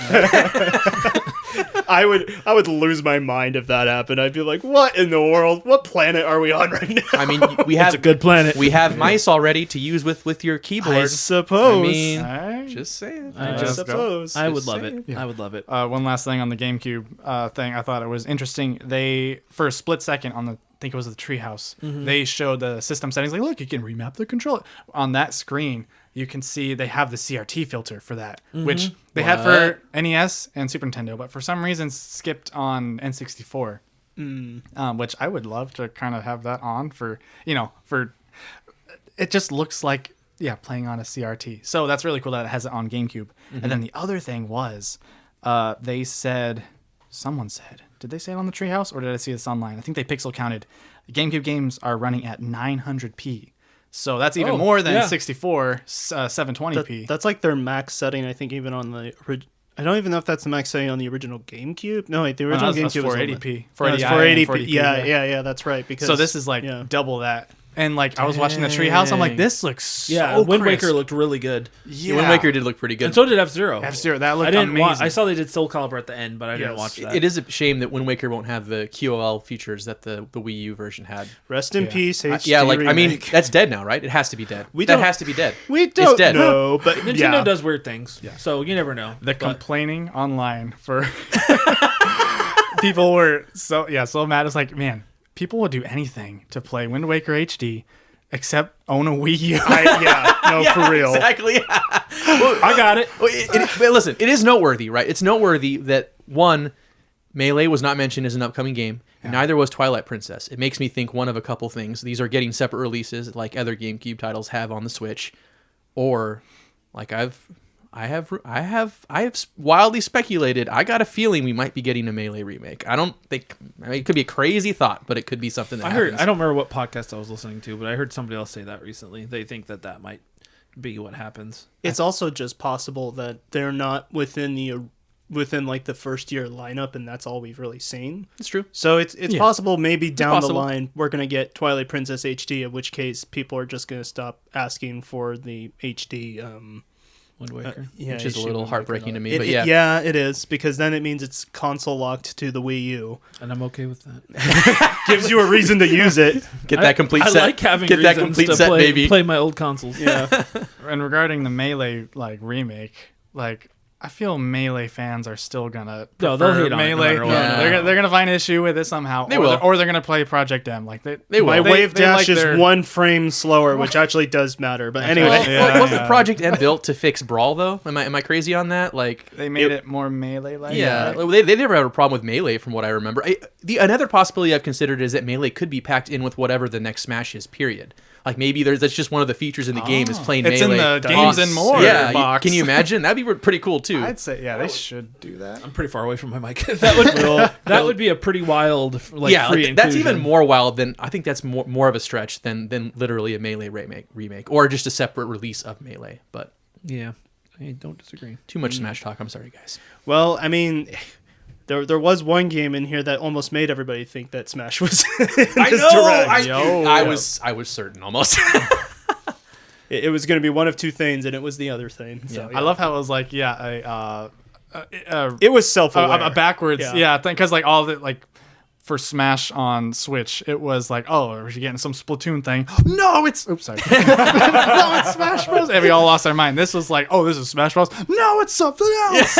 [SPEAKER 2] I would lose my mind if that happened. I'd be like, what in the world? What planet are we on right now?
[SPEAKER 3] I mean, we have
[SPEAKER 1] It's a good planet.
[SPEAKER 3] We have mice already to use with your keyboard.
[SPEAKER 2] I suppose.
[SPEAKER 3] I mean,
[SPEAKER 4] Alright.
[SPEAKER 3] just saying.
[SPEAKER 2] I
[SPEAKER 4] Let's
[SPEAKER 2] suppose.
[SPEAKER 1] I would
[SPEAKER 3] Just
[SPEAKER 1] love
[SPEAKER 3] saying.
[SPEAKER 1] it. I would love it.
[SPEAKER 4] One last thing on the GameCube thing, I thought it was interesting. They, for a split second on the, I think it was the Treehouse, they showed the system settings. Like, look, you can remap the controller. On that screen, you can see they have the CRT filter for that, which they had for NES and Super Nintendo, but for some reason skipped on N64. Which I would love to kind of have that on for, it just looks like, playing on a CRT. So that's really cool that it has it on GameCube. And then the other thing was, someone said, did they say it on the Treehouse or did I see this online? I think they pixel counted. GameCube games are running at 900p. So that's even more than 64, 720p.
[SPEAKER 2] That's like their max setting, I think, even on the... I don't even know if that's the max setting on the original GameCube. No, wait, the original GameCube was
[SPEAKER 4] 480p.
[SPEAKER 2] 480p. Yeah, that's right. Because
[SPEAKER 4] so this is like double that. And like I was watching the Treehouse, I'm like, this looks so
[SPEAKER 1] Wind
[SPEAKER 4] crisp.
[SPEAKER 1] Waker looked really good.
[SPEAKER 4] Yeah,
[SPEAKER 3] Wind Waker did look pretty good.
[SPEAKER 1] And so did F-Zero.
[SPEAKER 4] F-Zero, that looked
[SPEAKER 1] I didn't
[SPEAKER 4] amazing.
[SPEAKER 1] I saw they did Soul Calibur at the end, but I didn't watch that.
[SPEAKER 3] It is a shame that Wind Waker won't have the QOL features that the Wii U version had.
[SPEAKER 2] Rest in peace, HD
[SPEAKER 3] Yeah, like
[SPEAKER 2] remake.
[SPEAKER 3] I mean, that's dead now, right? It has to be dead. That
[SPEAKER 2] don't-
[SPEAKER 3] has to be dead.
[SPEAKER 2] We don't
[SPEAKER 3] it's dead.
[SPEAKER 2] know, but
[SPEAKER 1] Nintendo does weird things, so you never know.
[SPEAKER 4] The
[SPEAKER 1] But-
[SPEAKER 4] complaining online for people were so mad. It's like, man, people will do anything to play Wind Waker HD except own a Wii U.
[SPEAKER 2] For real.
[SPEAKER 3] Exactly.
[SPEAKER 1] I got it.
[SPEAKER 3] But listen, it is noteworthy, right? It's noteworthy that one, Melee was not mentioned as an upcoming game. And neither was Twilight Princess. It makes me think one of a couple things. These are getting separate releases, like other GameCube titles have on the Switch, or like I have wildly speculated. I got a feeling we might be getting a Melee remake. I mean, it could be a crazy thought, but it could be something that happens.
[SPEAKER 1] I don't remember what podcast I was listening to, but I heard somebody else say that recently. They think that might be what happens.
[SPEAKER 2] It's also just possible that they're not within like the first year lineup, and that's all we've really seen.
[SPEAKER 3] It's true.
[SPEAKER 2] So it's possible maybe down
[SPEAKER 3] possible.
[SPEAKER 2] the line we're gonna get Twilight Princess HD, in which case people are just gonna stop asking for the HD.
[SPEAKER 1] Wind Waker.
[SPEAKER 3] Which is a little heartbreaking to me,
[SPEAKER 2] It,
[SPEAKER 3] but
[SPEAKER 2] yeah, it is, because then it means it's console locked to the Wii U.
[SPEAKER 1] And I'm okay with that.
[SPEAKER 2] Gives you a reason to use it.
[SPEAKER 3] Get that complete
[SPEAKER 1] I
[SPEAKER 3] set.
[SPEAKER 1] like having
[SPEAKER 3] Get that
[SPEAKER 1] reasons
[SPEAKER 3] complete
[SPEAKER 1] to
[SPEAKER 3] set,
[SPEAKER 1] play,
[SPEAKER 3] baby.
[SPEAKER 1] play my old consoles.
[SPEAKER 2] Yeah.
[SPEAKER 4] And regarding the Melee remake, I feel Melee fans are still gonna
[SPEAKER 1] No, they'll
[SPEAKER 4] prefer
[SPEAKER 1] hate on it no
[SPEAKER 4] Melee.
[SPEAKER 1] matter what.
[SPEAKER 4] They're gonna find issue with it somehow.
[SPEAKER 3] They will.
[SPEAKER 4] Or they're gonna play Project M.
[SPEAKER 3] They will.
[SPEAKER 2] My wave dash is
[SPEAKER 4] their-
[SPEAKER 2] 1 frame slower, which actually does matter. But anyway,
[SPEAKER 3] Wasn't Project M built to fix Brawl though? Am I crazy on that? Like
[SPEAKER 4] They made it more Melee-like.
[SPEAKER 3] yeah,
[SPEAKER 4] right?
[SPEAKER 3] they never had a problem with Melee, from what I remember. Another possibility I've considered is that Melee could be packed in with whatever the next Smash is. Period. Like maybe that's just one of the features in the game is playing
[SPEAKER 4] It's
[SPEAKER 3] Melee.
[SPEAKER 4] in the Games and More box.
[SPEAKER 3] Can you imagine? That'd be pretty cool too.
[SPEAKER 4] I'd say they should do that.
[SPEAKER 1] I'm pretty far away from my mic. that would be a pretty wild free
[SPEAKER 3] that's
[SPEAKER 1] inclusion.
[SPEAKER 3] even more wild than I think. That's more of a stretch than literally a Melee remake or just a separate release of Melee. But
[SPEAKER 1] Yeah, I don't disagree.
[SPEAKER 3] too much Smash talk. I'm sorry, guys.
[SPEAKER 2] well, I mean, there was one game in here that almost made everybody think that Smash was.
[SPEAKER 3] I know. I was certain almost.
[SPEAKER 2] It was going to be one of two things, and it was the other thing. So,
[SPEAKER 4] I love how it was like
[SPEAKER 2] it was self-aware.
[SPEAKER 4] a backwards
[SPEAKER 2] Yeah.
[SPEAKER 4] thing, because all the for Smash on Switch, it was like, oh, are we getting some Splatoon thing? No, it's sorry. No, it's Smash Bros. And we all lost our mind. This was like, oh, this is Smash Bros. No, it's something else.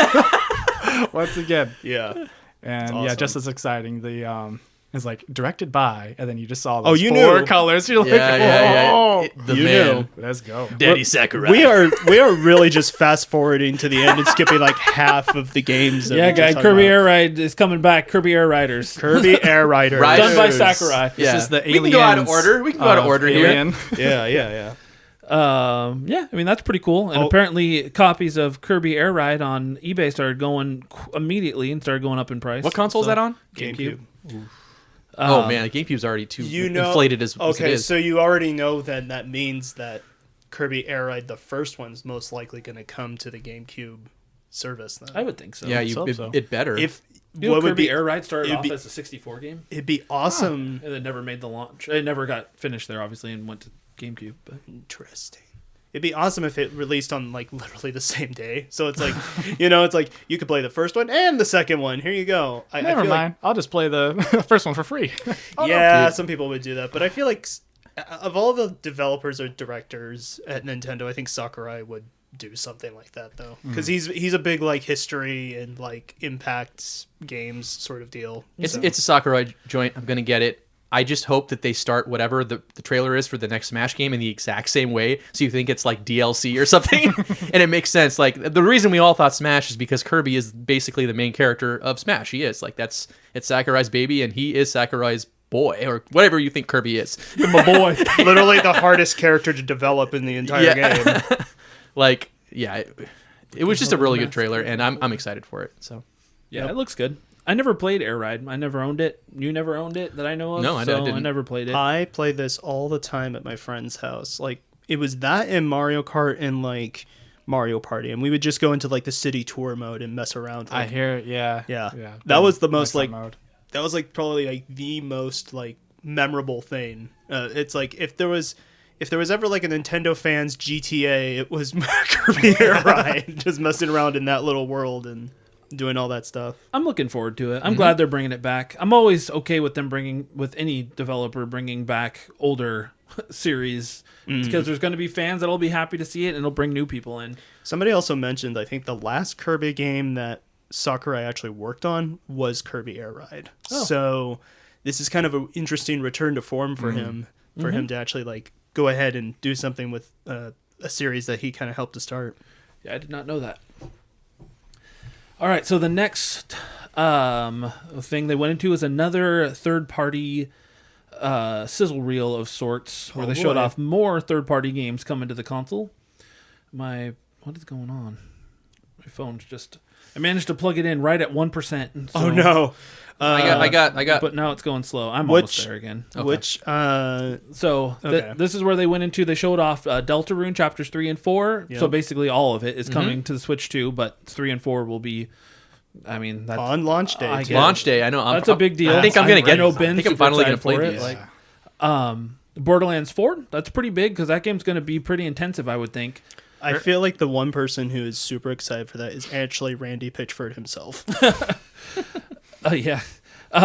[SPEAKER 4] Once again,
[SPEAKER 2] Yeah.
[SPEAKER 4] and
[SPEAKER 2] awesome.
[SPEAKER 4] just as exciting. The it's like directed by, and then you just saw
[SPEAKER 2] Oh,
[SPEAKER 4] those
[SPEAKER 2] you
[SPEAKER 4] four
[SPEAKER 2] knew.
[SPEAKER 4] colors. You're like,
[SPEAKER 3] Yeah. The
[SPEAKER 2] You
[SPEAKER 3] man,
[SPEAKER 2] knew.
[SPEAKER 4] let's go.
[SPEAKER 3] Daddy Sakurai.
[SPEAKER 2] We are really just fast forwarding to the end and skipping like half of the games. that
[SPEAKER 1] Yeah,
[SPEAKER 2] we just
[SPEAKER 1] guys,
[SPEAKER 2] talked
[SPEAKER 1] Kirby
[SPEAKER 2] about.
[SPEAKER 1] Air Ride is coming back. Kirby Air Riders.
[SPEAKER 2] Kirby Air Rider.
[SPEAKER 3] Right.
[SPEAKER 1] Done by
[SPEAKER 3] Riders.
[SPEAKER 1] Sakurai.
[SPEAKER 4] This is the
[SPEAKER 3] we can go out of
[SPEAKER 4] Aliens
[SPEAKER 3] order. We can go out of order here.
[SPEAKER 4] Alien.
[SPEAKER 2] Yeah.
[SPEAKER 1] Yeah, I mean, that's pretty cool. And apparently copies of Kirby Air Ride on eBay started going immediately and started going up in price.
[SPEAKER 3] What console is that on?
[SPEAKER 2] GameCube.
[SPEAKER 3] Oh man, the GameCube's already too inflated as it
[SPEAKER 2] Okay,
[SPEAKER 3] is.
[SPEAKER 2] so you already know that means that Kirby Air Ride, the first one's most likely going to come to the GameCube service then.
[SPEAKER 1] I would think so.
[SPEAKER 3] yeah,
[SPEAKER 4] hope so.
[SPEAKER 3] it better.
[SPEAKER 2] If
[SPEAKER 1] You know,
[SPEAKER 2] what would
[SPEAKER 1] Kirby
[SPEAKER 2] be
[SPEAKER 1] Air Ride started
[SPEAKER 2] it'd
[SPEAKER 1] off
[SPEAKER 2] be-
[SPEAKER 1] as a 64 game,
[SPEAKER 2] it'd be awesome.
[SPEAKER 1] and then never made the launch. It never got finished there, obviously, and went to GameCube. But
[SPEAKER 2] Interesting. it'd be awesome if it released on like literally the same day. So it's like, it's like you could play the first one and the second one. Here you go.
[SPEAKER 4] Never mind. I'll just play the first one for free.
[SPEAKER 2] Some people would do that, but I feel like of all the developers or directors at Nintendo, I think Sakurai would do something like that though, because he's a big like history and like impacts games sort of deal.
[SPEAKER 3] It's a Sakurai joint. I'm gonna get it. I just hope that they start whatever the trailer is for the next Smash game in the exact same way, so you think it's like DLC or something, and it makes sense. Like the reason we all thought Smash is because Kirby is basically the main character of Smash. He is like it's Sakurai's baby, and he is Sakurai's boy, or whatever you think Kirby is.
[SPEAKER 1] My boy.
[SPEAKER 2] Literally the hardest character to develop in the entire game.
[SPEAKER 3] Like, yeah, it was just a really good trailer, and I'm excited for it. So
[SPEAKER 1] yeah, it looks good. I never played Air Ride. I never owned it. You never owned it that I know of?
[SPEAKER 3] No, I didn't.
[SPEAKER 1] I never played it.
[SPEAKER 2] I play this all the time at my friend's house. Like, it was that and Mario Kart and, like, Mario Party. And we would just go into, like, the city tour mode and mess around. Like,
[SPEAKER 4] I hear, yeah.
[SPEAKER 2] That was the most, like,
[SPEAKER 4] mode.
[SPEAKER 2] that was, like, probably, like, the most, like, memorable thing. It's, like, if there was ever, like, a Nintendo fan's GTA, it was Kirby Air Ride. Just messing around in that little world and doing all that stuff.
[SPEAKER 1] I'm looking forward to it. I'm glad they're bringing it back. I'm always okay with them with any developer bringing back older series, because there's going to be fans that'll be happy to see it, and it'll bring new people in.
[SPEAKER 2] Somebody also mentioned, I think the last Kirby game that Sakurai actually worked on was Kirby Air Ride. Oh. So this is kind of an interesting return to form for him, him to actually like go ahead and do something with a series that he kind of helped to start.
[SPEAKER 1] Yeah, I did not know that. All right, so the next thing they went into is another third-party sizzle reel of sorts, where they showed off more third-party games coming to the console. What is going on? My phone's just... I managed to plug it in right at 1%. So,
[SPEAKER 2] oh, no.
[SPEAKER 3] I got.
[SPEAKER 1] But now it's going slow. I'm almost there again.
[SPEAKER 2] Okay.
[SPEAKER 1] This is where they went into. They showed off Deltarune Chapters 3 and 4.
[SPEAKER 2] Yep.
[SPEAKER 1] So basically all of it is coming to the Switch too, but 3 and 4 will be... I mean, that's
[SPEAKER 2] on launch day.
[SPEAKER 3] Launch day. I know.
[SPEAKER 1] That's a big deal.
[SPEAKER 3] I think I'm gonna get.
[SPEAKER 1] I
[SPEAKER 3] I think I'm finally gonna play
[SPEAKER 1] it.
[SPEAKER 3] these.
[SPEAKER 1] Like, Borderlands 4. That's pretty big because that game's gonna be pretty intensive, I would think.
[SPEAKER 2] I feel like the one person who is super excited for that is actually Randy Pitchford himself.
[SPEAKER 1] Yeah.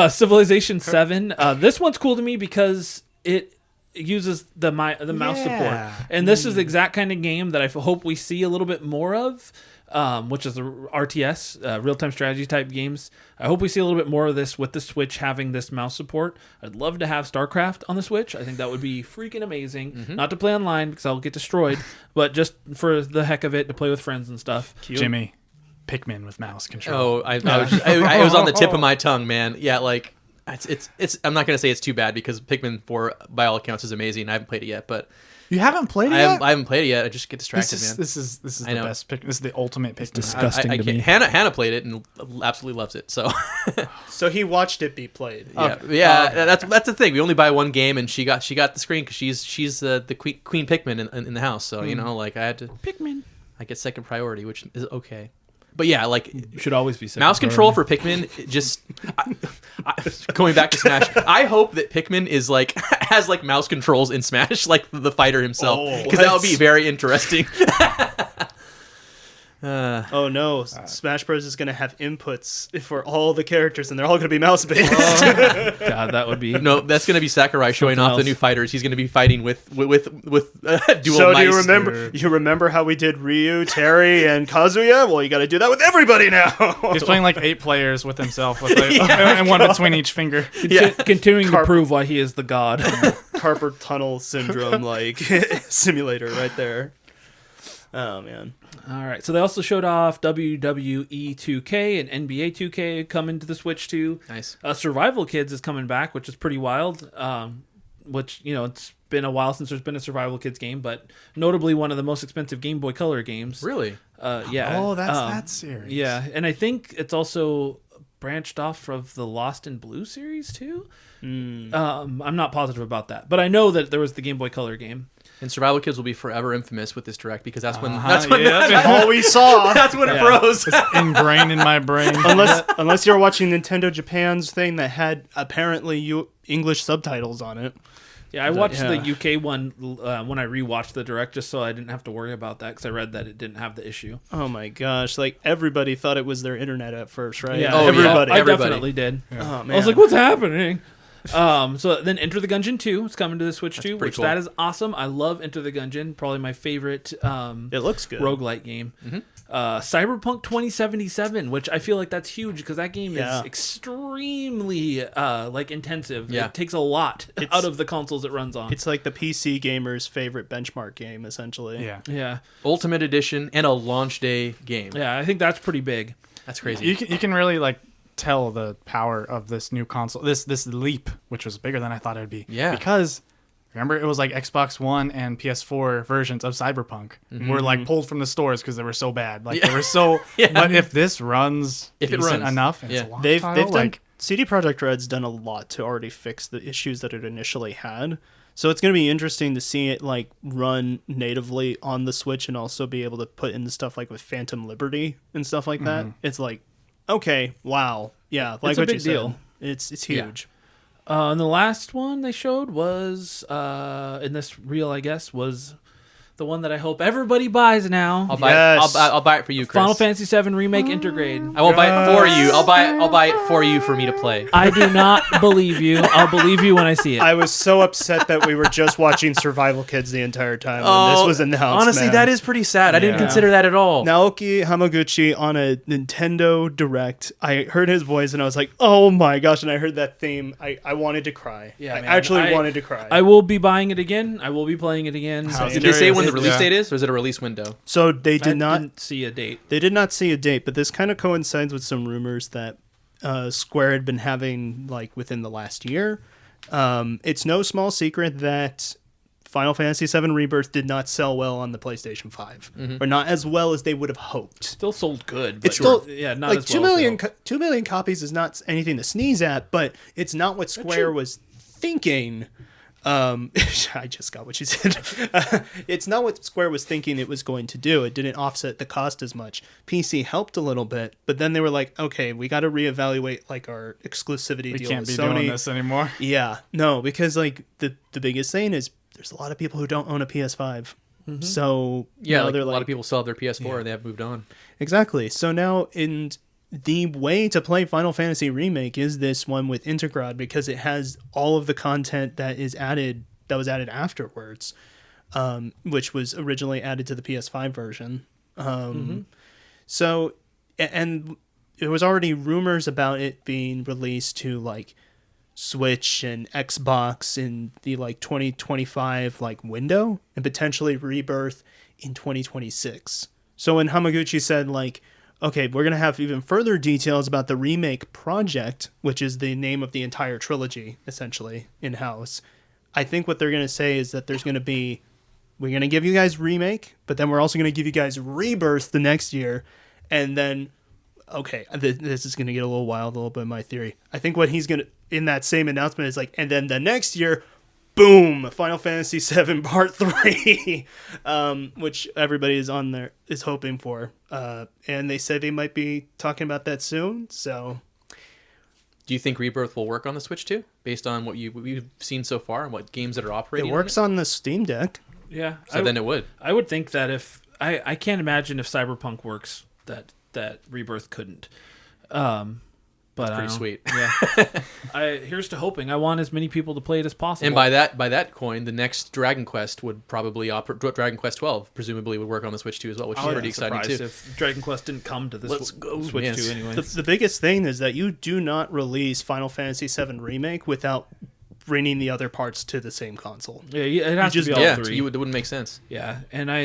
[SPEAKER 1] Civilization 7. This one's cool to me because it uses the mouse support, and this is the exact kind of game that I hope we see a little bit more of. Which is the RTS, real-time strategy type games. I hope we see a little bit more of this with the Switch having this mouse support. I'd love to have StarCraft on the Switch. I think that would be freaking amazing. Not to play online because I'll get destroyed, but just for the heck of it, to play with friends and stuff.
[SPEAKER 2] Cute.
[SPEAKER 4] Jimmy, Pikmin with mouse control.
[SPEAKER 3] Oh, I was on the tip of my tongue, man. Yeah, like it's. I'm not gonna say it's too bad because Pikmin 4, by all accounts, is amazing. I haven't played it yet, but.
[SPEAKER 4] You haven't played it yet?
[SPEAKER 3] I haven't played it yet. I just get distracted, man.
[SPEAKER 4] This is the best pick. This is the ultimate pick.
[SPEAKER 1] Disgusting to me.
[SPEAKER 3] Hannah played it and absolutely loves it. So,
[SPEAKER 2] so he watched it be played.
[SPEAKER 3] Yeah. That's the thing. We only buy one game, and she got the screen because she's the queen Pikmin in the house. So like I had to
[SPEAKER 1] Pikmin.
[SPEAKER 3] I get second priority, which is okay. But yeah, like
[SPEAKER 1] should always be
[SPEAKER 3] mouse control for Pikmin. Just going back to Smash, I hope that Pikmin is like has like mouse controls in Smash, like the fighter himself, because that would be very interesting.
[SPEAKER 2] Oh no, Smash Bros is going to have inputs for all the characters, and they're all going to be mouse based.
[SPEAKER 1] God, that would be
[SPEAKER 3] that's going to be Sakurai showing off the new fighters. He's going to be fighting with dual
[SPEAKER 2] So
[SPEAKER 3] mice.
[SPEAKER 2] do you remember how we did Ryu, Terry, and Kazuya? Well, you got to do that with everybody now.
[SPEAKER 4] He's playing like 8 players with himself, and one between each finger.
[SPEAKER 1] Continuing to prove why he is the god.
[SPEAKER 2] Carpal tunnel syndrome like simulator right there. Oh man.
[SPEAKER 1] All right, so they also showed off WWE 2K and NBA 2K coming to the Switch too.
[SPEAKER 3] Nice.
[SPEAKER 1] Survival Kids is coming back, which is pretty wild. Which it's been a while since there's been a Survival Kids game, but notably one of the most expensive Game Boy Color games.
[SPEAKER 3] Really?
[SPEAKER 1] Yeah.
[SPEAKER 4] Oh, that's that series.
[SPEAKER 1] Yeah, and I think it's also branched off of the Lost in Blue series too. I'm not positive about that, but I know that there was the Game Boy Color game.
[SPEAKER 3] And Survival Kids will be forever infamous with this direct because that's when
[SPEAKER 2] that's all we saw.
[SPEAKER 3] That's when it froze.
[SPEAKER 4] It's ingrained in my brain.
[SPEAKER 2] Unless you're watching Nintendo Japan's thing that had apparently English subtitles on it.
[SPEAKER 1] Yeah, I watched the UK one when I rewatched the direct just so I didn't have to worry about that because I read that it didn't have the issue.
[SPEAKER 2] Oh my gosh! Like everybody thought it was their internet at first, right?
[SPEAKER 1] Yeah,
[SPEAKER 2] everybody.
[SPEAKER 1] I definitely did.
[SPEAKER 2] Oh man!
[SPEAKER 1] I was like, "What's happening?" So then Enter the Gungeon 2 is coming to the Switch too, which
[SPEAKER 3] cool.
[SPEAKER 1] that is awesome. I love Enter the Gungeon, probably my favorite.
[SPEAKER 2] It looks good.
[SPEAKER 1] Roguelite game. Cyberpunk 2077, which I feel like that's huge because that game is extremely intensive.
[SPEAKER 3] Yeah.
[SPEAKER 1] It takes a lot out of the consoles it runs on.
[SPEAKER 2] It's like the PC gamer's favorite benchmark game, essentially.
[SPEAKER 1] Yeah.
[SPEAKER 3] Ultimate Edition and a launch day game.
[SPEAKER 1] Yeah, I think that's pretty big.
[SPEAKER 3] That's crazy.
[SPEAKER 4] You can really like tell the power of this new console. This leap, which was bigger than I thought it would be.
[SPEAKER 3] Yeah.
[SPEAKER 4] Because remember, it was like Xbox One and PS4 versions of Cyberpunk were like pulled from the stores because they were so bad. Like they were so. But if this runs,
[SPEAKER 3] If it
[SPEAKER 4] decent
[SPEAKER 3] runs.
[SPEAKER 4] enough, and it's a launch
[SPEAKER 2] They've
[SPEAKER 4] title,
[SPEAKER 2] done CD Projekt Red's done a lot to already fix the issues that it initially had. So it's going to be interesting to see it like run natively on the Switch and also be able to put in the stuff like with Phantom Liberty and stuff like that. It's like, okay, wow, yeah, like
[SPEAKER 1] It's a
[SPEAKER 2] what
[SPEAKER 1] big
[SPEAKER 2] you said.
[SPEAKER 1] deal.
[SPEAKER 2] It's huge.
[SPEAKER 1] And the last one they showed was in this reel, I guess, was the one that I hope everybody buys now.
[SPEAKER 3] I'll buy
[SPEAKER 2] Yes.
[SPEAKER 3] it. I'll buy it for you, Chris.
[SPEAKER 1] Final Fantasy VII Remake Intergrade.
[SPEAKER 3] I won't buy it for you. I'll buy it for you for me to play.
[SPEAKER 1] I do not believe you. I'll believe you when I see it.
[SPEAKER 2] I was so upset that we were just watching Survival Kids the entire time when this was announced.
[SPEAKER 3] Honestly,
[SPEAKER 2] man.
[SPEAKER 3] that is pretty sad. I didn't
[SPEAKER 1] Yeah.
[SPEAKER 3] consider that at all.
[SPEAKER 2] Naoki Hamaguchi on a Nintendo Direct. I heard his voice and I was like, oh my gosh. And I heard that theme. I wanted to cry.
[SPEAKER 1] Yeah,
[SPEAKER 2] I
[SPEAKER 1] man.
[SPEAKER 2] actually wanted to cry.
[SPEAKER 1] I will be buying it again. I will be playing it again.
[SPEAKER 3] Did they say when the release
[SPEAKER 4] Yeah.
[SPEAKER 3] date is, or is it a release window?
[SPEAKER 2] So they
[SPEAKER 1] I
[SPEAKER 2] did not.
[SPEAKER 1] didn't see a date.
[SPEAKER 2] They did not see a date, but this kind of coincides with some rumors that Square had been having like within the last year. It's no small secret that Final Fantasy VII Rebirth did not sell well on the PlayStation 5, or not as well as they would have hoped.
[SPEAKER 1] Still sold good. But
[SPEAKER 2] It's still
[SPEAKER 1] not
[SPEAKER 2] like
[SPEAKER 1] as
[SPEAKER 2] 2
[SPEAKER 1] well,
[SPEAKER 2] million.
[SPEAKER 1] so.
[SPEAKER 2] 2 million copies is not anything to sneeze at, but it's not what Square was thinking. I just got what you said. It's not what Square was thinking it was going to do. It didn't offset the cost as much. PC helped a little bit, but then they were like, okay, we got to reevaluate like our exclusivity
[SPEAKER 4] we
[SPEAKER 2] deal
[SPEAKER 4] can't
[SPEAKER 2] with
[SPEAKER 4] be
[SPEAKER 2] Sony.
[SPEAKER 4] doing this anymore.
[SPEAKER 2] Yeah, no, because like the biggest thing is there's a lot of people who don't own a PS5. So
[SPEAKER 3] Yeah,
[SPEAKER 2] now
[SPEAKER 3] like
[SPEAKER 2] they're
[SPEAKER 3] a lot of people still have their PS4 and they have moved on.
[SPEAKER 2] Exactly. So now the way to play Final Fantasy Remake is this one with Intergrad because it has all of the content that was added afterwards, which was originally added to the PS5 version. So, and there was already rumors about it being released to like Switch and Xbox in the like 2025 like window and potentially Rebirth in 2026. So when Hamaguchi said like, okay, we're going to have even further details about the remake project, which is the name of the entire trilogy, essentially, in-house. I think what they're going to say is that we're going to give you guys remake, but then we're also going to give you guys Rebirth the next year. And then, okay, this is going to get a little wild, a little bit of my theory. I think what he's going to, in that same announcement, is like, and then the next year, boom, Final Fantasy VII Part 3, which everybody is hoping for. And they said they might be talking about that soon, so...
[SPEAKER 3] Do you think Rebirth will work on the Switch too, based on what we've seen so far and what games that are operating?
[SPEAKER 2] It works on the Steam Deck.
[SPEAKER 1] Yeah.
[SPEAKER 3] Then it would.
[SPEAKER 1] I would think that if I can't imagine if Cyberpunk works that Rebirth couldn't. But
[SPEAKER 3] That's pretty sweet.
[SPEAKER 1] Yeah. Here's to hoping. I want as many people to play it as possible.
[SPEAKER 3] And by that coin, the next Dragon Quest would probably Dragon Quest 12 presumably would work on the Switch 2 as well, which is pretty exciting too.
[SPEAKER 1] If Dragon Quest didn't come to the Switch
[SPEAKER 3] Yes.
[SPEAKER 1] 2 anyway.
[SPEAKER 2] The biggest thing is that you do not release Final Fantasy VII Remake without bringing the other parts to the same console.
[SPEAKER 1] Yeah, it has to be all three.
[SPEAKER 3] It wouldn't make sense.
[SPEAKER 1] Yeah, and I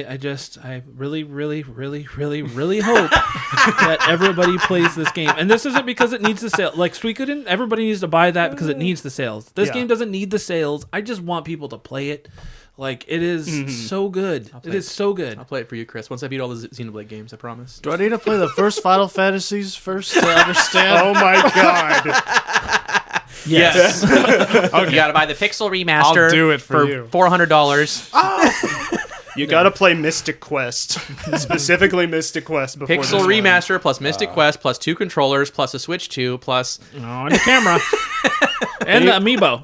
[SPEAKER 1] really, really, really, really, really hope that everybody plays this game. And this isn't because it needs the sale. Like Suikoden, everybody needs to buy that because it needs the sales. This game doesn't need the sales. I just want people to play it. Like, it is so good. It is so good.
[SPEAKER 3] I'll play it for you, Chris. Once I beat all the Xenoblade games, I promise.
[SPEAKER 4] Do I need to play the first Final Fantasies first to understand?
[SPEAKER 2] Oh my god.
[SPEAKER 1] Yes.
[SPEAKER 3] You gotta buy the Pixel Remaster.
[SPEAKER 4] I'll do it for you.
[SPEAKER 3] $400.
[SPEAKER 2] You gotta play Mystic Quest. Specifically Mystic Quest before
[SPEAKER 3] Pixel
[SPEAKER 2] this one.
[SPEAKER 3] Remaster plus Mystic Quest plus 2 controllers plus a Switch 2 plus...
[SPEAKER 1] On the camera. And the amiibo.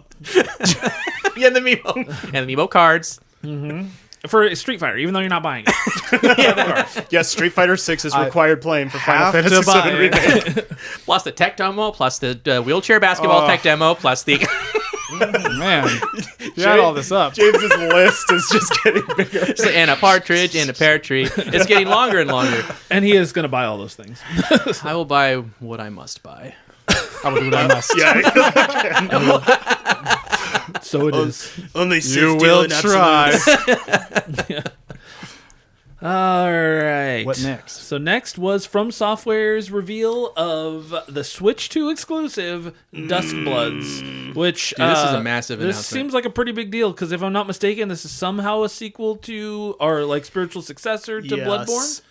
[SPEAKER 3] Yeah, and the Mimo. And the Mimo cards.
[SPEAKER 1] For Street Fighter, even though you're not buying it.
[SPEAKER 3] Yeah, the cards.
[SPEAKER 2] Yes, Street Fighter 6 is required playing for Final
[SPEAKER 4] have
[SPEAKER 2] Fantasy
[SPEAKER 4] to buy
[SPEAKER 2] 7
[SPEAKER 4] it.
[SPEAKER 2] Remake.
[SPEAKER 3] Plus the tech demo, plus the wheelchair basketball tech demo, plus the...
[SPEAKER 4] Man, you had all this up.
[SPEAKER 2] James's list is just getting bigger.
[SPEAKER 3] and a partridge and a pear tree. It's getting longer and longer.
[SPEAKER 1] And he is going to buy all those things.
[SPEAKER 3] I will buy what I must buy.
[SPEAKER 4] I will do what I must.
[SPEAKER 2] Yeah,
[SPEAKER 1] So it is.
[SPEAKER 2] only
[SPEAKER 4] You
[SPEAKER 2] Sith
[SPEAKER 4] will
[SPEAKER 2] dealing
[SPEAKER 4] try.
[SPEAKER 2] absolutes.
[SPEAKER 1] All right.
[SPEAKER 4] What next?
[SPEAKER 1] So next was From Software's reveal of the Switch 2 exclusive Dusk Bloods, which
[SPEAKER 3] Dude, this is a massive
[SPEAKER 1] This
[SPEAKER 3] announcement.
[SPEAKER 1] seems like a pretty big deal because if I'm not mistaken, this is somehow a sequel to or like spiritual successor to
[SPEAKER 2] Yes.
[SPEAKER 1] Bloodborne.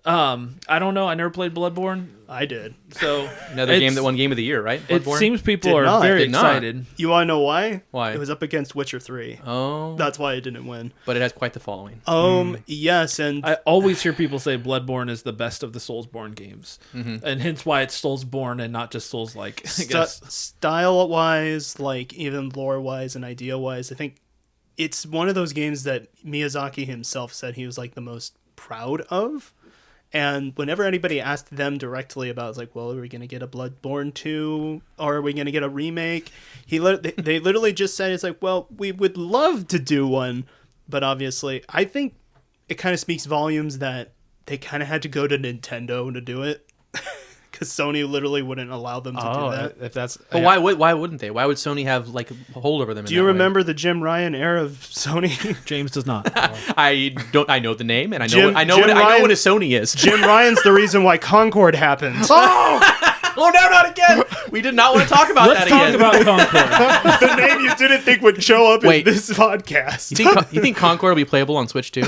[SPEAKER 1] I don't know. I never played Bloodborne,
[SPEAKER 2] I did.
[SPEAKER 1] so
[SPEAKER 3] Another game that won Game of the Year, right?
[SPEAKER 1] It
[SPEAKER 3] Bloodborne?
[SPEAKER 1] seems people
[SPEAKER 2] Did
[SPEAKER 1] are
[SPEAKER 2] not.
[SPEAKER 1] very
[SPEAKER 3] Did not.
[SPEAKER 1] excited.
[SPEAKER 2] You want to know why?
[SPEAKER 3] Why?
[SPEAKER 2] It was up against Witcher 3.
[SPEAKER 3] Oh,
[SPEAKER 2] That's why it didn't win.
[SPEAKER 3] but it has quite the following.
[SPEAKER 2] Yes, and
[SPEAKER 1] I always hear people say Bloodborne is the best of the Soulsborne games, and hence why it's Soulsborne and not just Souls-like. I guess.
[SPEAKER 2] style-wise, like even lore-wise and idea-wise, I think it's one of those games that Miyazaki himself said he was like the most proud of. And whenever anybody asked them directly about, it's like, well, are we going to get a Bloodborne 2 or are we going to get a remake? They literally just said, it's like, well, we would love to do one, but obviously, I think it kind of speaks volumes that they kind of had to go to Nintendo to do it. Because Sony literally wouldn't allow them to do that.
[SPEAKER 4] If that's.
[SPEAKER 3] But why wouldn't they? Why would Sony have like a hold over them?
[SPEAKER 2] Do you remember the Jim Ryan era of Sony?
[SPEAKER 1] James does not.
[SPEAKER 3] I don't. I know the name, and I know.
[SPEAKER 2] Jim-
[SPEAKER 3] I know.
[SPEAKER 2] Jim
[SPEAKER 3] I know
[SPEAKER 2] Ryan-
[SPEAKER 3] what a Sony is.
[SPEAKER 2] Jim Ryan's the reason why Concord happened.
[SPEAKER 3] Oh no, not again! We did not want to talk about
[SPEAKER 1] Let's
[SPEAKER 3] that
[SPEAKER 1] talk
[SPEAKER 3] again.
[SPEAKER 1] about Concord.
[SPEAKER 2] The name you didn't think would show up
[SPEAKER 3] Wait.
[SPEAKER 2] in this podcast.
[SPEAKER 3] you think Concord will be playable on Switch too?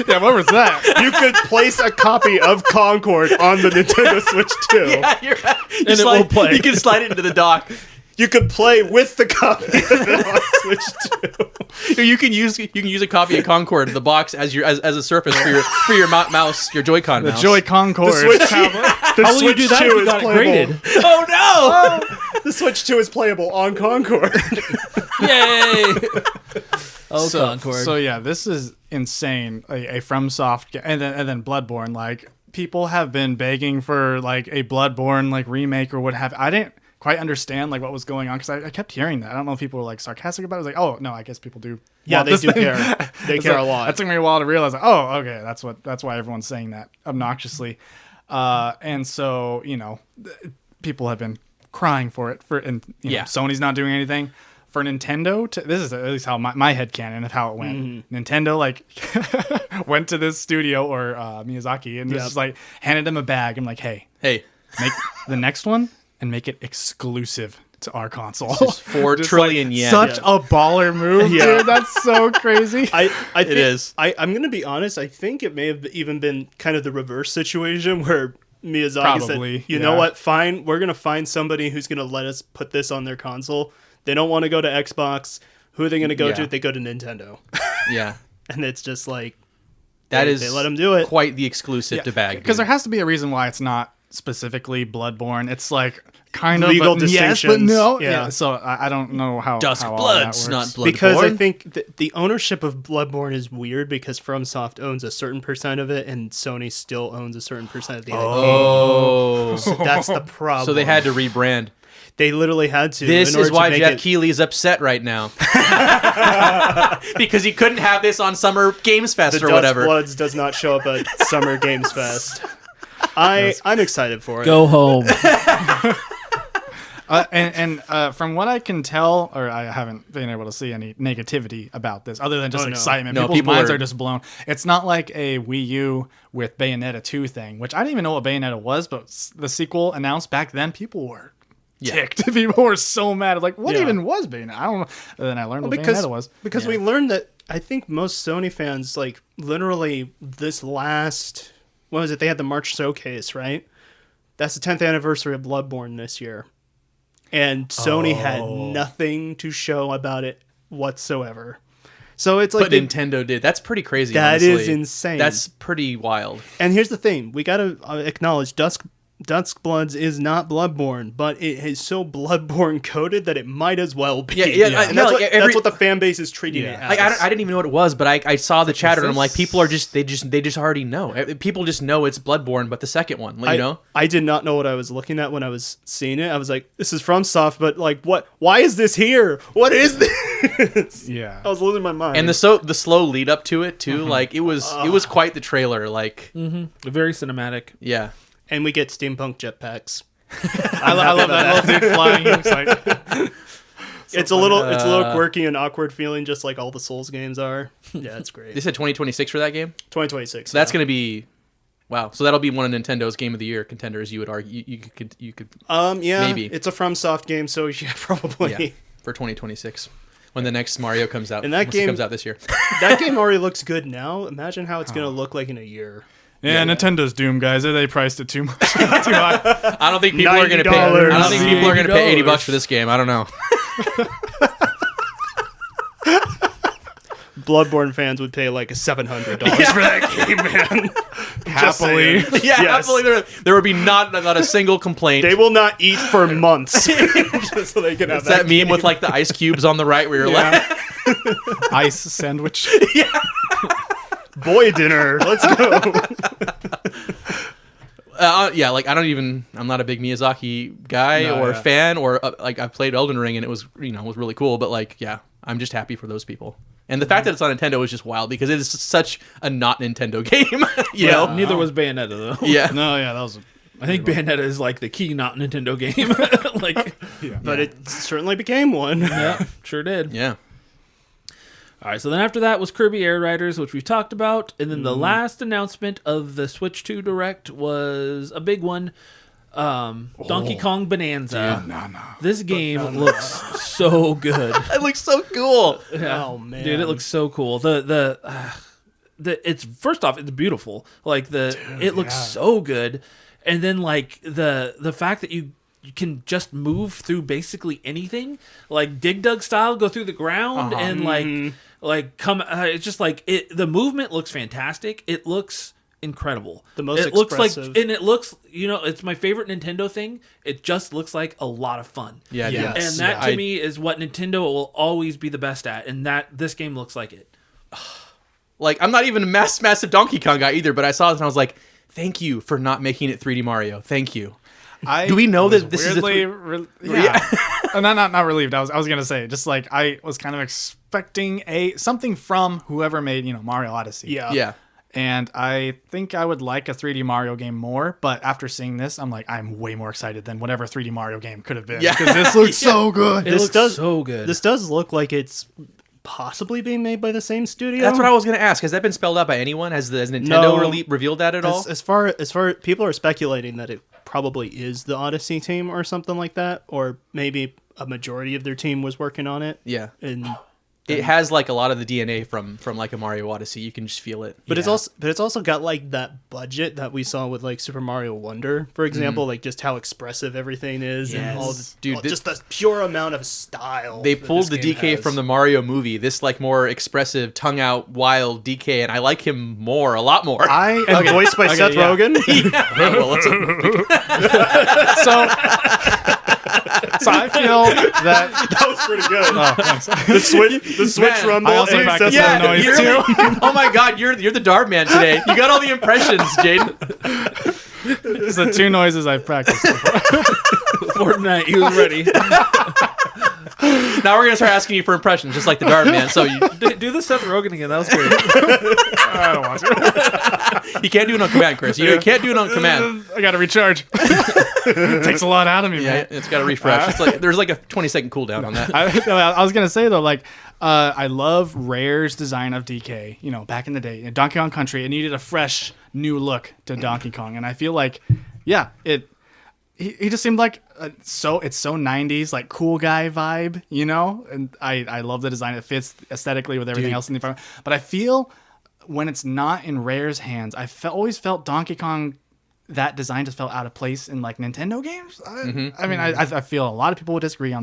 [SPEAKER 4] Yeah, what was that?
[SPEAKER 2] You could place a copy of Concord on the Nintendo Switch 2.
[SPEAKER 3] Yeah, you're right.
[SPEAKER 1] And it will play.
[SPEAKER 3] You can slide it into the dock.
[SPEAKER 2] You could play with the copy of it on Switch 2.
[SPEAKER 3] You can use a copy of Concord, the box, as a surface for your mouse, your Joy-Con
[SPEAKER 4] The
[SPEAKER 3] mouse.
[SPEAKER 4] Joy-Con cord.
[SPEAKER 2] Switch, the
[SPEAKER 1] How will you
[SPEAKER 2] Switch
[SPEAKER 1] do that
[SPEAKER 2] 2
[SPEAKER 1] if you
[SPEAKER 2] is
[SPEAKER 1] got it
[SPEAKER 2] playable.
[SPEAKER 1] graded?
[SPEAKER 3] Oh no!
[SPEAKER 2] The Switch 2 is playable on Concord.
[SPEAKER 1] Yay! Oh, Concord.
[SPEAKER 4] So yeah, this is insane. A FromSoft and then Bloodborne. Like people have been begging for like a Bloodborne like remake or what have. I didn't quite understand like what was going on because I kept hearing that. I don't know if people were like sarcastic about it. I was like, oh no, I guess people do.
[SPEAKER 2] Yeah,
[SPEAKER 4] want
[SPEAKER 2] they
[SPEAKER 4] this
[SPEAKER 2] do
[SPEAKER 4] thing.
[SPEAKER 2] care. They
[SPEAKER 4] It's
[SPEAKER 2] care
[SPEAKER 4] like-
[SPEAKER 2] a lot.
[SPEAKER 4] That took me a while to realize. Like, oh, okay, that's why everyone's saying that obnoxiously. And so people have been crying for it and
[SPEAKER 3] Yeah.
[SPEAKER 4] Sony's not doing anything. For Nintendo, this is at least how my headcanon of how it went. Nintendo like went to this studio or Miyazaki and just like handed him a bag. I'm like, hey,
[SPEAKER 3] Hey,
[SPEAKER 4] make the next one and make it exclusive to our console.
[SPEAKER 3] just 4
[SPEAKER 4] Just,
[SPEAKER 3] trillion
[SPEAKER 4] like,
[SPEAKER 3] yen.
[SPEAKER 4] Such a baller move,
[SPEAKER 2] Yeah.
[SPEAKER 4] dude. That's so crazy.
[SPEAKER 2] I think,
[SPEAKER 3] It is.
[SPEAKER 2] I'm going to be honest. I think it may have even been kind of the reverse situation where Miyazaki
[SPEAKER 4] Probably,
[SPEAKER 2] said, you know
[SPEAKER 4] yeah.
[SPEAKER 2] what, fine, we're going to find somebody who's going to let us put this on their console. They don't want to go to Xbox. Who are they going to go
[SPEAKER 3] Yeah.
[SPEAKER 2] to? They go to Nintendo.
[SPEAKER 3] Yeah,
[SPEAKER 2] And it's just like,
[SPEAKER 3] that
[SPEAKER 2] they,
[SPEAKER 3] is.
[SPEAKER 2] they let them do it.
[SPEAKER 3] Quite the exclusive to bag.
[SPEAKER 4] Because there has to be a reason why it's not specifically Bloodborne. It's like kind of
[SPEAKER 2] Legal
[SPEAKER 4] but yes, but
[SPEAKER 2] distinctions.
[SPEAKER 4] no.
[SPEAKER 2] Yeah.
[SPEAKER 4] So I don't know how
[SPEAKER 3] Dusk
[SPEAKER 4] how all
[SPEAKER 3] Bloods,
[SPEAKER 4] that
[SPEAKER 3] not
[SPEAKER 4] works.
[SPEAKER 3] Bloodborne.
[SPEAKER 2] Because I think the ownership of Bloodborne is weird because FromSoft owns a certain percent of it and Sony still owns a certain percent of the IP.
[SPEAKER 3] Oh,
[SPEAKER 2] So that's the problem.
[SPEAKER 3] so they had to rebrand.
[SPEAKER 2] They literally had to.
[SPEAKER 3] This
[SPEAKER 2] in order
[SPEAKER 3] is why
[SPEAKER 2] to make
[SPEAKER 3] Jeff
[SPEAKER 2] it,
[SPEAKER 3] Keighley's upset right now. Because he couldn't have this on Summer Games Fest
[SPEAKER 2] the
[SPEAKER 3] or
[SPEAKER 2] Dusk
[SPEAKER 3] whatever.
[SPEAKER 2] Bloods does not show up at Summer Games Fest. I'm excited for it.
[SPEAKER 1] Go home.
[SPEAKER 4] And from what I can tell, or I haven't been able to see any negativity about this, other than just
[SPEAKER 2] Oh, no.
[SPEAKER 4] excitement.
[SPEAKER 3] No,
[SPEAKER 4] People's
[SPEAKER 3] people
[SPEAKER 4] minds
[SPEAKER 3] are-
[SPEAKER 4] are just blown. It's not like a Wii U with Bayonetta 2 thing, which I didn't even know what Bayonetta was, but the sequel announced back then, people were ticked. People were so mad. Like, what
[SPEAKER 2] Yeah.
[SPEAKER 4] even was Bayonetta? I don't know. And then I learned what
[SPEAKER 2] because
[SPEAKER 4] Bayonetta was.
[SPEAKER 2] because we learned that I think most Sony fans like literally this last what was it? They had the March showcase, right? That's the 10th anniversary of Bloodborne this year. And Sony had nothing to show about it whatsoever. So it's like
[SPEAKER 3] But Nintendo did. That's pretty crazy.
[SPEAKER 2] That
[SPEAKER 3] honestly.
[SPEAKER 2] is insane.
[SPEAKER 3] That's pretty wild.
[SPEAKER 2] And here's the thing: we got to acknowledge Dusk Duskbloods is not Bloodborne, but it is so Bloodborne coded that it might as well be.
[SPEAKER 3] Yeah.
[SPEAKER 2] And that's what the fan base is treating it as.
[SPEAKER 3] Like, I didn't even know what it was, but I saw the chatter and I'm like, people are they just already know. People just know it's Bloodborne, but the second one, you know?
[SPEAKER 2] I did not know what I was looking at when I was seeing it. I was like, this is FromSoft, but like, what? Why is this here? What is this?
[SPEAKER 4] Yeah.
[SPEAKER 2] I was losing my mind.
[SPEAKER 3] And the slow lead up to it too, like it was quite the trailer. Like,
[SPEAKER 1] Very cinematic.
[SPEAKER 3] yeah.
[SPEAKER 2] And we get steampunk jetpacks.
[SPEAKER 4] I love that little dude flying. It's like
[SPEAKER 2] It's a little quirky and awkward feeling, just like all the Souls games are. Yeah, it's great.
[SPEAKER 3] They said 2026 for that game.
[SPEAKER 2] 2026.
[SPEAKER 3] So that's gonna be, wow. So that'll be one of Nintendo's Game of the Year contenders. You would argue. You could.
[SPEAKER 2] Yeah,
[SPEAKER 3] maybe.
[SPEAKER 2] it's a FromSoft game, so yeah, probably.
[SPEAKER 3] Yeah, for 2026 when the next Mario comes out.
[SPEAKER 2] And that game
[SPEAKER 3] comes out this year.
[SPEAKER 2] That game already looks good now. Imagine how it's gonna look like in a year.
[SPEAKER 4] Yeah, Nintendo's Doom, guys. They priced it too much, too high.
[SPEAKER 3] I don't think people are gonna pay. I don't think people are gonna pay $80 for this game. I don't know.
[SPEAKER 2] Bloodborne fans would pay like $700 for that game, man.
[SPEAKER 4] Happily.
[SPEAKER 3] Yeah,
[SPEAKER 2] Yes.
[SPEAKER 3] absolutely. There would be not a single complaint.
[SPEAKER 2] They will not eat for months just so they can have
[SPEAKER 3] It's that meme with like the ice cubes on the right where you're like,
[SPEAKER 4] Ice sandwich.
[SPEAKER 2] boy dinner. Let's go.
[SPEAKER 3] yeah, like I'm not a big Miyazaki guy or fan, or like I've played Elden Ring and it was was really cool, but like yeah, I'm just happy for those people. And the fact that it's on Nintendo is just wild because it is such a not Nintendo game, you know.
[SPEAKER 1] Neither was Bayonetta though.
[SPEAKER 3] Yeah,
[SPEAKER 4] No, yeah, that was.
[SPEAKER 1] I think Bayonetta is like the key not Nintendo game. Like,
[SPEAKER 2] But it certainly became one.
[SPEAKER 1] yeah, sure did.
[SPEAKER 3] yeah.
[SPEAKER 1] All right, so then after that was Kirby Air Riders, which we talked about, and then the last announcement of the Switch 2 Direct was a big one. Donkey Kong Bonanza.
[SPEAKER 4] No.
[SPEAKER 1] This game looks so good.
[SPEAKER 3] It looks so cool.
[SPEAKER 2] Oh man,
[SPEAKER 1] Dude, it looks so cool. It's first off, it's beautiful. Like it looks so good, and then like the fact that you can just move through basically anything, like Dig Dug style, go through the ground and like come. It's just like it. The movement looks fantastic. It looks incredible.
[SPEAKER 2] The most
[SPEAKER 1] it looks like,
[SPEAKER 2] expressive.
[SPEAKER 1] and it looks. It's my favorite Nintendo thing. It just looks like a lot of fun.
[SPEAKER 3] Yeah,
[SPEAKER 2] Yes.
[SPEAKER 3] dude.
[SPEAKER 1] And that to me is what Nintendo will always be the best at, and that this game looks like it.
[SPEAKER 3] Like I'm not even a massive Donkey Kong guy either, but I saw this and I was like, thank you for not making it 3D Mario. Thank you. Do we know that this is a
[SPEAKER 4] not relieved. I was gonna say, just like I was kind of expecting something from whoever made Mario Odyssey.
[SPEAKER 3] Yeah.
[SPEAKER 4] And I think I would like a 3D Mario game more, but after seeing this, I'm like, I'm way more excited than whatever 3D Mario game could have been.
[SPEAKER 3] Yeah.
[SPEAKER 4] Because this looks so good.
[SPEAKER 1] It looks so good.
[SPEAKER 2] This does look like it's possibly being made by the same studio.
[SPEAKER 3] That's what I was going to ask. Has that been spelled out by anyone? Has Nintendo revealed that at all?
[SPEAKER 2] As far people are speculating that it probably is the Odyssey team or something like that, or maybe a majority of their team was working on it.
[SPEAKER 3] Yeah.
[SPEAKER 2] And
[SPEAKER 3] It has like a lot of the DNA from like a Mario Odyssey. You can just feel it.
[SPEAKER 2] But it's also got like that budget that we saw with like Super Mario Wonder, for example, like just how expressive everything is and all the just the pure amount of style.
[SPEAKER 3] They
[SPEAKER 2] that
[SPEAKER 3] pulled
[SPEAKER 2] this
[SPEAKER 3] the
[SPEAKER 2] game
[SPEAKER 3] DK
[SPEAKER 2] has.
[SPEAKER 3] from the Mario movie. This like more expressive, tongue out, wild DK, and I like him a lot more.
[SPEAKER 2] And voiced by Seth Rogen.
[SPEAKER 3] Well,
[SPEAKER 4] So I feel that
[SPEAKER 2] That was pretty good.
[SPEAKER 4] thanks.
[SPEAKER 2] The Switch rumble.
[SPEAKER 4] I also
[SPEAKER 2] and
[SPEAKER 4] practiced
[SPEAKER 2] Seth
[SPEAKER 4] that
[SPEAKER 2] Rogen.
[SPEAKER 4] noise too.
[SPEAKER 3] Oh my God, you're the Darb Man today. You got all the impressions, Jaiden.
[SPEAKER 4] It's the two noises I've practiced.
[SPEAKER 1] Fortnite, he was ready.
[SPEAKER 3] Now we're gonna start asking you for impressions, just like the Darb Man. So you
[SPEAKER 1] Do the Seth Rogen again. That was great.
[SPEAKER 4] I don't want to.
[SPEAKER 3] can't do it on command, Chris. You can't do it on command.
[SPEAKER 4] I got to recharge. It takes a lot out of me,
[SPEAKER 3] Yeah,
[SPEAKER 4] man.
[SPEAKER 3] it's got to refresh. It's like there's like a 20-second cooldown on that.
[SPEAKER 4] I was gonna say though, like I love Rare's design of DK. Back in the day, in Donkey Kong Country, it needed a fresh, new look to Donkey Kong, and I feel like, yeah, he just seemed like it's so 90s, like cool guy vibe, And I love the design. It fits aesthetically with everything else in the environment. But I feel when it's not in Rare's hands, always felt Donkey Kong. That design just felt out of place in like Nintendo games. I mean, I feel a lot of people would disagree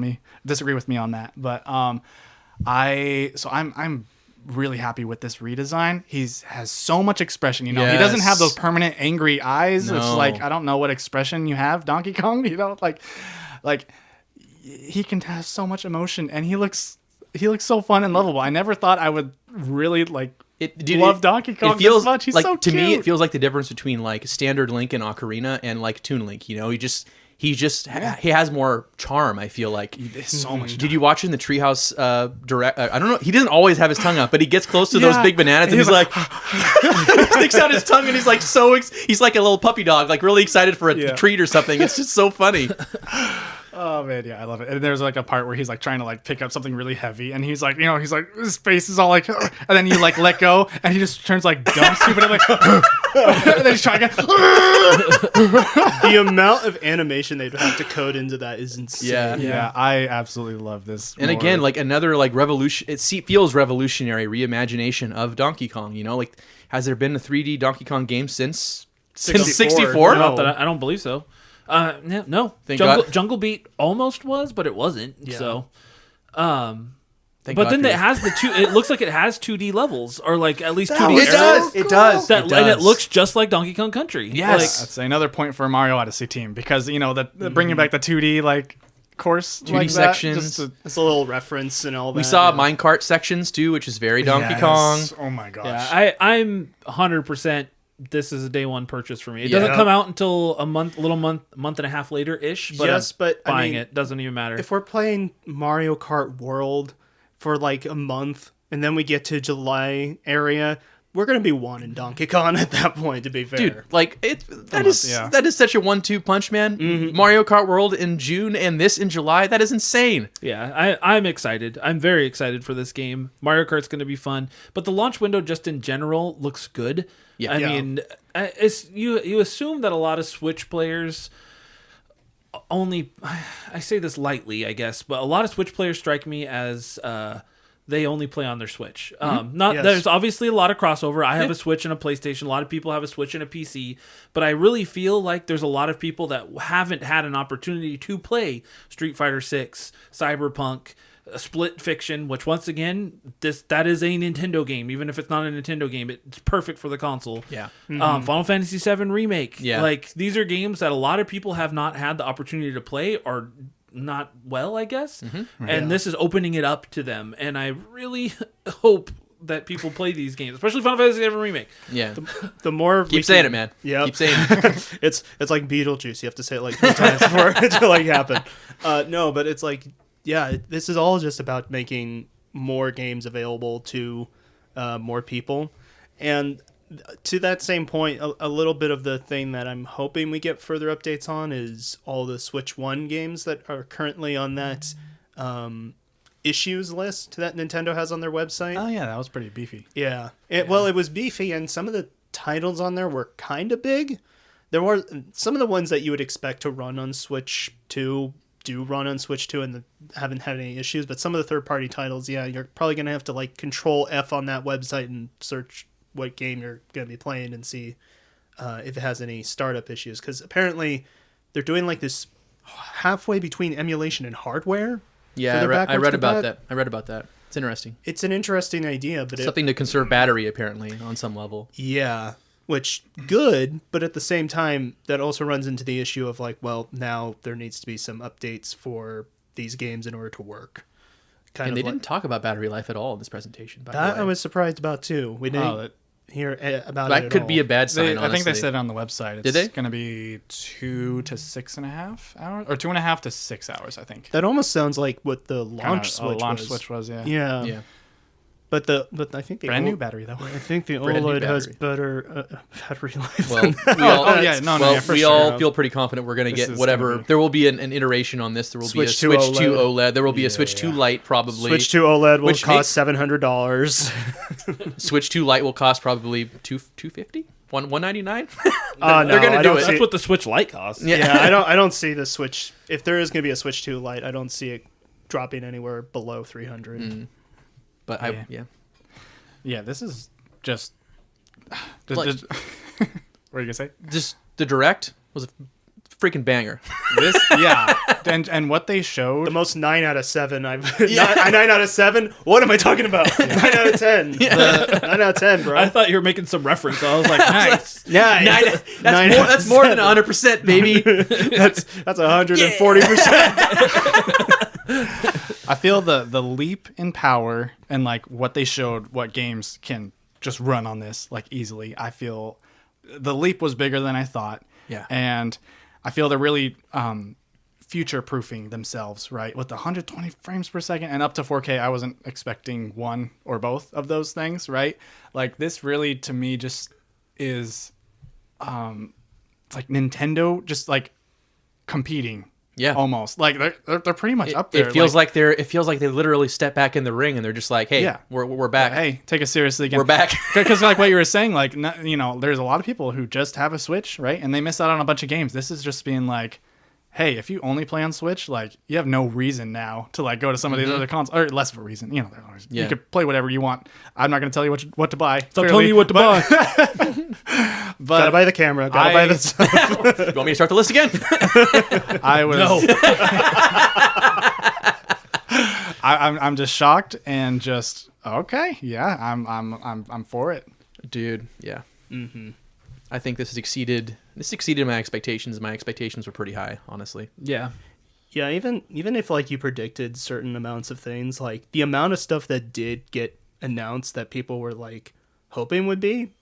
[SPEAKER 4] with me on that, but I'm really happy with this redesign. Has so much expression. He doesn't have those permanent angry eyes.
[SPEAKER 3] No.
[SPEAKER 4] It's like, I don't know what expression you have, Donkey Kong. Like he can have so much emotion, and he looks so fun and lovable. I never thought I would really love Donkey Kong this much. He's
[SPEAKER 3] like,
[SPEAKER 4] so
[SPEAKER 3] to
[SPEAKER 4] cute.
[SPEAKER 3] me, it feels like the difference between like standard Link and Ocarina and like Toon Link. You know, he has more charm. I feel like
[SPEAKER 4] so much.
[SPEAKER 3] Did you watch in the Treehouse direct? I don't know. He doesn't always have his tongue up, but he gets close to those big bananas, and he's like, he sticks out his tongue, and he's like he's like a little puppy dog, like really excited for a treat or something. It's just so funny.
[SPEAKER 4] Oh man, yeah, I love it. And there's like a part where he's like trying to like pick up something really heavy, and he's like, his face is all like, and then you like let go, and he just turns like dumb stupid, and like, and then he's trying again.
[SPEAKER 2] The amount of animation they'd have to code into that is insane.
[SPEAKER 4] Yeah, I absolutely love this.
[SPEAKER 3] And again, like another like revolution. It feels revolutionary reimagination of Donkey Kong. You know, like has there been a 3D Donkey Kong game since 64?
[SPEAKER 2] No.
[SPEAKER 1] I don't believe so. No.
[SPEAKER 3] Thank God.
[SPEAKER 1] Jungle Beat almost was, but it wasn't.
[SPEAKER 2] Yeah.
[SPEAKER 1] So,
[SPEAKER 3] Thank
[SPEAKER 1] but
[SPEAKER 3] God
[SPEAKER 1] then
[SPEAKER 3] for
[SPEAKER 1] it
[SPEAKER 3] you.
[SPEAKER 1] has the two. It looks like it has 2D levels, or like at least 2D.
[SPEAKER 2] That
[SPEAKER 3] It
[SPEAKER 2] was
[SPEAKER 1] areas.
[SPEAKER 3] does. It does.
[SPEAKER 1] That,
[SPEAKER 3] It
[SPEAKER 1] and it
[SPEAKER 3] does.
[SPEAKER 1] looks just like Donkey Kong Country.
[SPEAKER 3] Yes.
[SPEAKER 4] That's another point for Mario Odyssey team, because the bringing back the 2D like course
[SPEAKER 3] 2D
[SPEAKER 4] like
[SPEAKER 3] sections.
[SPEAKER 4] That, just to,
[SPEAKER 2] It's a little reference and all that.
[SPEAKER 3] We saw minecart sections too, which is very Donkey Kong.
[SPEAKER 4] Oh my gosh.
[SPEAKER 1] Yeah, I'm 100%. This is a day one purchase for me. It
[SPEAKER 3] Yeah.
[SPEAKER 1] doesn't come out until a month and a half later ish. But
[SPEAKER 2] Yes,
[SPEAKER 1] I'm
[SPEAKER 2] but I
[SPEAKER 1] buying
[SPEAKER 2] mean,
[SPEAKER 1] it doesn't even matter.
[SPEAKER 2] if we're playing Mario Kart World for like a month and then we get to July area, we're gonna be wanting Donkey Kong at that point. To be fair,
[SPEAKER 3] Dude, like that is such a 1-2 punch, man. Mario Kart World in June and this in July. That is insane.
[SPEAKER 1] Yeah, I'm excited. I'm very excited for this game. Mario Kart's going to be fun, but the launch window just in general looks good.
[SPEAKER 3] Yeah.
[SPEAKER 1] I
[SPEAKER 3] Yeah.
[SPEAKER 1] mean, it's you assume that a lot of Switch players only. I say this lightly, I guess, but a lot of Switch players strike me as they only play on their Switch.
[SPEAKER 2] Yes.
[SPEAKER 1] There's obviously a lot of crossover. I have a Switch and a PlayStation. A lot of people have a Switch and a PC, but I really feel like there's a lot of people that haven't had an opportunity to play Street Fighter 6, Cyberpunk, Split Fiction, which once again, that is a Nintendo game. Even if it's not a Nintendo game, it's perfect for the console.
[SPEAKER 3] Yeah.
[SPEAKER 1] Final Fantasy VII Remake.
[SPEAKER 3] Yeah.
[SPEAKER 1] Like, these are games that a lot of people have not had the opportunity to play, or not well, I guess. And this is opening it up to them. And I really hope that people play these games, especially Final Fantasy VII Remake.
[SPEAKER 3] Yeah.
[SPEAKER 2] the more
[SPEAKER 3] Keep saying it, man.
[SPEAKER 2] Yeah,
[SPEAKER 3] Keep saying it.
[SPEAKER 2] it's like Beetlejuice. You have to say it like 3 times for it to like happen. No, but it's like, yeah, this is all just about making more games available to more people. And to that same point, a little bit of the thing that I'm hoping we get further updates on is all the Switch 1 games that are currently on that issues list that Nintendo has on their website.
[SPEAKER 4] Oh yeah, that was pretty beefy.
[SPEAKER 2] Yeah. Well, it was beefy, and some of the titles on there were kind of big. There were some of the ones that you would expect to run on Switch 2 do run on Switch 2 and haven't had any issues, but some of the third-party titles, yeah, you're probably going to have to like Control F on that website and search what game you're going to be playing and see if it has any startup issues, because apparently they're doing like this halfway between emulation and hardware.
[SPEAKER 3] Yeah, I read about that. I read about that. It's interesting.
[SPEAKER 2] It's an interesting idea, but
[SPEAKER 3] Something to conserve battery, apparently, on some level.
[SPEAKER 2] yeah, which good, but at the same time, that also runs into the issue of like, well, now there needs to be some updates for these games in order to work.
[SPEAKER 3] And they didn't talk about battery life at all in this presentation. By
[SPEAKER 2] That
[SPEAKER 3] the
[SPEAKER 2] I
[SPEAKER 3] way.
[SPEAKER 2] was surprised about too. We didn't hear about it.
[SPEAKER 3] That
[SPEAKER 2] at
[SPEAKER 3] could
[SPEAKER 2] all.
[SPEAKER 3] be a bad sign.
[SPEAKER 4] I think they
[SPEAKER 3] honestly.
[SPEAKER 4] said it on the website. It's
[SPEAKER 3] Did they?
[SPEAKER 4] going to be 2 to 6.5 hours, or 2.5 to 6 hours, I think.
[SPEAKER 2] That almost sounds like what the launch Switch was.
[SPEAKER 4] Switch was, yeah.
[SPEAKER 2] Yeah.
[SPEAKER 3] Yeah.
[SPEAKER 2] But I think the
[SPEAKER 4] Brand new
[SPEAKER 2] old-
[SPEAKER 4] battery though.
[SPEAKER 2] I think the
[SPEAKER 3] Brand new
[SPEAKER 2] OLED has
[SPEAKER 3] battery.
[SPEAKER 2] better battery life.
[SPEAKER 3] Well,
[SPEAKER 2] than
[SPEAKER 3] we all,
[SPEAKER 4] Oh, yeah, no,
[SPEAKER 3] well,
[SPEAKER 4] yeah, for
[SPEAKER 3] we
[SPEAKER 4] sure.
[SPEAKER 3] all feel pretty confident we're going to
[SPEAKER 4] This
[SPEAKER 3] get
[SPEAKER 4] is
[SPEAKER 3] whatever.
[SPEAKER 4] gonna be-
[SPEAKER 3] There will be an iteration on this. There will
[SPEAKER 2] Switch
[SPEAKER 3] be a
[SPEAKER 2] 2
[SPEAKER 3] Switch 2
[SPEAKER 2] OLED.
[SPEAKER 3] OLED. There will be a Switch 2 Lite probably.
[SPEAKER 2] Switch 2 OLED will
[SPEAKER 3] Which
[SPEAKER 2] cost $700.
[SPEAKER 3] Switch 2 Lite will cost probably $250, $199.
[SPEAKER 2] No,
[SPEAKER 3] They're going
[SPEAKER 2] I
[SPEAKER 3] to do
[SPEAKER 2] don't
[SPEAKER 3] it.
[SPEAKER 2] see-
[SPEAKER 1] That's what the Switch Lite costs.
[SPEAKER 2] Yeah, I don't see the Switch. If there is going to be a Switch 2 Lite, I don't see it dropping anywhere below 300.
[SPEAKER 3] But
[SPEAKER 4] Yeah, this is just.
[SPEAKER 3] Like-
[SPEAKER 4] what are you going to say?
[SPEAKER 3] just the Direct was freaking banger.
[SPEAKER 4] This, yeah, and what they showed.
[SPEAKER 2] The most 9 out of 7. 9 out of 7. What am I talking about? 9 out of 10. 9 out of 10, bro.
[SPEAKER 1] I thought you were making some reference. I was like, nice.
[SPEAKER 2] Yeah,
[SPEAKER 3] That's more than 100%, baby.
[SPEAKER 2] That's 140%.
[SPEAKER 4] I feel the leap in power and like what they showed, what games can just run on this like easily. I feel the leap was bigger than I thought.
[SPEAKER 3] Yeah.
[SPEAKER 4] And I feel they're really future proofing themselves, right? With the 120 frames per second and up to 4K, I wasn't expecting one or both of those things, right? Like this really to me just is it's like Nintendo just like competing.
[SPEAKER 3] Yeah.
[SPEAKER 4] Almost. Like they're pretty much up there.
[SPEAKER 3] It feels like they literally step back in the ring and they're just like, hey,
[SPEAKER 4] Yeah.
[SPEAKER 3] we're back.
[SPEAKER 4] Hey, take us seriously again.
[SPEAKER 3] We're back.
[SPEAKER 4] Because like what you were saying, like, there's a lot of people who just have a Switch, right? And they miss out on a bunch of games. This is just being like, hey, if you only play on Switch, like, you have no reason now to like go to some of these other consoles, or less of a reason. You could play whatever you want. I'm not going to tell you what to buy.
[SPEAKER 1] Stop telling you what to buy.
[SPEAKER 4] But
[SPEAKER 2] Gotta buy the camera. Gotta buy the stuff.
[SPEAKER 3] You want me to start the list again?
[SPEAKER 4] I was.
[SPEAKER 1] No.
[SPEAKER 4] I'm just shocked and just okay. Yeah, I'm for it.
[SPEAKER 3] Dude, yeah. Mm-hmm. I think this exceeded my expectations. My expectations were pretty high, honestly.
[SPEAKER 1] Yeah.
[SPEAKER 2] Yeah, even if like you predicted certain amounts of things, like the amount of stuff that did get announced that people were like hoping would be,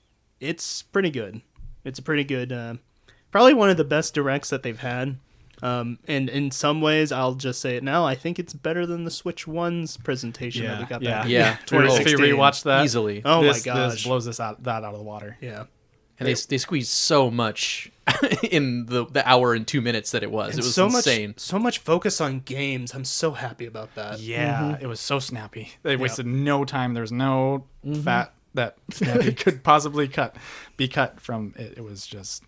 [SPEAKER 2] it's pretty good. It's a pretty good, probably one of the best directs that they've had. And in some ways, I'll just say it now, I think it's better than the Switch 1's presentation that we got back.
[SPEAKER 3] Yeah.
[SPEAKER 4] If you
[SPEAKER 2] 2016.
[SPEAKER 4] rewatch that
[SPEAKER 3] Easily.
[SPEAKER 2] Oh my
[SPEAKER 4] this
[SPEAKER 2] gosh.
[SPEAKER 4] blows that out of the water.
[SPEAKER 2] Yeah.
[SPEAKER 3] And they squeezed so much in the hour and 2 minutes that it was.
[SPEAKER 2] And
[SPEAKER 3] It was
[SPEAKER 2] so
[SPEAKER 3] insane.
[SPEAKER 2] so much focus on games. I'm so happy about that.
[SPEAKER 4] Yeah, it was so snappy. They wasted no time. There's no fat that snappy could possibly be cut from it. It was just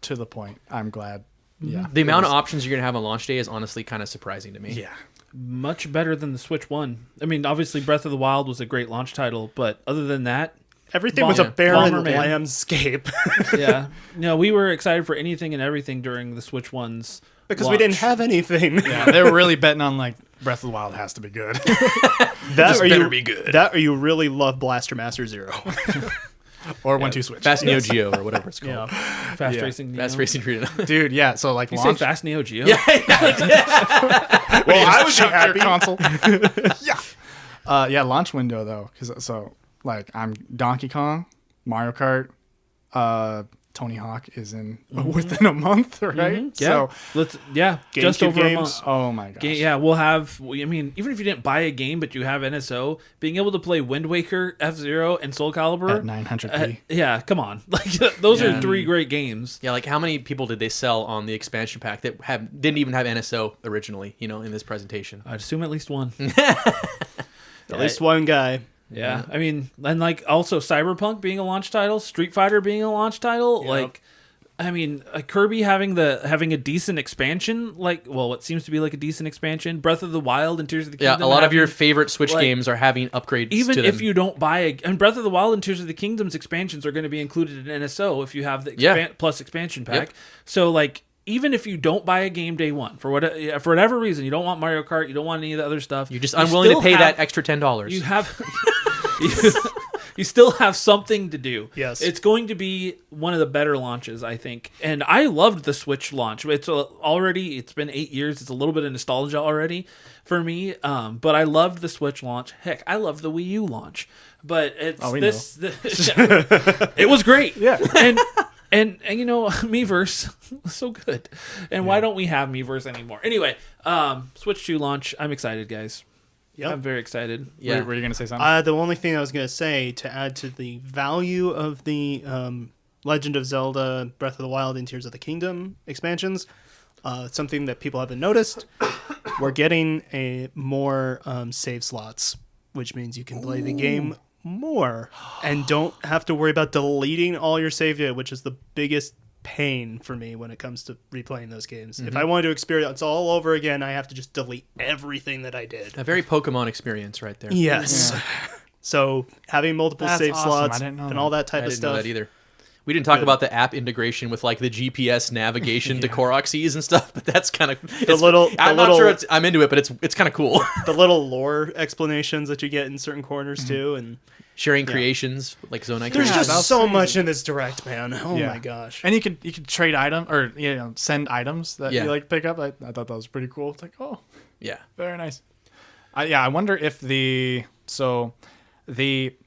[SPEAKER 4] to the point. I'm glad. Yeah.
[SPEAKER 3] The amount of options you're going to have on launch day is honestly kind of surprising to me.
[SPEAKER 4] Yeah.
[SPEAKER 1] Much better than the Switch 1. I mean, obviously Breath of the Wild was a great launch title, but other than that,
[SPEAKER 2] Everything was a barren
[SPEAKER 1] Bomberman.
[SPEAKER 2] landscape.
[SPEAKER 1] yeah. No, we were excited for anything and everything during the Switch 1's
[SPEAKER 2] because
[SPEAKER 1] launch.
[SPEAKER 2] we didn't have anything.
[SPEAKER 4] Yeah, they were really betting on like Breath of the Wild has to be good.
[SPEAKER 2] That or
[SPEAKER 3] better
[SPEAKER 2] you,
[SPEAKER 3] be good.
[SPEAKER 2] That or you really love Blaster Master Zero.
[SPEAKER 4] Or 1-2 Switch.
[SPEAKER 3] Fast Neo Geo or whatever it's called.
[SPEAKER 2] Yeah.
[SPEAKER 1] Fast
[SPEAKER 4] Yeah.
[SPEAKER 1] Racing Neo.
[SPEAKER 3] Fast Racing Reno.
[SPEAKER 4] Dude, yeah, so like
[SPEAKER 1] You say
[SPEAKER 4] launch
[SPEAKER 1] Fast Neo Geo?
[SPEAKER 3] Yeah.
[SPEAKER 2] Well, I was
[SPEAKER 4] shut
[SPEAKER 2] happy.
[SPEAKER 4] your console. Yeah, launch window though, because like I'm Donkey Kong, Mario Kart, Tony Hawk is in within a month, right?
[SPEAKER 1] Yeah.
[SPEAKER 4] So
[SPEAKER 1] Just
[SPEAKER 2] GameCube
[SPEAKER 1] over a
[SPEAKER 2] games.
[SPEAKER 1] month.
[SPEAKER 4] oh my gosh.
[SPEAKER 1] Yeah, we'll have. I mean, even if you didn't buy a game, but you have NSO, being able to play Wind Waker, F-Zero, and Soul Calibur
[SPEAKER 4] At 900p.
[SPEAKER 1] yeah, come on, like those
[SPEAKER 3] Yeah.
[SPEAKER 1] are 3 great games.
[SPEAKER 3] Yeah, like how many people did they sell on the expansion pack that didn't even have NSO originally, in this presentation?
[SPEAKER 1] I'd assume at least one.
[SPEAKER 2] At least one guy.
[SPEAKER 1] Yeah, I mean, and like also Cyberpunk being a launch title, Street Fighter being a launch title, like, I mean, Kirby having a decent expansion, like, well, what seems to be like a decent expansion, Breath of the Wild and Tears of the Kingdom.
[SPEAKER 3] Yeah, a lot of your
[SPEAKER 1] having-
[SPEAKER 3] favorite Switch
[SPEAKER 1] like,
[SPEAKER 3] games are having upgrades
[SPEAKER 1] even
[SPEAKER 3] to them.
[SPEAKER 1] if you don't buy and Breath of the Wild and Tears of the Kingdom's expansions are going to be included in NSO if you have the plus expansion pack.
[SPEAKER 3] Yep.
[SPEAKER 1] So like, even if you don't buy a game day one for whatever reason, you don't want Mario Kart, you don't want any of the other stuff,
[SPEAKER 3] You're just unwilling to
[SPEAKER 1] still
[SPEAKER 3] pay
[SPEAKER 1] have-
[SPEAKER 3] that extra $10.
[SPEAKER 1] You have you still have something to do.
[SPEAKER 2] Yes.
[SPEAKER 1] It's going to be one of the better launches, I think. And I loved the Switch launch. It's been 8 years. It's a little bit of nostalgia already for me. But I loved the Switch launch. Heck, I loved the Wii U launch. But it's it was great.
[SPEAKER 4] Yeah.
[SPEAKER 1] And Miiverse was so good. And why don't we have Miiverse anymore? Anyway, Switch 2 launch. I'm excited, guys.
[SPEAKER 2] Yep.
[SPEAKER 1] I'm very excited.
[SPEAKER 3] Yeah.
[SPEAKER 4] Were you going to say something?
[SPEAKER 2] The only thing I was going to say to add to the value of the Legend of Zelda, Breath of the Wild, and Tears of the Kingdom expansions, something that people haven't noticed, we're getting more save slots, which means you can play the game more and don't have to worry about deleting all your save data, which is the biggest pain for me when it comes to replaying those games. If I wanted to experience all over again, I have to just delete everything that I did.
[SPEAKER 3] A very Pokemon experience right there.
[SPEAKER 2] Yes. So having multiple
[SPEAKER 4] That's
[SPEAKER 2] save
[SPEAKER 4] awesome.
[SPEAKER 2] slots
[SPEAKER 4] I didn't know
[SPEAKER 2] and
[SPEAKER 4] that.
[SPEAKER 2] all that type
[SPEAKER 3] I
[SPEAKER 2] of
[SPEAKER 3] didn't know
[SPEAKER 2] stuff.
[SPEAKER 3] that either. We didn't talk about the app integration with like the GPS navigation to Korok seas and stuff, but that's kind of I'm not sure I'm into it, but it's kind of cool.
[SPEAKER 2] The little lore explanations that you get in certain corners too, and
[SPEAKER 3] sharing creations like Zonai.
[SPEAKER 2] There's
[SPEAKER 3] creations.
[SPEAKER 2] just so much in this direct, man. Oh
[SPEAKER 4] Yeah.
[SPEAKER 2] my gosh!
[SPEAKER 4] And you could trade item or send items that you like pick up. I thought that was pretty cool. It's like, oh,
[SPEAKER 3] yeah,
[SPEAKER 4] very nice. I wonder if the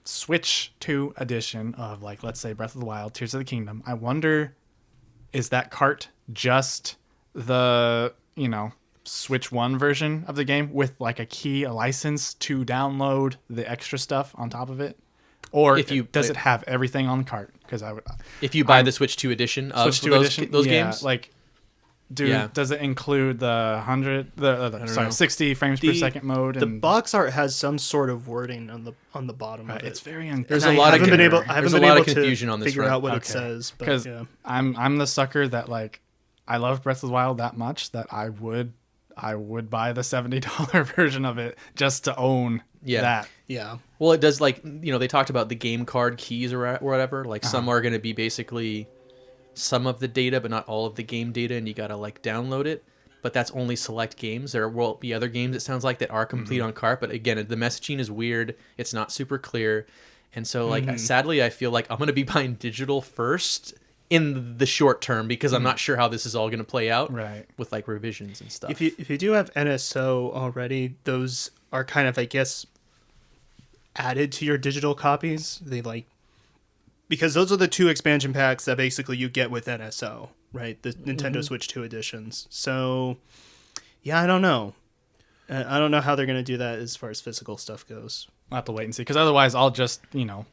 [SPEAKER 4] Switch 2 edition of, like, let's say Breath of the Wild, Tears of the Kingdom, I wonder, is that cart just the, Switch 1 version of the game with, like, a license to download the extra stuff on top of it? Or does it have everything on the cart? Because
[SPEAKER 3] if you buy the Switch 2 edition of those games?
[SPEAKER 4] Like, does it include the 60 frames per second mode?
[SPEAKER 2] The box art has some sort of wording on the bottom of it.
[SPEAKER 4] It's very
[SPEAKER 3] There's a lot of confusion on this
[SPEAKER 2] figure out what it says.
[SPEAKER 4] Because I'm the sucker that, like, I love Breath of the Wild that much that I would buy the $70 version of it just to own that.
[SPEAKER 2] Yeah.
[SPEAKER 3] Well, it does, like, they talked about the game card keys or whatever. Like, some are going to be basically some of the data, but not all of the game data, and you got to, like, download it. But that's only select games. There will be other games, it sounds like, that are complete on cart. But again, the messaging is weird. It's not super clear. And so, like, sadly, I feel like I'm going to be buying digital first in the short term because I'm not sure how this is all going to play out with, like, revisions and stuff.
[SPEAKER 2] If you do have NSO already, those are kind of, I guess, added to your digital copies. Because those are the 2 expansion packs that basically you get with NSO, right? The Nintendo Switch 2 editions. So, yeah, I don't know. I don't know how they're going to do that as far as physical stuff goes.
[SPEAKER 4] I'll have to wait and see. Because otherwise, I'll just,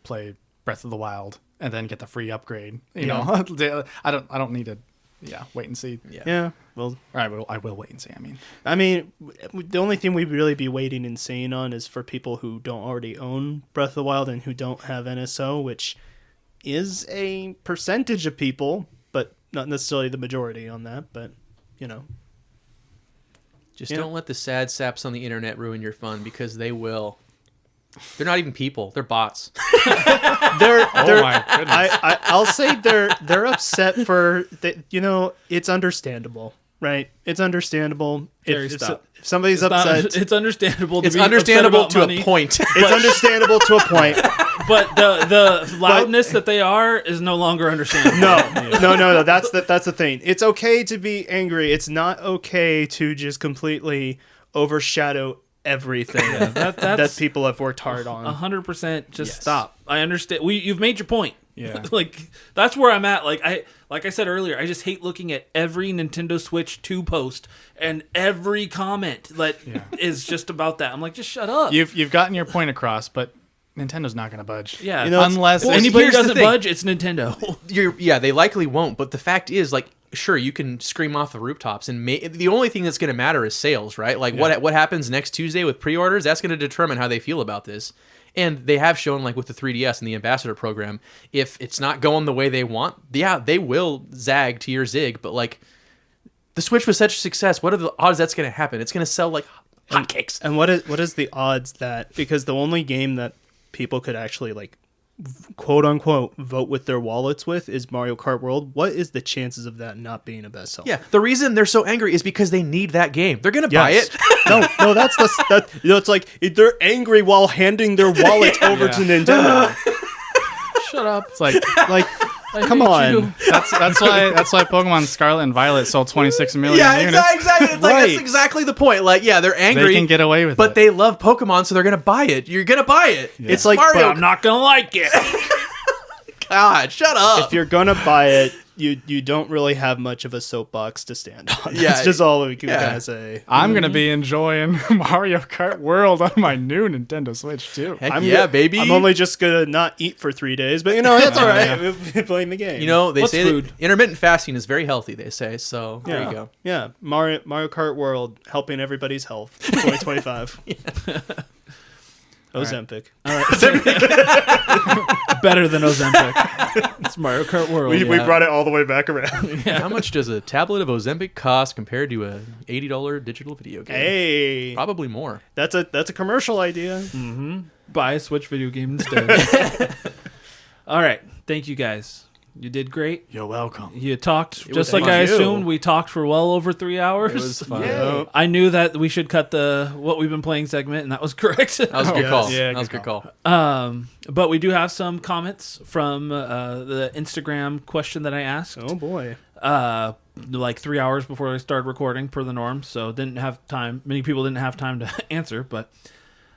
[SPEAKER 4] play Breath of the Wild and then get the free upgrade. You know, I don't need to, wait and see.
[SPEAKER 2] Yeah. Well,
[SPEAKER 4] I will wait and see.
[SPEAKER 2] I mean, the only thing we'd really be waiting and seeing on is for people who don't already own Breath of the Wild and who don't have NSO, which is a percentage of people, but not necessarily the majority on that. But
[SPEAKER 3] just don't let the sad saps on the internet ruin your fun, because they will. They're not even people; they're bots.
[SPEAKER 2] they're
[SPEAKER 4] oh my goodness!
[SPEAKER 2] I'll say they're upset for it's understandable, right? It's understandable. If somebody's upset,
[SPEAKER 1] it's understandable.
[SPEAKER 3] It's understandable to a point.
[SPEAKER 2] It's understandable to a point.
[SPEAKER 1] But the loudness that they are is no longer understandable.
[SPEAKER 2] No. That's the thing. It's okay to be angry. It's not okay to just completely overshadow everything that people have worked hard on.
[SPEAKER 1] 100%. Just stop. I understand. You've made your point.
[SPEAKER 4] Yeah.
[SPEAKER 1] Like, that's where I'm at. Like I said earlier, I just hate looking at every Nintendo Switch 2 post and every comment that is just about that. I'm like, just shut up.
[SPEAKER 4] You've gotten your point across, but Nintendo's not going to budge.
[SPEAKER 1] Yeah.
[SPEAKER 4] Unless
[SPEAKER 1] anybody doesn't budge, it's Nintendo.
[SPEAKER 3] They likely won't. But the fact is, like, sure, you can scream off the rooftops, and the only thing that's going to matter is sales, right? Like, what happens next Tuesday with pre-orders, that's going to determine how they feel about this. And they have shown, like, with the 3DS and the Ambassador program, if it's not going the way they want, they will zag to your zig. But, like, the Switch was such a success. What are the odds that's going to happen? It's going to sell like hotcakes.
[SPEAKER 2] And what is the odds that, because the only game that people could actually, like, quote unquote vote with their wallets with is Mario Kart World, what is the chances of that not being a bestseller?
[SPEAKER 3] Yeah, the reason they're so angry is because they need that game. They're gonna buy it.
[SPEAKER 2] no, that's it's like they're angry while handing their wallet over to Nintendo.
[SPEAKER 1] Shut up.
[SPEAKER 4] It's like
[SPEAKER 2] come on.
[SPEAKER 4] That's why Pokemon Scarlet and Violet sold 26 million units.
[SPEAKER 3] Exactly. It's like, that's exactly the point. Like, they're angry.
[SPEAKER 4] They can get away with it.
[SPEAKER 3] But they love Pokemon, so they're gonna buy it. You're gonna buy it.
[SPEAKER 2] Yeah. It's like Mario.
[SPEAKER 1] But I'm not gonna like it.
[SPEAKER 3] God, shut up.
[SPEAKER 2] If you're gonna buy it, you don't really have much of a soapbox to stand on. That's just all we can kind of say.
[SPEAKER 4] I'm going to be enjoying Mario Kart World on my new Nintendo Switch, too.
[SPEAKER 3] Heck baby.
[SPEAKER 2] I'm only just going to not eat for 3 days, but, that's all right. We're playing the game.
[SPEAKER 3] They say that intermittent fasting is very healthy, they say, so there you go.
[SPEAKER 2] Yeah, Mario Kart World, helping everybody's health, 2025. Ozempic.
[SPEAKER 1] All right. Better than Ozempic. It's Mario Kart World.
[SPEAKER 2] We brought it all the way back around.
[SPEAKER 3] How much does a tablet of Ozempic cost compared to a $80 digital video game?
[SPEAKER 2] Hey,
[SPEAKER 3] probably more.
[SPEAKER 2] That's a commercial idea.
[SPEAKER 1] Mm-hmm. Buy a Switch video game instead. All right. Thank you guys You did great.
[SPEAKER 4] You're welcome.
[SPEAKER 1] You talked
[SPEAKER 3] was
[SPEAKER 1] just like
[SPEAKER 3] fun.
[SPEAKER 1] I
[SPEAKER 2] You.
[SPEAKER 1] assumed. We talked for well over 3 hours.
[SPEAKER 3] It was fun.
[SPEAKER 2] Yeah.
[SPEAKER 1] I knew that we should cut the what we've been playing segment, and that was correct.
[SPEAKER 3] That was a good
[SPEAKER 2] Yes.
[SPEAKER 3] call.
[SPEAKER 4] Yeah,
[SPEAKER 3] that was a
[SPEAKER 4] good
[SPEAKER 3] good call.
[SPEAKER 1] But we do have some comments from the Instagram question that I asked.
[SPEAKER 2] Oh boy.
[SPEAKER 1] Like 3 hours before I started recording, per the norm. So didn't have time. Many people didn't have time to answer, but.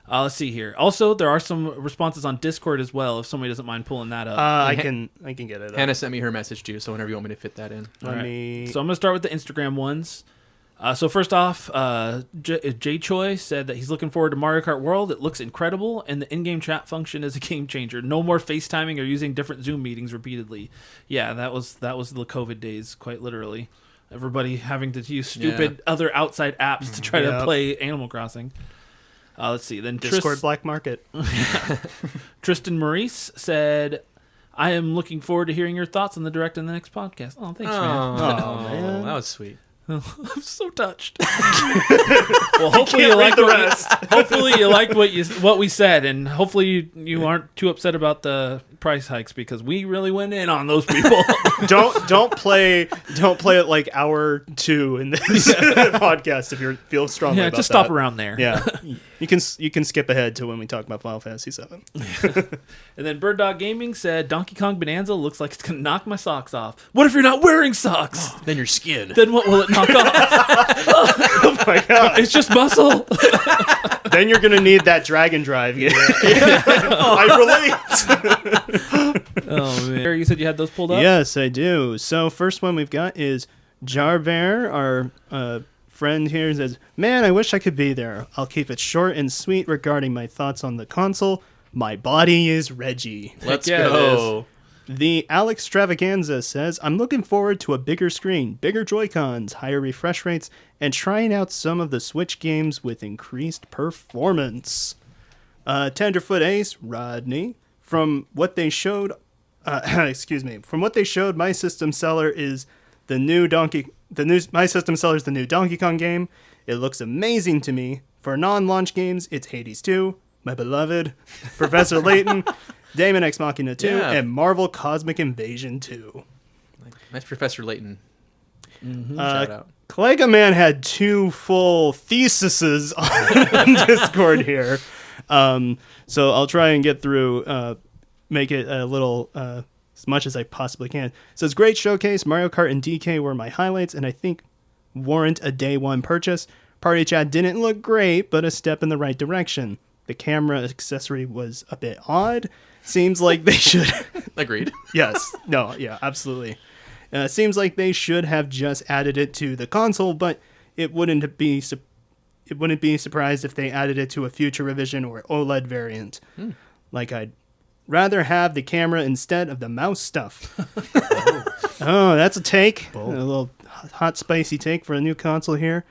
[SPEAKER 1] Let's see here. Also, there are some responses on Discord as well, if somebody doesn't mind pulling that up.
[SPEAKER 2] I can get it up.
[SPEAKER 3] Hannah sent me her message too, so whenever you want me to fit that in.
[SPEAKER 1] All right.
[SPEAKER 2] me-
[SPEAKER 1] So I'm going to start with the Instagram ones. So first off, Jay Choi said that he's looking forward to Mario Kart World. It looks incredible, and the in-game chat function is a game changer. No more FaceTiming or using different Zoom meetings repeatedly. Yeah, that was the COVID days, quite literally. Everybody having to use stupid other outside apps to try to
[SPEAKER 2] Yep.
[SPEAKER 1] play Animal Crossing. Let's see. Then
[SPEAKER 2] Discord Black Market.
[SPEAKER 1] Tristan Maurice said, I am looking forward to hearing your thoughts on the direct in the next podcast. Oh, thanks, man.
[SPEAKER 3] Oh,
[SPEAKER 2] man.
[SPEAKER 3] that was sweet.
[SPEAKER 1] I'm so touched. Well, hopefully you liked hopefully you liked what we said, and hopefully you aren't too upset about the price hikes because we really went in on those people.
[SPEAKER 2] don't play it like hour 2 in this podcast if you feel strongly
[SPEAKER 1] Yeah,
[SPEAKER 2] about
[SPEAKER 1] just
[SPEAKER 2] that.
[SPEAKER 1] stop around there.
[SPEAKER 2] Yeah, you can skip ahead to when we talk about Final Fantasy VII.
[SPEAKER 1] And then Bird Dog Gaming said Donkey Kong Bonanza looks like it's gonna knock my socks off. What if you're not wearing socks?
[SPEAKER 3] Then your skin.
[SPEAKER 1] Then what will it knock off?
[SPEAKER 2] Oh my god!
[SPEAKER 1] It's just muscle.
[SPEAKER 2] Then you're gonna need that Dragon Drive. Yeah. I relate.
[SPEAKER 1] Oh man, you said you had those pulled up.
[SPEAKER 2] Yes, I do. So first one we've got is Jarbear, our friend here says, "Man, I wish I could be there. I'll keep it short and sweet regarding my thoughts on the console. My body is Reggie."
[SPEAKER 3] Let's
[SPEAKER 1] yeah, it
[SPEAKER 3] go.
[SPEAKER 2] The Alex Stravaganza says, "I'm looking forward to a bigger screen, bigger Joy-Cons, higher refresh rates, and trying out some of the Switch games with increased performance." Tenderfoot Ace, Rodney, from what they showed, from what they showed, My System Seller is the new Donkey Kong game. It looks amazing to me. For non-launch games, it's Hades 2, My Beloved, Professor Layton, Daemon Ex Machina 2,
[SPEAKER 3] Yeah.
[SPEAKER 2] and Marvel Cosmic Invasion 2.
[SPEAKER 3] Nice Professor Layton. Shout out.
[SPEAKER 2] Clega Man had 2 full theses on Discord here. So I'll try and get through, make it a little, as much as I possibly can. It says, "Great showcase. Mario Kart and DK were my highlights, and I think warrant a day one purchase. Party chat didn't look great, but a step in the right direction. The camera accessory was a bit odd. Seems like they should..."
[SPEAKER 3] Agreed.
[SPEAKER 2] Yes. No. Yeah. Absolutely. Seems like they should have just added it to the console, but it wouldn't be surprised if they added it to a future revision or OLED variant. Like, I'd rather have the camera instead of the mouse stuff. Oh, that's a take. A little hot, spicy take for a new console here.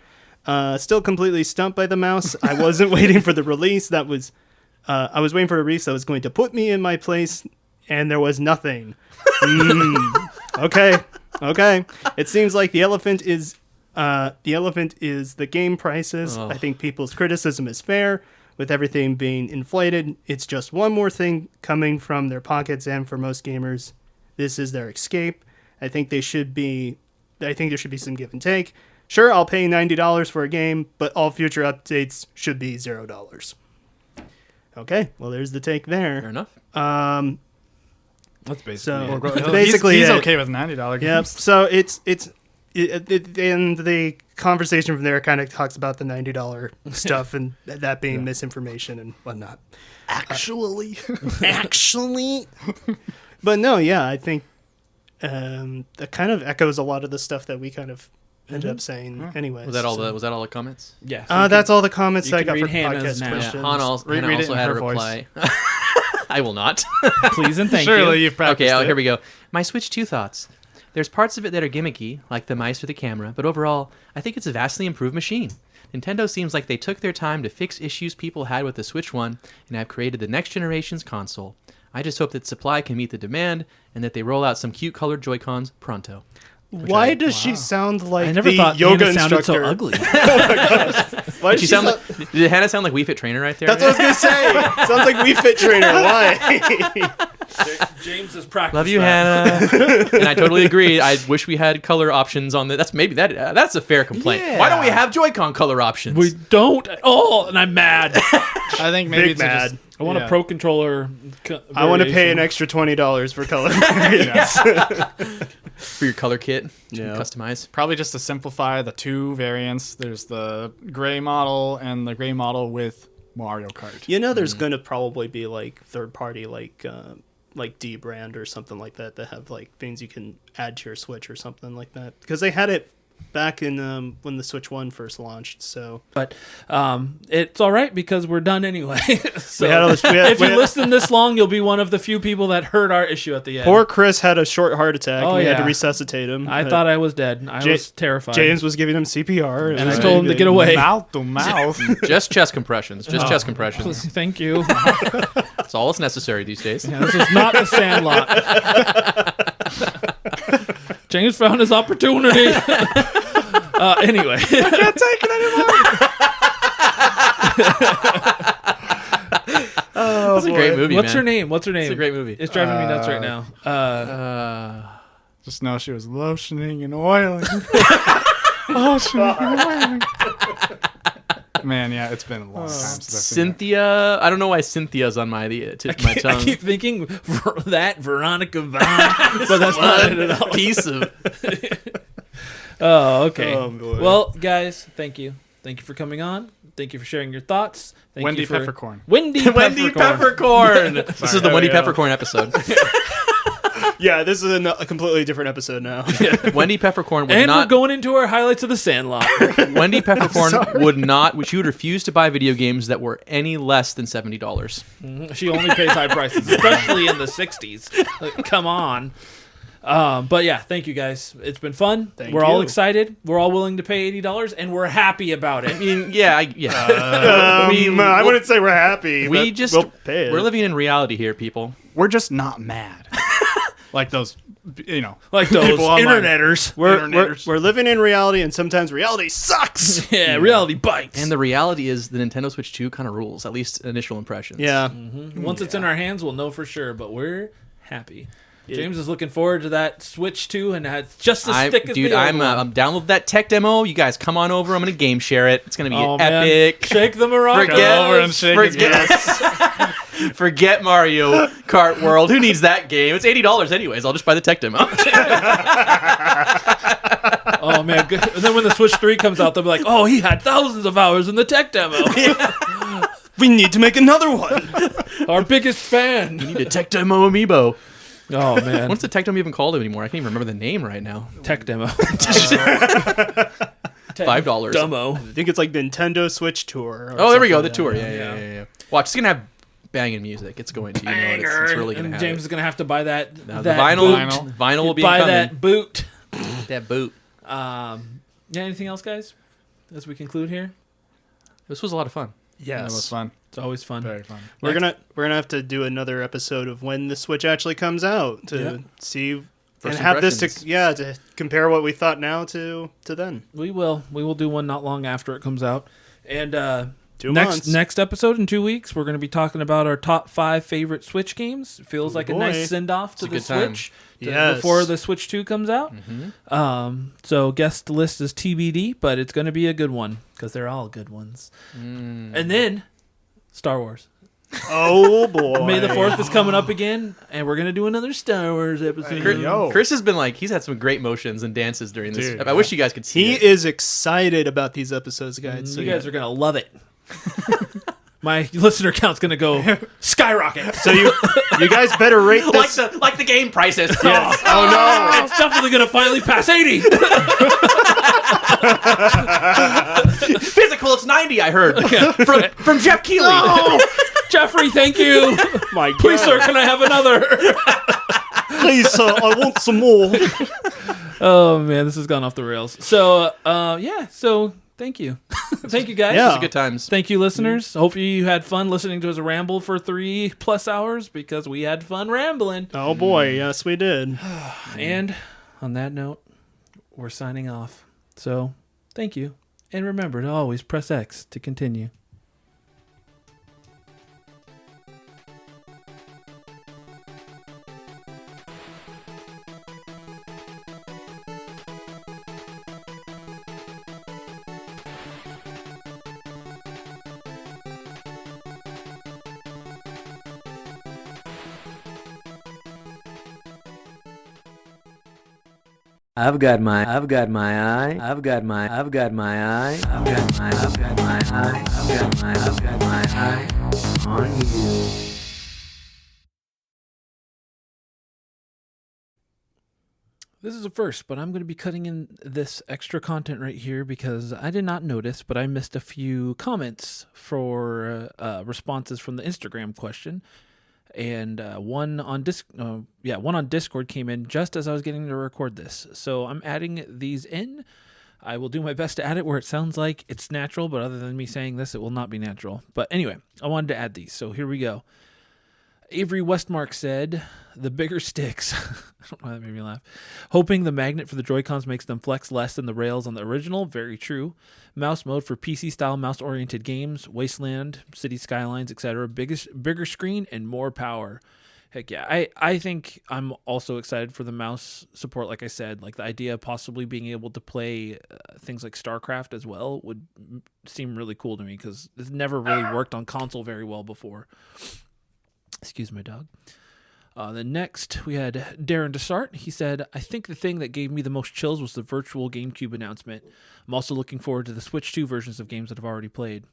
[SPEAKER 2] Still completely stumped by the mouse. I wasn't waiting for the release. I was waiting for a release that was going to put me in my place, and there was nothing. Okay. It seems like the elephant is the game prices.
[SPEAKER 3] Oh.
[SPEAKER 2] I think people's criticism is fair. With everything being inflated, it's just one more thing coming from their pockets, and for most gamers, this is their escape. I think there should be some give and take. Sure, I'll pay $90 for a game, but all future updates should be $0. Okay, well, there's the take there.
[SPEAKER 3] Fair enough.
[SPEAKER 1] That's basically
[SPEAKER 2] So
[SPEAKER 1] it.
[SPEAKER 2] basically,
[SPEAKER 4] he's
[SPEAKER 2] it.
[SPEAKER 4] okay with $90 games.
[SPEAKER 2] Yep. So it's and the conversation from there kind of talks about the $90 stuff and that being misinformation and whatnot. Actually, but no, yeah, I think that kind of echoes a lot of the stuff that we kind of ended up saying. Anyway,
[SPEAKER 3] Was that all the comments?
[SPEAKER 1] Yeah. so you
[SPEAKER 2] that's all the comments
[SPEAKER 1] you
[SPEAKER 2] I
[SPEAKER 1] can
[SPEAKER 2] got for
[SPEAKER 1] read Hannah's
[SPEAKER 2] podcast
[SPEAKER 1] now.
[SPEAKER 2] questions.
[SPEAKER 3] Hannah
[SPEAKER 4] Read it
[SPEAKER 3] also
[SPEAKER 4] in
[SPEAKER 3] had a
[SPEAKER 4] her voice.
[SPEAKER 3] reply. I will not.
[SPEAKER 1] can please and thank
[SPEAKER 4] Surely
[SPEAKER 1] you.
[SPEAKER 4] you've practiced
[SPEAKER 3] Okay,
[SPEAKER 4] it.
[SPEAKER 3] here we go. My Switch 2 thoughts. There's parts of it that are gimmicky, like the mice or the camera, but overall, I think it's a vastly improved machine. Nintendo seems like they took their time to fix issues people had with the Switch 1 and have created the next generation's console. I just hope that supply can meet the demand and that they roll out some cute colored Joy-Cons pronto.
[SPEAKER 2] Why does she sound like
[SPEAKER 1] I never
[SPEAKER 2] the
[SPEAKER 1] thought
[SPEAKER 2] yoga
[SPEAKER 1] Hannah sounded
[SPEAKER 2] instructor?
[SPEAKER 1] so ugly.
[SPEAKER 2] Why
[SPEAKER 3] Did she sound like? Did Hannah sound like We Fit Trainer right there?
[SPEAKER 2] That's what I was gonna say. Sounds like We Fit Trainer. Why?
[SPEAKER 1] James is practicing.
[SPEAKER 3] Love you, Hannah. And I totally agree. I wish we had color options on the. That's maybe that's a fair complaint.
[SPEAKER 4] Yeah.
[SPEAKER 3] Why don't we have Joy-Con color options?
[SPEAKER 1] We don't. Oh, and I'm mad.
[SPEAKER 4] I think maybe
[SPEAKER 2] Big
[SPEAKER 4] it's
[SPEAKER 2] mad.
[SPEAKER 4] just
[SPEAKER 1] I want a Pro Controller.
[SPEAKER 2] I want to pay an
[SPEAKER 1] variation.
[SPEAKER 2] extra $20 for color variants.
[SPEAKER 3] For your color kit,
[SPEAKER 2] Yeah.
[SPEAKER 3] customize.
[SPEAKER 4] probably just to simplify the two variants. There's the gray model and the gray model with Mario Kart.
[SPEAKER 2] You know, there's gonna probably be like third party, like D brand or something like that have like things you can add to your Switch or something like that, because they had it back in when the Switch 1 first launched. So
[SPEAKER 1] But it's all right because we're done anyway. So if you listen this long, you'll be one of the few people that heard our issue at the end.
[SPEAKER 2] poor Chris had a short heart attack.
[SPEAKER 1] Oh,
[SPEAKER 2] and we had
[SPEAKER 1] yeah.
[SPEAKER 2] to resuscitate him.
[SPEAKER 1] I thought I was dead. I was terrified.
[SPEAKER 2] James was giving him CPR,
[SPEAKER 1] And I told him to get away.
[SPEAKER 4] Mouth to mouth.
[SPEAKER 3] Just chest compressions. Just chest compressions.
[SPEAKER 1] Thank you.
[SPEAKER 3] That's all that's necessary these days.
[SPEAKER 1] Yeah, this is not the Sandlot. James found his opportunity. Anyway.
[SPEAKER 4] Can't take it anymore.
[SPEAKER 2] Oh,
[SPEAKER 3] It's a great movie,
[SPEAKER 1] What's
[SPEAKER 3] man.
[SPEAKER 1] her name? What's her name?
[SPEAKER 3] It's a great movie.
[SPEAKER 1] It's driving me nuts right now.
[SPEAKER 4] Just know she was lotioning and oiling. Lotioning and oiling. Man, yeah, it's been a long time since I've seen that.
[SPEAKER 3] Cynthia. I don't know why Cynthia's on my tip of my
[SPEAKER 1] I
[SPEAKER 3] tongue.
[SPEAKER 1] keep thinking that Veronica Vaughn, but that's not it at all.
[SPEAKER 3] Piece of.
[SPEAKER 1] Oh, okay.
[SPEAKER 2] Oh, boy.
[SPEAKER 1] Well, guys, thank you. Thank you for coming on. Thank you for sharing your thoughts. Thank
[SPEAKER 4] Wendy
[SPEAKER 1] you for
[SPEAKER 4] Peppercorn.
[SPEAKER 1] Wendy
[SPEAKER 3] Peppercorn. This is the Wendy
[SPEAKER 2] yeah.
[SPEAKER 3] Peppercorn episode.
[SPEAKER 2] Yeah, this is a completely different episode now.
[SPEAKER 3] Wendy Peppercorn would
[SPEAKER 1] And
[SPEAKER 3] not.
[SPEAKER 1] we're going into our highlights of the Sandlot.
[SPEAKER 3] Wendy Peppercorn would not. She would refuse to buy video games that were any less than $70.
[SPEAKER 1] She only pays high prices, especially in the 60s. Like, come on. But yeah, thank you guys. It's been fun. We're all
[SPEAKER 2] you.
[SPEAKER 1] excited. We're all willing to pay $80, and we're happy about it.
[SPEAKER 3] I mean, yeah.
[SPEAKER 2] I wouldn't say we're happy.
[SPEAKER 3] We
[SPEAKER 2] but
[SPEAKER 3] just
[SPEAKER 2] we'll pay it.
[SPEAKER 3] we're living in reality here, people.
[SPEAKER 4] We're just not mad. Like those,
[SPEAKER 1] Like those
[SPEAKER 4] people online.
[SPEAKER 1] interneters.
[SPEAKER 2] We're living in reality, and sometimes reality sucks.
[SPEAKER 1] Yeah, reality bites.
[SPEAKER 3] And the reality is, the Nintendo Switch 2 kind of rules. At least initial impressions.
[SPEAKER 2] Yeah.
[SPEAKER 1] Once it's in our hands, we'll know for sure, but we're happy. James is looking forward to that Switch 2, and it's just as thick as
[SPEAKER 3] Dude,
[SPEAKER 1] the old
[SPEAKER 3] I'm
[SPEAKER 1] one.
[SPEAKER 3] download that tech demo. You guys come on over. I'm gonna game share it. It's gonna be
[SPEAKER 1] Oh, man.
[SPEAKER 3] epic.
[SPEAKER 1] Shake the maracas.
[SPEAKER 3] Forget
[SPEAKER 4] over and shake his
[SPEAKER 3] Forget Mario Kart World. Who needs that game? It's $80 anyways. I'll just buy the tech demo.
[SPEAKER 1] Oh, man. Good. And then when the Switch 3 comes out, they'll be like, oh, he had thousands of hours in the tech demo.
[SPEAKER 2] We need to make another one.
[SPEAKER 1] Our biggest fan.
[SPEAKER 3] Need a tech demo amiibo.
[SPEAKER 1] Oh, man.
[SPEAKER 3] What's the tech demo even called anymore? I can't even remember the name right now.
[SPEAKER 1] Tech demo?
[SPEAKER 3] $5.
[SPEAKER 1] Demo.
[SPEAKER 2] I think it's like Nintendo Switch Tour.
[SPEAKER 3] Oh, there we go. The
[SPEAKER 2] something.
[SPEAKER 3] tour. Yeah. Watch. It's gonna have banging music. It's going to. You know, it's really gonna
[SPEAKER 1] And
[SPEAKER 3] have.
[SPEAKER 1] James is going to have to buy that.
[SPEAKER 3] Now,
[SPEAKER 1] that
[SPEAKER 3] the vinyl
[SPEAKER 1] boot.
[SPEAKER 3] will be
[SPEAKER 1] Buy
[SPEAKER 3] coming.
[SPEAKER 1] that boot.
[SPEAKER 3] That boot.
[SPEAKER 1] Yeah, anything else, guys? As we conclude here?
[SPEAKER 3] This was a lot of fun.
[SPEAKER 2] Yes.
[SPEAKER 4] That was fun.
[SPEAKER 1] It's always fun.
[SPEAKER 4] Very fun.
[SPEAKER 2] We're gonna have to do another episode of when the Switch actually comes out to see
[SPEAKER 3] First
[SPEAKER 2] and have this
[SPEAKER 3] impressions.
[SPEAKER 2] to compare what we thought now to then.
[SPEAKER 1] We will do one not long after it comes out. And
[SPEAKER 2] 2 months.
[SPEAKER 1] next episode in 2 weeks, we're going to be talking about our top 5 favorite Switch games. It feels like a
[SPEAKER 2] boy.
[SPEAKER 1] nice send off to
[SPEAKER 3] a
[SPEAKER 1] the
[SPEAKER 3] good time.
[SPEAKER 1] Switch
[SPEAKER 2] Yes.
[SPEAKER 1] before the Switch 2 comes out. So guest list is TBD, but it's going to be a good one because they're all good ones. And then Star Wars.
[SPEAKER 2] Oh boy.
[SPEAKER 1] May the 4th is coming up again, and we're going to do another Star Wars episode.
[SPEAKER 3] Chris has been he's had some great motions and dances during this.
[SPEAKER 4] Dude,
[SPEAKER 3] I wish you guys could see
[SPEAKER 2] He
[SPEAKER 3] it.
[SPEAKER 2] is excited about these episodes, guys. So
[SPEAKER 1] You guys are going to love it. My listener count's going to go skyrocket.
[SPEAKER 2] So you guys better rate this.
[SPEAKER 3] like the game prices.
[SPEAKER 2] Yes. Oh no.
[SPEAKER 1] It's definitely going to finally pass 80.
[SPEAKER 3] Physical, it's 90. I heard from Jeff Keighley.
[SPEAKER 1] Jeffrey, thank you.
[SPEAKER 2] My God.
[SPEAKER 1] Please, sir, can I have another?
[SPEAKER 2] Please, sir, I want some more.
[SPEAKER 1] Oh, man, this has gone off the rails. So, so thank you. Thank you, guys.
[SPEAKER 2] Yeah.
[SPEAKER 3] Those are good times.
[SPEAKER 1] Thank you, listeners. Hopefully you had fun listening to us ramble for 3+ hours because we had fun rambling.
[SPEAKER 2] Oh boy, yes we did.
[SPEAKER 1] And on that note, we're signing off. So, thank you. And remember to always press X to continue.
[SPEAKER 5] I've got my eye. I've got my eye. I've got my eye. I've got my eye. I've got my eye on you.
[SPEAKER 1] This is a first, but I'm going to be cutting in this extra content right here because I did not notice, but I missed a few comments for responses from the Instagram question. And one on Discord came in just as I was getting to record this. So I'm adding these in. I will do my best to add it where it sounds like it's natural, but other than me saying this, it will not be natural. But anyway, I wanted to add these. So here we go. Avery Westmark said, the bigger sticks. I don't know why that made me laugh. Hoping the magnet for the Joy-Cons makes them flex less than the rails on the original. Very true. Mouse mode for PC-style mouse-oriented games. Wasteland, City Skylines, etc. Bigger screen and more power. Heck yeah. I think I'm also excited for the mouse support, like I said. Like the idea of possibly being able to play things like StarCraft as well would seem really cool to me because it's never really worked on console very well before. Excuse my dog. Then next, we had Darren Dessart. He said, I think the thing that gave me the most chills was the virtual GameCube announcement. I'm also looking forward to the Switch 2 versions of games that I've already played.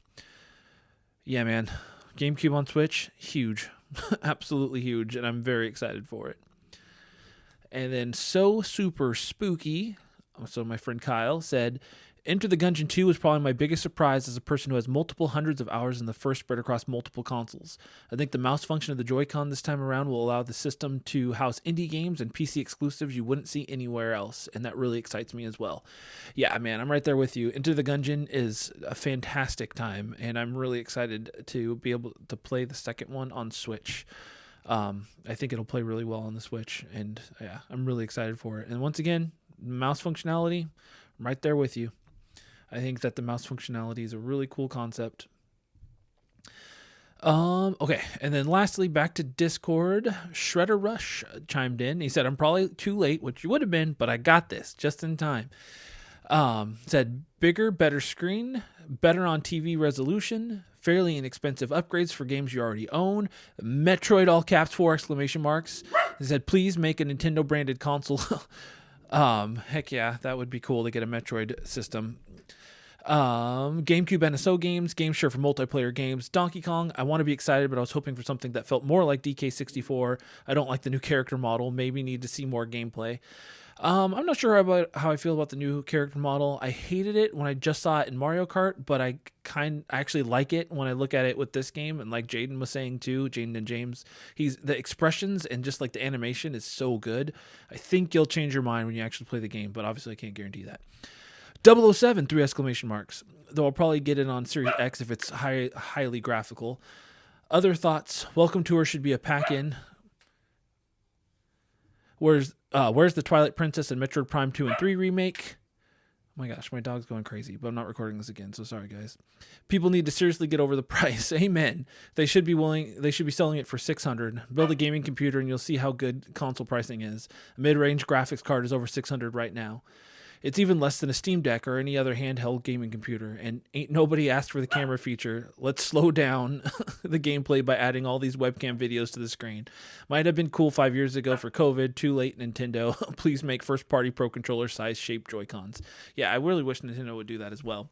[SPEAKER 1] Yeah, man. GameCube on Switch, huge. Absolutely huge, and I'm very excited for it. And then So Super Spooky, so my friend Kyle, said, Enter the Gungeon 2 was probably my biggest surprise as a person who has multiple hundreds of hours in the first spread across multiple consoles. I think the mouse function of the Joy-Con this time around will allow the system to house indie games and PC exclusives you wouldn't see anywhere else, and that really excites me as well. Yeah, man, I'm right there with you. Enter the Gungeon is a fantastic time, and I'm really excited to be able to play the second one on Switch. I think it'll play really well on the Switch, and yeah, I'm really excited for it. And once again, mouse functionality, I'm right there with you. I think that the mouse functionality is a really cool concept. Okay, and then lastly, back to Discord, Shredder Rush chimed in. He said, I'm probably too late, which you would have been, but I got this just in time. Said, bigger, better screen, better on TV resolution, fairly inexpensive upgrades for games you already own, Metroid all caps 4 exclamation marks. He said, please make a Nintendo branded console. Heck yeah, that would be cool to get a Metroid system. GameCube NSO games, Game Share for multiplayer games, Donkey Kong. I want to be excited, but I was hoping for something that felt more like DK64. I don't like the new character model. Maybe need to see more gameplay. I'm not sure about how I feel about the new character model. I hated it when I just saw it in Mario Kart, but I actually like it when I look at it with this game. And like Jaiden was saying too, Jaiden and James, the expressions and just like the animation is so good. I think you'll change your mind when you actually play the game, but obviously I can't guarantee that. 007, 3 exclamation marks. Though I'll probably get it on Series X if it's highly graphical. Other thoughts. Welcome Tour should be a pack-in. Where's the Twilight Princess and Metroid Prime 2 and 3 remake? Oh my gosh, my dog's going crazy, but I'm not recording this again, so sorry guys. People need to seriously get over the price. Amen. They should be selling it for $600. Build a gaming computer and you'll see how good console pricing is. A mid-range graphics card is over $600 right now. It's even less than a Steam Deck or any other handheld gaming computer, and ain't nobody asked for the camera feature. Let's slow down the gameplay by adding all these webcam videos to the screen. Might have been cool 5 years ago for COVID. Too late, Nintendo. Please make first-party Pro Controller size shaped Joy-Cons. Yeah, I really wish Nintendo would do that as well.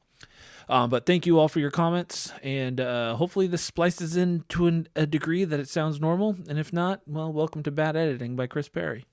[SPEAKER 1] But thank you all for your comments, and hopefully this splices in to a degree that it sounds normal, and if not, well, welcome to Bad Editing by Chris Perry.